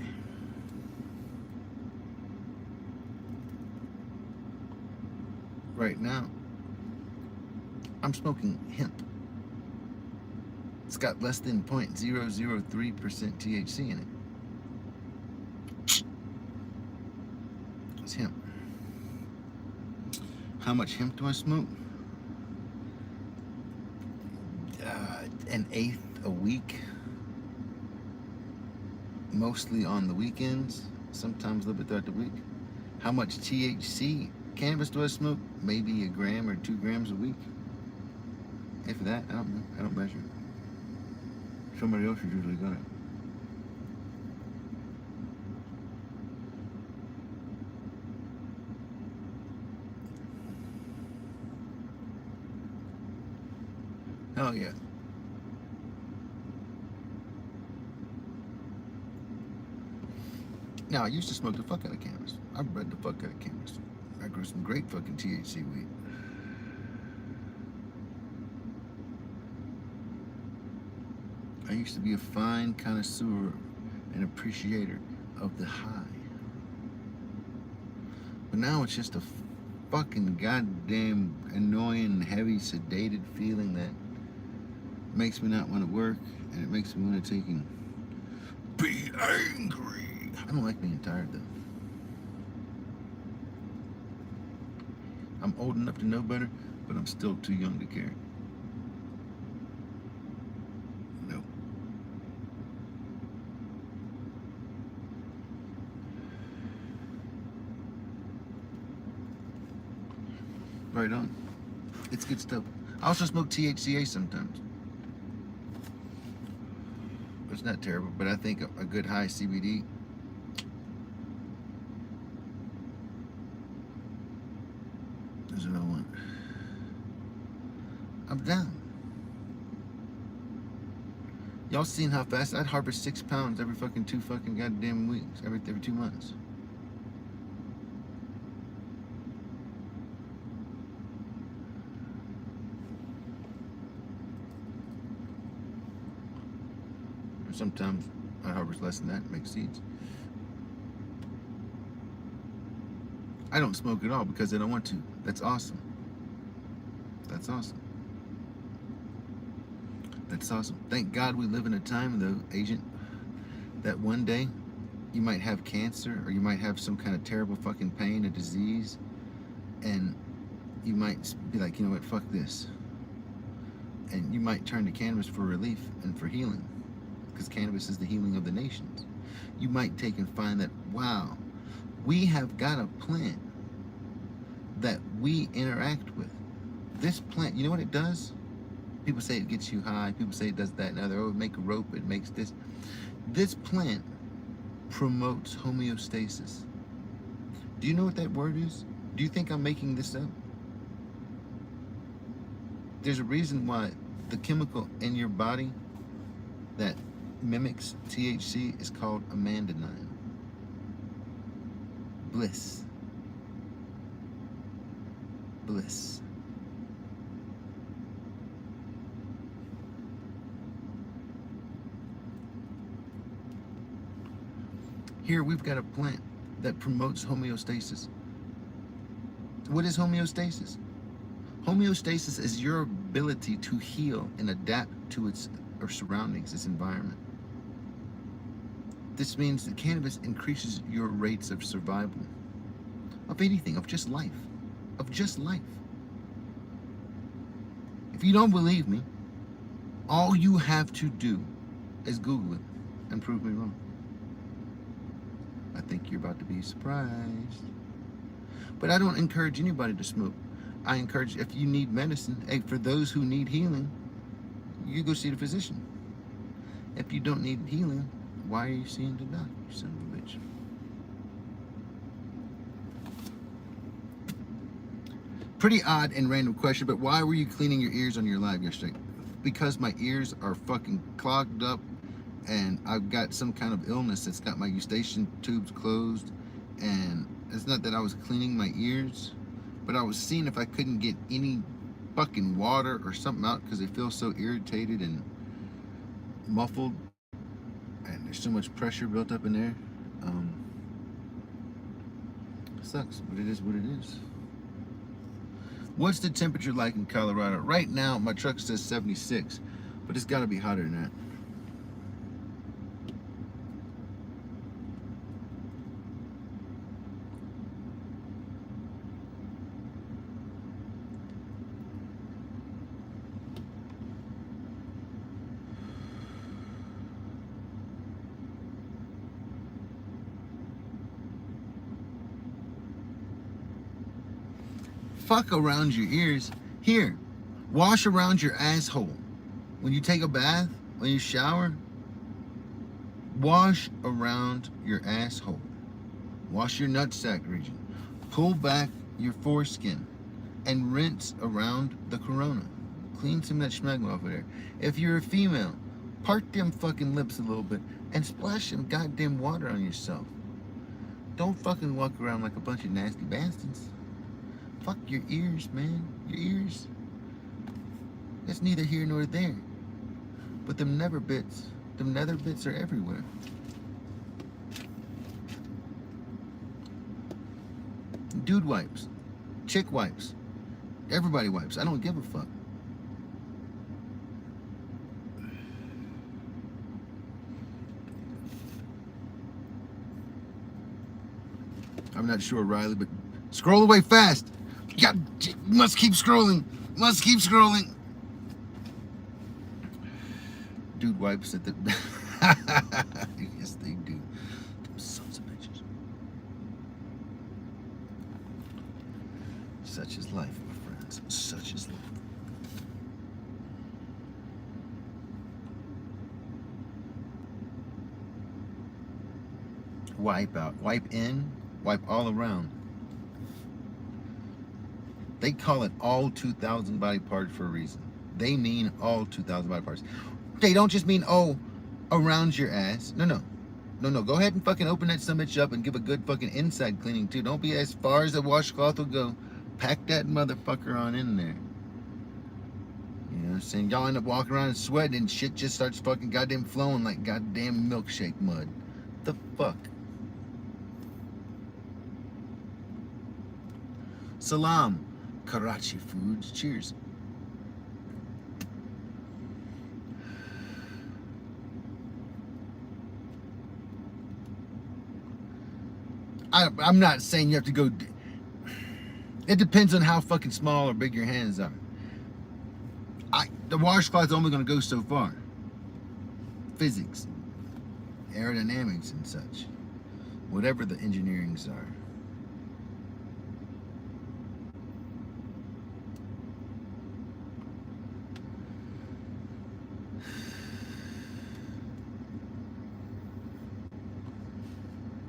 Right now, I'm smoking hemp. It's got less than 0.003% THC in it. It's hemp. How much hemp do I smoke? An eighth a week. Mostly on the weekends, sometimes a little bit throughout the week. How much THC cannabis do I smoke? Maybe a gram or 2 grams a week. If that, I don't know. I don't measure it. Somebody else is usually got it. Oh yeah. Now, I used to smoke the fuck out of cannabis. I bred the fuck out of cannabis. I grew some great fucking THC weed. I used to be a fine connoisseur and appreciator of the high. But now it's just a fucking goddamn annoying, heavy, sedated feeling that makes me not want to work, and it makes me want to take and be angry. I don't like being tired though. I'm old enough to know better, but I'm still too young to care. No. Right on. It's good stuff. I also smoke THCA sometimes. It's not terrible, but I think a good high CBD is what I want. I'm down. Y'all seen how fast I'd harvest 6 pounds every fucking 2 fucking goddamn weeks, every 2 months. Sometimes I harvest less than that and make seeds. I don't smoke at all because I don't want to. That's awesome. That's awesome. That's awesome. Thank God we live in a time, though, Agent, that one day you might have cancer or you might have some kind of terrible fucking pain, a disease, and you might be like, you know what, fuck this. And you might turn to cannabis for relief and for healing, because cannabis is the healing of the nations. You might take and find that, wow, we have got a plant that we interact with. This plant, you know what it does? People say it gets you high. People say it does that and other. Oh, it makes a rope. It makes this. This plant promotes homeostasis. Do you know what that word is? Do you think I'm making this up? There's a reason why the chemical in your body that mimics THC is called amandinine. Bliss. Bliss. Here we've got a plant that promotes homeostasis. What is homeostasis? Homeostasis is your ability to heal and adapt to its surroundings, its environment. This means that cannabis increases your rates of survival, of anything, of just life, of just life. If you don't believe me, all you have to do is Google it and prove me wrong. I think you're about to be surprised. But I don't encourage anybody to smoke. I encourage, if you need medicine, hey, for those who need healing, you go see the physician. If you don't need healing, why are you seeing the doctor, you son of a bitch? Pretty odd and random question, but why were you cleaning your ears on your live yesterday? Because my ears are fucking clogged up and I've got some kind of illness that's got my eustachian tubes closed. And it's not that I was cleaning my ears, but I was seeing if I couldn't get any fucking water or something out because they feel so irritated and muffled. And there's so much pressure built up in there. Sucks, but it is what it is. What's the temperature like in Colorado? Right now, my truck says 76, but it's got to be hotter than that. Fuck around your ears. Here, wash around your asshole. When you take a bath, when you shower, wash around your asshole. Wash your nutsack region. Pull back your foreskin and rinse around the corona. Clean some of that schmegma off of there. If you're a female, part them fucking lips a little bit and splash some goddamn water on yourself. Don't fucking walk around like a bunch of nasty bastards. Fuck your ears, man. Your ears. It's neither here nor there. But them nether bits are everywhere. Dude wipes. Chick wipes. Everybody wipes. I don't give a fuck. I'm not sure, Riley, but scroll away fast. You must keep scrolling. Must keep scrolling. Dude wipes at the... Yes, they do. Them sons of bitches. Such is life, my friends. Such is life. Wipe out. Wipe in. Wipe all around. They call it all 2,000 body parts for a reason. They mean all 2,000 body parts. They don't just mean, oh, around your ass. No. Go ahead and fucking open that summit up and give a good fucking inside cleaning too. Don't be as far as the washcloth will go. Pack that motherfucker on in there. You know what I'm saying? Y'all end up walking around and sweating and shit just starts fucking goddamn flowing like goddamn milkshake mud. The fuck? Salam. Karachi foods. Cheers. I'm not saying you have to go. It depends on how fucking small or big your hands are. The washcloth's only going to go so far. Physics, aerodynamics, and such. Whatever the engineerings are.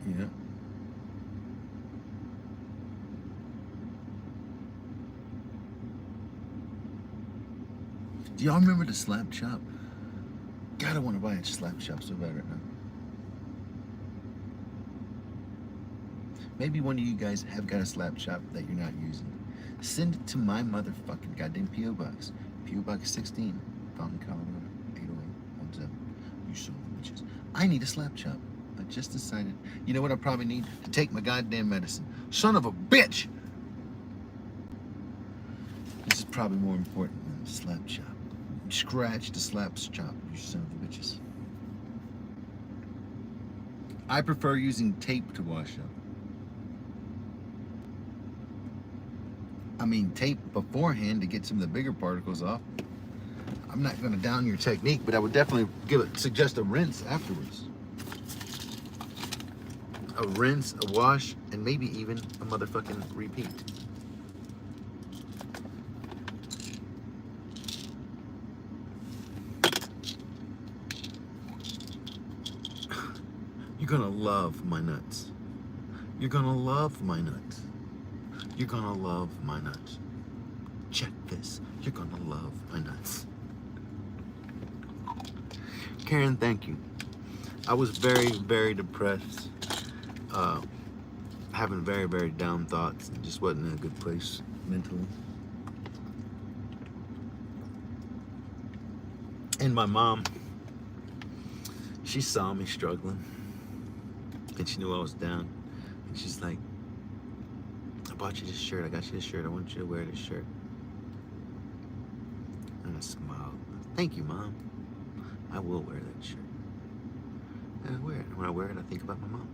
Yeah. Do y'all remember the slap chop? God, I want to buy a slap chop so bad right now. Maybe one of you guys have got a slap chop that you're not using. Send it to my motherfucking goddamn P.O. Box. P.O. Box 16, Fountain, Colorado, 80817. You son of bitches. I need a slap chop. I just decided. You know what I probably need? To take my goddamn medicine. Son of a bitch! This is probably more important than the slap chop. Scratch the slap chop, you son of a bitches. I prefer using tape to wash up. I mean, tape beforehand to get some of the bigger particles off. I'm not going to down your technique, but I would definitely suggest a rinse afterwards. A rinse, a wash, and maybe even a motherfucking repeat. You're gonna love my nuts. You're gonna love my nuts. You're gonna love my nuts. Check this. You're gonna love my nuts. Karen, thank you. I was very, very depressed. Having very, very down thoughts. And just wasn't in a good place mentally. And my mom, she saw me struggling. And she knew I was down. And she's like, I bought you this shirt. I got you this shirt. I want you to wear this shirt. And I smiled. Thank you, Mom. I will wear that shirt. And I wear it. When I wear it, I think about my mom.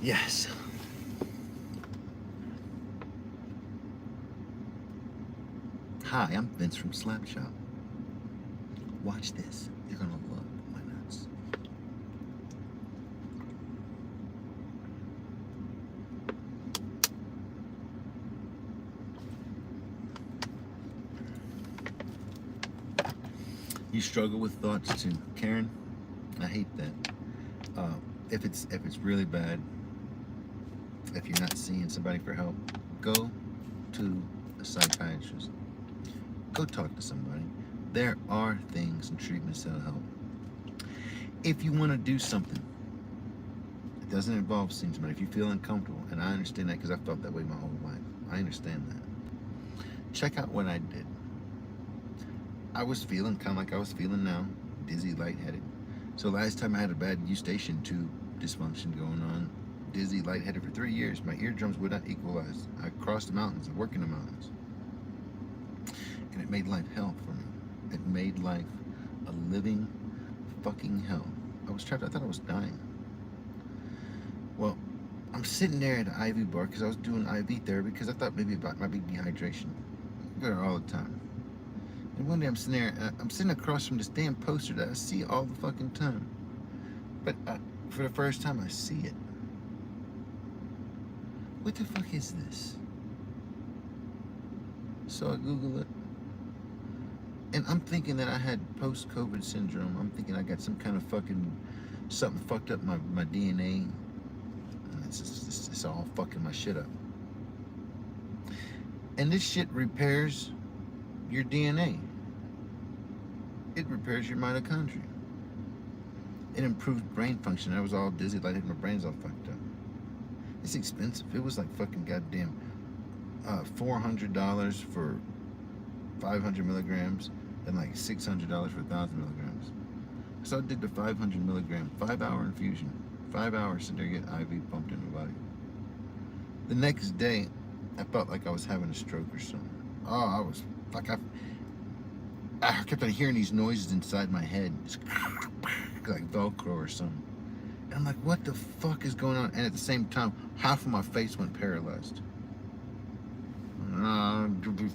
Yes. Hi, I'm Vince from Slap Shop. Watch this. You're gonna love my nuts. You struggle with thoughts too, Karen. I hate that. If it's really bad, if you're not seeing somebody for help, go to a psychiatrist. Go talk to somebody. There are things and treatments that'll help. If you want to do something, it doesn't involve seeing somebody. If you feel uncomfortable, and I understand that because I felt that way my whole life. I understand that. Check out what I did. I was feeling kind of like I was feeling now, dizzy, lightheaded. So last time I had a bad eustachian tube dysfunction going on, dizzy, lightheaded for 3 years. My eardrums would not equalize. I crossed the mountains, I worked in the mountains. And it made life hell for me. It made life a living fucking hell. I was trapped. I thought I was dying. Well, I'm sitting there at the IV bar because I was doing IV therapy because I thought maybe about my big dehydration. I go there all the time. And one day I'm sitting there, I'm sitting across from this damn poster that I see all the fucking time. But for the first time, I see it. What the fuck is this? So I Google it. And I'm thinking that I had post-COVID syndrome. I'm thinking I got some kind of fucking, something fucked up my DNA. And it's all fucking my shit up. And this shit repairs your DNA. It repairs your mitochondria. It improves brain function. I was all dizzy, like my brain's all fucked up. It's expensive. It was like fucking goddamn $400 for 500 milligrams and like $600 for 1,000 milligrams. So I did the 500 milligram, 5-hour infusion. 5 hours sitting there, get IV pumped in my body. The next day, I felt like I was having a stroke or something. Oh, I was like, I kept on hearing these noises inside my head, like Velcro or something. And I'm like, what the fuck is going on? And at the same time, half of my face went paralyzed.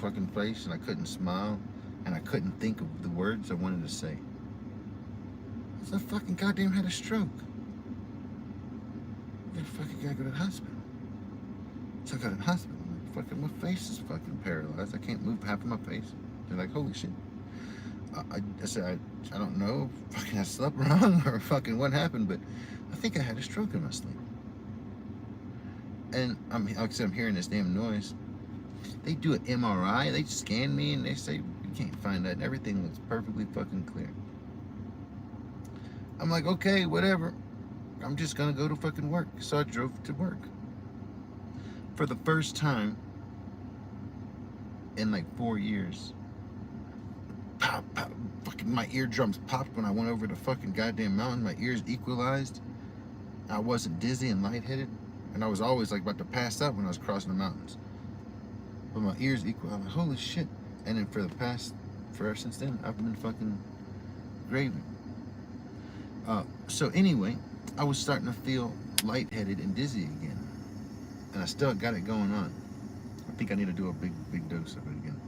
Fucking face, and I couldn't smile, and I couldn't think of the words I wanted to say. So I fucking goddamn had a stroke. I fucking gotta go to the hospital. So I got to the hospital. Fucking my face is fucking paralyzed. I can't move half of my face. They're like, holy shit. I said, I don't know. Fucking I slept wrong or fucking what happened, but I think I had a stroke in my sleep. And like I said, I'm hearing this damn noise. They do an MRI. They scan me and they say, you can't find that. And everything looks perfectly fucking clear. I'm like, okay, whatever. I'm just gonna go to fucking work. So I drove to work. For the first time in like 4 years, pop, pop, fucking my eardrums popped when I went over the fucking goddamn mountain. My ears equalized. I wasn't dizzy and lightheaded, and I was always like about to pass out when I was crossing the mountains. But my ears equal. I'm like, holy shit! And then forever since then, I've been fucking gravy. So anyway, I was starting to feel lightheaded and dizzy again. And I still got it going on. I think I need to do a big dose of it again.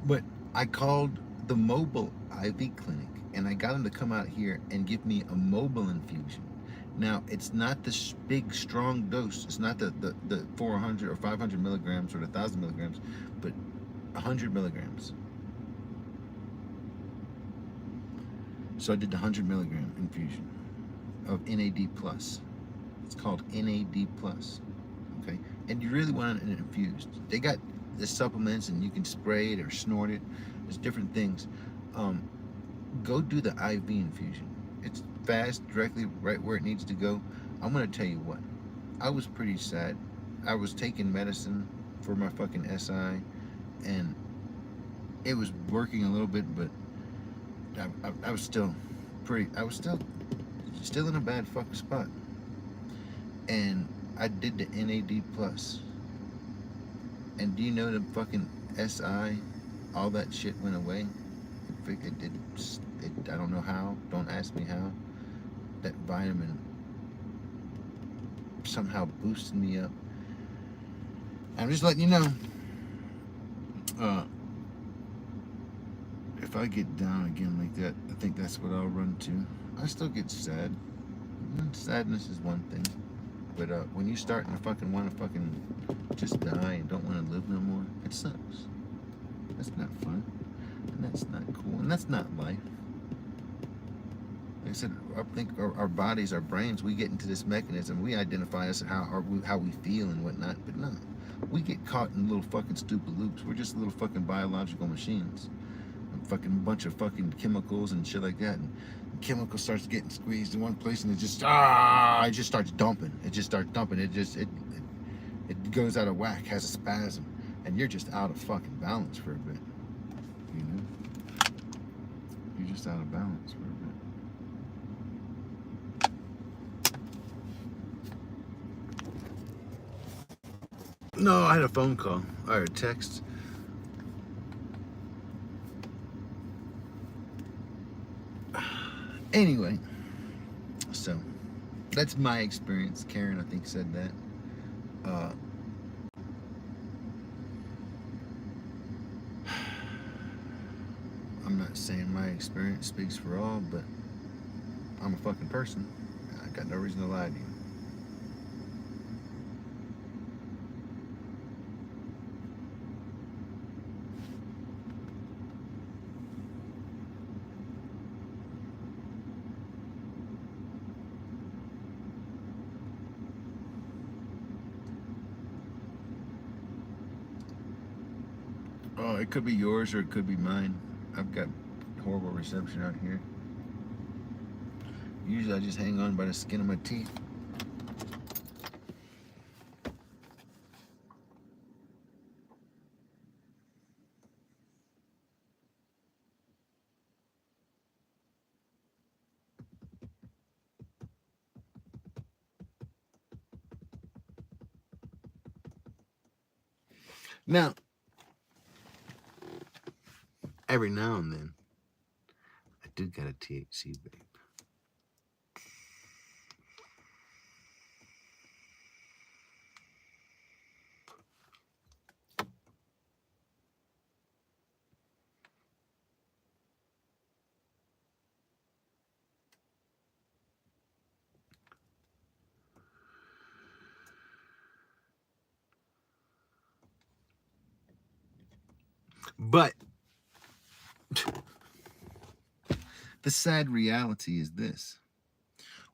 But I called the mobile IV clinic, and I got them to come out here and give me a mobile infusion. Now, it's not this big, strong dose. It's not the 400 or 500 milligrams or the 1,000 milligrams, but 100 milligrams. So I did the 100 milligram infusion of NAD+. It's called NAD+, okay? And you really want it infused. They got the supplements and you can spray it or snort it. There's different things. Go do the IV infusion. It's fast, directly right where it needs to go. I'm gonna tell you what, I was pretty sad. I was taking medicine for my fucking SI and it was working a little bit, but I was still in a bad fucking spot. And I did the NAD+. And do you know the fucking SI, all that shit went away? I don't know how, don't ask me how. That vitamin somehow boosted me up. I'm just letting you know. If I get down again like that, I think that's what I'll run to. I still get sad. Sadness is one thing. But when you start to fucking want to fucking just die and don't want to live no more, it sucks. That's not fun. And that's not cool. And that's not life. Like I said, I think our bodies, our brains, we get into this mechanism. We identify as how we feel and whatnot. But no, we get caught in little fucking stupid loops. We're just little fucking biological machines. A fucking bunch of fucking chemicals and shit like that. And chemical starts getting squeezed in one place and it just starts dumping. It goes out of whack, has a spasm, and you're just out of fucking balance for a bit. You know? You're just out of balance for a bit. No, I had a phone call. I had a text. Anyway, so that's my experience. Karen, I think, said that. I'm not saying my experience speaks for all, but I'm a fucking person. I got no reason to lie to you. Oh, it could be yours or it could be mine. I've got horrible reception out here. Usually I just hang on by the skin of my teeth. Now, every now and then, I did got a THC vape. But the sad reality is this.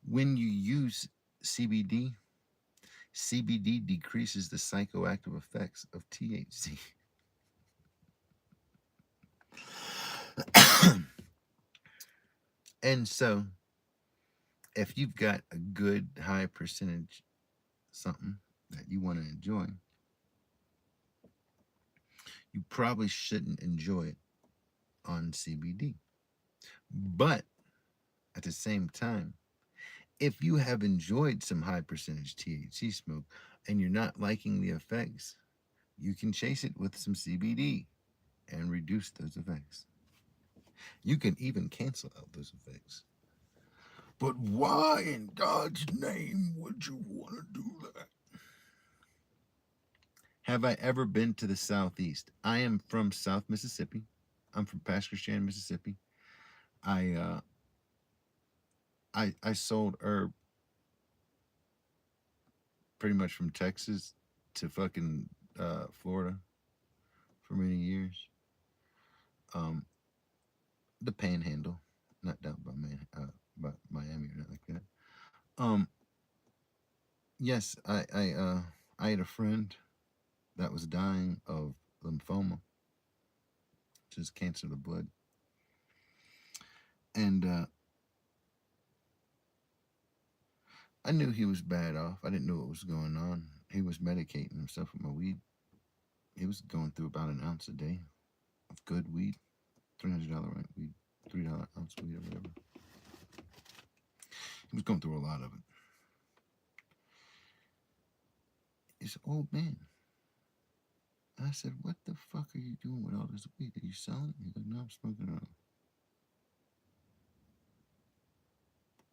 When you use CBD, CBD decreases the psychoactive effects of THC. And so, if you've got a good high percentage something that you want to enjoy, you probably shouldn't enjoy it on CBD. But at the same time, if you have enjoyed some high percentage THC smoke and you're not liking the effects, you can chase it with some CBD and reduce those effects. You can even cancel out those effects. But why in God's name would you want to do that? Have I ever been to the Southeast? I am from South Mississippi. I'm from Pascagoula, Mississippi. I I sold herb pretty much from Texas to fucking Florida for many years. Um, the Panhandle, not down by Miami or nothing like that. Um, yes, I had a friend that was dying of lymphoma, which is cancer of the blood, and I knew he was bad off. I didn't know what was going on. He was medicating himself with my weed. He was going through about an ounce a day of good weed, $300 weed, $3 ounce weed or whatever. He was going through a lot of it. He's an old man. I said, "What the fuck are you doing with all this weed? Are you selling it?" He's like, "No, I'm smoking it all."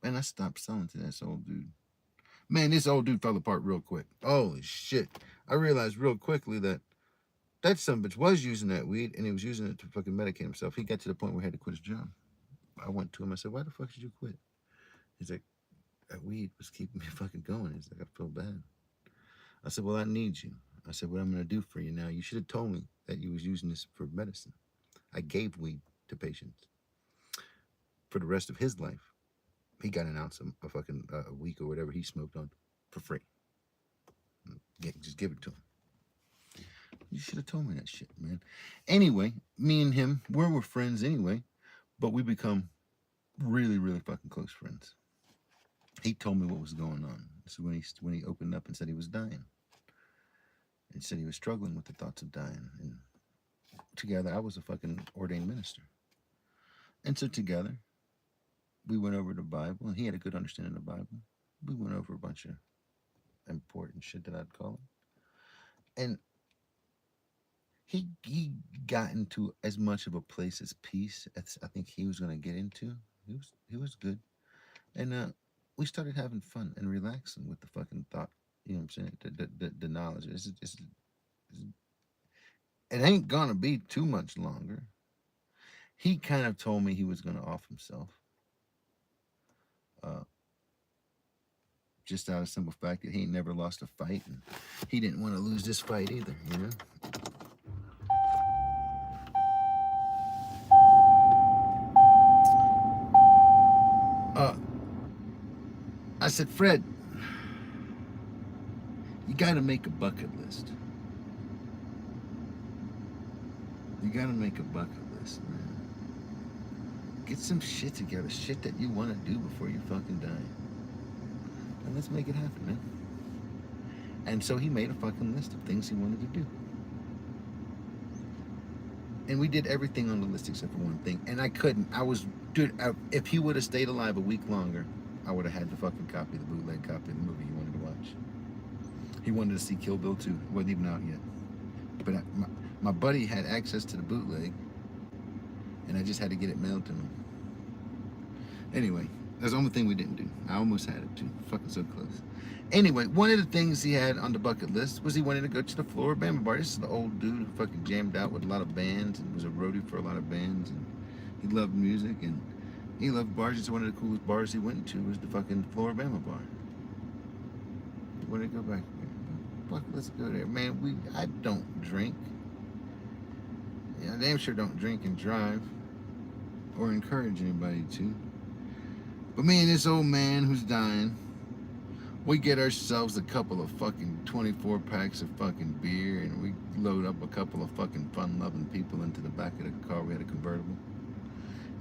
And I stopped selling to this old dude. Man, this old dude fell apart real quick. Holy shit. I realized real quickly that that son bitch was using that weed and he was using it to fucking medicate himself. He got to the point where he had to quit his job. I went to him. I said, "Why the fuck did you quit?" He's like, "That weed was keeping me fucking going." He's like, "I feel bad." I said, "Well, I need you." I said, "What I'm going to do for you now, you should have told me that you was using this for medicine." I gave weed to patients for the rest of his life. He got an ounce a fucking a week or whatever he smoked on for free. Just give it to him. You should have told me that shit, man. Anyway, me and him, we're friends anyway, but we become really, really fucking close friends. He told me what was going on. So when he opened up and said he was dying, and said he was struggling with the thoughts of dying, and together I was a fucking ordained minister, and so together we went over the Bible, and he had a good understanding of the Bible. We went over a bunch of important shit that I'd call it, and he got into as much of a place as peace as I think he was going to get into. He was good, and we started having fun and relaxing with the fucking thought. You know what I'm saying? The knowledge. It ain't gonna be too much longer. He kind of told me he was gonna off himself, uh, just out of simple fact that he ain't never lost a fight, and he didn't want to lose this fight either. You know. Uh, I said, "Fred, you got to make a bucket list." You gotta make a bucket list, man. Get some shit together, shit that you want to do before you fucking die. And let's make it happen, man. And so he made a fucking list of things he wanted to do. And we did everything on the list except for one thing. And I couldn't. Dude, if he would have stayed alive a week longer, I would have had the fucking copy, the bootleg copy of the movie he wanted to watch. He wanted to see Kill Bill 2. It wasn't even out yet. But my buddy had access to the bootleg, and I just had to get it mailed to him. Anyway, that's the only thing we didn't do. I almost had it too. Fucking so close. Anyway, one of the things he had on the bucket list was he wanted to go to the Floribama bar. This is the old dude who fucking jammed out with a lot of bands and was a roadie for a lot of bands. And he loved music and he loved bars. It's one of the coolest bars he went to was the fucking Floribama bar. He wanted to go back there. Fuck, let's go there. Man, I don't drink. Yeah, I damn sure don't drink and drive or encourage anybody to. But me and this old man who's dying, we get ourselves a couple of fucking 24 packs of fucking beer and we load up a couple of fucking fun-loving people into the back of the car. We had a convertible.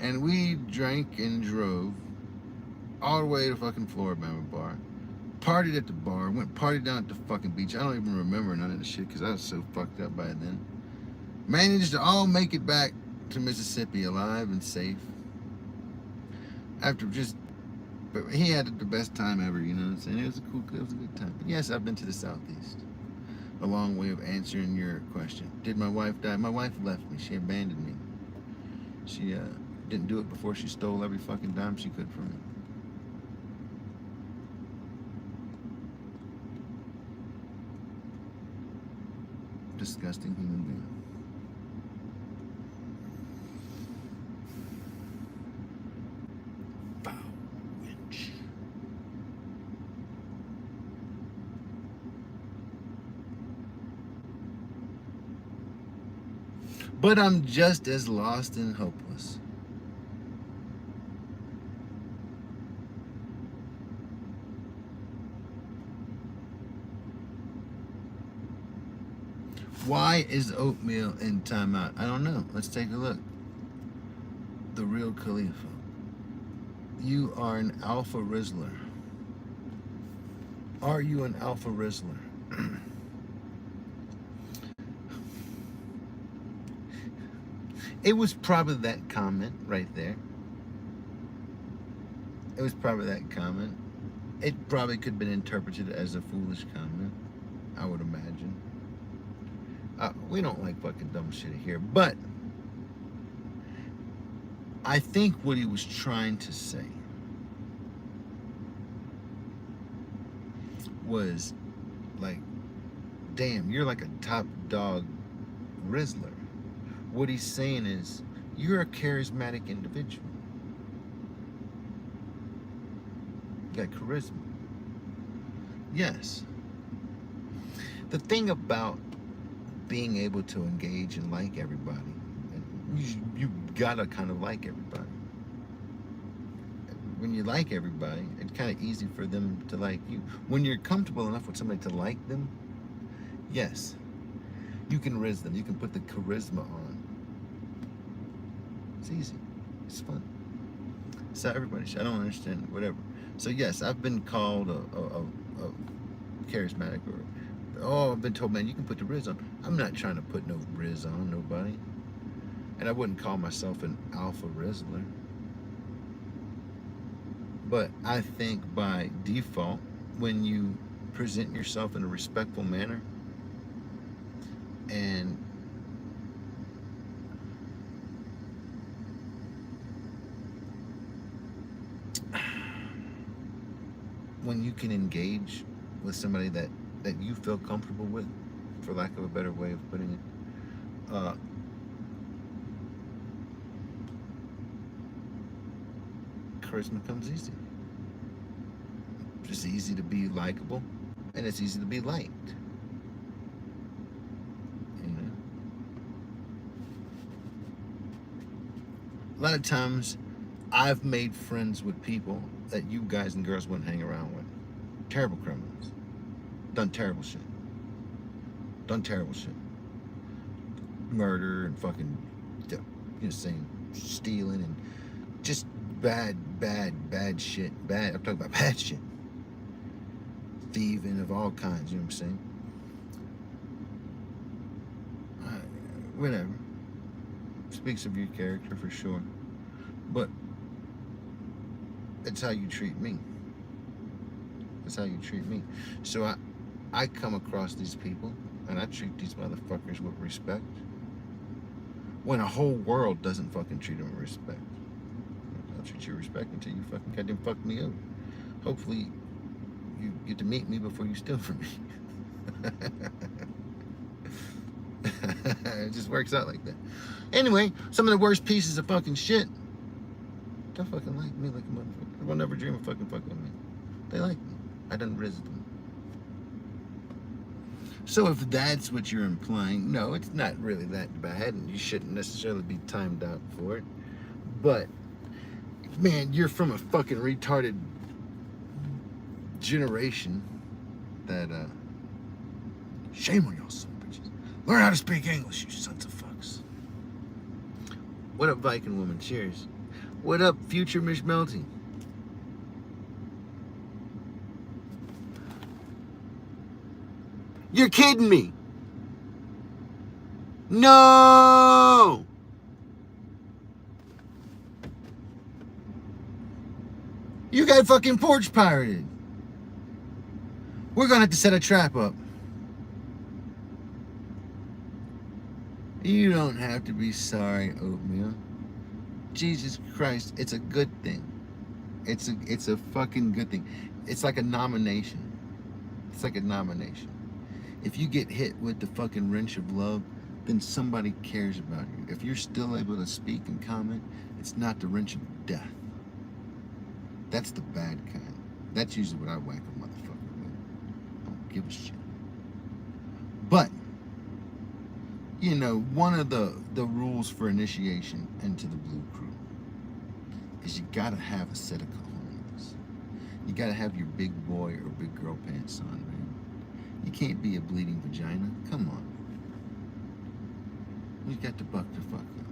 And we drank and drove all the way to fucking Floribama bar. Partied at the bar, went partied down at the fucking beach. I don't even remember none of the shit because I was so fucked up by then. Managed to all make it back to Mississippi alive and safe. After but he had the best time ever, you know what I'm saying? It was a good time. But yes, I've been to the Southeast. A long way of answering your question. Did my wife die? My wife left me. She abandoned me. She didn't do it before she stole every fucking dime she could from me. Disgusting human being. But I'm just as lost and hopeless. Why is oatmeal in timeout? I don't know. Let's take a look. The real Khalifa. You are an alpha Rizzler. Are you an alpha Rizzler? It was probably that comment right there. It was probably that comment. It probably could have been interpreted as a foolish comment, I would imagine. We don't like fucking dumb shit here, but I think what he was trying to say was like, damn, you're like a top dog Rizzler. What he's saying is, you're a charismatic individual. You got charisma. Yes. The thing about being able to engage and like everybody, you gotta kind of like everybody. When you like everybody, it's kind of easy for them to like you. When you're comfortable enough with somebody to like them, yes, you can rizz them. You can put the charisma on. It's easy. It's fun. So everybody, I don't understand, whatever. So yes, I've been called a charismatic, or I've been told, man, you can put the Riz on. I'm not trying to put no Riz on nobody. And I wouldn't call myself an alpha Rizzler. But I think by default, when you present yourself in a respectful manner and when you can engage with somebody that you feel comfortable with, for lack of a better way of putting it, charisma comes easy. It's easy to be likable, and it's easy to be liked. You know? A lot of times, I've made friends with people that you guys and girls wouldn't hang around with. Terrible criminals. Done terrible shit. murder and fucking, saying stealing and just bad shit. I'm talking about bad shit. Thieving of all kinds, you know what I'm saying? Whatever. Speaks of your character for sure. But it's how you treat me. That's how you treat me. So I come across these people and I treat these motherfuckers with respect. When a whole world doesn't fucking treat them with respect. I'll treat you with respect until you fucking goddamn fuck me up. Hopefully you get to meet me before you steal from me. It just works out like that. Anyway, some of the worst pieces of fucking shit don't fucking like me like a motherfucker. They will never dream of fucking with me. They like me. I done rizzed them. So if that's what you're implying, no, it's not really that bad, and you shouldn't necessarily be timed out for it. But, man, you're from a fucking retarded generation that, shame on y'all son of bitches. Learn how to speak English, you sons of fucks. What up, Viking woman? Cheers. What up, future Mish Melty? You're kidding me. No! You got fucking porch pirated. We're gonna have to set a trap up. You don't have to be sorry, Oatmeal. Jesus Christ, it's a good thing. It's a fucking good thing. It's like a nomination. It's like a nomination. If you get hit with the fucking wrench of love, then somebody cares about you. If you're still able to speak and comment, it's not the wrench of death. That's the bad kind. That's usually what I whack a motherfucker with. I don't give a shit. But, you know, one of the rules for initiation into the Blue Crew is you gotta have a set of cojones. You gotta have your big boy or big girl pants on, man. You can't be a bleeding vagina. Come on. You got to buck the fuck up.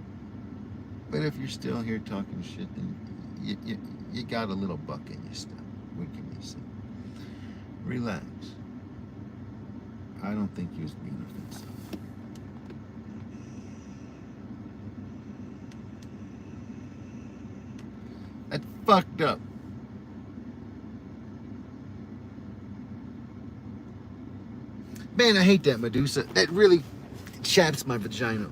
But if you're still here talking shit, then you got a little buck in your step. What can you say? Relax. I don't think you was being offensive. That's fucked up. Man, I hate that Medusa. That really chaps my vagina.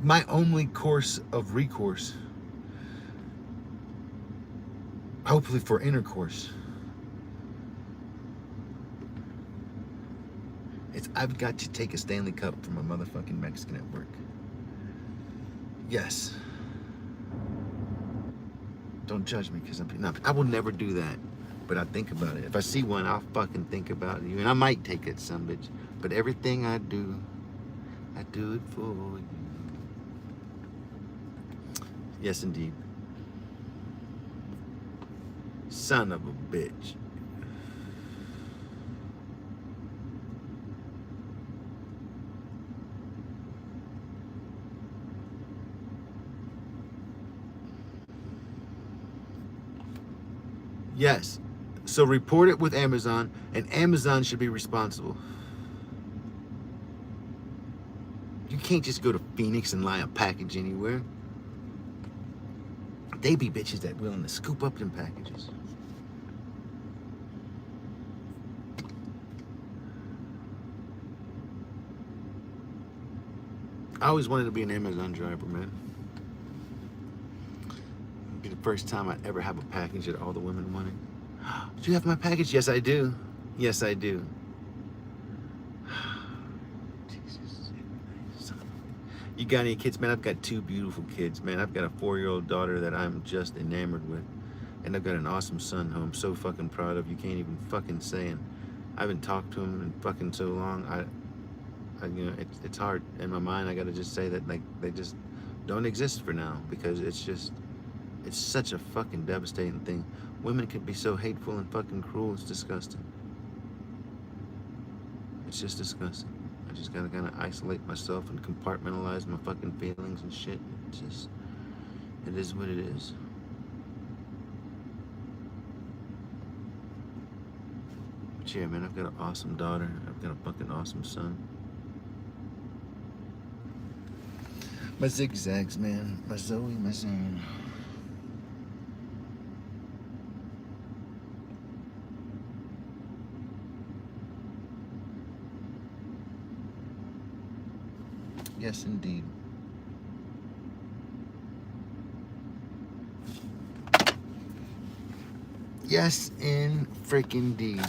My only course of recourse, hopefully for intercourse, is I've got to take a Stanley Cup from a motherfucking Mexican at work. Yes. Don't judge me because I will never do that. But I think about it. If I see one, I'll fucking think about you. And I might take it, son bitch. But everything I do it for you. Yes, indeed. Son of a bitch. Yes. So report it with Amazon, and Amazon should be responsible. You can't just go to Phoenix and lie a package anywhere. They be bitches that willing to scoop up them packages. I always wanted to be an Amazon driver, man. It'd be the first time I'd ever have a package that all the women wanted. Do you have my package? Yes, I do. Yes, I do. Jesus. You got any kids? Man, I've got 2 beautiful kids, man. I've got a 4-year-old daughter that I'm just enamored with. And I've got an awesome son who I'm so fucking proud of. You can't even fucking say it. I haven't talked to him in fucking so long. I you know, it's hard. In my mind, I gotta just say that, like, they just don't exist for now. Because it's It's such a fucking devastating thing. Women can be so hateful and fucking cruel. It's disgusting. It's just disgusting. I just gotta kind of isolate myself and compartmentalize my fucking feelings and shit. It's just, it is what it is. But yeah, man, I've got an awesome daughter. I've got a fucking awesome son. My zigzags, man. My Zoe, my Zane. Yes, indeed. Yes, in freaking deed.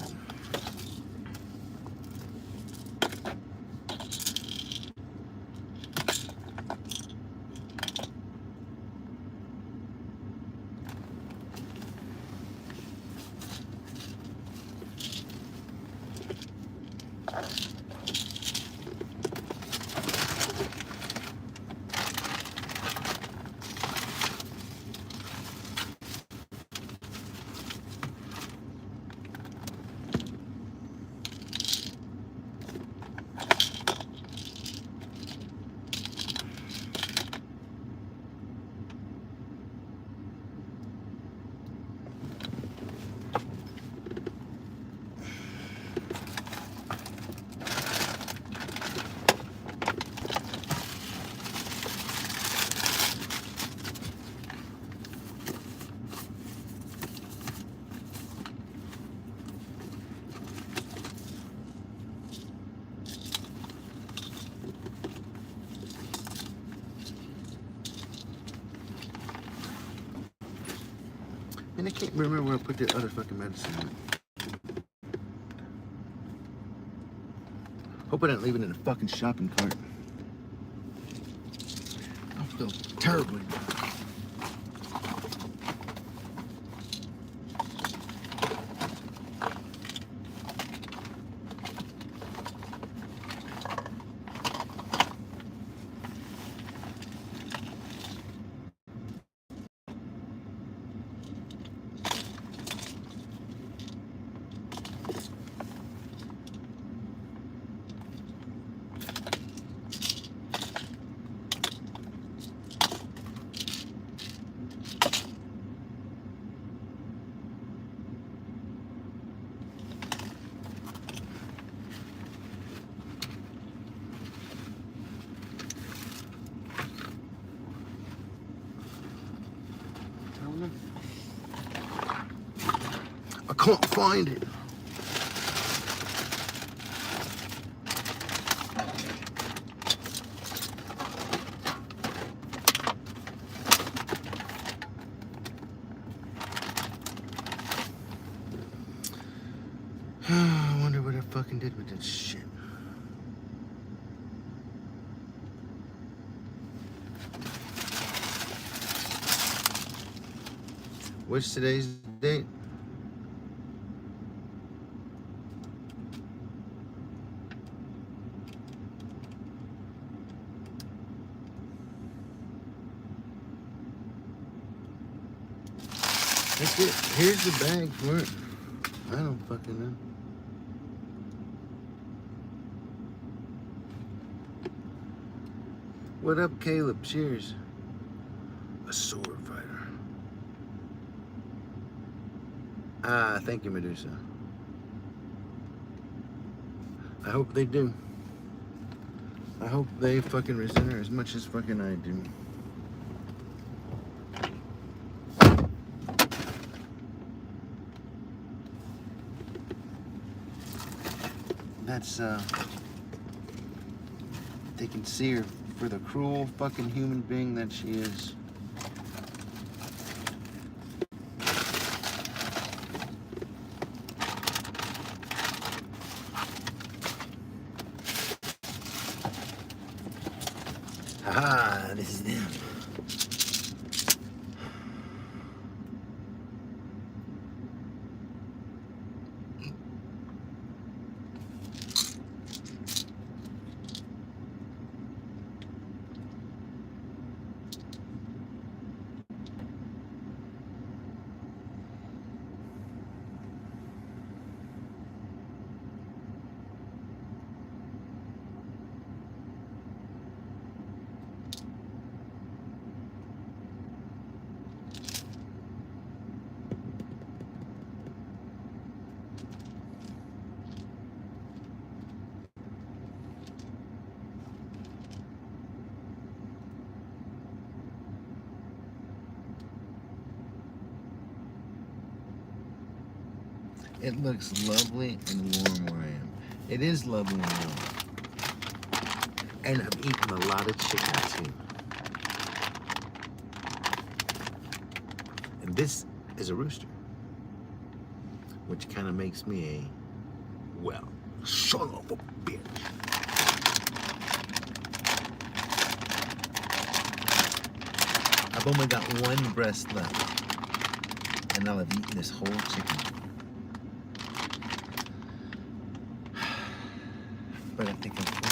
And I can't remember where I put the other fucking medicine in. Hope I didn't leave it in a fucking shopping cart. I feel terribly. I can't find it. I wonder what I fucking did with that shit. What's today's date? That's it. Here's the bag for it. I don't fucking know. What up, Caleb? Cheers. A sword fighter. Ah, thank you, Medusa. I hope they do. I hope they fucking resent her as much as fucking I do. That's, they can see her for the cruel fucking human being that she is. Haha, this is them. It looks lovely and warm where I am. It is lovely and warm. And I've eaten a lot of chicken too. And this is a rooster, which kind of makes me a, well, son of a bitch. I've only got one breast left, and I'll have eaten this whole chicken. But I think I'm full.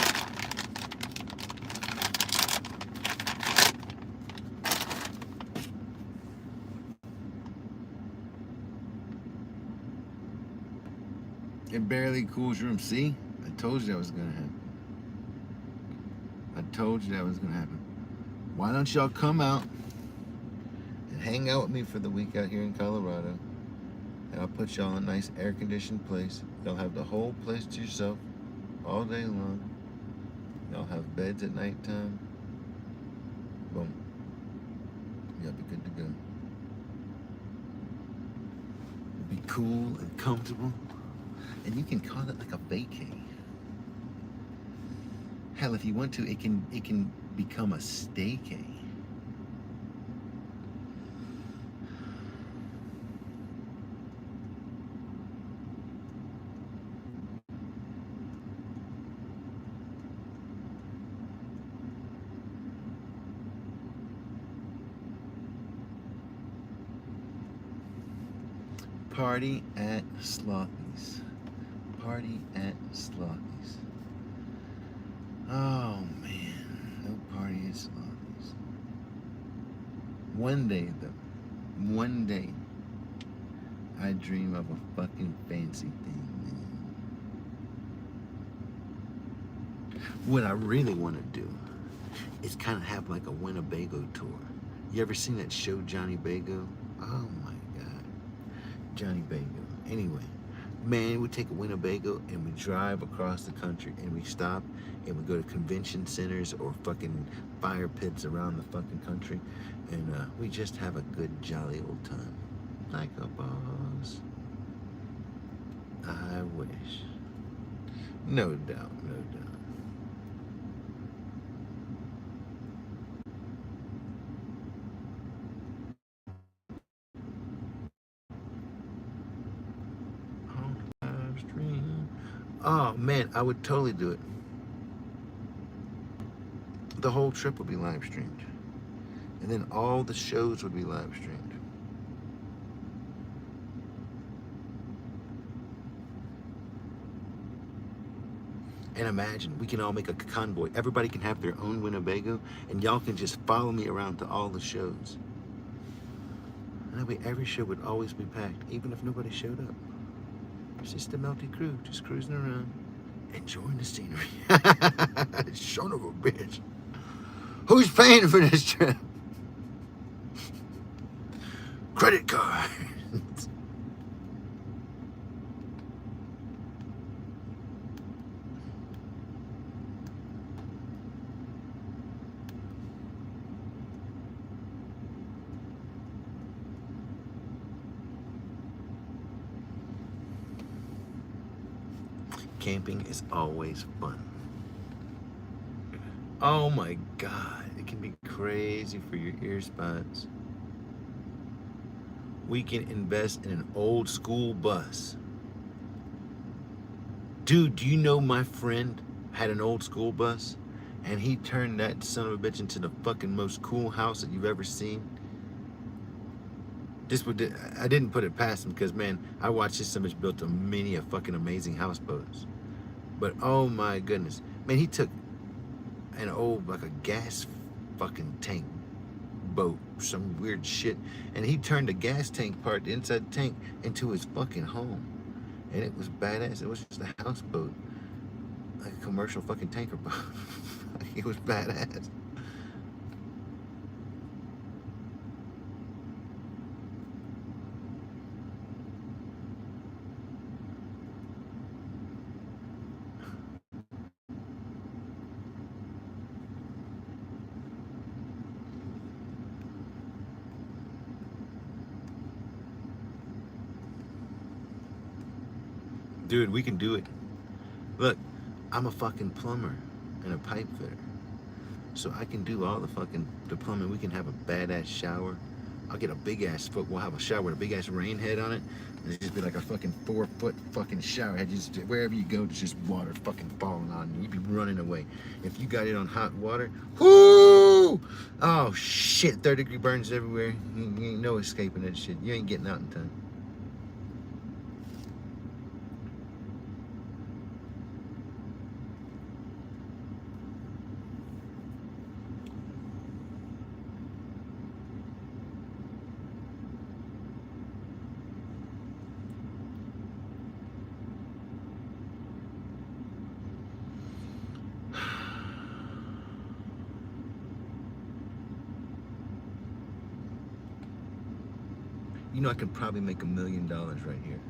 It barely cools room. See? I told you that was gonna happen. I told you that was gonna happen. Why don't y'all come out and hang out with me for the week out here in Colorado? And I'll put y'all in a nice air-conditioned place. Y'all have the whole place to yourself all day long. Y'all have beds at nighttime. Boom. Y'all be good to go. Be cool and comfortable. And you can call it like a vacay. Hell, if you want to, it can become a staycay. Party at Slothy's. Party at Slothy's. Oh man, no party at Slothy's. One day though, one day, I dream of a fucking fancy thing, man. What I really want to do is kind of have like a Winnebago tour. You ever seen that show Johnny Bago? Oh my God, Johnny Bago. Anyway, man, we take a Winnebago and we drive across the country and we stop and we go to convention centers or fucking fire pits around the fucking country, and we just have a good jolly old time. Like a boss. I wish. No doubt, no doubt. Live stream. Oh man, I would totally do it. The whole trip would be live streamed. And then all the shows would be live streamed. And imagine, we can all make a convoy. Everybody can have their own Winnebago, and y'all can just follow me around to all the shows. And that way every show would always be packed, even if nobody showed up. It's just a melty crew, just cruising around, enjoying the scenery. Son of a bitch. Who's paying for this trip? Credit card. Camping is always fun. Oh my God, it can be crazy for your ear spots. We can invest in an old school bus. Dude, do you know my friend had an old school bus? And he turned that son of a bitch into the fucking most cool house that you've ever seen. I didn't put it past him because, man, I watched this so much built a many a fucking amazing houseboats. But oh my goodness. Man, he took an old, like a gas fucking tank boat, some weird shit, and he turned the gas tank part, the inside tank, into his fucking home. And it was badass. It was just a houseboat, like a commercial fucking tanker boat. It was badass. Dude, we can do it. Look, I'm a fucking plumber and a pipe fitter. So I can do all the plumbing. We can have a badass shower. I'll get a big ass foot. We'll have a shower with a big ass rain head on it. And it'll just be like a fucking 4-foot fucking shower head. Just wherever you go, there's just water fucking falling on you. You'd be running away. If you got it on hot water, whoo! Oh shit, 30-degree burns everywhere. You ain't no escaping that shit. You ain't getting out in time. You know, I could probably make $1 million right here.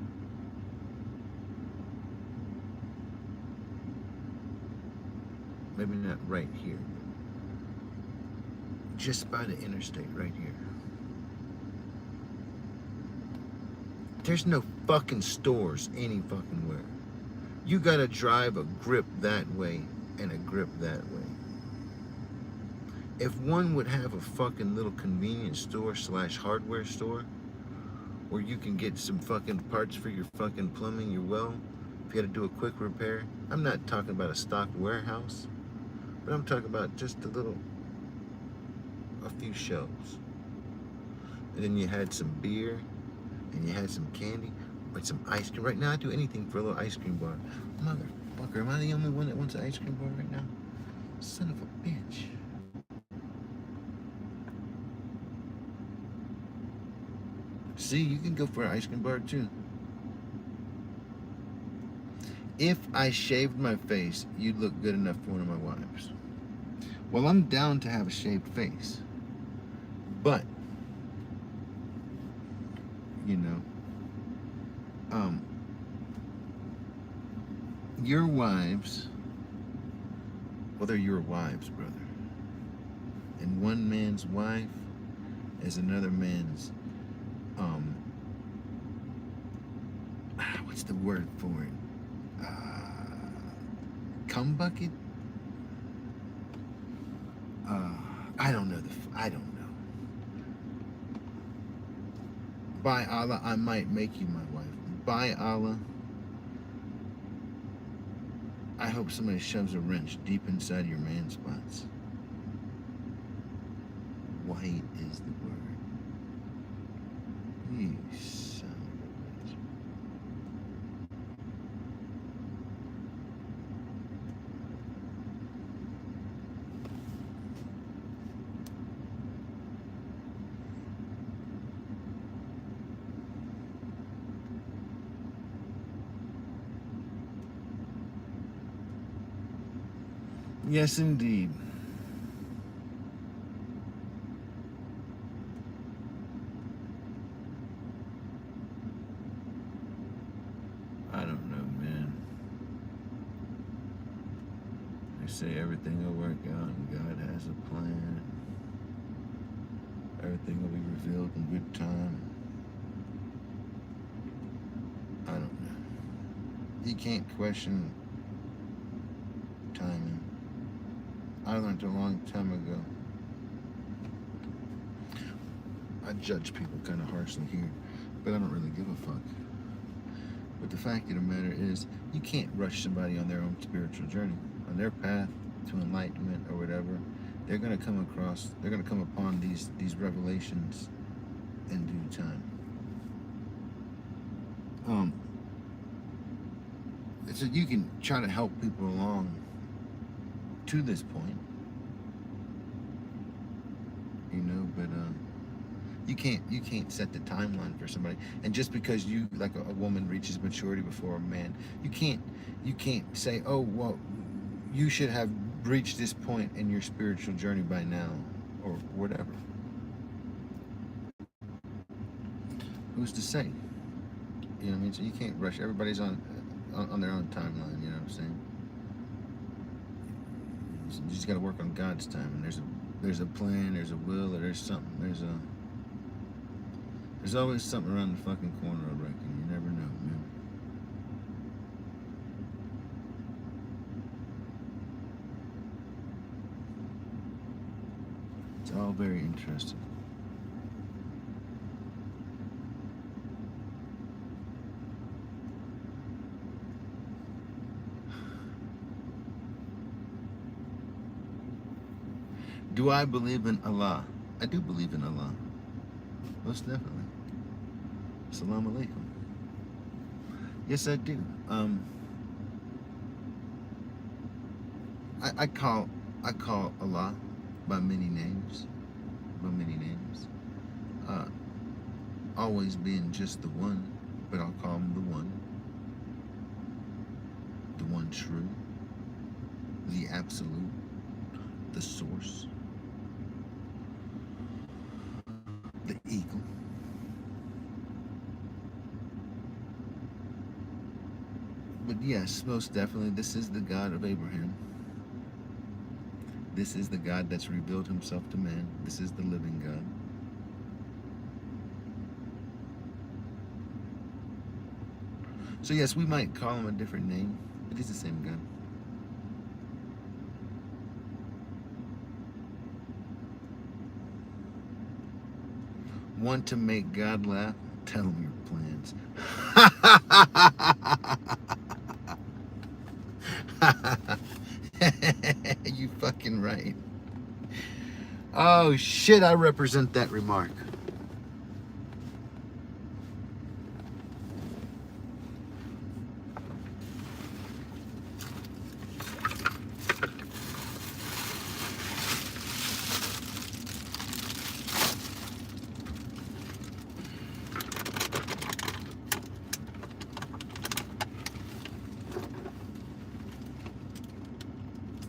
Maybe not right here. Just by the interstate right here. There's no fucking stores any fucking where. You gotta drive a grip that way and a grip that way. If one would have a fucking little convenience store / hardware store where you can get some fucking parts for your fucking plumbing, your well, if you had to do a quick repair. I'm not talking about a stock warehouse, but I'm talking about just a few shelves. And then you had some beer, and you had some candy, with some ice cream. Right now, I do anything for a little ice cream bar. Motherfucker, am I the only one that wants an ice cream bar right now? Son of a bitch. See, you can go for an ice cream bar too. If I shaved my face, you'd look good enough for one of my wives. Well, I'm down to have a shaved face. But, you know, your wives, well, they're your wives, brother. And one man's wife is another man's, what's the word for it? Cum bucket? I don't know. I don't know. By Allah, I might make you my wife. By Allah, I hope somebody shoves a wrench deep inside your man spots. White is the word. You son of a bitch. Yes, indeed. I don't know, man. They say everything will work out and God has a plan. Everything will be revealed in good time. I don't know. You can't question timing. I learned a long time ago. I judge people kind of harshly here, but I don't really give a fuck. But the fact of the matter is, you can't rush somebody on their own spiritual journey, on their path to enlightenment or whatever. They're gonna come upon these revelations in due time. So you can try to help people along to this point, you know, but you can't set the timeline for somebody. And just because you, like a woman reaches maturity before a man, you can't say, oh well, you should have reached this point in your spiritual journey by now, or whatever. Who's to say? You know what I mean? So you can't rush. Everybody's on their own timeline. You know what I'm saying? You just got to work on God's time, and there's a plan, there's a will, or there's something. There's always something around the fucking corner, I reckon. You never know, man. all very interesting. Do I believe in Allah? I do believe in Allah. Most definitely. Assalamu alaikum. Yes, I do. I call Allah by many names. By many names. Always being just the one, but I'll call him the one true, the absolute, the source, the eagle. But yes, most definitely, this is the God of Abraham. This is the God that's revealed himself to man. This is the living God. So yes, we might call him a different name, but he's the same God. Want to make God laugh? Tell him your plans. You fucking right. Oh shit, I represent that remark.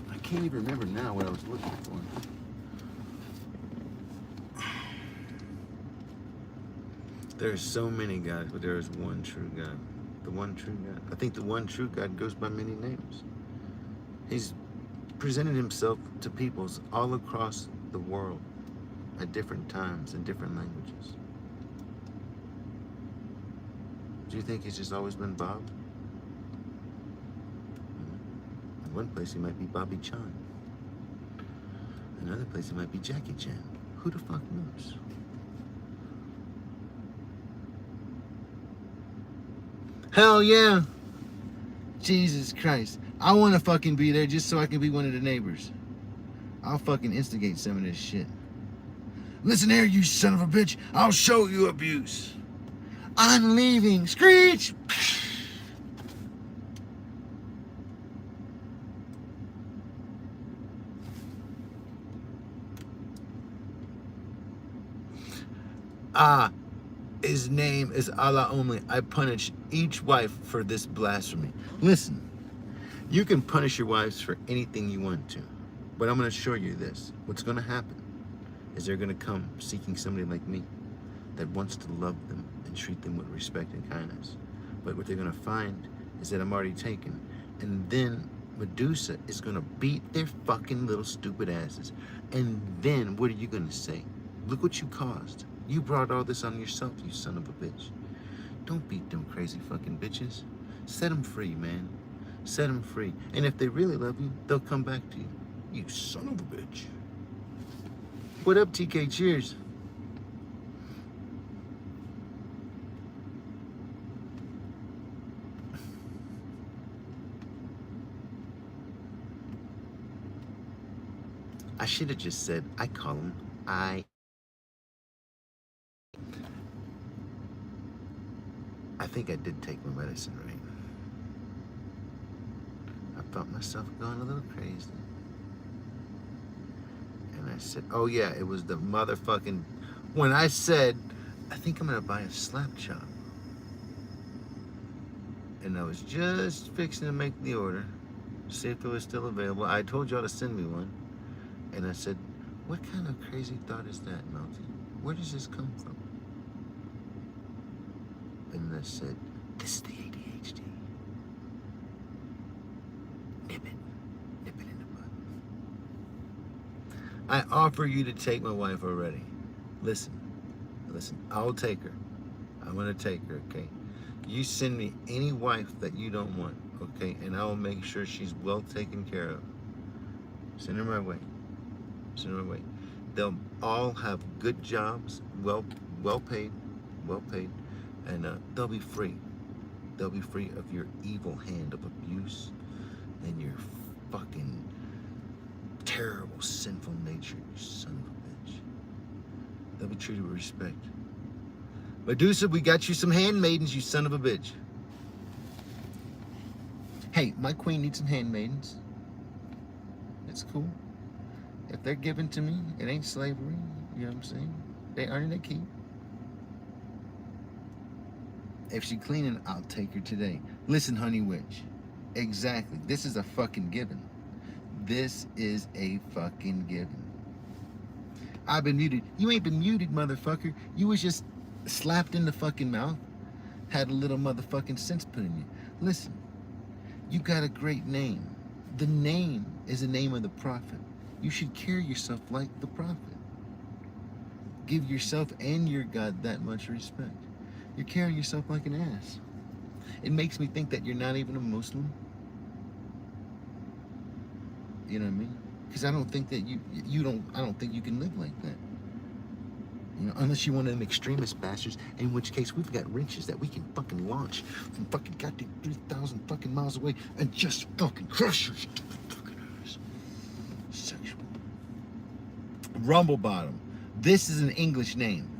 I can't even remember now what I was looking for. There's so many gods, but there is one true God. The one true God. I think the one true God goes by many names. He's presented himself to peoples all across the world at different times in different languages. Do you think he's just always been Bob? In one place he might be Bobby Chan. Another place he might be Jackie Chan. Who the fuck knows? Hell yeah! Jesus Christ. I want to fucking be there just so I can be one of the neighbors. I'll fucking instigate some of this shit. Listen here, you son of a bitch. I'll show you abuse. I'm leaving. Screech! His name is Allah only. I punish each wife for this blasphemy. Listen, you can punish your wives for anything you want to, but I'm going to assure you this. What's going to happen is they're going to come seeking somebody like me that wants to love them and treat them with respect and kindness. But what they're going to find is that I'm already taken. And then Medusa is going to beat their fucking little stupid asses. And then what are you going to say? Look what you caused. You brought all this on yourself, you son of a bitch. Don't beat them crazy fucking bitches. Set them free, man. Set them free. And if they really love you, they'll come back to you. You son of a bitch. What up, TK? Cheers. I should have just said, I call him I think I did take my medicine, right? I felt myself going a little crazy. And I said, oh yeah, it was the motherfucking... When I said, I think I'm gonna buy a slap chop. And I was just fixing to make the order, see if it was still available. I told y'all to send me one. And I said, what kind of crazy thought is that, Melty? Where does this come from? And I said, this is the ADHD. Nip it in the bud. I offer you to take my wife already. Listen, I'll take her. I'm gonna take her, okay? You send me any wife that you don't want, okay? And I will make sure she's well taken care of. Send her my way. Send her my way. They'll all have good jobs, well paid, and they'll be free. They'll be free of your evil hand of abuse and your fucking terrible, sinful nature, you son of a bitch. They'll be treated with respect. Medusa, we got you some handmaidens, you son of a bitch. Hey, my queen needs some handmaidens. It's cool. If they're given to me, it ain't slavery. You know what I'm saying? They earn their keep. If she cleaning, I'll take her today. Listen, honey witch. Exactly. This is a fucking given. This is a fucking given. I've been muted. You ain't been muted, motherfucker. You was just slapped in the fucking mouth. Had a little motherfucking sense put in you. Listen, you got a great name. The name is the name of the prophet. You should carry yourself like the prophet. Give yourself and your God that much respect. You're carrying yourself like an ass. It makes me think that you're not even a Muslim. You know what I mean? Because I don't think that I don't think you can live like that. You know, unless you're one of them extremist bastards, in which case we've got wrenches that we can fucking launch from fucking goddamn 3,000 fucking miles away and just fucking crush your stupid fucking ass. Sexual. Rumble Bottom. This is an English name.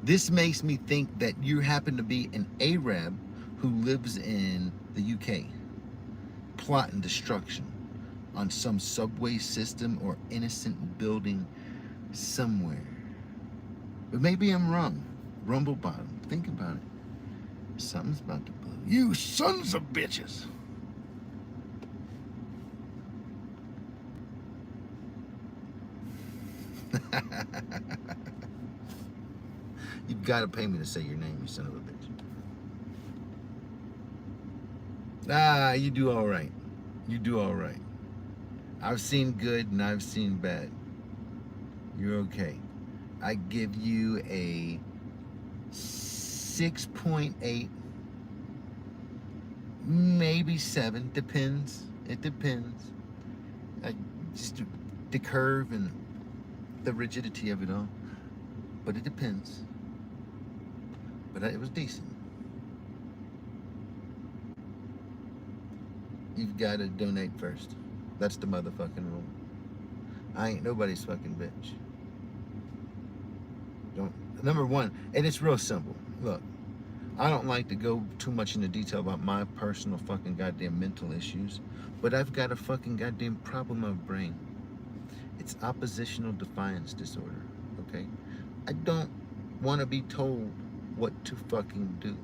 This makes me think that you happen to be an Arab who lives in the UK, plotting destruction on some subway system or innocent building somewhere. But maybe I'm wrong. Rumble Bottom. Think about it. Something's about to blow. You sons of bitches. You've got to pay me to say your name, you son of a bitch. Ah, you do all right. You do all right. I've seen good and I've seen bad. You're okay. I give you a 6.8, maybe 7. Depends. It depends. Just the curve and the rigidity of it all. But it depends. But it was decent. You've got to donate first. That's the motherfucking rule. I ain't nobody's fucking bitch. Don't. Number one, and it's real simple. Look, I don't like to go too much into detail about my personal fucking goddamn mental issues, but I've got a fucking goddamn problem of brain. It's oppositional defiance disorder, okay? I don't want to be told what to fucking do.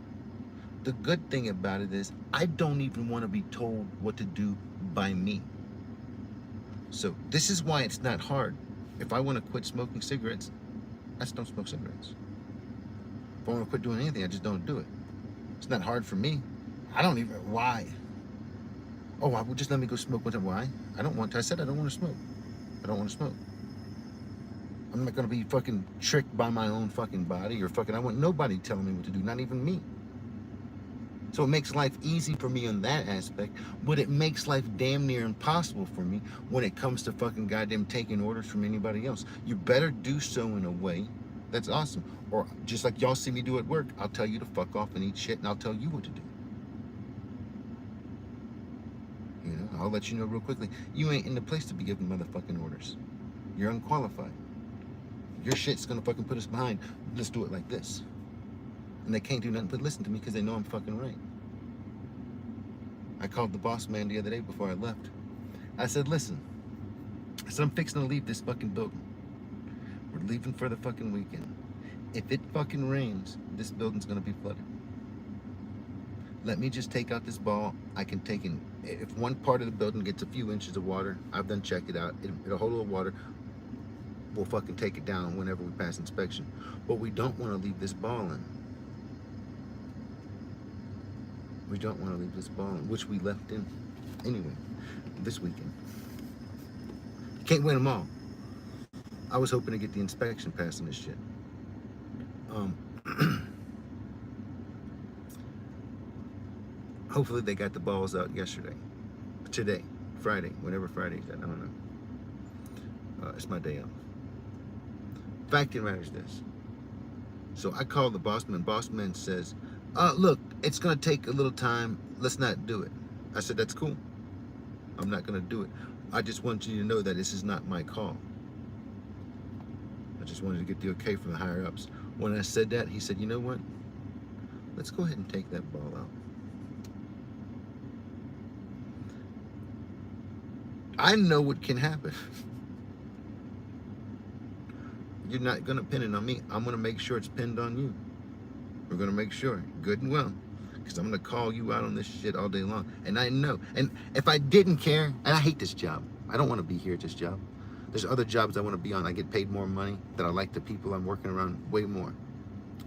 The good thing about it is I don't even want to be told what to do by me. So this is why it's not hard. If I want to quit smoking cigarettes, I just don't smoke cigarettes. If I want to quit doing anything, I just don't do it. It's not hard for me. I don't even, why? Oh, well, just let me go smoke one time. Why? I don't want to. I said I don't want to smoke. I don't want to smoke. I'm not going to be fucking tricked by my own fucking body or fucking, I want nobody telling me what to do, not even me. So it makes life easy for me on that aspect, but it makes life damn near impossible for me when it comes to fucking goddamn taking orders from anybody else. You better do so in a way that's awesome. Or just like y'all see me do at work, I'll tell you to fuck off and eat shit and I'll tell you what to do. You know, I'll let you know real quickly. You ain't in the place to be giving motherfucking orders. You're unqualified. Your shit's gonna fucking put us behind. Let's do it like this. And they can't do nothing but listen to me because they know I'm fucking right. I called the boss man the other day before I left. I said, listen, I said, I'm fixing to leave this fucking building. We're leaving for the fucking weekend. If it fucking rains, this building's gonna be flooded. Let me just take out this ball. I can take in, if one part of the building gets a few inches of water, I've done checked it out. It'll hold a little water. We'll fucking take it down whenever we pass inspection. But we don't want to leave this ball in. We don't want to leave this ball in, which we left in anyway this weekend. You can't win them all. I was hoping to get the inspection passed on this shit. Hopefully they got the balls out yesterday. Today, Friday, whenever Friday's at, I don't know. It's my day off. Fact of the matter is this. So I called the boss man. Boss man says, look, it's going to take a little time. Let's not do it. I said, that's cool. I'm not going to do it. I just want you to know that this is not my call. I just wanted to get the okay from the higher ups. When I said that, he said, you know what? Let's go ahead and take that ball out. I know what can happen. You're not going to pin it on me. I'm going to make sure it's pinned on you. We're going to make sure, good and well, because I'm going to call you out on this shit all day long. And I know. And if I didn't care, and I hate this job. I don't want to be here at this job. There's other jobs I want to be on. I get paid more money, that I like the people I'm working around way more.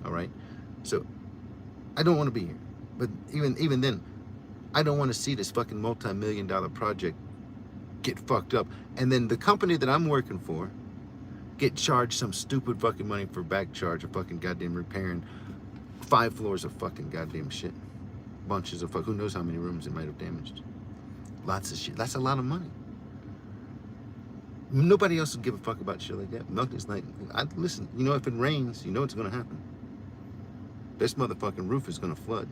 All right? So I don't want to be here. But even then, I don't want to see this fucking multi-million-dollar project get fucked up. And then the company that I'm working for get charged some stupid fucking money for back charge of fucking goddamn repairing 5 floors of fucking goddamn shit. Bunches of who knows how many rooms it might have damaged. Lots of shit. That's a lot of money. Nobody else will give a fuck about shit like that. Nothing's like, listen, you know, if it rains, you know what's gonna happen. This motherfucking roof is gonna flood.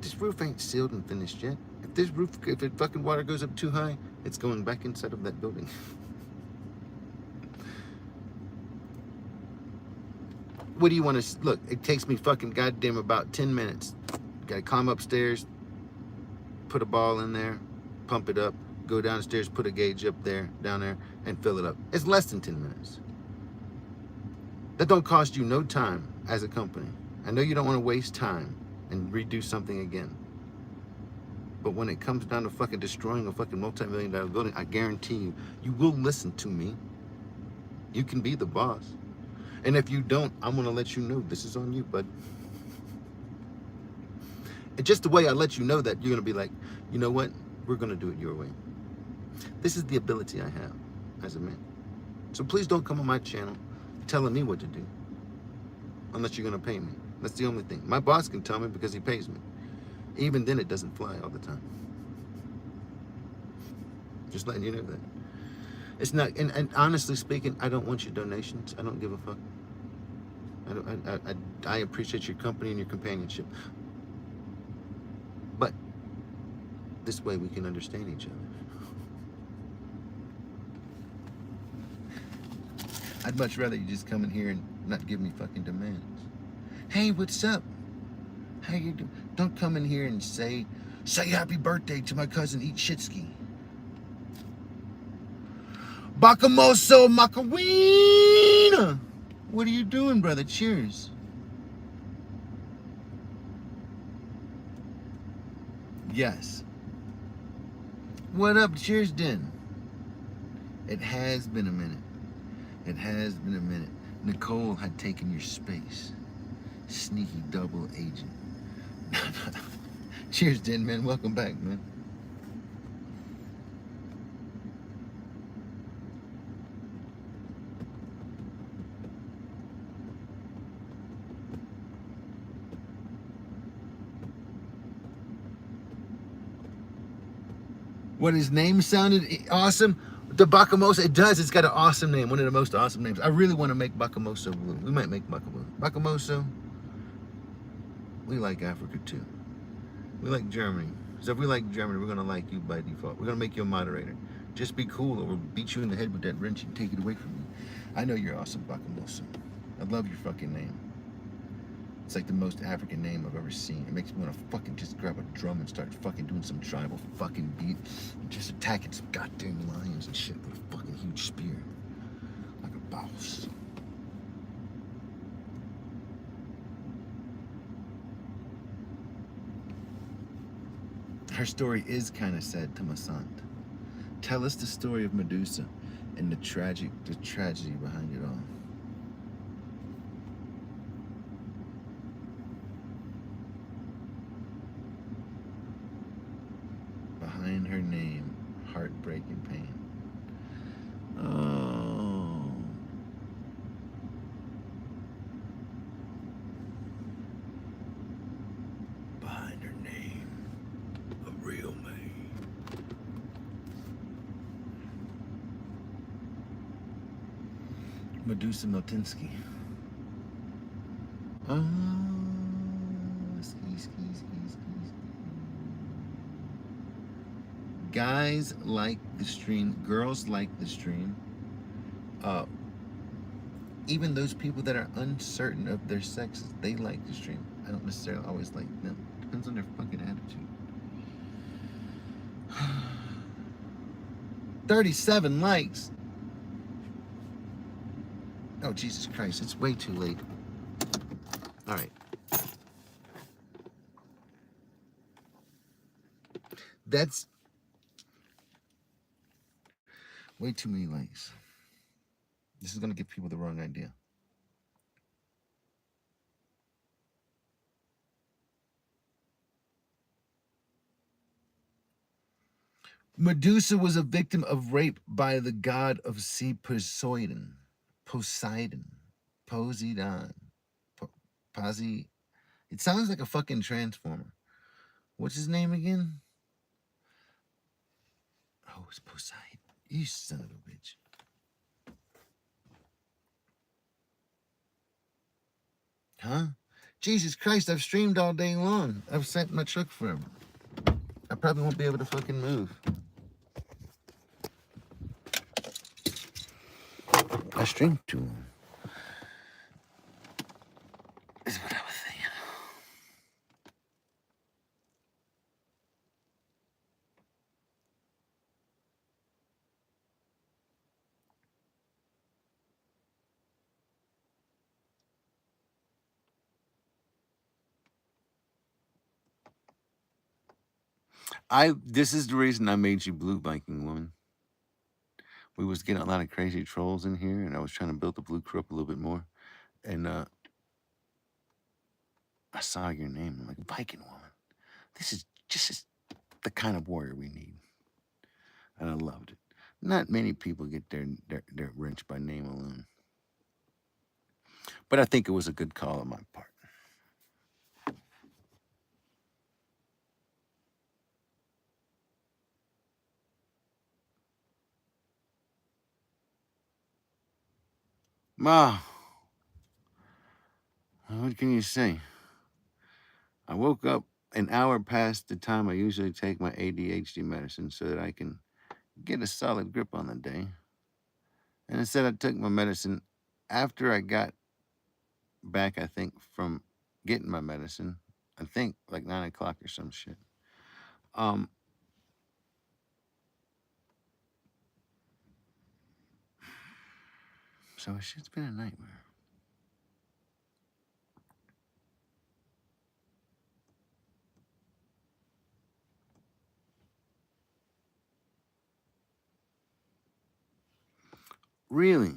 This roof ain't sealed and finished yet. If it fucking water goes up too high, it's going back inside of that building. What do you want to look? It takes me fucking goddamn about 10 minutes. Gotta climb upstairs, put a ball in there, pump it up, go downstairs, put a gauge up there, down there, and fill it up. It's less than 10 minutes. That don't cost you no time as a company. I know you don't want to waste time and redo something again. But when it comes down to fucking destroying a fucking multi-million-dollar building, I guarantee you, you will listen to me. You can be the boss. And if you don't, I'm going to let you know this is on you, bud. And just the way I let you know that, you're going to be like, you know what? We're going to do it your way. This is the ability I have as a man. So please don't come on my channel telling me what to do unless you're going to pay me. That's the only thing. My boss can tell me because he pays me. Even then, it doesn't fly all the time. Just letting you know that. It's not, and honestly speaking, I don't want your donations. I don't give a fuck. I appreciate your company and your companionship. But this way we can understand each other. I'd much rather you just come in here and not give me fucking demands. Hey, what's up? How you doing? Don't come in here and say happy birthday to my cousin Eat Shitski. Bakamoso Makawina! What are you doing, brother? Cheers. Yes. What up? Cheers, Den. It has been a minute. It has been a minute. Nicole had taken your space. Sneaky double agent. Cheers, Den, man. Welcome back, man. What his name sounded awesome. The Bakamoso, it does. It's got an awesome name. One of the most awesome names. I really want to make Bakamoso blue. We might make Bakamoso. Bakamoso. We like Africa too. We like Germany. So if we like Germany, we're gonna like you by default. We're gonna make you a moderator. Just be cool, or we'll beat you in the head with that wrench and take it away from you. I know you're awesome, Bakamoso. I love your fucking name. It's like the most African name I've ever seen. It makes me want to fucking just grab a drum and start fucking doing some tribal fucking beat. And just attacking some goddamn lions and shit with a fucking huge spear. Like a boss. Her story is kind of sad, Tomasant. Tell us the story of Medusa and the tragedy behind it all. Behind her name, heartbreaking pain. Oh. Behind her name, a real man. Medusa Miltinsky. Ski. Guys like the stream. Girls like the stream. Even those people that are uncertain of their sexes, they like the stream. I don't necessarily always like them. Depends on their fucking attitude. 37 likes. Oh, Jesus Christ. It's way too late. All right. That's way too many likes. This is going to give people the wrong idea. Medusa was a victim of rape by the god of sea Poseidon. Poseidon. It sounds like a fucking transformer. What's his name again? Oh, it's Poseidon. You son of a bitch. Huh? Jesus Christ, I've streamed all day long. I've sat in my truck forever. I probably won't be able to fucking move. I streamed too long. Is what I was saying. This is the reason I made you blue, Viking woman. We was getting a lot of crazy trolls in here, and I was trying to build the blue crew up a little bit more. And I saw your name. I'm like, Viking woman. This is just the kind of warrior we need. And I loved it. Not many people get their wrench by name alone. But I think it was a good call on my part. Ma, what can you say? I woke up an hour past the time I usually take my ADHD medicine so that I can get a solid grip on the day. And instead, I took my medicine after I got back, I think, from getting my medicine. I think like 9 o'clock or some shit. So shit's been a nightmare. Really?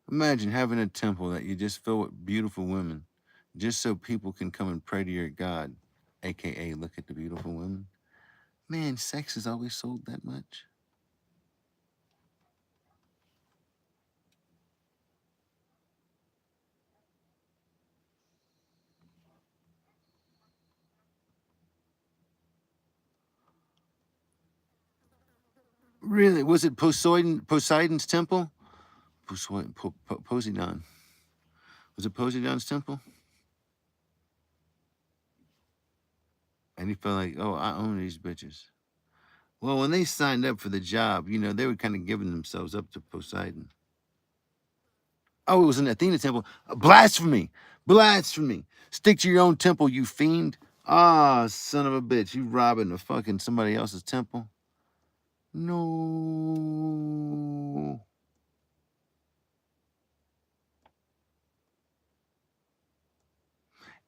Imagine having a temple that you just fill with beautiful women just so people can come and pray to your God, aka look at the beautiful women. Man, sex is always sold that much. Really? Was it Poseidon's temple? Poseidon. Was it Poseidon's temple? And he felt like, oh, I own these bitches. Well, when they signed up for the job, they were kind of giving themselves up to Poseidon. Oh, it was an Athena temple. Blasphemy! Blasphemy! Stick to your own temple, you fiend. Ah, son of a bitch. You robbing a fucking somebody else's temple? No.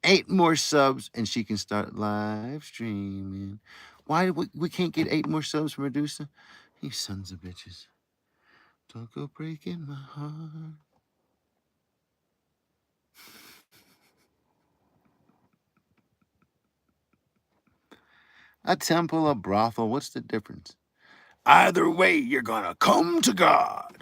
8 more subs and she can start live streaming. Why we can't get 8 more subs from Medusa? You sons of bitches. Don't go breaking my heart. A temple, a brothel, what's the difference? Either way, you're gonna come to God.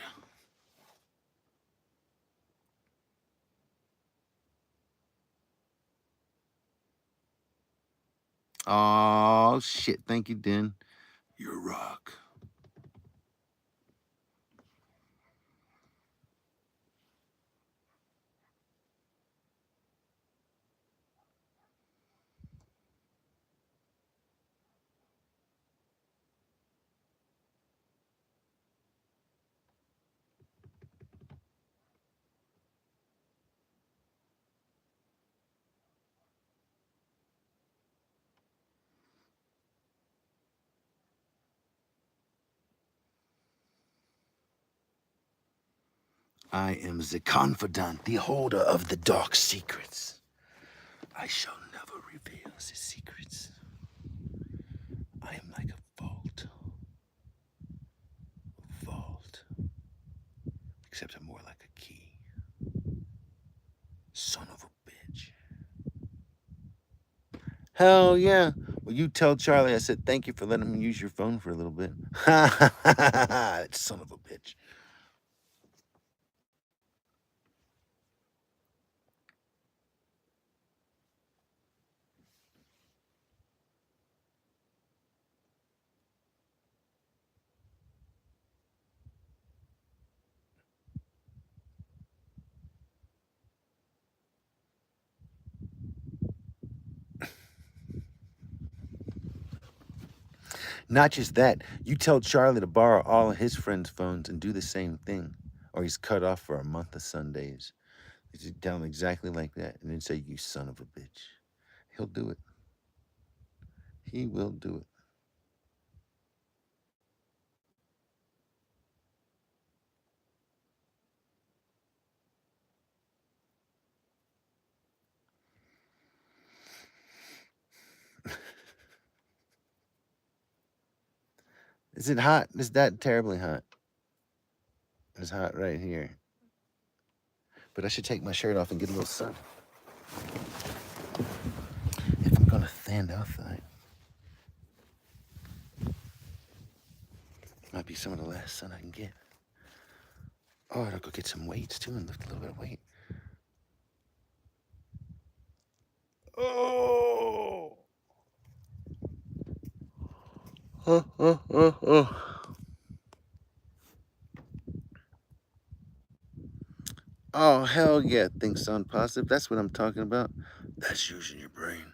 Oh, shit. Thank you, Den. You're a rock. I am the confidant, the holder of the dark secrets. I shall never reveal the secrets. I am like a vault, except I'm more like a key. Son of a bitch. Hell yeah. Well, you tell Charlie I said thank you for letting me use your phone for a little bit. That son of a bitch. Not just that, you tell Charlie to borrow all of his friends' phones and do the same thing, or he's cut off for a month of Sundays. You tell him exactly like that, and then say, "You son of a bitch." He'll do it. He will do it. Is it hot? Is that terribly hot? It's hot right here. But I should take my shirt off and get a little sun. If I'm gonna stand outside. Might be some of the last sun I can get. Oh, I'll go get some weights too and lift a little bit of weight. Oh! Oh. Oh, hell yeah. Think sound positive. That's what I'm talking about. That's using your brain.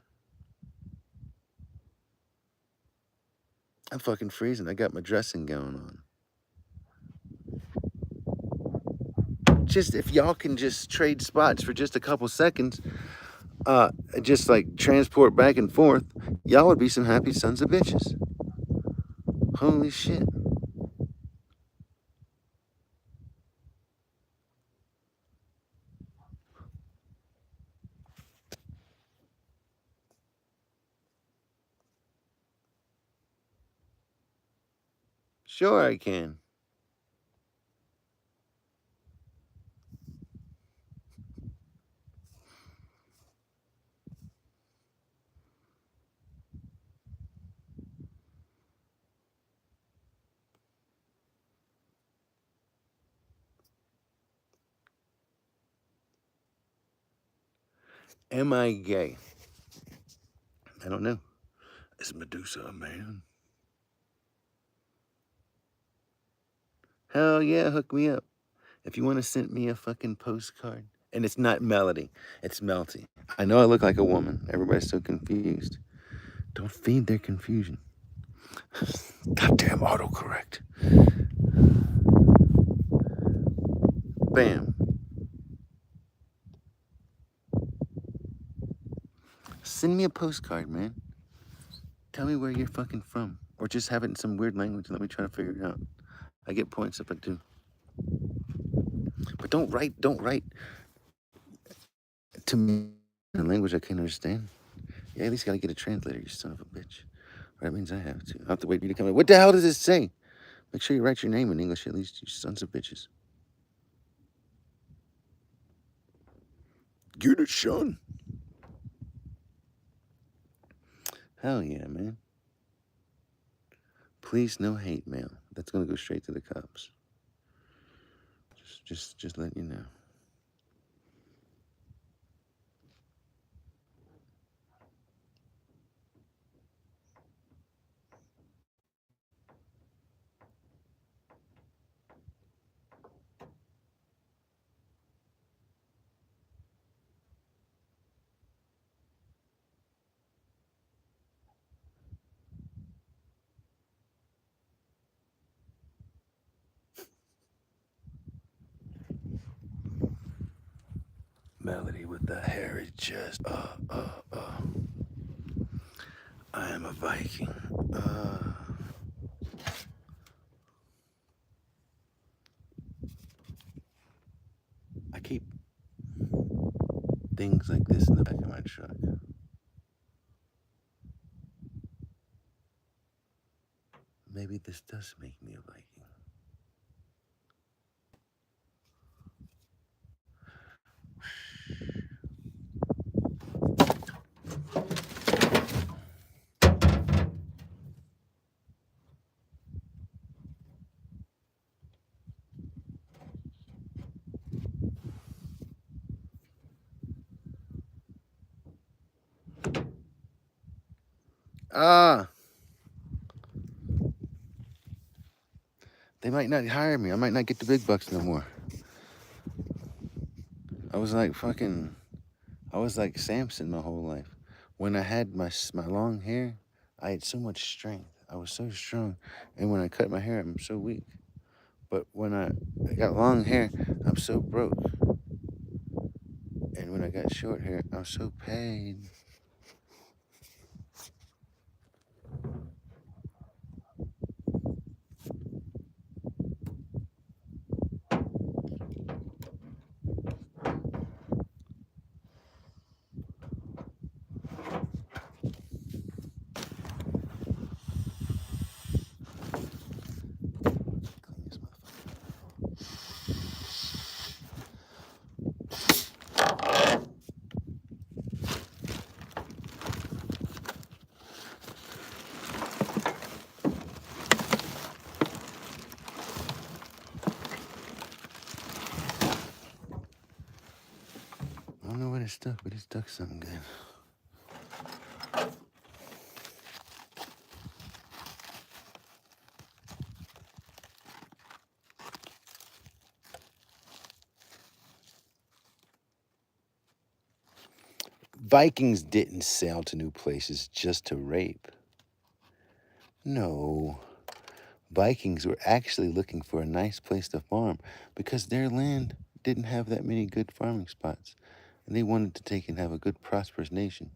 I'm fucking freezing. I got my dressing gown on. Just if y'all can just trade spots for just a couple seconds, just like transport back and forth, y'all would be some happy sons of bitches. Holy shit. Sure I can. Am I gay? I don't know. Is Medusa a man? Hell yeah, hook me up. If you want to send me a fucking postcard. And it's not Melody, it's Melty. I know I look like a woman. Everybody's so confused. Don't feed their confusion. Goddamn autocorrect. Bam. Send me a postcard, man. Tell me where you're fucking from. Or just have it in some weird language and let me try to figure it out. I get points if I do. But don't write to me in a language I can't understand. Yeah, at least gotta get a translator, you son of a bitch. Or that means I have to. I'll have to wait for you to come in. What the hell does it say? Make sure you write your name in English at least, you sons of bitches. Get it, son. Hell yeah, man. Please no hate mail. That's gonna go straight to the cops. Just let you know. melody with the hairy chest. I am a Viking. I keep things like this in the back of my truck. Maybe this does make me a Viking. They might not hire me. I might not get the big bucks no more. I was like Samson my whole life. When I had my long hair, I had so much strength. I was so strong. And when I cut my hair, I'm so weak. But when I got long hair, I'm so broke. And when I got short hair, I'm so paid. I don't know what it's stuck, but it's stuck something good. Vikings didn't sail to new places just to rape. No. Vikings were actually looking for a nice place to farm because their land didn't have that many good farming spots. And they wanted to take and have a good, prosperous nation.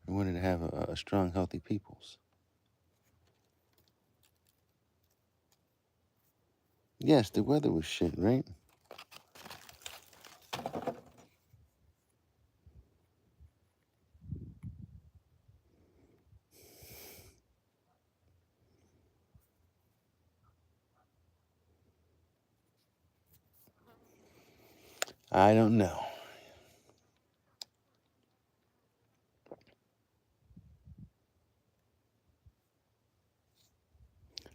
They wanted to have a strong, healthy peoples. Yes, the weather was shit, right? I don't know.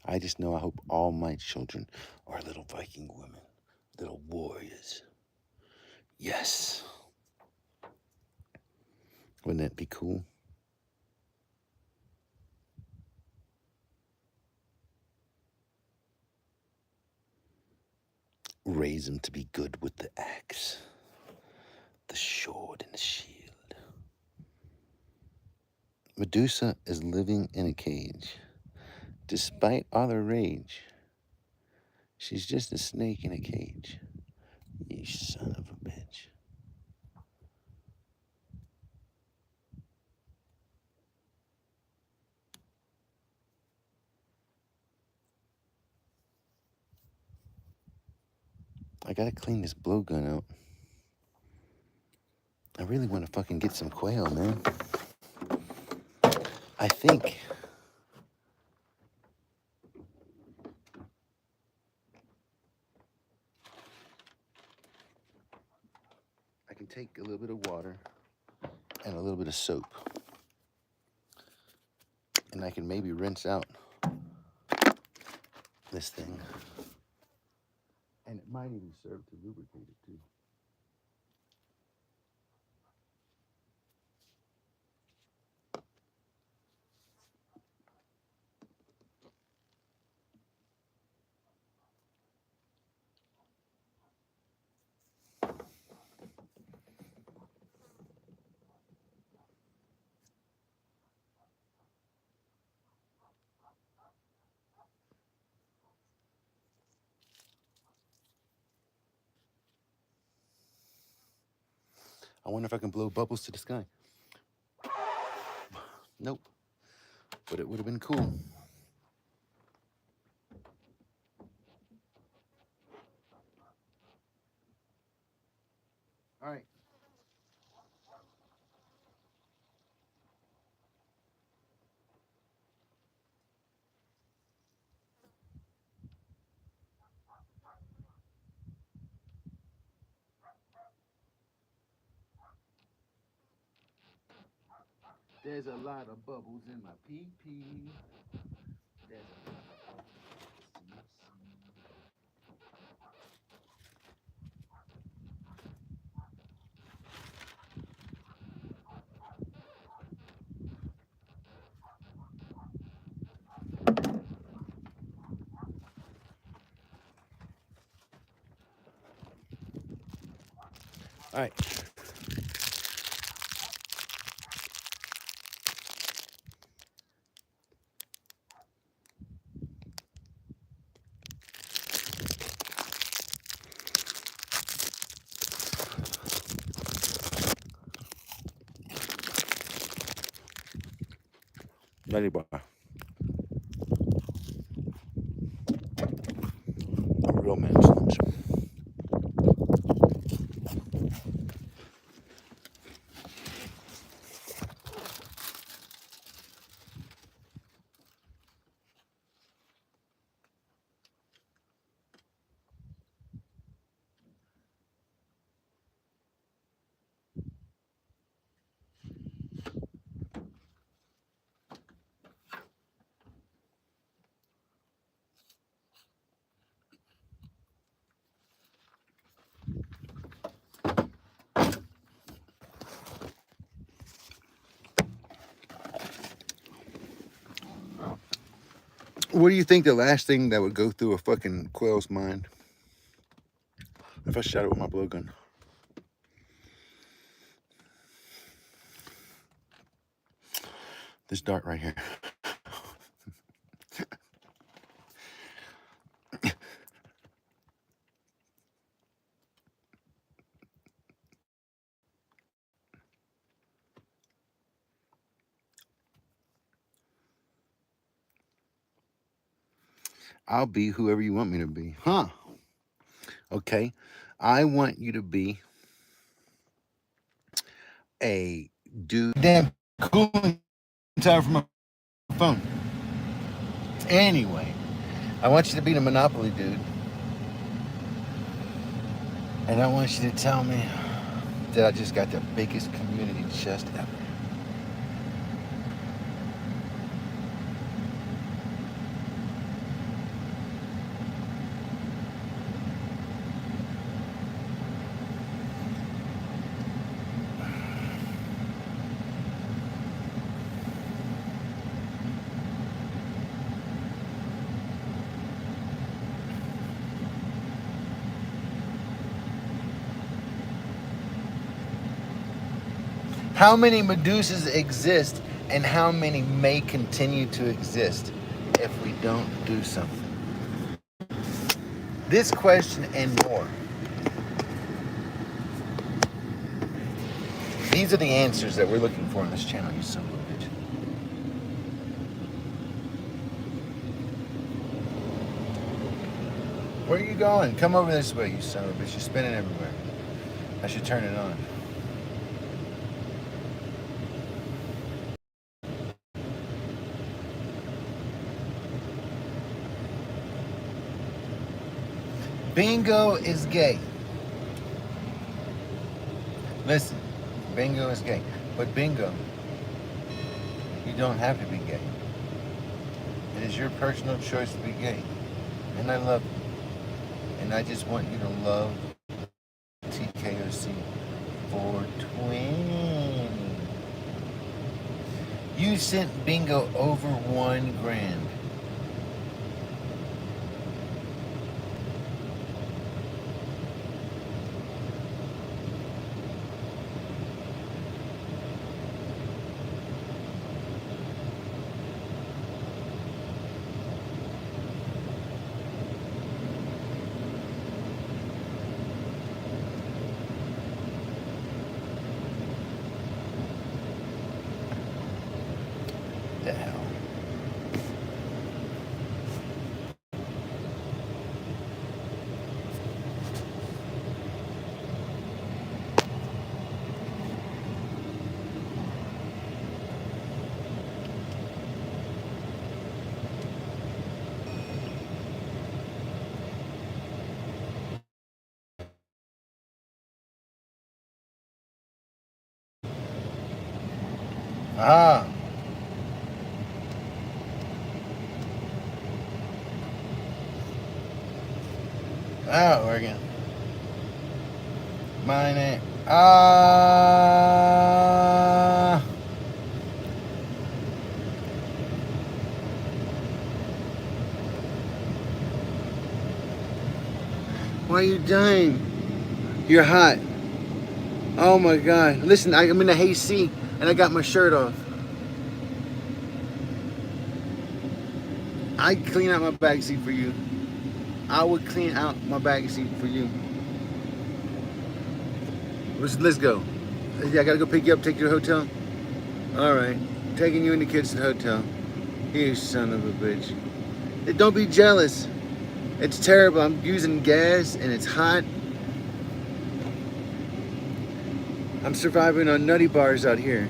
I just know I hope all my children are little Viking women, little warriors. Yes. Wouldn't that be cool? Raise them to be good with the axe, the sword, and the shield. Medusa is living in a cage. Despite all her rage, she's just a snake in a cage. You son of a bitch. I gotta clean this blowgun out. I really want to fucking get some quail, man. I think I can take a little bit of water and a little bit of soap, and I can maybe rinse out this thing. And it might even serve to lubricate it too. I wonder if I can blow bubbles to the sky. Nope. But it would have been cool. All right. There's a lot of bubbles in my pee-pee. There's a lot of bubbles. All right. Ready, boy. I'm a real man. What do you think the last thing that would go through a fucking quail's mind if I shot it with my blowgun? This dart right here. I'll be whoever you want me to be. Huh. Okay. I want you to be a dude. Damn cooling tower for my phone. Anyway, I want you to be the Monopoly dude. And I want you to tell me that I just got the biggest community chest ever. How many Medusas exist and how many may continue to exist if we don't do something? This question and more. These are the answers that we're looking for on this channel, you son of a bitch. Where are you going? Come over this way, you son of a bitch. You're spinning everywhere. I should turn it on. Bingo is gay. Listen, bingo is gay. But bingo, you don't have to be gay. It is your personal choice to be gay. And I love you. And I just want you to love TKOC 420. You sent bingo over $1,000. Ah. Oh, Oregon. My name. Ah. Why are you dying? You're hot. Oh my God. Listen, I'm in the AC and I got my shirt off. I'd clean out my back seat for you. I would clean out my back seat for you. Let's go. I gotta go pick you up, take you to the hotel. All right. Taking you and the kids to the hotel. You son of a bitch. Don't be jealous. It's terrible. I'm using gas and it's hot. I'm surviving on nutty bars out here.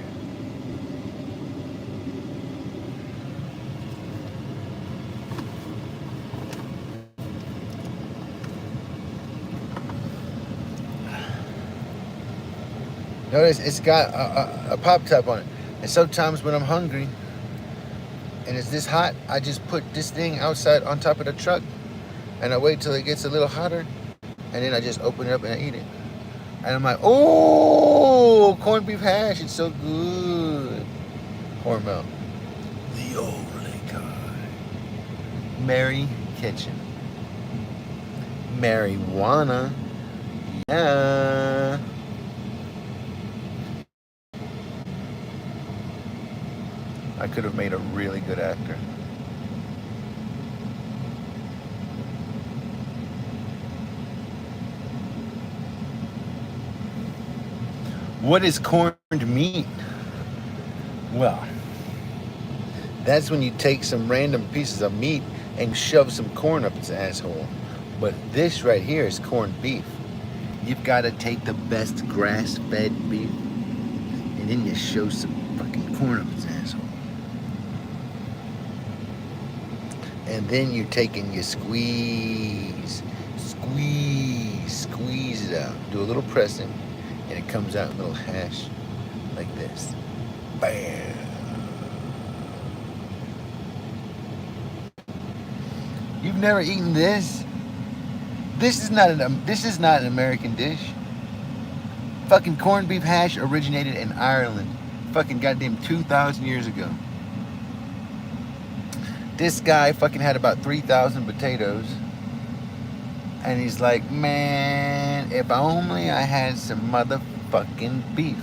Notice it's got a pop top on it. And sometimes when I'm hungry and it's this hot, I just put this thing outside on top of the truck and I wait till it gets a little hotter and then I just open it up and I eat it. And I'm like, oh, corned beef hash, it's so good. Hormel, the only kind. Mary Kitchen. Marijuana. Yeah. I could have made a really good actor. What is corned meat? Well, that's when you take some random pieces of meat and shove some corn up its asshole. But this right here is corned beef. You've got to take the best grass-fed beef and then you shove some fucking corn up its asshole. And then you take and you squeeze it out. Do a little pressing and it comes out a little hash like this. Bam. You've never eaten this? This is not an American dish. Fucking corned beef hash originated in Ireland. Fucking goddamn 2,000 years ago. This guy fucking had about 3,000 potatoes. And he's like, man, if only I had some motherfucking beef.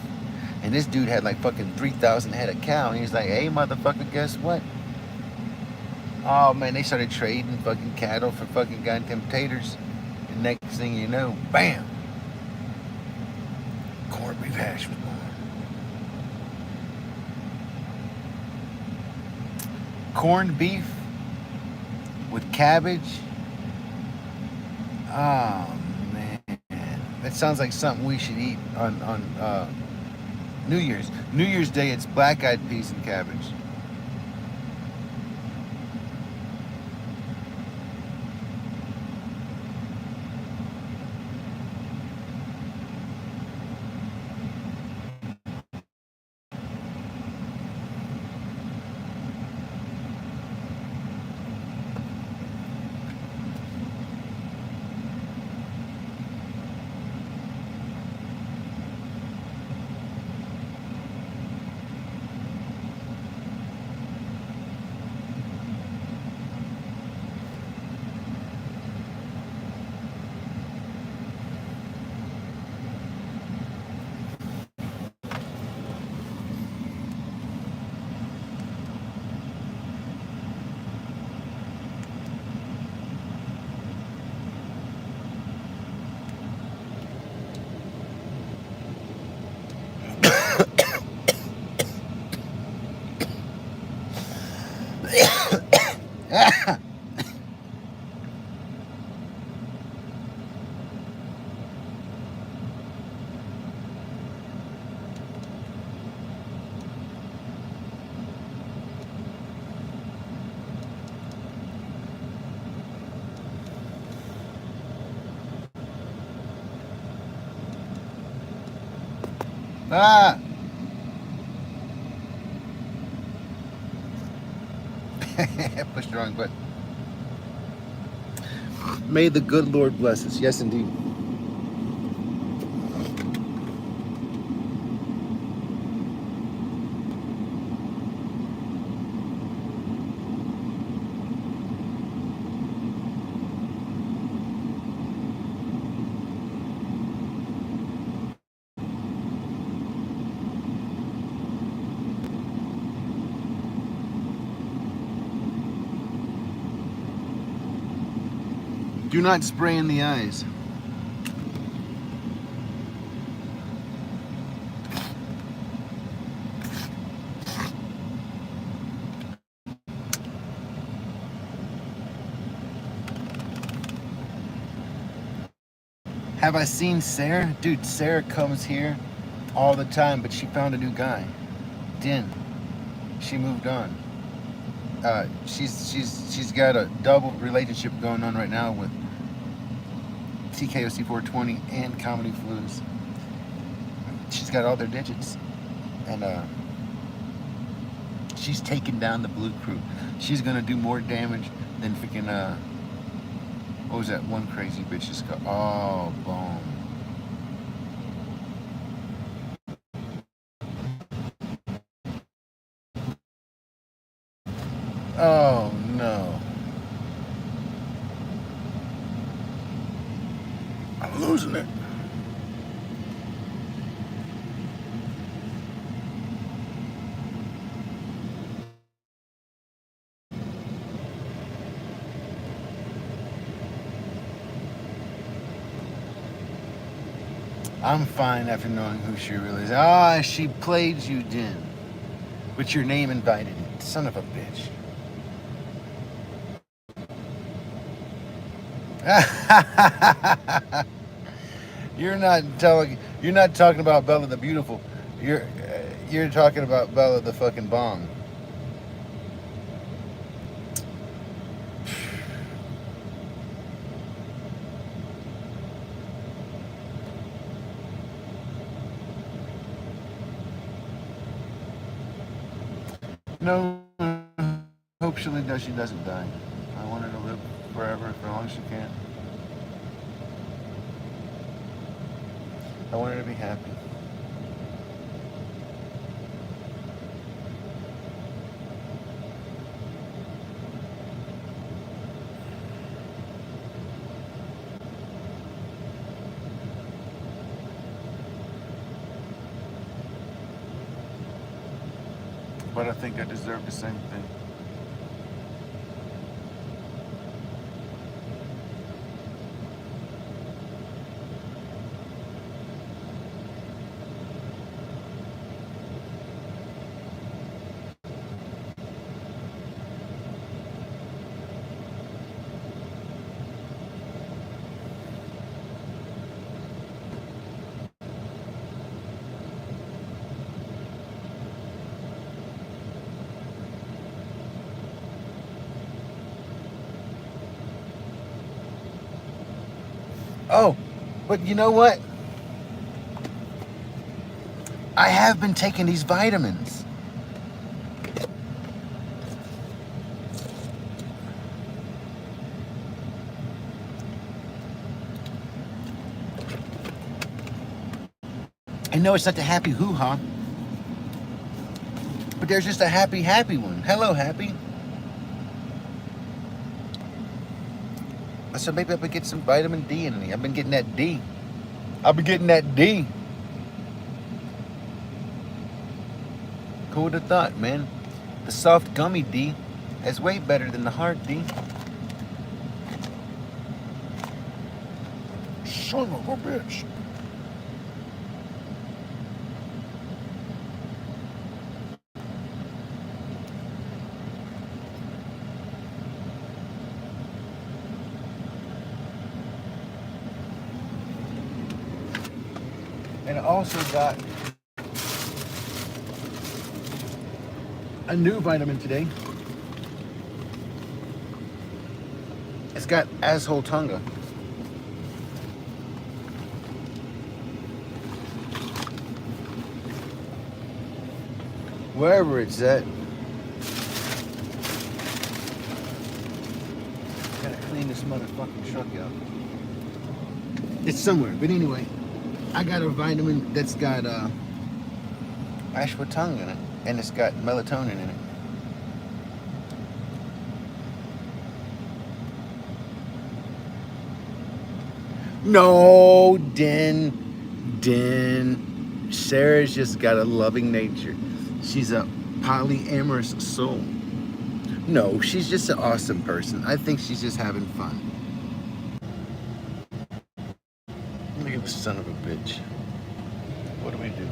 And this dude had like fucking 3,000 head of cow. And he's like, hey, motherfucker, guess what? Oh, man, they started trading fucking cattle for fucking goddamn taters. And next thing you know, bam. Corned beef hash was born. Corned beef with cabbage. Oh, man. That sounds like something we should eat on New Year's. New Year's Day, it's black-eyed peas and cabbage. Ah! Pushed the wrong button. May the good Lord bless us. Yes, indeed. Do not spray in the eyes. Have I seen Sarah? Dude, Sarah comes here all the time, but she found a new guy. Din. She moved on. She's got a double relationship going on right now with TKOC 420 and Comedy Flus. She's got all their digits, and she's taking down the Blue Crew. She's gonna do more damage than freaking what was that one crazy bitch just got? Oh, boom. Oh no. I'm losing it. I'm fine after knowing who she really is. Ah, she played you, Din. But your name invited it. Son of a bitch. You're not talking about Bella the Beautiful. You're talking about Bella the fucking Bong. No, hope she doesn't die. I want her to live forever for as long as she can. I want her to be happy. But I think I deserve the same thing. Oh, but you know what? I have been taking these vitamins. I know it's not the happy hoo-ha, but there's just a happy one. Hello, happy. So maybe I could get some vitamin D in me. I've been getting that D. I've been getting that D. Who would have thought, man? The soft gummy D is way better than the hard D. Son of a bitch. And I also got a new vitamin today. It's got asshole tonga. Wherever it's at. gotta clean this motherfucking truck out. It's somewhere, but anyway, I got a vitamin that's got ashwagandha in it, and it's got melatonin in it. No, Den. Sarah's just got a loving nature. She's a polyamorous soul. No, she's just an awesome person. I think she's just having fun. Look at the son of a bitch. What do we do?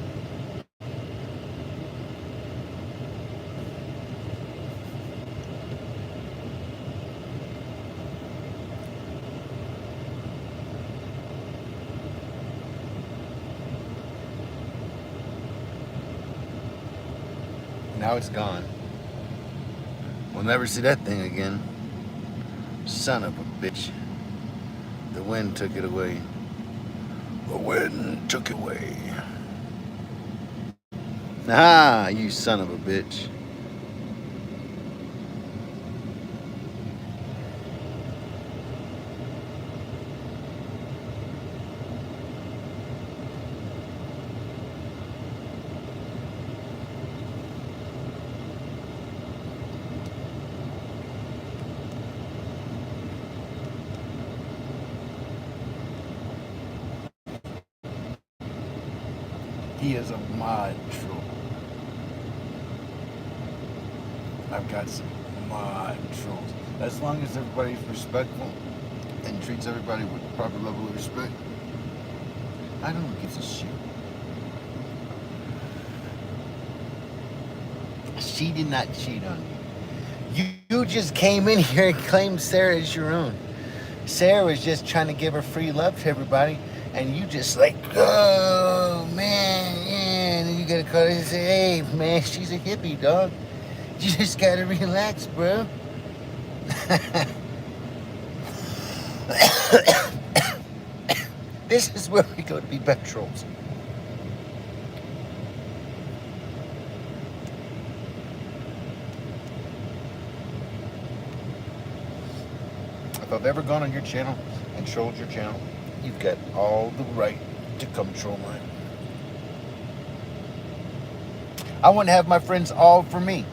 Now it's gone. We'll never see that thing again. Son of a bitch. The wind took it away. The wind took it away. Ah, you son of a bitch. He is a mod troll. I've got some mod trolls. As long as everybody's respectful and treats everybody with the proper level of respect, I don't give a shit. She did not cheat on you. You just came in here and claimed Sarah as your own. Sarah was just trying to give her free love to everybody, and you just like, oh man, and you gotta call her and say, hey man, she's a hippie, dog. You just gotta relax, bro. This is where we go to be better trolls. If I've ever gone on your channel and trolled your channel, you've got all the right to come troll mine. I want to have my friends all for me.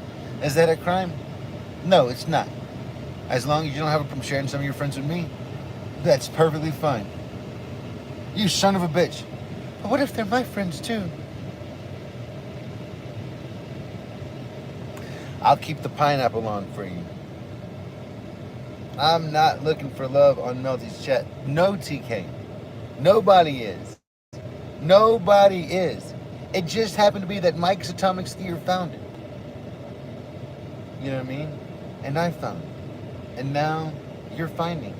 Is that a crime? No, it's not. As long as you don't have a problem sharing some of your friends with me, that's perfectly fine. You son of a bitch. But what if they're my friends too? I'll keep the pineapple on for you. I'm not looking for love on Melty's chat. No, TK. Nobody is. Nobody is. It just happened to be that Mike's Atomic Skier found it. You know what I mean? And I found it. And now you're finding it.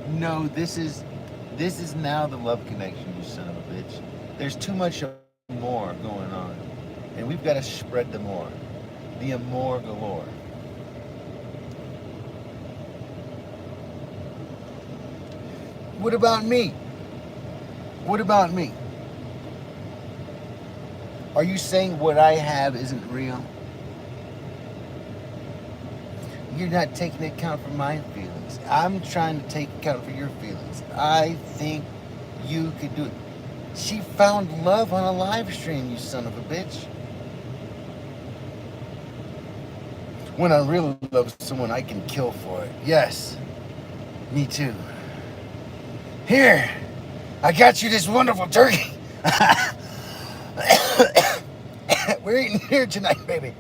No, this is now the love connection, you son of a bitch. There's too much more going on. And we've got to spread the more. The amour galore. What about me? What about me? Are you saying what I have isn't real? You're not taking account for my feelings. I'm trying to take account for your feelings. I think you could do it. She found love on a live stream, you son of a bitch. When I really love someone, I can kill for it. Yes, me too. Here, I got you this wonderful turkey. We're eating here tonight, baby.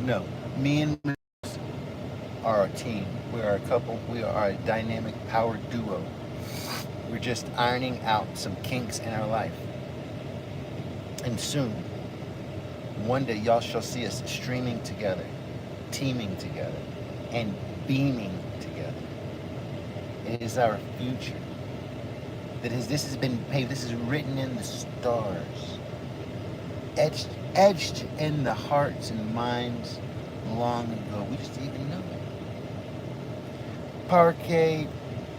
No, me and Miss are a team. We are a couple. We are a dynamic power duo. We're just ironing out some kinks in our life. And soon, one day, y'all shall see us streaming together, teaming together, and beaming together. It is our future. This has been paved. This is written in the stars, etched in the hearts and minds long ago. We just didn't even know it. Parquet,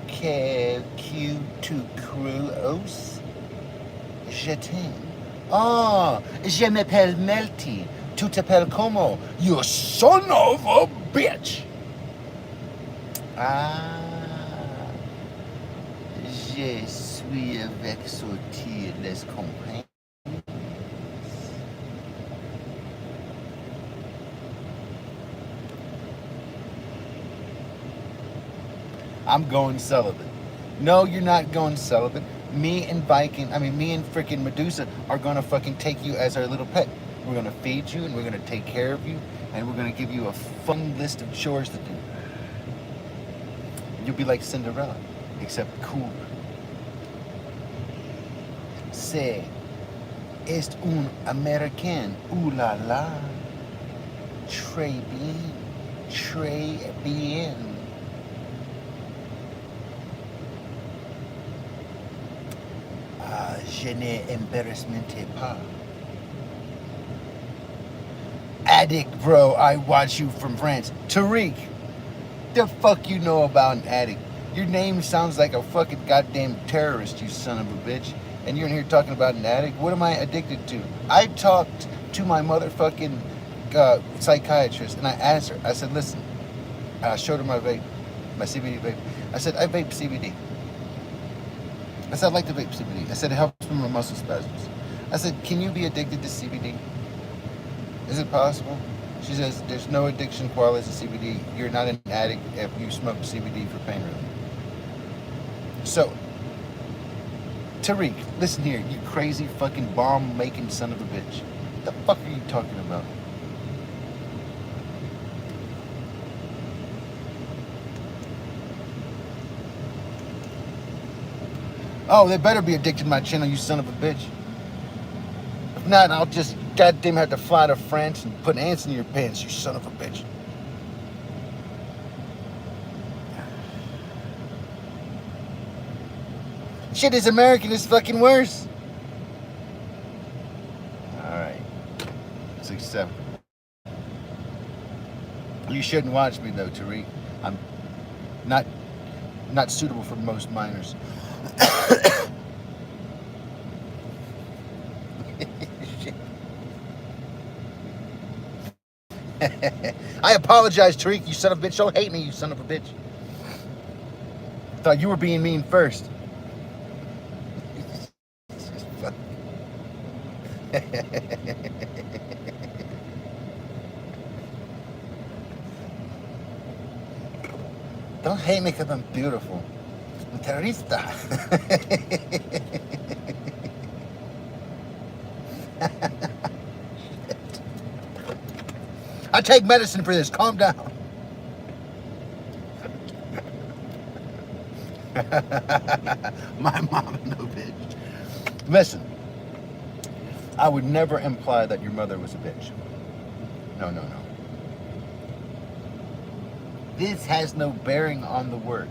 que tu cruos? Je t'aime. Oh, je m'appelle Melty. Tu t'appelles como? You son of a bitch. Ah, je suis avec sortir les compagnies. I'm going celibate. No, you're not going celibate. Me and freaking Medusa are gonna fucking take you as our little pet. We're gonna feed you and we're gonna take care of you and we're gonna give you a fun list of chores to do. You'll be like Cinderella, except cool. Se est un American. Ooh la la. Très bien. Très bien. Je ne embarrassmente pas. Addict, bro, I watch you from France. Tariq, the fuck you know about an addict? Your name sounds like a fucking goddamn terrorist, you son of a bitch. And you're in here talking about an addict? What am I addicted to? I talked to my motherfucking psychiatrist and I asked her, I said, listen, I showed her my vape, my CBD vape. I said, I vape CBD. I said, I like to vape CBD. I said, it helps with my muscle spasms. I said, can you be addicted to CBD? Is it possible? She says, there's no addiction qualities to CBD. You're not an addict if you smoke CBD for pain relief. So, Tariq, listen here, you crazy fucking bomb-making son of a bitch. What the fuck are you talking about? Oh, they better be addicted to my channel, you son of a bitch. If not, I'll just goddamn have to fly to France and put ants in your pants, you son of a bitch. Shit, is American is fucking worse. Alright. 6-7. You shouldn't watch me though, Tariq. I'm not suitable for most minors. I apologize, Tariq, you son of a bitch. Don't hate me, you son of a bitch. Thought you were being mean first. Don't hate me because I'm beautiful. I'm terrorista. I take medicine for this. Calm down. My mom, no bitch. Listen, I would never imply that your mother was a bitch. No. This has no bearing on the word.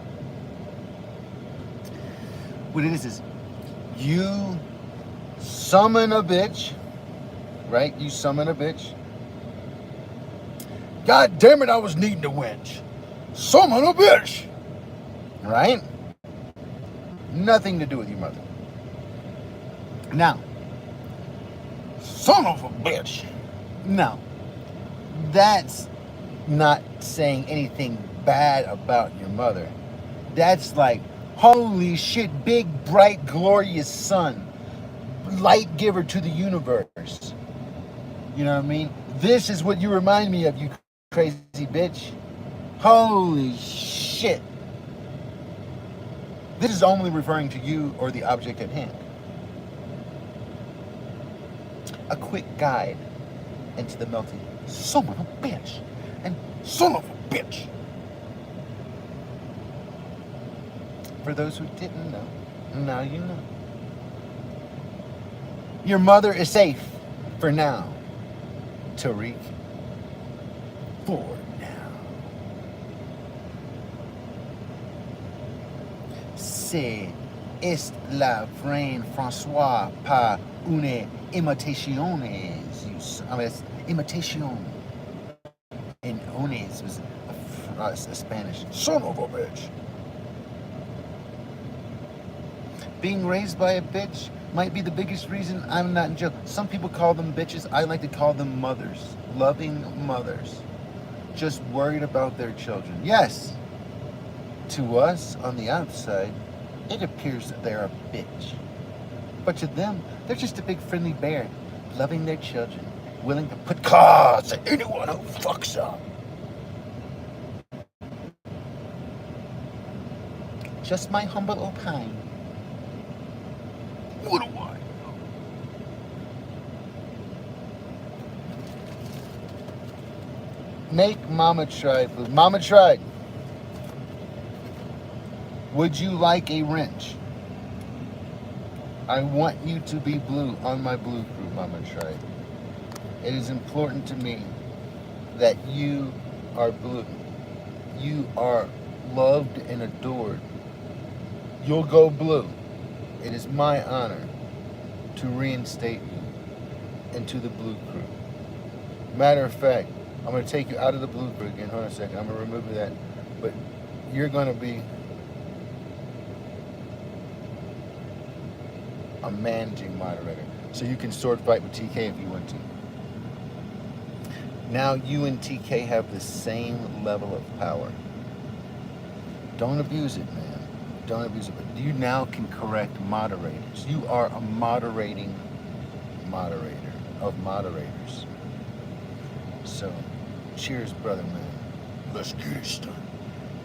What it is you summon a bitch, right? You summon a bitch. God damn it, I was needing a winch. Summon a bitch. Right? Nothing to do with your mother. Now, son of a bitch. Now, that's not saying anything bad about your mother. That's like, holy shit, big, bright, glorious sun, light giver to the universe. You know what I mean? This is what you remind me of, you crazy bitch. Holy shit. This is only referring to you or the object at hand. A quick guide into the melting son of a bitch and son of a bitch. For those who didn't know, now you know. Your mother is safe for now, Tariq. For now. C'est la reine François par une imitation. Imitation. And ones was a Spanish. Son of a bitch. Being raised by a bitch might be the biggest reason I'm not in jail. Some people call them bitches. I like to call them mothers. Loving mothers. Just worried about their children. Yes, to us on the outside, it appears that they're a bitch. But to them, they're just a big friendly bear, loving their children, willing to put claws at anyone who fucks up. Just my humble opine. What do I know? Make Mama try blue. Mama tried. Would you like a wrench? I want you to be blue on my blue crew, Mama tried. It is important to me that you are blue. You are loved and adored. You'll go blue. It is my honor to reinstate you into the blue crew. Matter of fact, I'm going to take you out of the blue crew again. Hold on a second. I'm going to remove that. But you're going to be a managing moderator. So you can sword fight with TK if you want to. Now you and TK have the same level of power. Don't abuse it, man. Don't abuse it. But you now can correct moderators. You are a moderating moderator of moderators. So, cheers, brother, man. Let's get it started.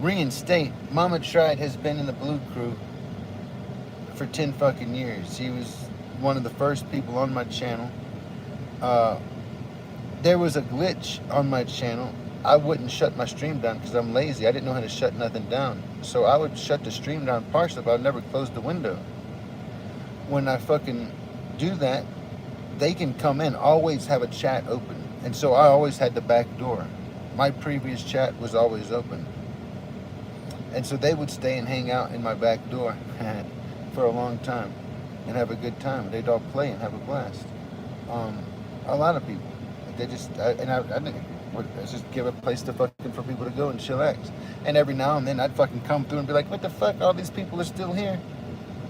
Reinstate. Mama Tried has been in the blue crew for 10 fucking years. He was one of the first people on my channel. There was a glitch on my channel. I wouldn't shut my stream down because I'm lazy. I didn't know how to shut nothing down. So I would shut the stream down partially, but I'd never close the window. When I fucking do that, they can come in, always have a chat open. And so I always had the back door. My previous chat was always open. And so they would stay and hang out in my back door for a long time and have a good time. They'd all play and have a blast. A lot of people. They just, I think, let's just give a place to fucking for people to go and chillax. And every now and then I'd fucking come through and be like, what the fuck, all these people are still here.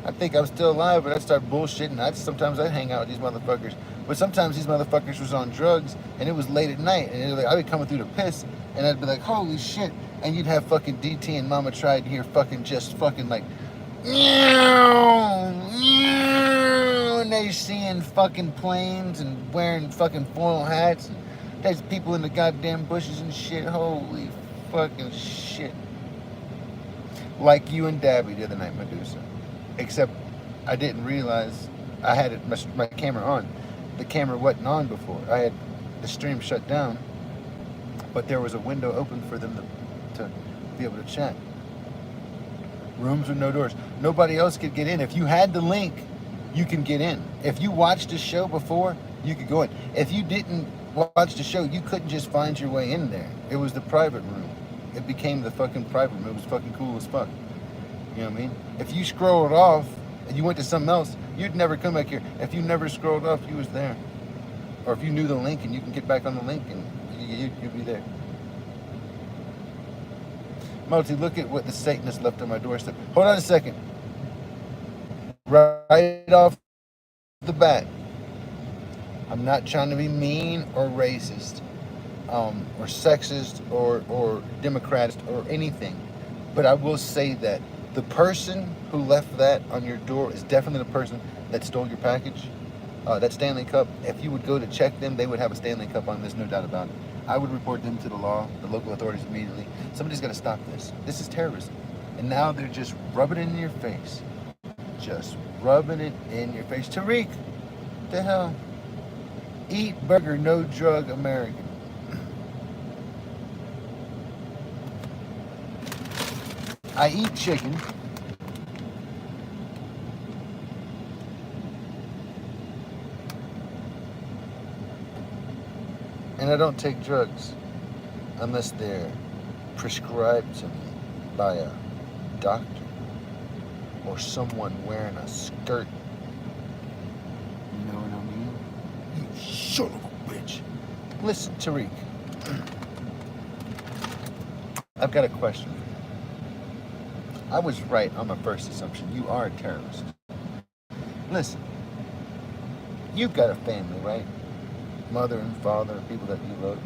I think I'm still alive, but I'd start bullshitting. Sometimes I'd hang out with these motherfuckers. But sometimes these motherfuckers was on drugs and it was late at night and I'd be coming through to piss and I'd be like, holy shit. And you'd have fucking DT and Mama Tried here fucking just fucking like, meow, meow, and they seeing fucking planes and wearing fucking foil hats. And there's people in the goddamn bushes and shit. Holy fucking shit. Like you and Dabby the other night, Medusa. Except I didn't realize I had it, my camera on. The camera wasn't on before. I had the stream shut down, but there was a window open for them to be able to chat. Rooms with no doors. Nobody else could get in. If you had the link, you can get in. If you watched the show before, you could go in. If you didn't watch the show, you couldn't just find your way in there. It was the private room. It became the fucking private room. It was fucking cool as fuck. You know what I mean? If you scrolled off and you went to something else, you'd never come back here. If you never scrolled off, you was there. Or if you knew the link and you can get back on the link and you'd be there. Multi, look at what the Satanist left on my doorstep. Hold on a second. Right off the bat, I'm not trying to be mean or racist, or sexist, or democratist, or anything. But I will say that the person who left that on your door is definitely the person that stole your package. That Stanley Cup, if you would go to check them, they would have a Stanley Cup on this, no doubt about it. I would report them to the law, the local authorities immediately. Somebody's got to stop this. This is terrorism. And now they're just rubbing it in your face. Just rubbing it in your face. Tariq, what the hell? Eat burger, no drug American. I eat chicken. And I don't take drugs unless they're prescribed to me by a doctor or someone wearing a skirt. You know what I mean? You son of a bitch. Listen, Tariq. I've got a question for you. I was right on my first assumption. You are a terrorist. Listen, you've got a family, right? Mother and father, people that you love.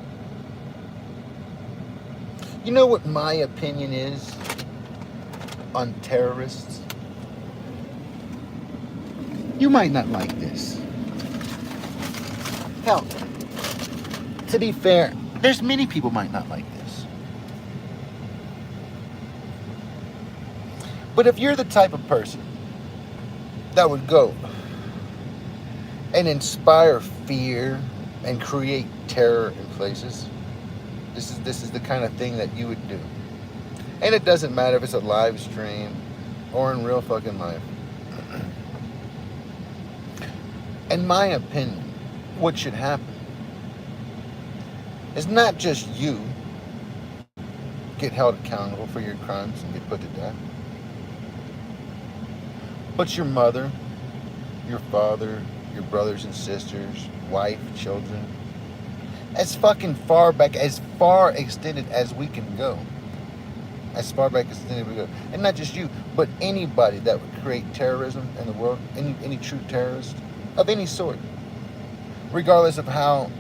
You know what my opinion is on terrorists? You might not like this. Hell, to be fair, there's many people might not like this. But if you're the type of person that would go and inspire fear and create terror in places, this is the kind of thing that you would do. And it doesn't matter if it's a live stream or in real fucking life. In my opinion, what should happen is not just you get held accountable for your crimes and get put to death, but your mother, your father, your brothers and sisters, wife, children, as fucking far back, as far extended as we can go. As far back as we go. And not just you, but anybody that would create terrorism in the world, any true terrorist of any sort, regardless of how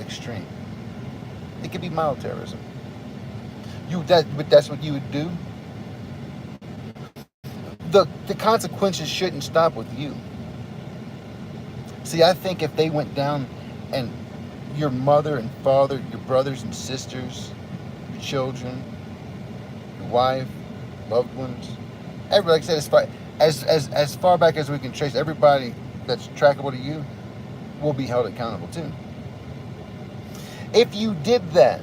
extreme. It could be mild terrorism. But that's what you would do. The consequences shouldn't stop with you. See, I think if they went down and your mother and father, your brothers and sisters, your children, your wife, loved ones, everybody, like I said, as far back as we can trace, everybody that's trackable to you will be held accountable too. If you did that,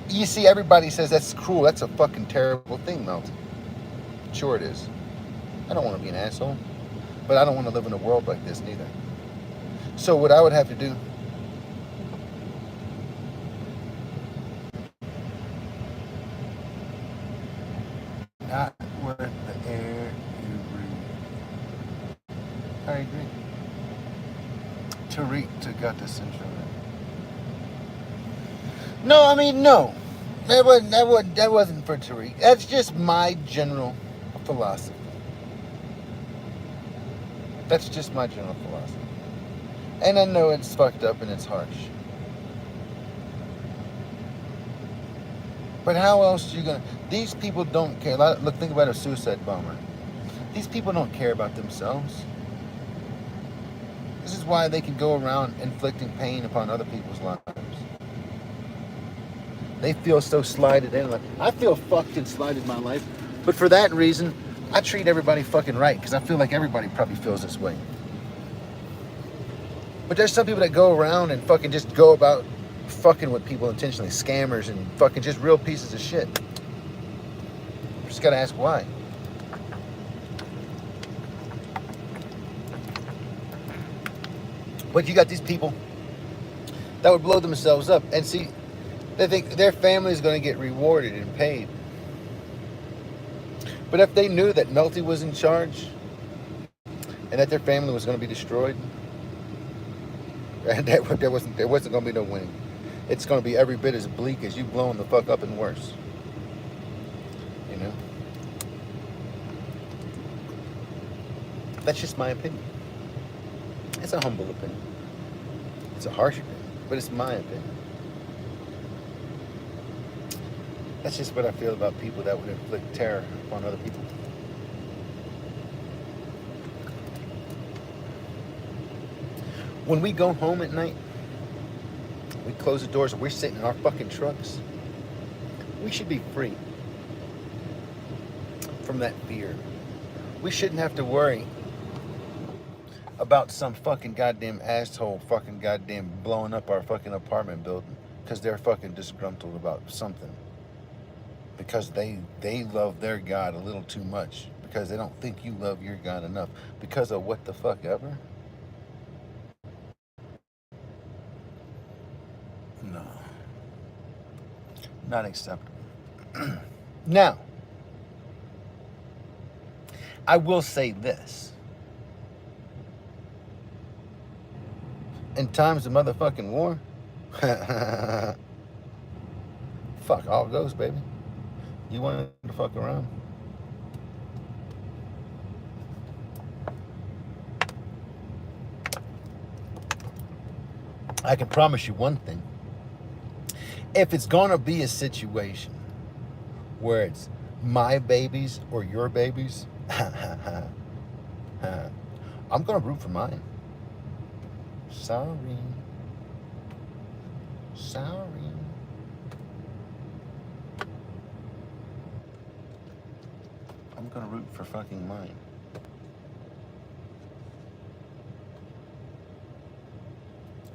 you see, everybody says that's cruel, that's a fucking terrible thing, Melton. Sure it is. I don't want to be an asshole, but I don't want to live in a world like this neither. So what I would have to do, not worth the air you breathe. I agree. Tariq got the syndrome. No, I mean, no. That wasn't for Tariq. That's just my general philosophy. That's just my general philosophy. And I know it's fucked up and it's harsh. But how else are you gonna... These people don't care. Look, think about a suicide bomber. These people don't care about themselves. This is why they can go around inflicting pain upon other people's lives. They feel so slighted in. Like, I feel fucking slighted in my life. But for that reason, I treat everybody fucking right, because I feel like everybody probably feels this way. But there's some people that go around and fucking just go about fucking with people intentionally. Scammers and fucking just real pieces of shit. You just gotta ask why. But you got these people that would blow themselves up. And see, they think their family is going to get rewarded and paid. But if they knew that Melty was in charge and that their family was going to be destroyed, and there wasn't going to be no winning. It's going to be every bit as bleak as you blowing the fuck up and worse. You know? That's just my opinion. It's a humble opinion. It's a harsh opinion, but it's my opinion. That's just what I feel about people that would inflict terror upon other people. When we go home at night, we close the doors and we're sitting in our fucking trucks, we should be free from that fear. We shouldn't have to worry about some fucking goddamn asshole fucking goddamn blowing up our fucking apartment building because they're fucking disgruntled about something. Because they love their God a little too much. Because they don't think you love your God enough. Because of what the fuck ever? No. Not acceptable. Now, I will say this. In times of motherfucking war, fuck all goes, baby. You want to fuck around? I can promise you one thing. If it's gonna be a situation where it's my babies or your babies, I'm gonna root for mine. Sorry. I'm gonna root for fucking mine.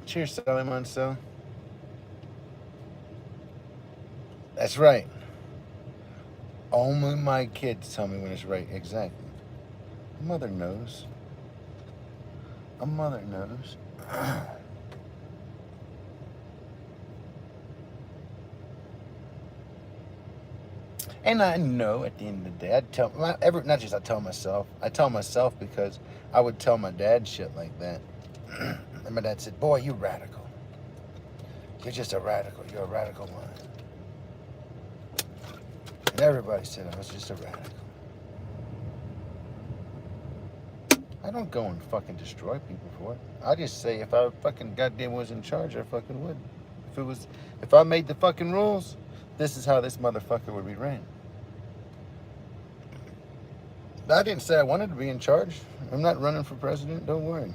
Cheers, Sally Monso. That's right. Only my kids tell me when it's right. Exactly. Mother knows. A mother knows. And I know at the end of the day, I'd tell, not just I tell myself because I would tell my dad shit like that. And my dad said, boy, you radical. You're just a radical. You're a radical mind. And everybody said I was just a radical. I don't go and fucking destroy people for it. I just say if I fucking goddamn was in charge, I fucking would. If I made the fucking rules, this is how this motherfucker would be ran. I didn't say I wanted to be in charge. I'm not running for president, don't worry.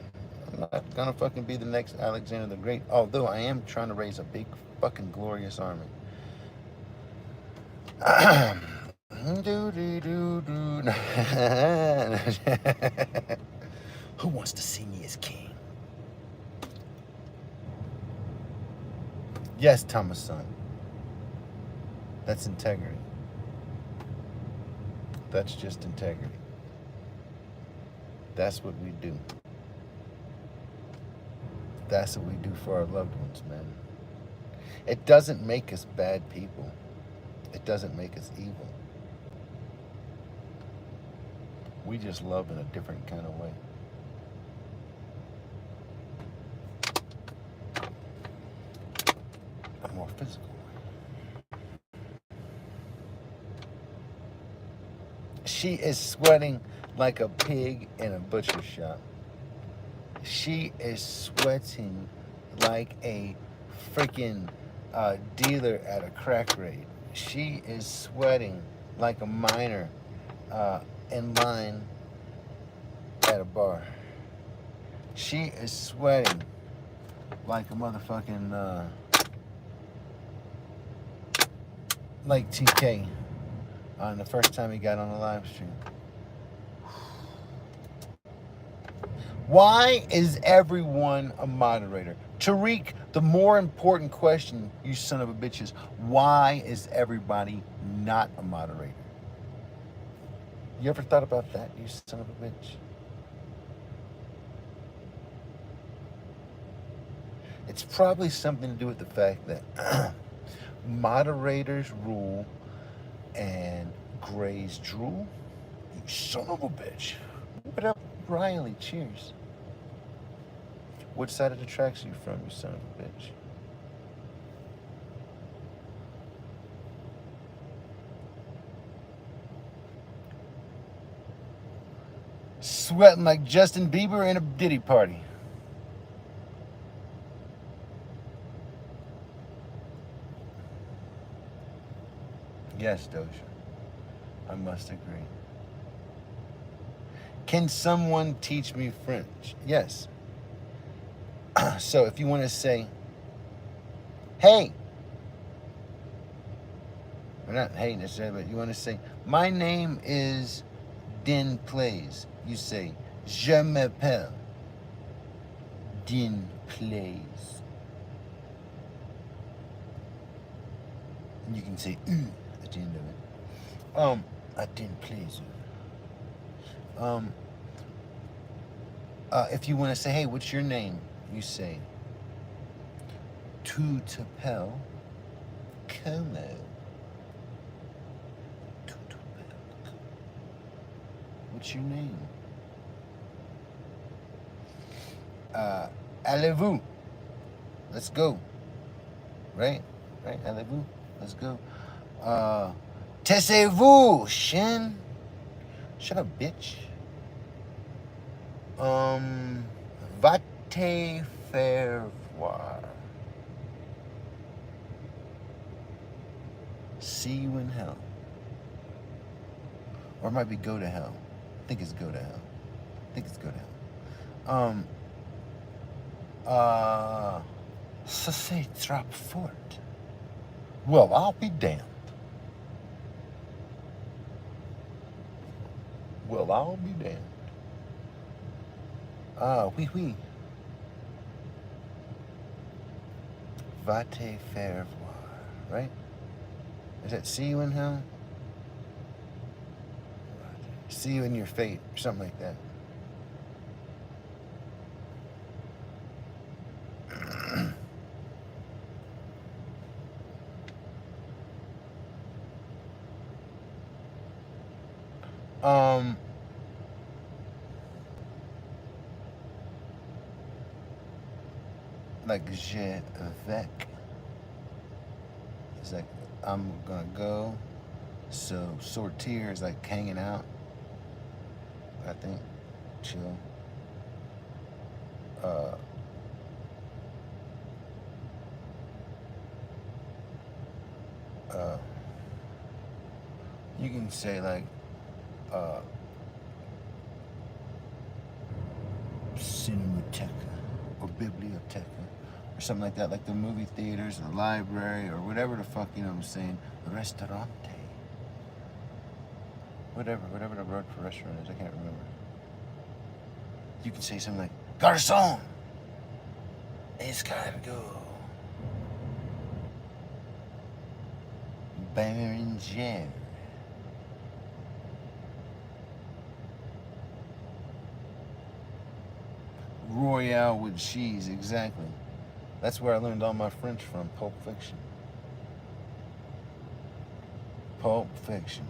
I'm not gonna fucking be the next Alexander the Great, although I am trying to raise a big fucking glorious army. Who wants to see me as king? Yes, Thomas son. That's integrity. That's just integrity. That's what we do. That's what we do for our loved ones, man. It doesn't make us bad people. It doesn't make us evil. We just love in a different kind of way. A more physical way. She is sweating like a pig in a butcher shop. She is sweating like a freaking dealer at a crack raid. She is sweating like a miner in line at a bar. She is sweating like a motherfucking like TK on the first time he got on the live stream. Why is everyone a moderator? Tariq, the more important question, you son of a bitch, is why is everybody not a moderator? You ever thought about that, you son of a bitch? It's probably something to do with the fact that moderators rule and Grays drool. You son of a bitch. What up, Riley? Cheers. Which side of the tracks are you from, you son of a bitch? Sweating like Justin Bieber in a Diddy party. Yes, Doja. I must agree. Can someone teach me French? Yes. So if you want to say, hey, or not hey necessarily, but you want to say, my name is Din Plays. You say, je m'appelle Din Plays. And you can say, at the end of it. I didn't please you. If you want to say, hey, what's your name? You say, Tu t'appelles Como. Tu t'appelles Como. What's your name? Allez-vous. Let's go. Right? Allez-vous. Let's go. Taisez-vous, Shin. Shut up, bitch. Va te faire revoir. See you in hell. Or it might be go to hell. I think it's go to hell. Ça c'est trop fort. Well, I'll be damned. Well, I'll be damned. Oui, oui. Va te faire voir, right? Is that see you in hell? See you in your fate, or something like that. Like je vais. It's like I'm gonna go. So sortir is like hanging out. I think chill. You can say like Cinemateca or Biblioteca or something like that, like the movie theaters or the library or whatever the fuck, you know what I'm saying, restaurante. Whatever the word for restaurant is, I can't remember. You can say something like, Garçon, escargot, Beringer. Royale with cheese, exactly. That's where I learned all my French from, Pulp Fiction. Pulp Fiction.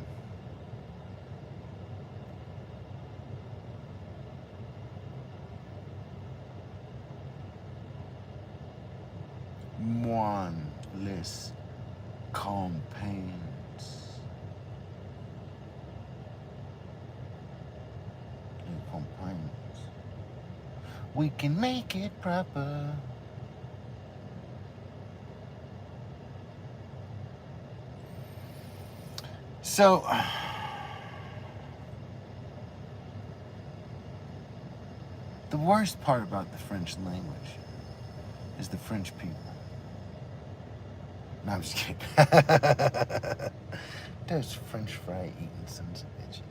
One less campaigns. We can make it proper. So, the worst part about the French language is the French people. No, I'm just kidding. Those French fry eating sons of bitches.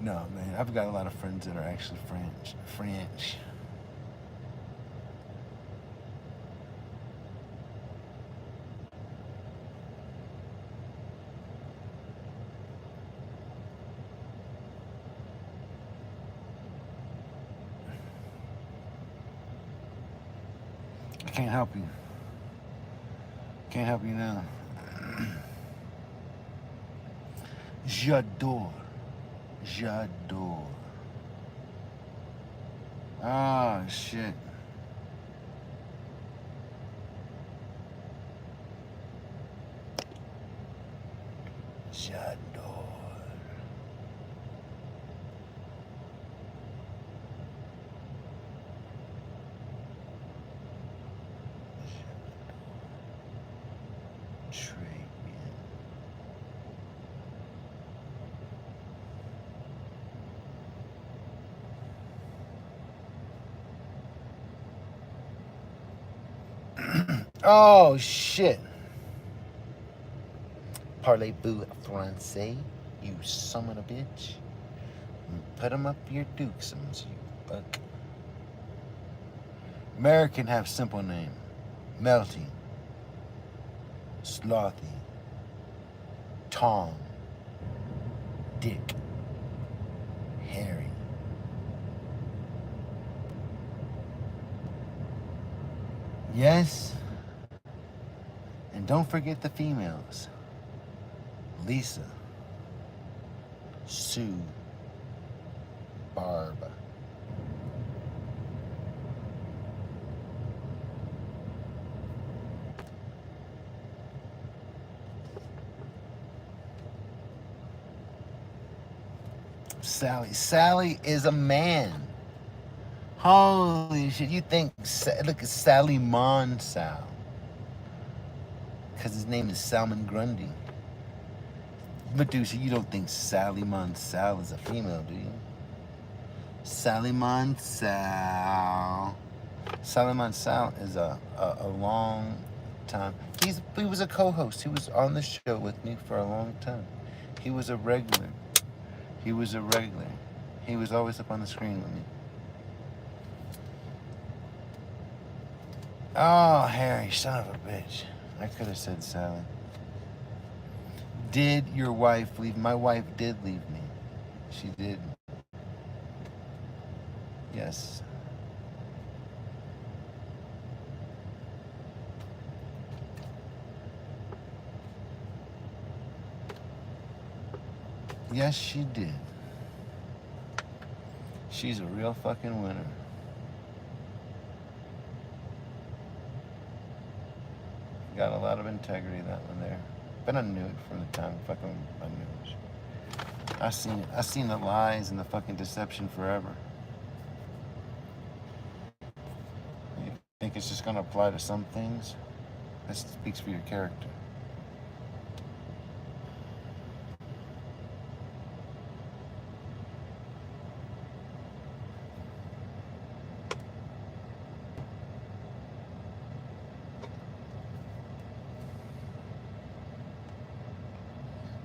No, man, I've got a lot of friends that are actually French. I can't help you. Can't help you now. J'adore. Ah, shit. J'adore. Oh, shit. Parlez-vous français, you son of a bitch? Put 'em up your dukesums, you buck. American have simple name. Melty. Slothy. Tom. Dick. Harry. Yes. And don't forget the females. Lisa. Sue. Barb. Sally. Sally is a man. Holy shit, you think, look at Sally Monsal. Because his name is Salmon Grundy. Medusa, you don't think Sally Monsal is a female, do you? Sally Monsal. Sally Monsal is a long time. He was a co-host. He was on the show with me for a long time. He was a regular. He was a regular. He was always up on the screen with me. Oh, Harry, son of a bitch. I could have said Sally. Did your wife leave? My wife did leave me. She did. Yes. Yes, she did. She's a real fucking winner. Got a lot of integrity, that one there. But I knew it from the time I knew it. I seen it. I seen the lies and the fucking deception forever. You think it's just gonna apply to some things? That speaks for your character.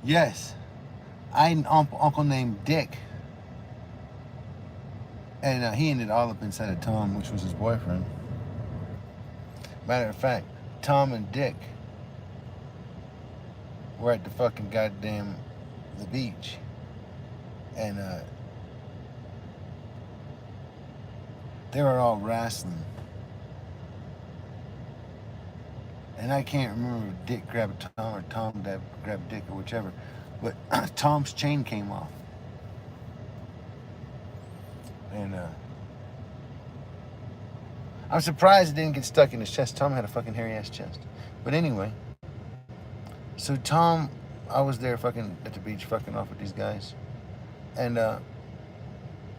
Yes, I had an uncle named Dick, and he ended all up inside of Tom, which was his boyfriend. Matter of fact, Tom and Dick were at the fucking goddamn the beach, and they were all wrestling. And I can't remember if Dick grabbed Tom or Tom grabbed Dick or whichever, but Tom's chain came off. And I'm surprised it didn't get stuck in his chest. Tom had a fucking hairy ass chest. But anyway, so Tom, I was there fucking at the beach fucking off with these guys. And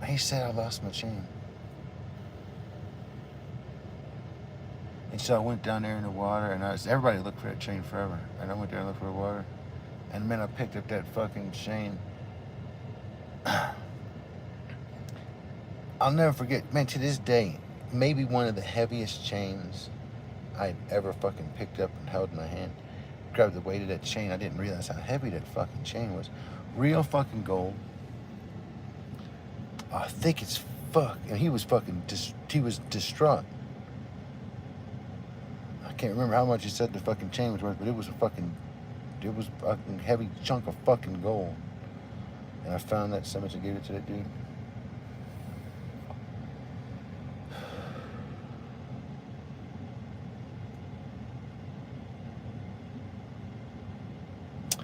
he said I lost my chain. And so I went down there in the water, and everybody looked for that chain forever. And I went there and looked for the water. And man, I picked up that fucking chain. I'll never forget, man, to this day, maybe one of the heaviest chains I'd ever fucking picked up and held in my hand. Grabbed the weight of that chain. I didn't realize how heavy that fucking chain was. Real fucking gold. Thick as fuck. And he was fucking, he was distraught. I can't remember how much he said the fucking chain was worth, but it was a fucking heavy chunk of fucking gold. And I found that so much and gave it to that dude.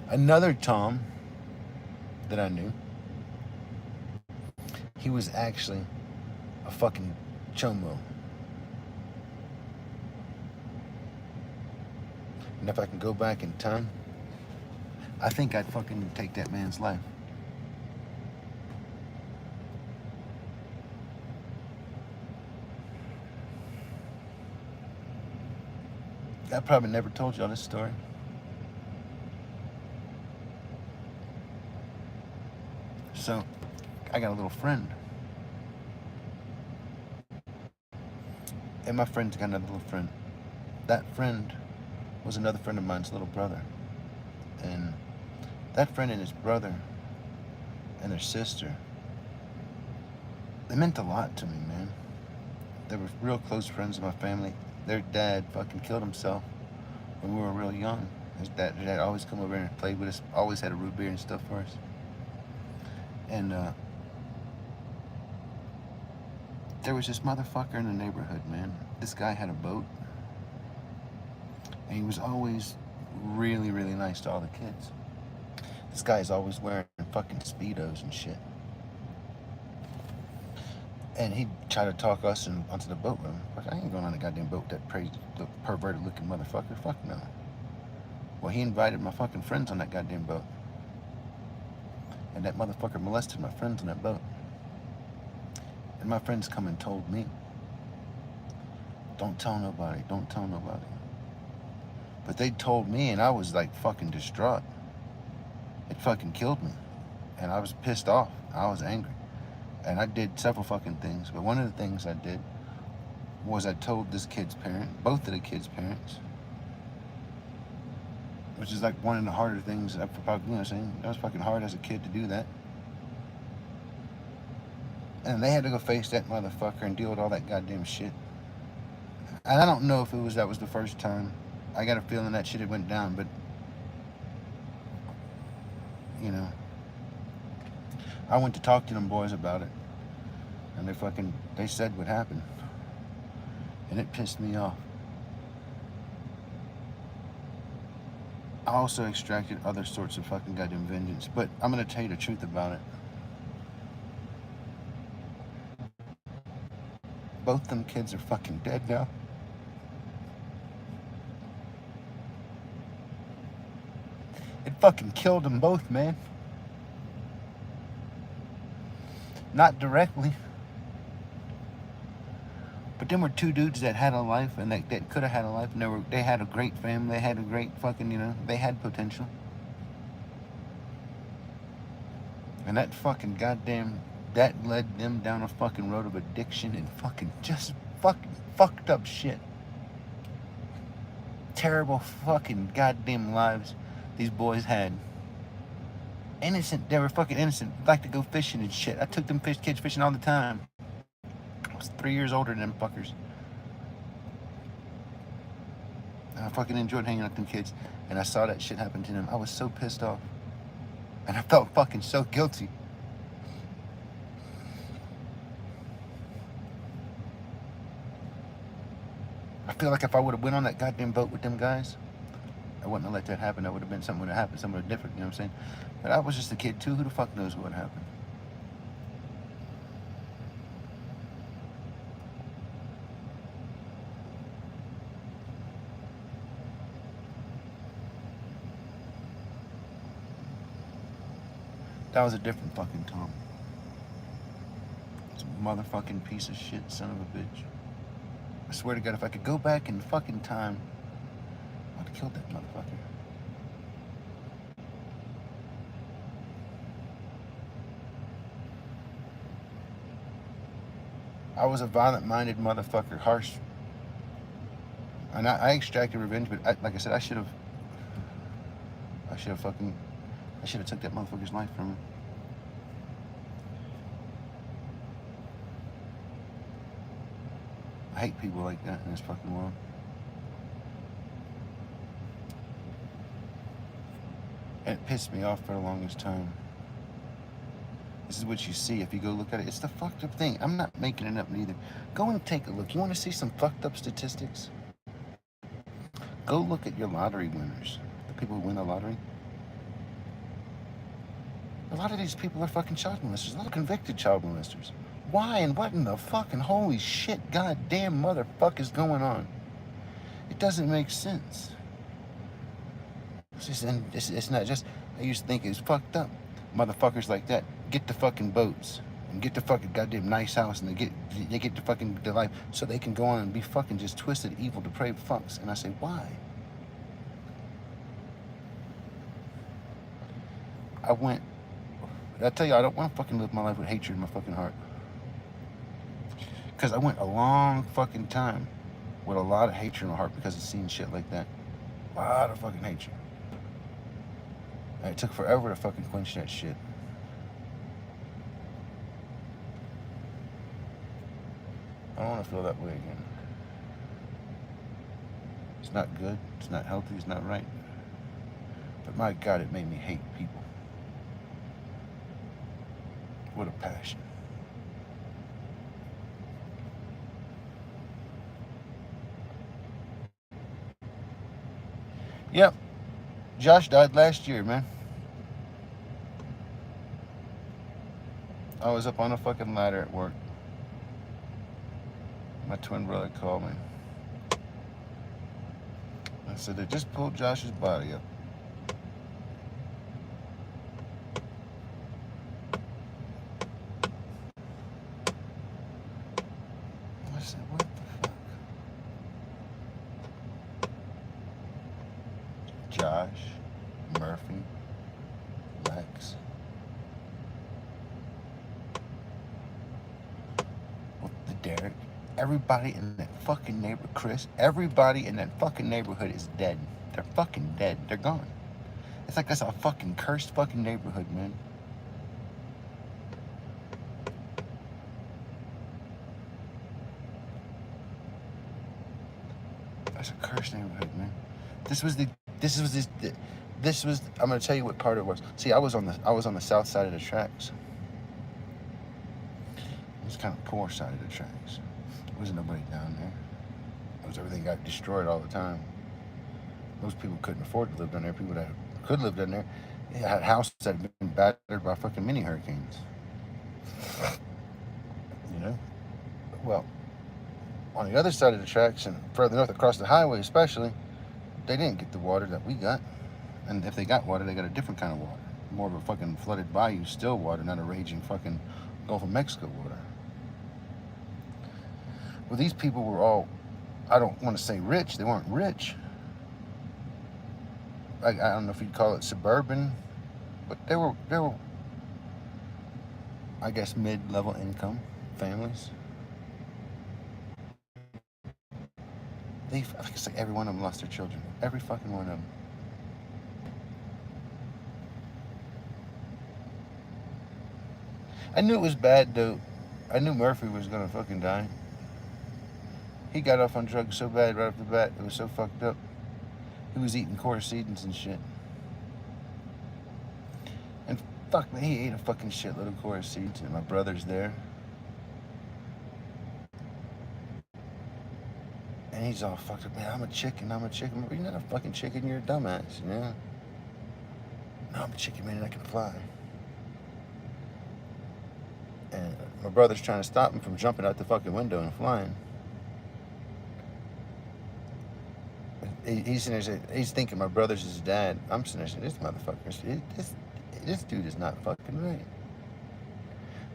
Another Tom that I knew, he was actually a fucking chomo. And if I can go back in time, I think I'd fucking take that man's life. I probably never told y'all this story. So, I got a little friend. And my friend's got another little friend. That friend was another friend of mine's little brother. And that friend and his brother and their sister, they meant a lot to me, man. They were real close friends of my family. Their dad fucking killed himself when we were real young. His dad always come over and played with us, always had a root beer and stuff for us. And there was this motherfucker in the neighborhood, man. This guy had a boat. And he was always really, really nice to all the kids. This guy's always wearing fucking Speedos and shit. And he'd try to talk us onto the boat with him. I ain't going on the goddamn boat with that perverted looking motherfucker. Fuck no. Well, he invited my fucking friends on that goddamn boat. And that motherfucker molested my friends on that boat. And my friends come and told me, don't tell nobody, don't tell nobody. But they told me, and I was like fucking distraught. It fucking killed me. And I was pissed off. I was angry. And I did several fucking things. But one of the things I did was I told this kid's parent, both of the kid's parents, which is like one of the harder things I've probably, you know what I'm saying? That was fucking hard as a kid to do that. And they had to go face that motherfucker and deal with all that goddamn shit. And I don't know if that was the first time. I got a feeling that shit had went down, but you know, I went to talk to them boys about it, and they said what happened, and it pissed me off. I also extracted other sorts of fucking goddamn vengeance, but I'm gonna tell you the truth about it. Both them kids are fucking dead now. It fucking killed them both, man. Not directly. But them were two dudes that had a life, and that could have had a life, and they had a great family, they had a great fucking, you know, they had potential. And that fucking goddamn, that led them down a fucking road of addiction and fucking just fucking fucked up shit. Terrible fucking goddamn lives these boys had. Innocent, they were fucking innocent. Like to go fishing and shit. I took them kids fishing all the time. I was 3 years older than them fuckers. I fucking enjoyed hanging out with them kids, and I saw that shit happen to them. I was so pissed off, and I felt fucking so guilty. I feel like if I would have went on that goddamn boat with them guys, I wouldn't have let that happen. That would have been something would have happened, something different, you know what I'm saying? But I was just a kid too. Who the fuck knows what happened? That was a different fucking Tom. It's a motherfucking piece of shit, son of a bitch. I swear to God, if I could go back in fucking time, I would have killed that motherfucker. I was a violent-minded motherfucker, harsh. And I extracted revenge, but like I said, I should have took that motherfucker's life from him. I hate people like that in this fucking world. And it pissed me off for the longest time. This is what you see if you go look at it. It's the fucked up thing. I'm not making it up neither. Go and take a look. You want to see some fucked up statistics? Go look at your lottery winners. The people who win the lottery. A lot of these people are fucking child molesters. A lot of convicted child molesters. Why and what in the fucking holy shit goddamn motherfucker is going on? It doesn't make sense. It's not just, I used to think it was fucked up. Motherfuckers like that get the fucking boats and get the fucking goddamn nice house, and they get the fucking the life so they can go on and be fucking just twisted, evil, depraved fucks. And I say, why? I tell you, I don't want to fucking live my life with hatred in my fucking heart. Because I went a long fucking time with a lot of hatred in my heart because of seeing shit like that. A lot of fucking hatred. And it took forever to fucking quench that shit. I don't want to feel that way again. It's not good. It's not healthy. It's not right. But my God, it made me hate people. What a passion. Yep. Josh died last year, man. I was up on a fucking ladder at work. My twin brother called me. I said, they just pulled Josh's body up. said, what the fuck? Josh, Murphy, Lex. The Derek. Everybody in that fucking neighborhood, Chris, everybody in that fucking neighborhood is dead. They're fucking dead. They're gone. It's like that's a fucking cursed fucking neighborhood, man. That's a cursed neighborhood, man. I'm gonna tell you what part it was. See, I was on the south side of the tracks. It was kind of poor side of the tracks. There wasn't nobody down there. Everything got destroyed all the time. Most people couldn't afford to live down there. People that could live down there had houses that had been battered by fucking mini hurricanes. You know? Well, on the other side of the tracks and further north across the highway especially, they didn't get the water that we got. And if they got water, they got a different kind of water. More of a fucking flooded bayou, still water, not a raging fucking Gulf of Mexico water. Well, these people were all, I don't want to say rich, they weren't rich. I don't know if you'd call it suburban, but they were I guess mid-level income families. I think it's like every one of them lost their children. Every fucking one of them. I knew it was bad though. I knew Murphy was gonna fucking die. He got off on drugs so bad right off the bat, it was so fucked up. He was eating quercetins and shit. And fuck man, he ate a fucking shitload of quercetins and my brother's there. And he's all fucked up, man, I'm a chicken. You're not a fucking chicken, you're a dumbass, you know? No, I'm a chicken, man, and I can fly. And my brother's trying to stop him from jumping out the fucking window and flying. He's thinking my brother's his dad. I'm sitting there saying, this motherfucker, this dude is not fucking right.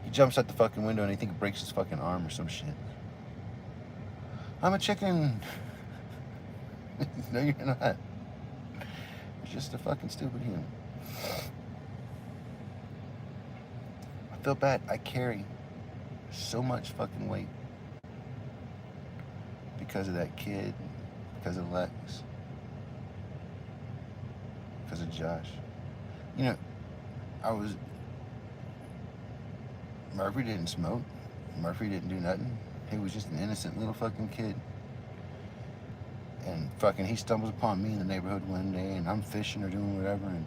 He jumps out the fucking window and he thinks it breaks his fucking arm or some shit. I'm a chicken. No, you're not. It's just a fucking stupid human. I feel bad. I carry so much fucking weight because of that kid, because of Lex, because of Josh. You know, Murphy didn't smoke. Murphy didn't do nothing. He was just an innocent little fucking kid. And fucking he stumbles upon me in the neighborhood one day and I'm fishing or doing whatever and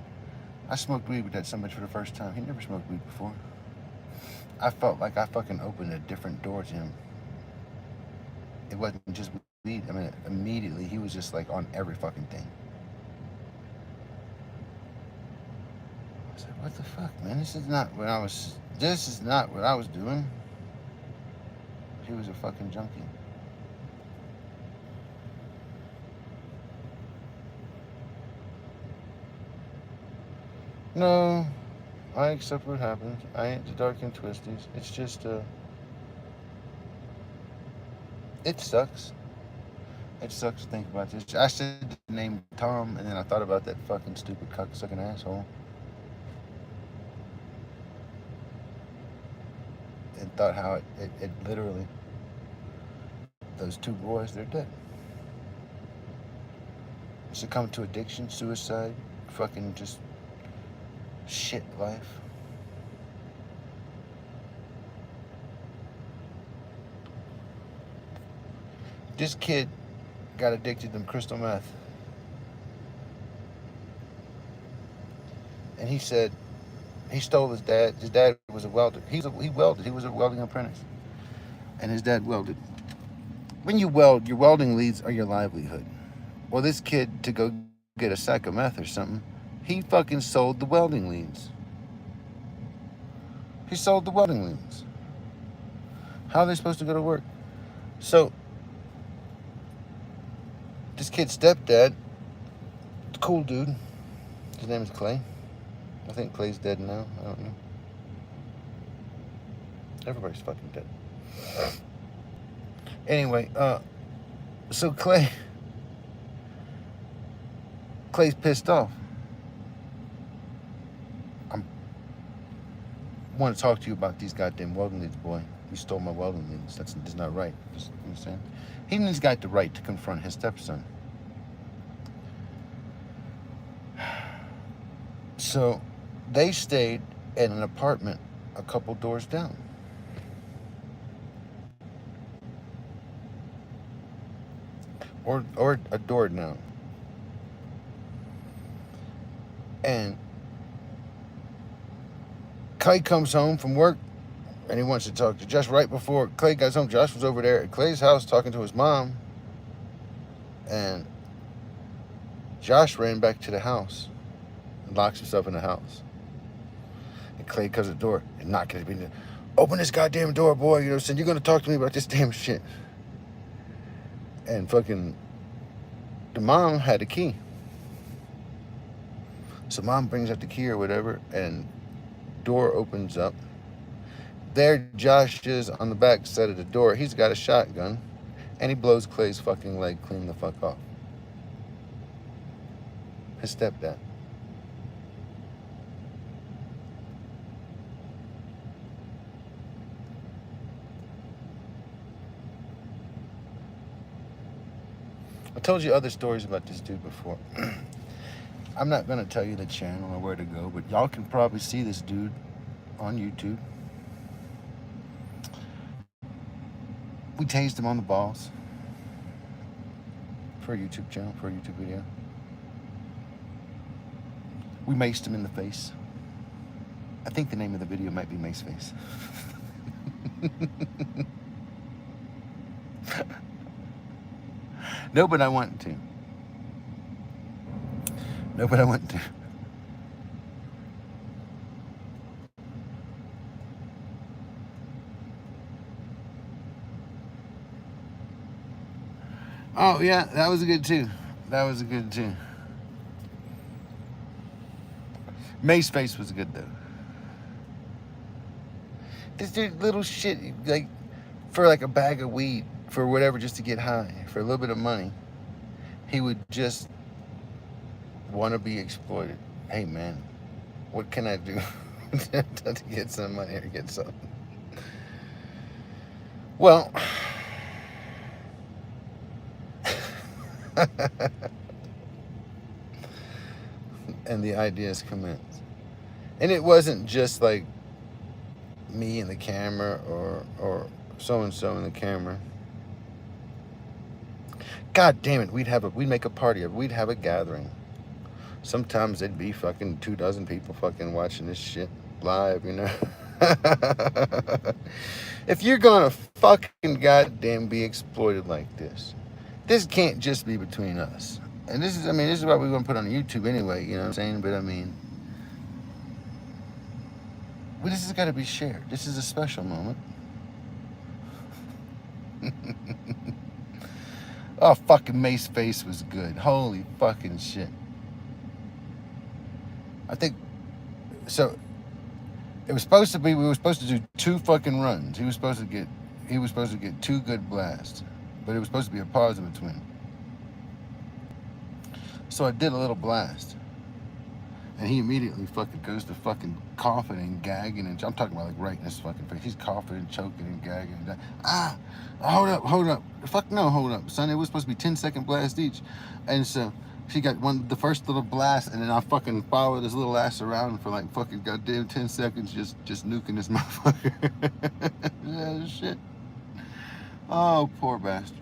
I smoked weed with that somebody for the first time. He never smoked weed before. I felt like I fucking opened a different door to him. It wasn't just weed. I mean, immediately he was just like on every fucking thing. I said, what the fuck, man? This is not what I was doing. He was a fucking junkie. No, I accept what happened. I ain't the dark and twisties. It's just, it sucks. It sucks to think about this. I said the name Tom, and then I thought about that fucking stupid cocksucking asshole. And thought how it literally, those two boys, they're dead. Succumbed to addiction, suicide, fucking just shit life. This kid got addicted to crystal meth. And he said he stole his dad. His dad was a welder. He welded. He was a welding apprentice. And his dad welded. When you weld, your welding leads are your livelihood. Well, this kid, to go get a sack of meth or something, he fucking sold the welding leads. He sold the welding leads. How are they supposed to go to work? So, this kid's stepdad, cool dude, his name is Clay. I think Clay's dead now. I don't know. Everybody's fucking dead. Anyway, so Clay's pissed off. I want to talk to you about these goddamn welding leads, boy. You stole my welding leads. That's not right. Just, you know what I'm saying? He's got the right to confront his stepson. So they stayed in an apartment a couple doors down. Or a door down. And Clay comes home from work and he wants to talk to Josh. Right before Clay got home, Josh was over there at Clay's house talking to his mom. And Josh ran back to the house and locks himself in the house. And Clay comes to the door and knocking at it. Open this goddamn door, boy. You know what I'm saying? You're going to talk to me about this damn shit. And fucking the mom had the key. So mom brings up the key or whatever, and door opens up. There Josh is on the back side of the door. He's got a shotgun, and he blows Clay's fucking leg clean the fuck off. His stepdad. I told you other stories about this dude before. I'm not going to tell you the channel or where to go, but y'all can probably see this dude on YouTube. We tased him on the balls for a YouTube channel, for a YouTube video. We maced him in the face. I think the name of the video might be Mace Face. No, but I want to. No, but I want to. Oh, yeah, that was a good too. That was a good too. Mace Face was good though. This dude, little shit, like, for like a bag of weed, for whatever, just to get high, for a little bit of money, he would just want to be exploited. Hey man, what can I do to get some money or get something? Well, and the ideas commenced. And it wasn't just like me and the camera or so-and-so in the camera. God damn it, we'd make a party of it. We'd have a gathering. Sometimes it'd be fucking 24 people fucking watching this shit live, you know. If you're gonna fucking goddamn be exploited like this can't just be between us. And this is why we're gonna put on YouTube anyway, you know what I'm saying? But I mean, well, this has got to be shared. This is a special moment. Oh, fucking Mace Face was good. Holy fucking shit. I think, so, it was supposed to be, we were supposed to do 2 fucking runs. He was supposed to get 2 good blasts. But it was supposed to be a pause in between. So I did a little blast. And he immediately fucking goes to fucking coughing and gagging. And I'm talking about like right in his fucking face. He's coughing and choking and gagging. And hold up. Fuck no, hold up. Son, it was supposed to be 10-second blast each. And so she got the first little blast. And then I fucking followed his little ass around for like fucking goddamn 10 seconds. Just nuking this motherfucker. Yeah, shit. Oh, poor bastard.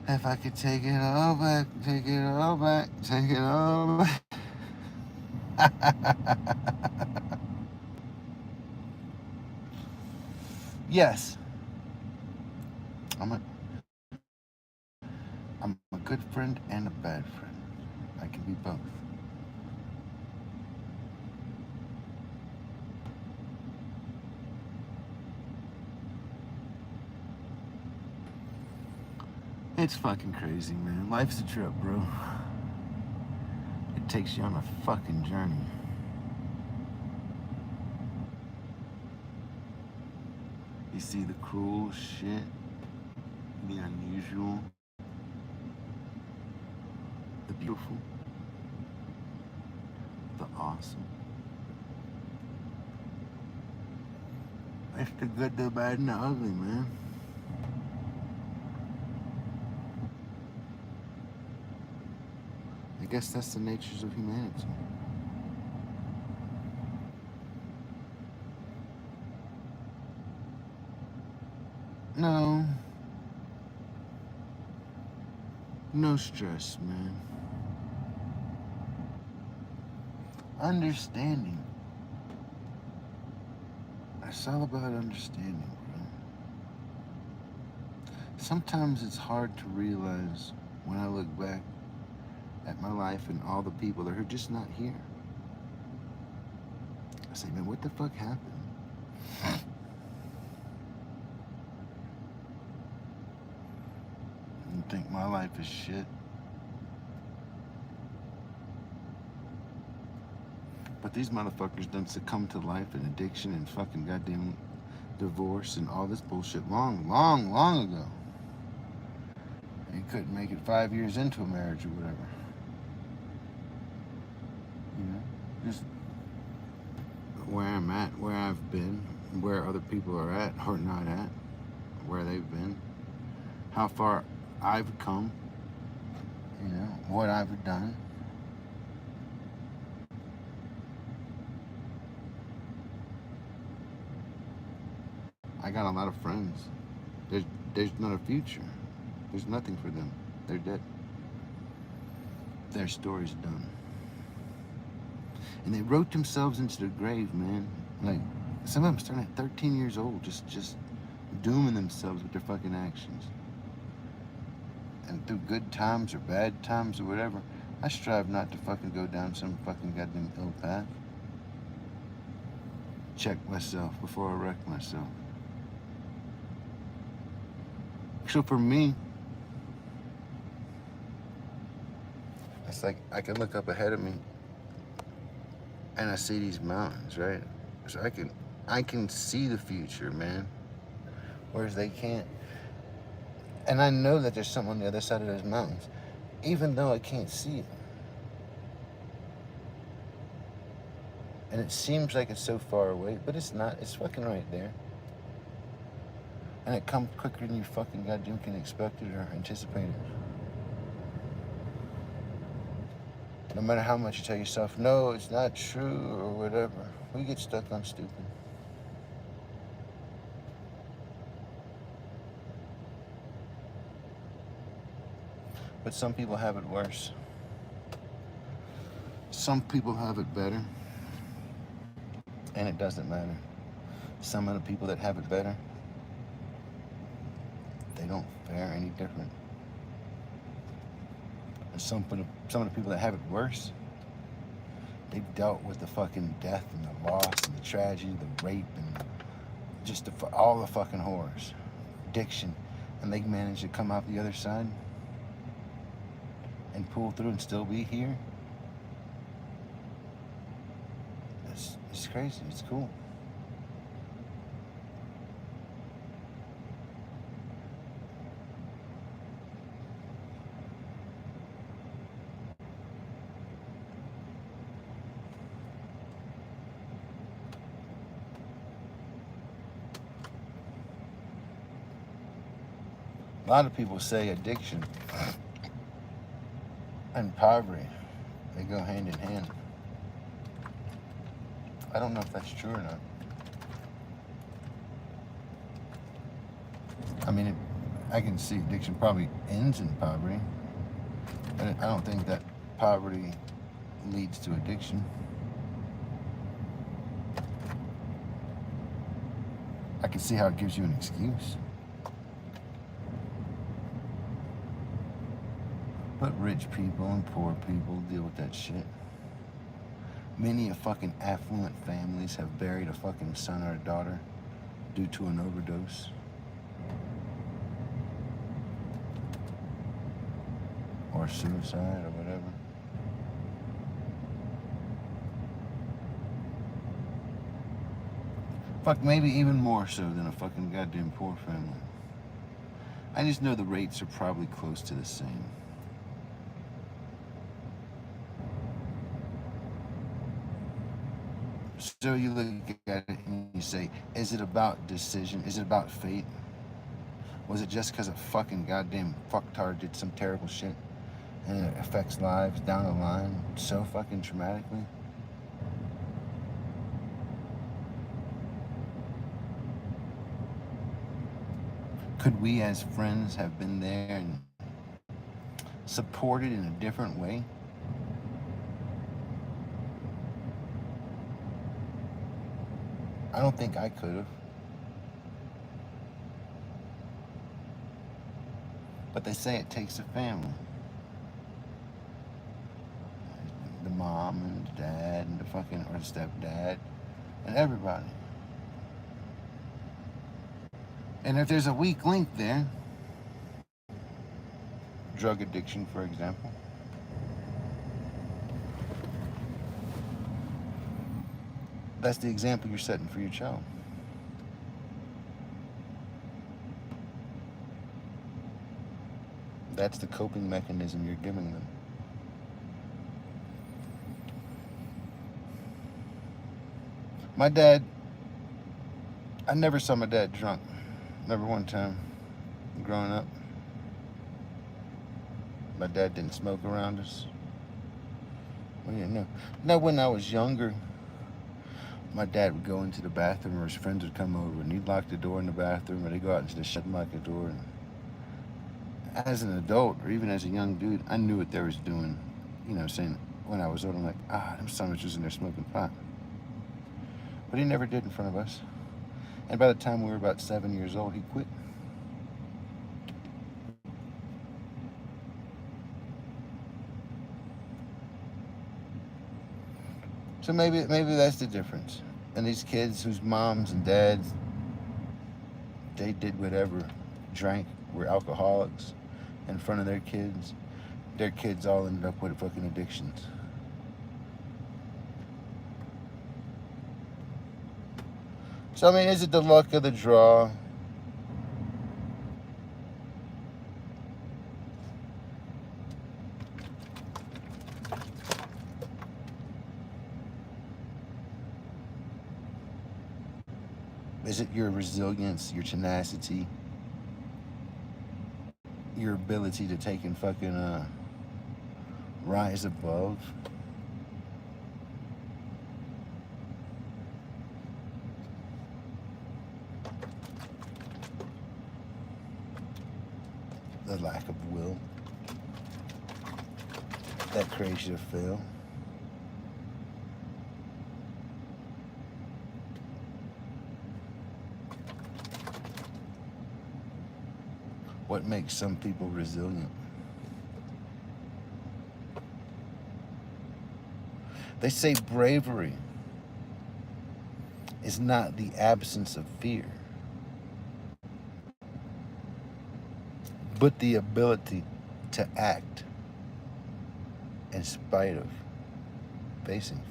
If I could take it all back, take it all back, take it all back. Yes. I'm a good friend and a bad friend. I can be both. It's fucking crazy, man. Life's a trip, bro. It takes you on a fucking journey. You see the cruel shit, the unusual, the beautiful, the awesome. It's the good, the bad, and the ugly, man. I guess that's the natures of humanity. No. No stress, man. Understanding. It's all about understanding, bro. Sometimes it's hard to realize when I look back at my life and all the people that are just not here. I say, man, what the fuck happened? You think my life is shit? But these motherfuckers done succumb to life and addiction and fucking goddamn divorce and all this bullshit long ago. And couldn't make it 5 years into a marriage or whatever. You know, just where I'm at, where I've been, where other people are at or not at, where they've been, how far I've come, you know, what I've done. I got a lot of friends. There's not a future. There's nothing for them. They're dead. Their story's done. And they wrote themselves into the grave, man. Like, some of them starting at 13 years old, just dooming themselves with their fucking actions. And through good times or bad times or whatever, I strive not to fucking go down some fucking goddamn ill path. Check myself before I wreck myself. So for me, it's like I can look up ahead of me and I see these mountains, right? So I can see the future, man. Whereas they can't. And I know that there's something on the other side of those mountains, even though I can't see it. And it seems like it's so far away, but it's not. It's fucking right there. And it comes quicker than you fucking goddamn can expect it or anticipate it. No matter how much you tell yourself, no, it's not true or whatever, we get stuck on stupid. But some people have it worse. Some people have it better. And it doesn't matter. Some of the people that have it better, they don't fare any different. And some of the people that have it worse, they've dealt with the fucking death and the loss and the tragedy, the rape and just all the fucking horrors, addiction, and they manage to come out the other side and pull through and still be here. It's crazy. It's cool. A lot of people say addiction and poverty, they go hand in hand. I don't know if that's true or not. I mean, I can see addiction probably ends in poverty, but I don't think that poverty leads to addiction. I can see how it gives you an excuse. But rich people and poor people deal with that shit. Many of fucking affluent families have buried a fucking son or a daughter due to an overdose. Or suicide or whatever. Fuck, maybe even more so than a fucking goddamn poor family. I just know the rates are probably close to the same. So you look at it and you say, is it about decision? Is it about fate? Was it just because a fucking goddamn fucktard did some terrible shit and it affects lives down the line so fucking traumatically? Could we as friends have been there and supported in a different way? I don't think I could have. But they say it takes a family. The mom and the dad and the fucking, or the stepdad and everybody. And if there's a weak link there, drug addiction, for example, that's the example you're setting for your child. That's the coping mechanism you're giving them. My dad, I never saw my dad drunk. Never one time growing up. My dad didn't smoke around us. Well, yeah, no. Now, when I was younger, my dad would go into the bathroom, or his friends would come over, and he'd lock the door in the bathroom, or they'd go out into the shed and lock the door. And as an adult, or even as a young dude, I knew what they was doing. You know, saying when I was old, I'm like, them son was in there smoking pot. But he never did in front of us. And by the time we were about 7 years old, he quit. So maybe that's the difference. And these kids whose moms and dads, they did whatever, drank, were alcoholics in front of their kids all ended up with fucking addictions. So, I mean, is it the luck of the draw? Is it your resilience, your tenacity, your ability to take and fucking rise above? The lack of will that creates you to fail. What makes some people resilient? They say bravery is not the absence of fear, but the ability to act in spite of facing fear.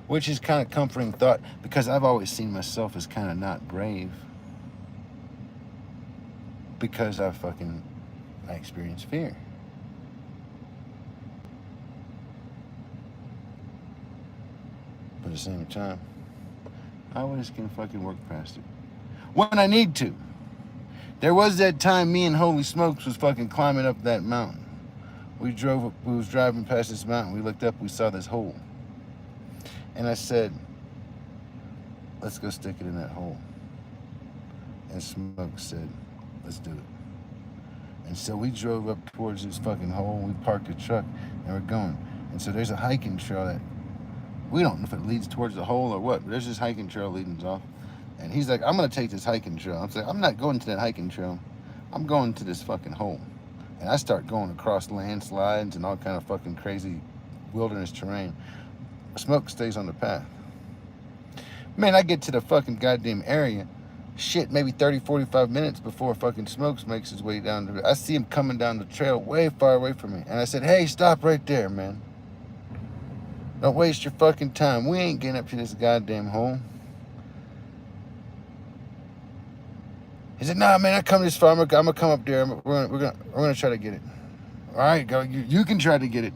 Which is kind of comforting thought, because I've always seen myself as kind of not brave, because I experience fear. But at the same time, I always can fucking work past it when I need to. There was that time me and Holy Smokes was fucking climbing up that mountain. We was driving past this mountain. We looked up, we saw this hole. And I said, let's go stick it in that hole. And Smoke said, let's do it. And so we drove up towards this fucking hole. We parked the truck and we're going. And so there's a hiking trail that we don't know if it leads towards the hole or what, but there's this hiking trail leading us off. And he's like, I'm going to take this hiking trail. I'm like, I'm not going to that hiking trail. I'm going to this fucking hole. And I start going across landslides and all kind of fucking crazy wilderness terrain. Smoke stays on the path. Man, I get to the fucking goddamn area. Shit, maybe 30, 45 minutes before fucking Smokes makes his way down I see him coming down the trail way far away from me. And I said, hey, stop right there, man. Don't waste your fucking time. We ain't getting up to this goddamn hole. He said, nah, man, I come this far. I'm gonna come up there. We're gonna try to get it. All right, go. You can try to get it.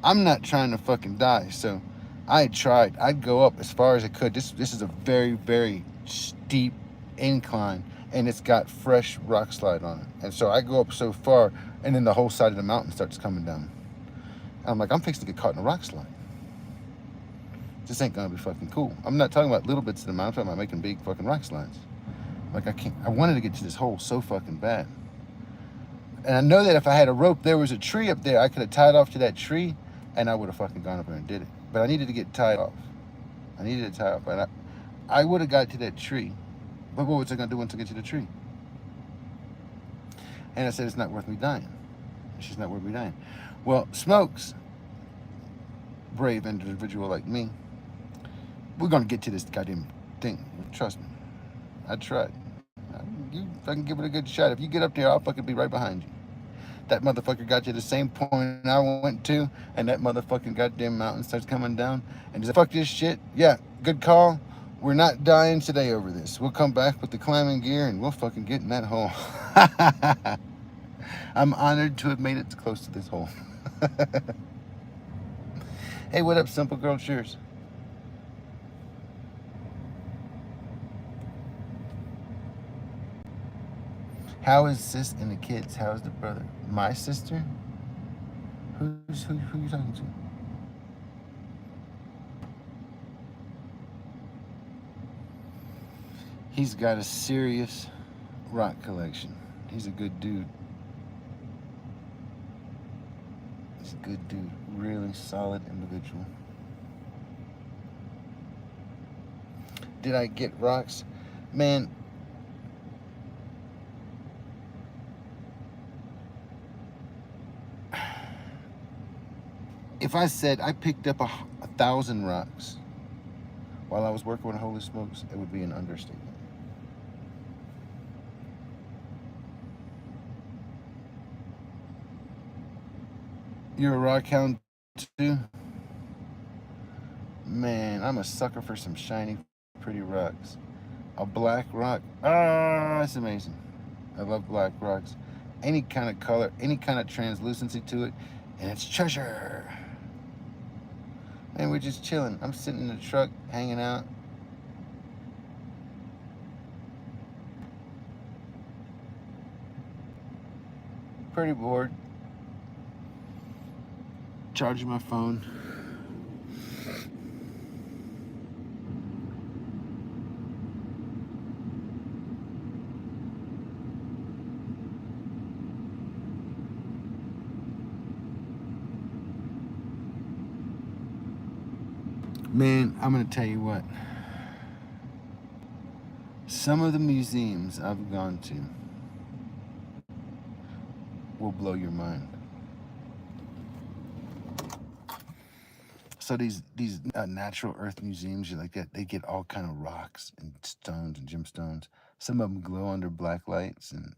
I'm not trying to fucking die. So I tried. I'd go up as far as I could. This is a very, very steep incline, and it's got fresh rock slide on it. And so I go up so far, and then the whole side of the mountain starts coming down. I'm like, I'm fixing to get caught in a rock slide. This ain't gonna be fucking cool. I'm not talking about little bits of the mountain. I'm talking about making big fucking rock slides. Like I wanted to get to this hole so fucking bad. And I know that if I had a rope, there was a tree up there. I could have tied off to that tree, and I would have fucking gone up there and did it. But I needed to get tied off. I needed to tie off. And I would have got to that tree. But what was I going to do once I get to the tree? And I said, it's not worth me dying. She's not worth me dying. Well, Smokes, brave individual like me, we're going to get to this goddamn thing. Trust me. I tried. You fucking give it a good shot. If you get up there, I'll fucking be right behind you. That motherfucker got to the same point I went to, and that motherfucking goddamn mountain starts coming down, and just fuck this shit. Yeah, good call. We're not dying today over this. We'll come back with the climbing gear, and we'll fucking get in that hole. I'm honored to have made it close to this hole. Hey, what up, Simple Girl? Cheers. How is sis and the kids? How's the brother? My sister? Who you talking to? He's got a serious rock collection. He's a good dude. He's a good dude. Really solid individual. Did I get rocks? Man, if I said I picked up 1,000 rocks while I was working with Holy Smokes, it would be an understatement. You're a rock hound too? Man, I'm a sucker for some shiny, pretty rocks. A black rock, that's amazing. I love black rocks. Any kind of color, any kind of translucency to it, and it's treasure. Man, we're just chilling. I'm sitting in the truck, hanging out. Pretty bored. Charging my phone. Man, I'm gonna tell you what. Some of the museums I've gone to will blow your mind. So these natural earth museums, you like that, they get all kind of rocks and stones and gemstones. Some of them glow under black lights and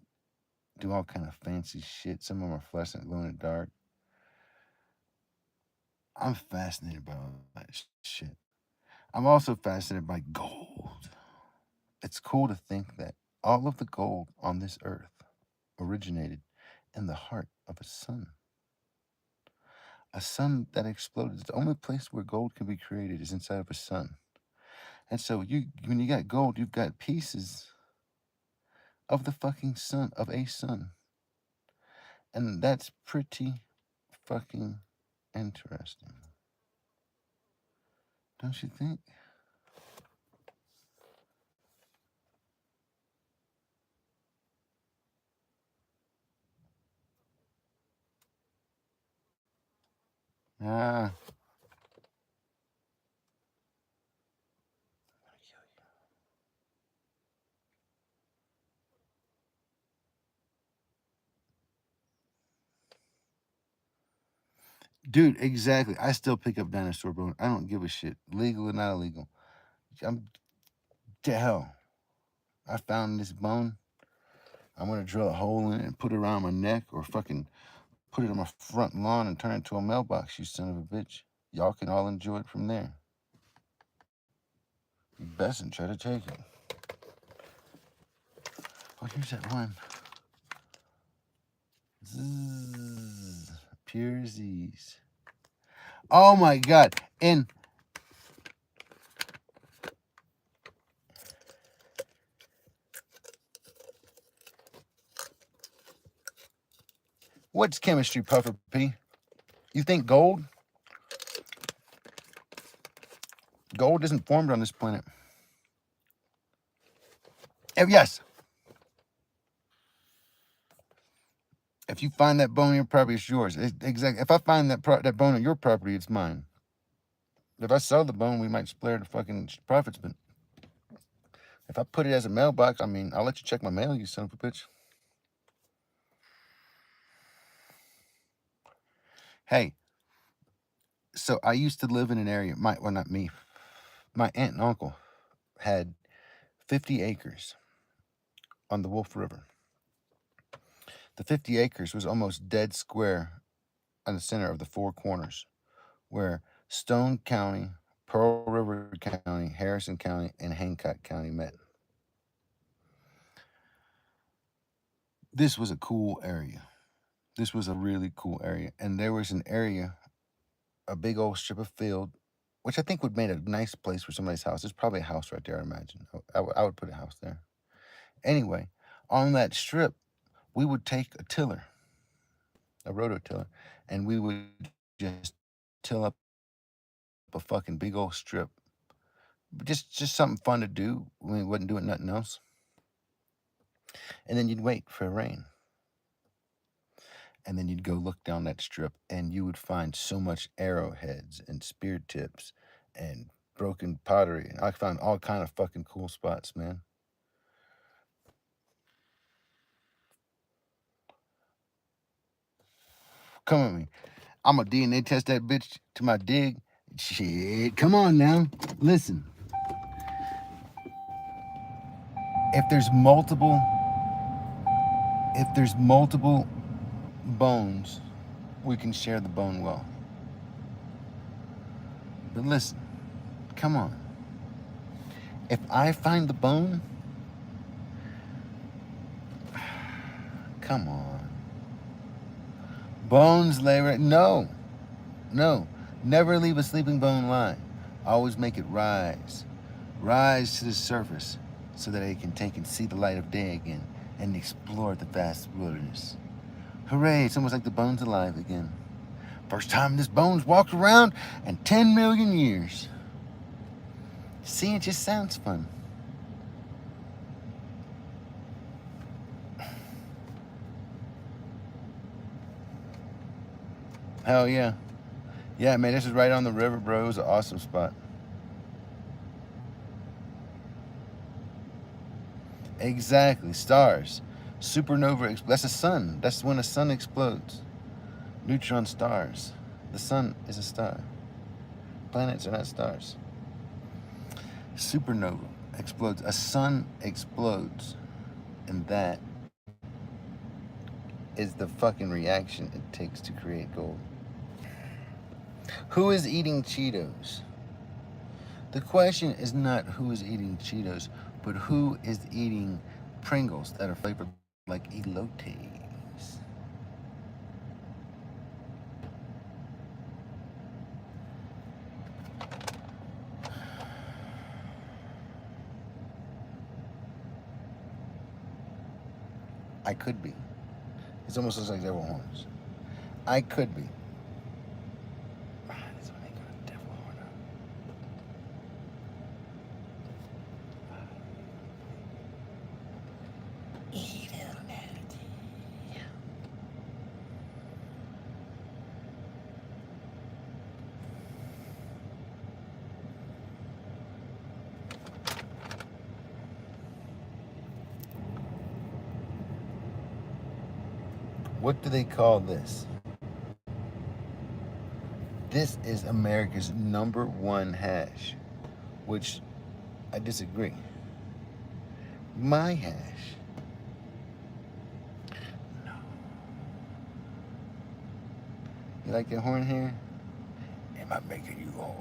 do all kind of fancy shit. Some of them are fluorescent, glow in the dark. I'm fascinated by all that shit. I'm also fascinated by gold. It's cool to think that all of the gold on this earth originated in the heart of a sun. A sun that exploded. The only place where gold can be created is inside of a sun. And so when you got gold, you've got pieces of the fucking sun, of a sun. And that's pretty fucking interesting. Don't you think? Ah. Dude, exactly. I still pick up dinosaur bone. I don't give a shit. Legal or not illegal. I'm to hell. I found this bone. I'm gonna drill a hole in it and put it around my neck or fucking put it on my front lawn and turn it into a mailbox, you son of a bitch. Y'all can all enjoy it from there. You bestn't try to take it. Oh, here's that one. Zzz, pure Z's. Oh my god. And what's chemistry, Puffer P? You think gold? Gold isn't formed on this planet. Yes. If you find that bone on your property, it's yours. Exactly. If I find that bone on your property, it's mine. If I sell the bone, we might split the fucking profits. But if I put it as a mailbox, I mean, I'll let you check my mail, you son of a bitch. Hey, so I used to live in an area. Well, not me. My aunt and uncle had 50 acres on the Wolf River. The 50 acres was almost dead square on the center of the four corners, where Stone County, Pearl River County, Harrison County, and Hancock County met. This was a cool area. This was a really cool area. And there was an area, a big old strip of field, which I think would make a nice place for somebody's house. There's probably a house right there, I imagine. I would put a house there. Anyway, on that strip, we would take a tiller, a rototiller, and we would just till up a fucking big old strip. Just something fun to do when we wasn't doing nothing else. And then you'd wait for rain. And then you'd go look down that strip and you would find so much arrowheads and spear tips and broken pottery. And I found all kind of fucking cool spots, man. Come with me. I'm gonna DNA test that bitch to my dig. Shit, come on now. Listen. If there's multiple bones, we can share the bone wealth. But listen, come on. If I find the bone, come on. Bones lay right. No. Never leave a sleeping bone lie. Always make it rise. Rise to the surface so that it can take and see the light of day again and explore the vast wilderness. Hooray, it's almost like the bone's alive again. First time this bone's walked around in 10 million years. See, it just sounds fun. Hell yeah. Yeah, man, this is right on the river, bro. It was an awesome spot. Exactly. Stars. Supernova. That's the sun. That's when the sun explodes. Neutron stars. The sun is a star. Planets are not stars. Supernova explodes. A sun explodes. And that is the fucking reaction it takes to create gold. Who is eating Cheetos? The question is not who is eating Cheetos, but who is eating Pringles that are flavored like elotes. I could be. It almost looks like devil horns. I could be. That's what they got a devil horn on. Evility. What do they call this? This is America's #1 hash, which I disagree. My hash. No. You like your horn hair? Am I making you horny?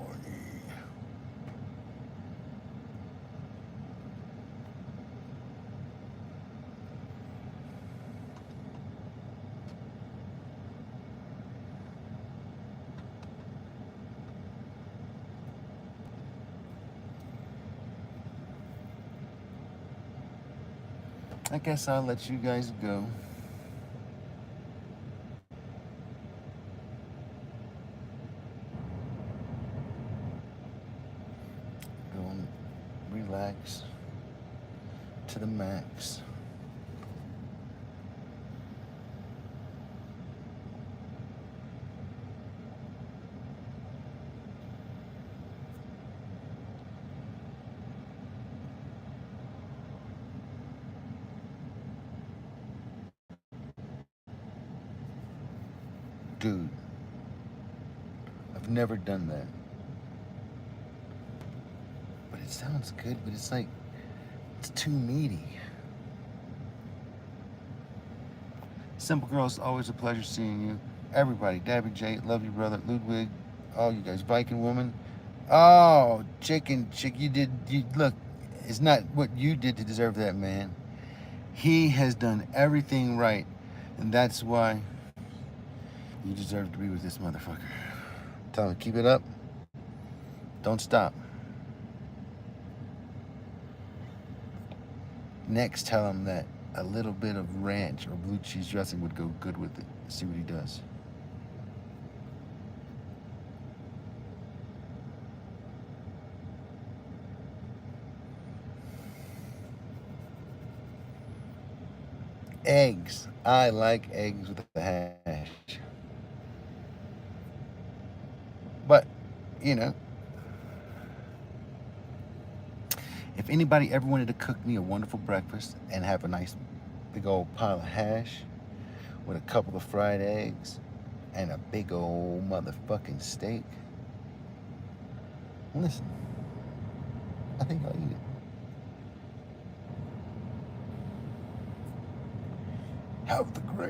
I guess I'll let you guys go. Go and relax to the max. Dude, I've never done that. But it sounds good, but it's like, it's too meaty. Simple Girls, always a pleasure seeing you. Everybody, Dabby J, love you, brother. Ludwig, all you guys. Viking Woman. Oh, chicken, you look, it's not what you did to deserve that, man. He has done everything right, and that's why you deserve to be with this motherfucker. Tell him, keep it up. Don't stop. Next, tell him that a little bit of ranch or blue cheese dressing would go good with it. See what he does. Eggs. I like eggs with the hash. But, you know, if anybody ever wanted to cook me a wonderful breakfast and have a nice big old pile of hash with a couple of fried eggs and a big old motherfucking steak, listen, I think I'll eat it. Have the great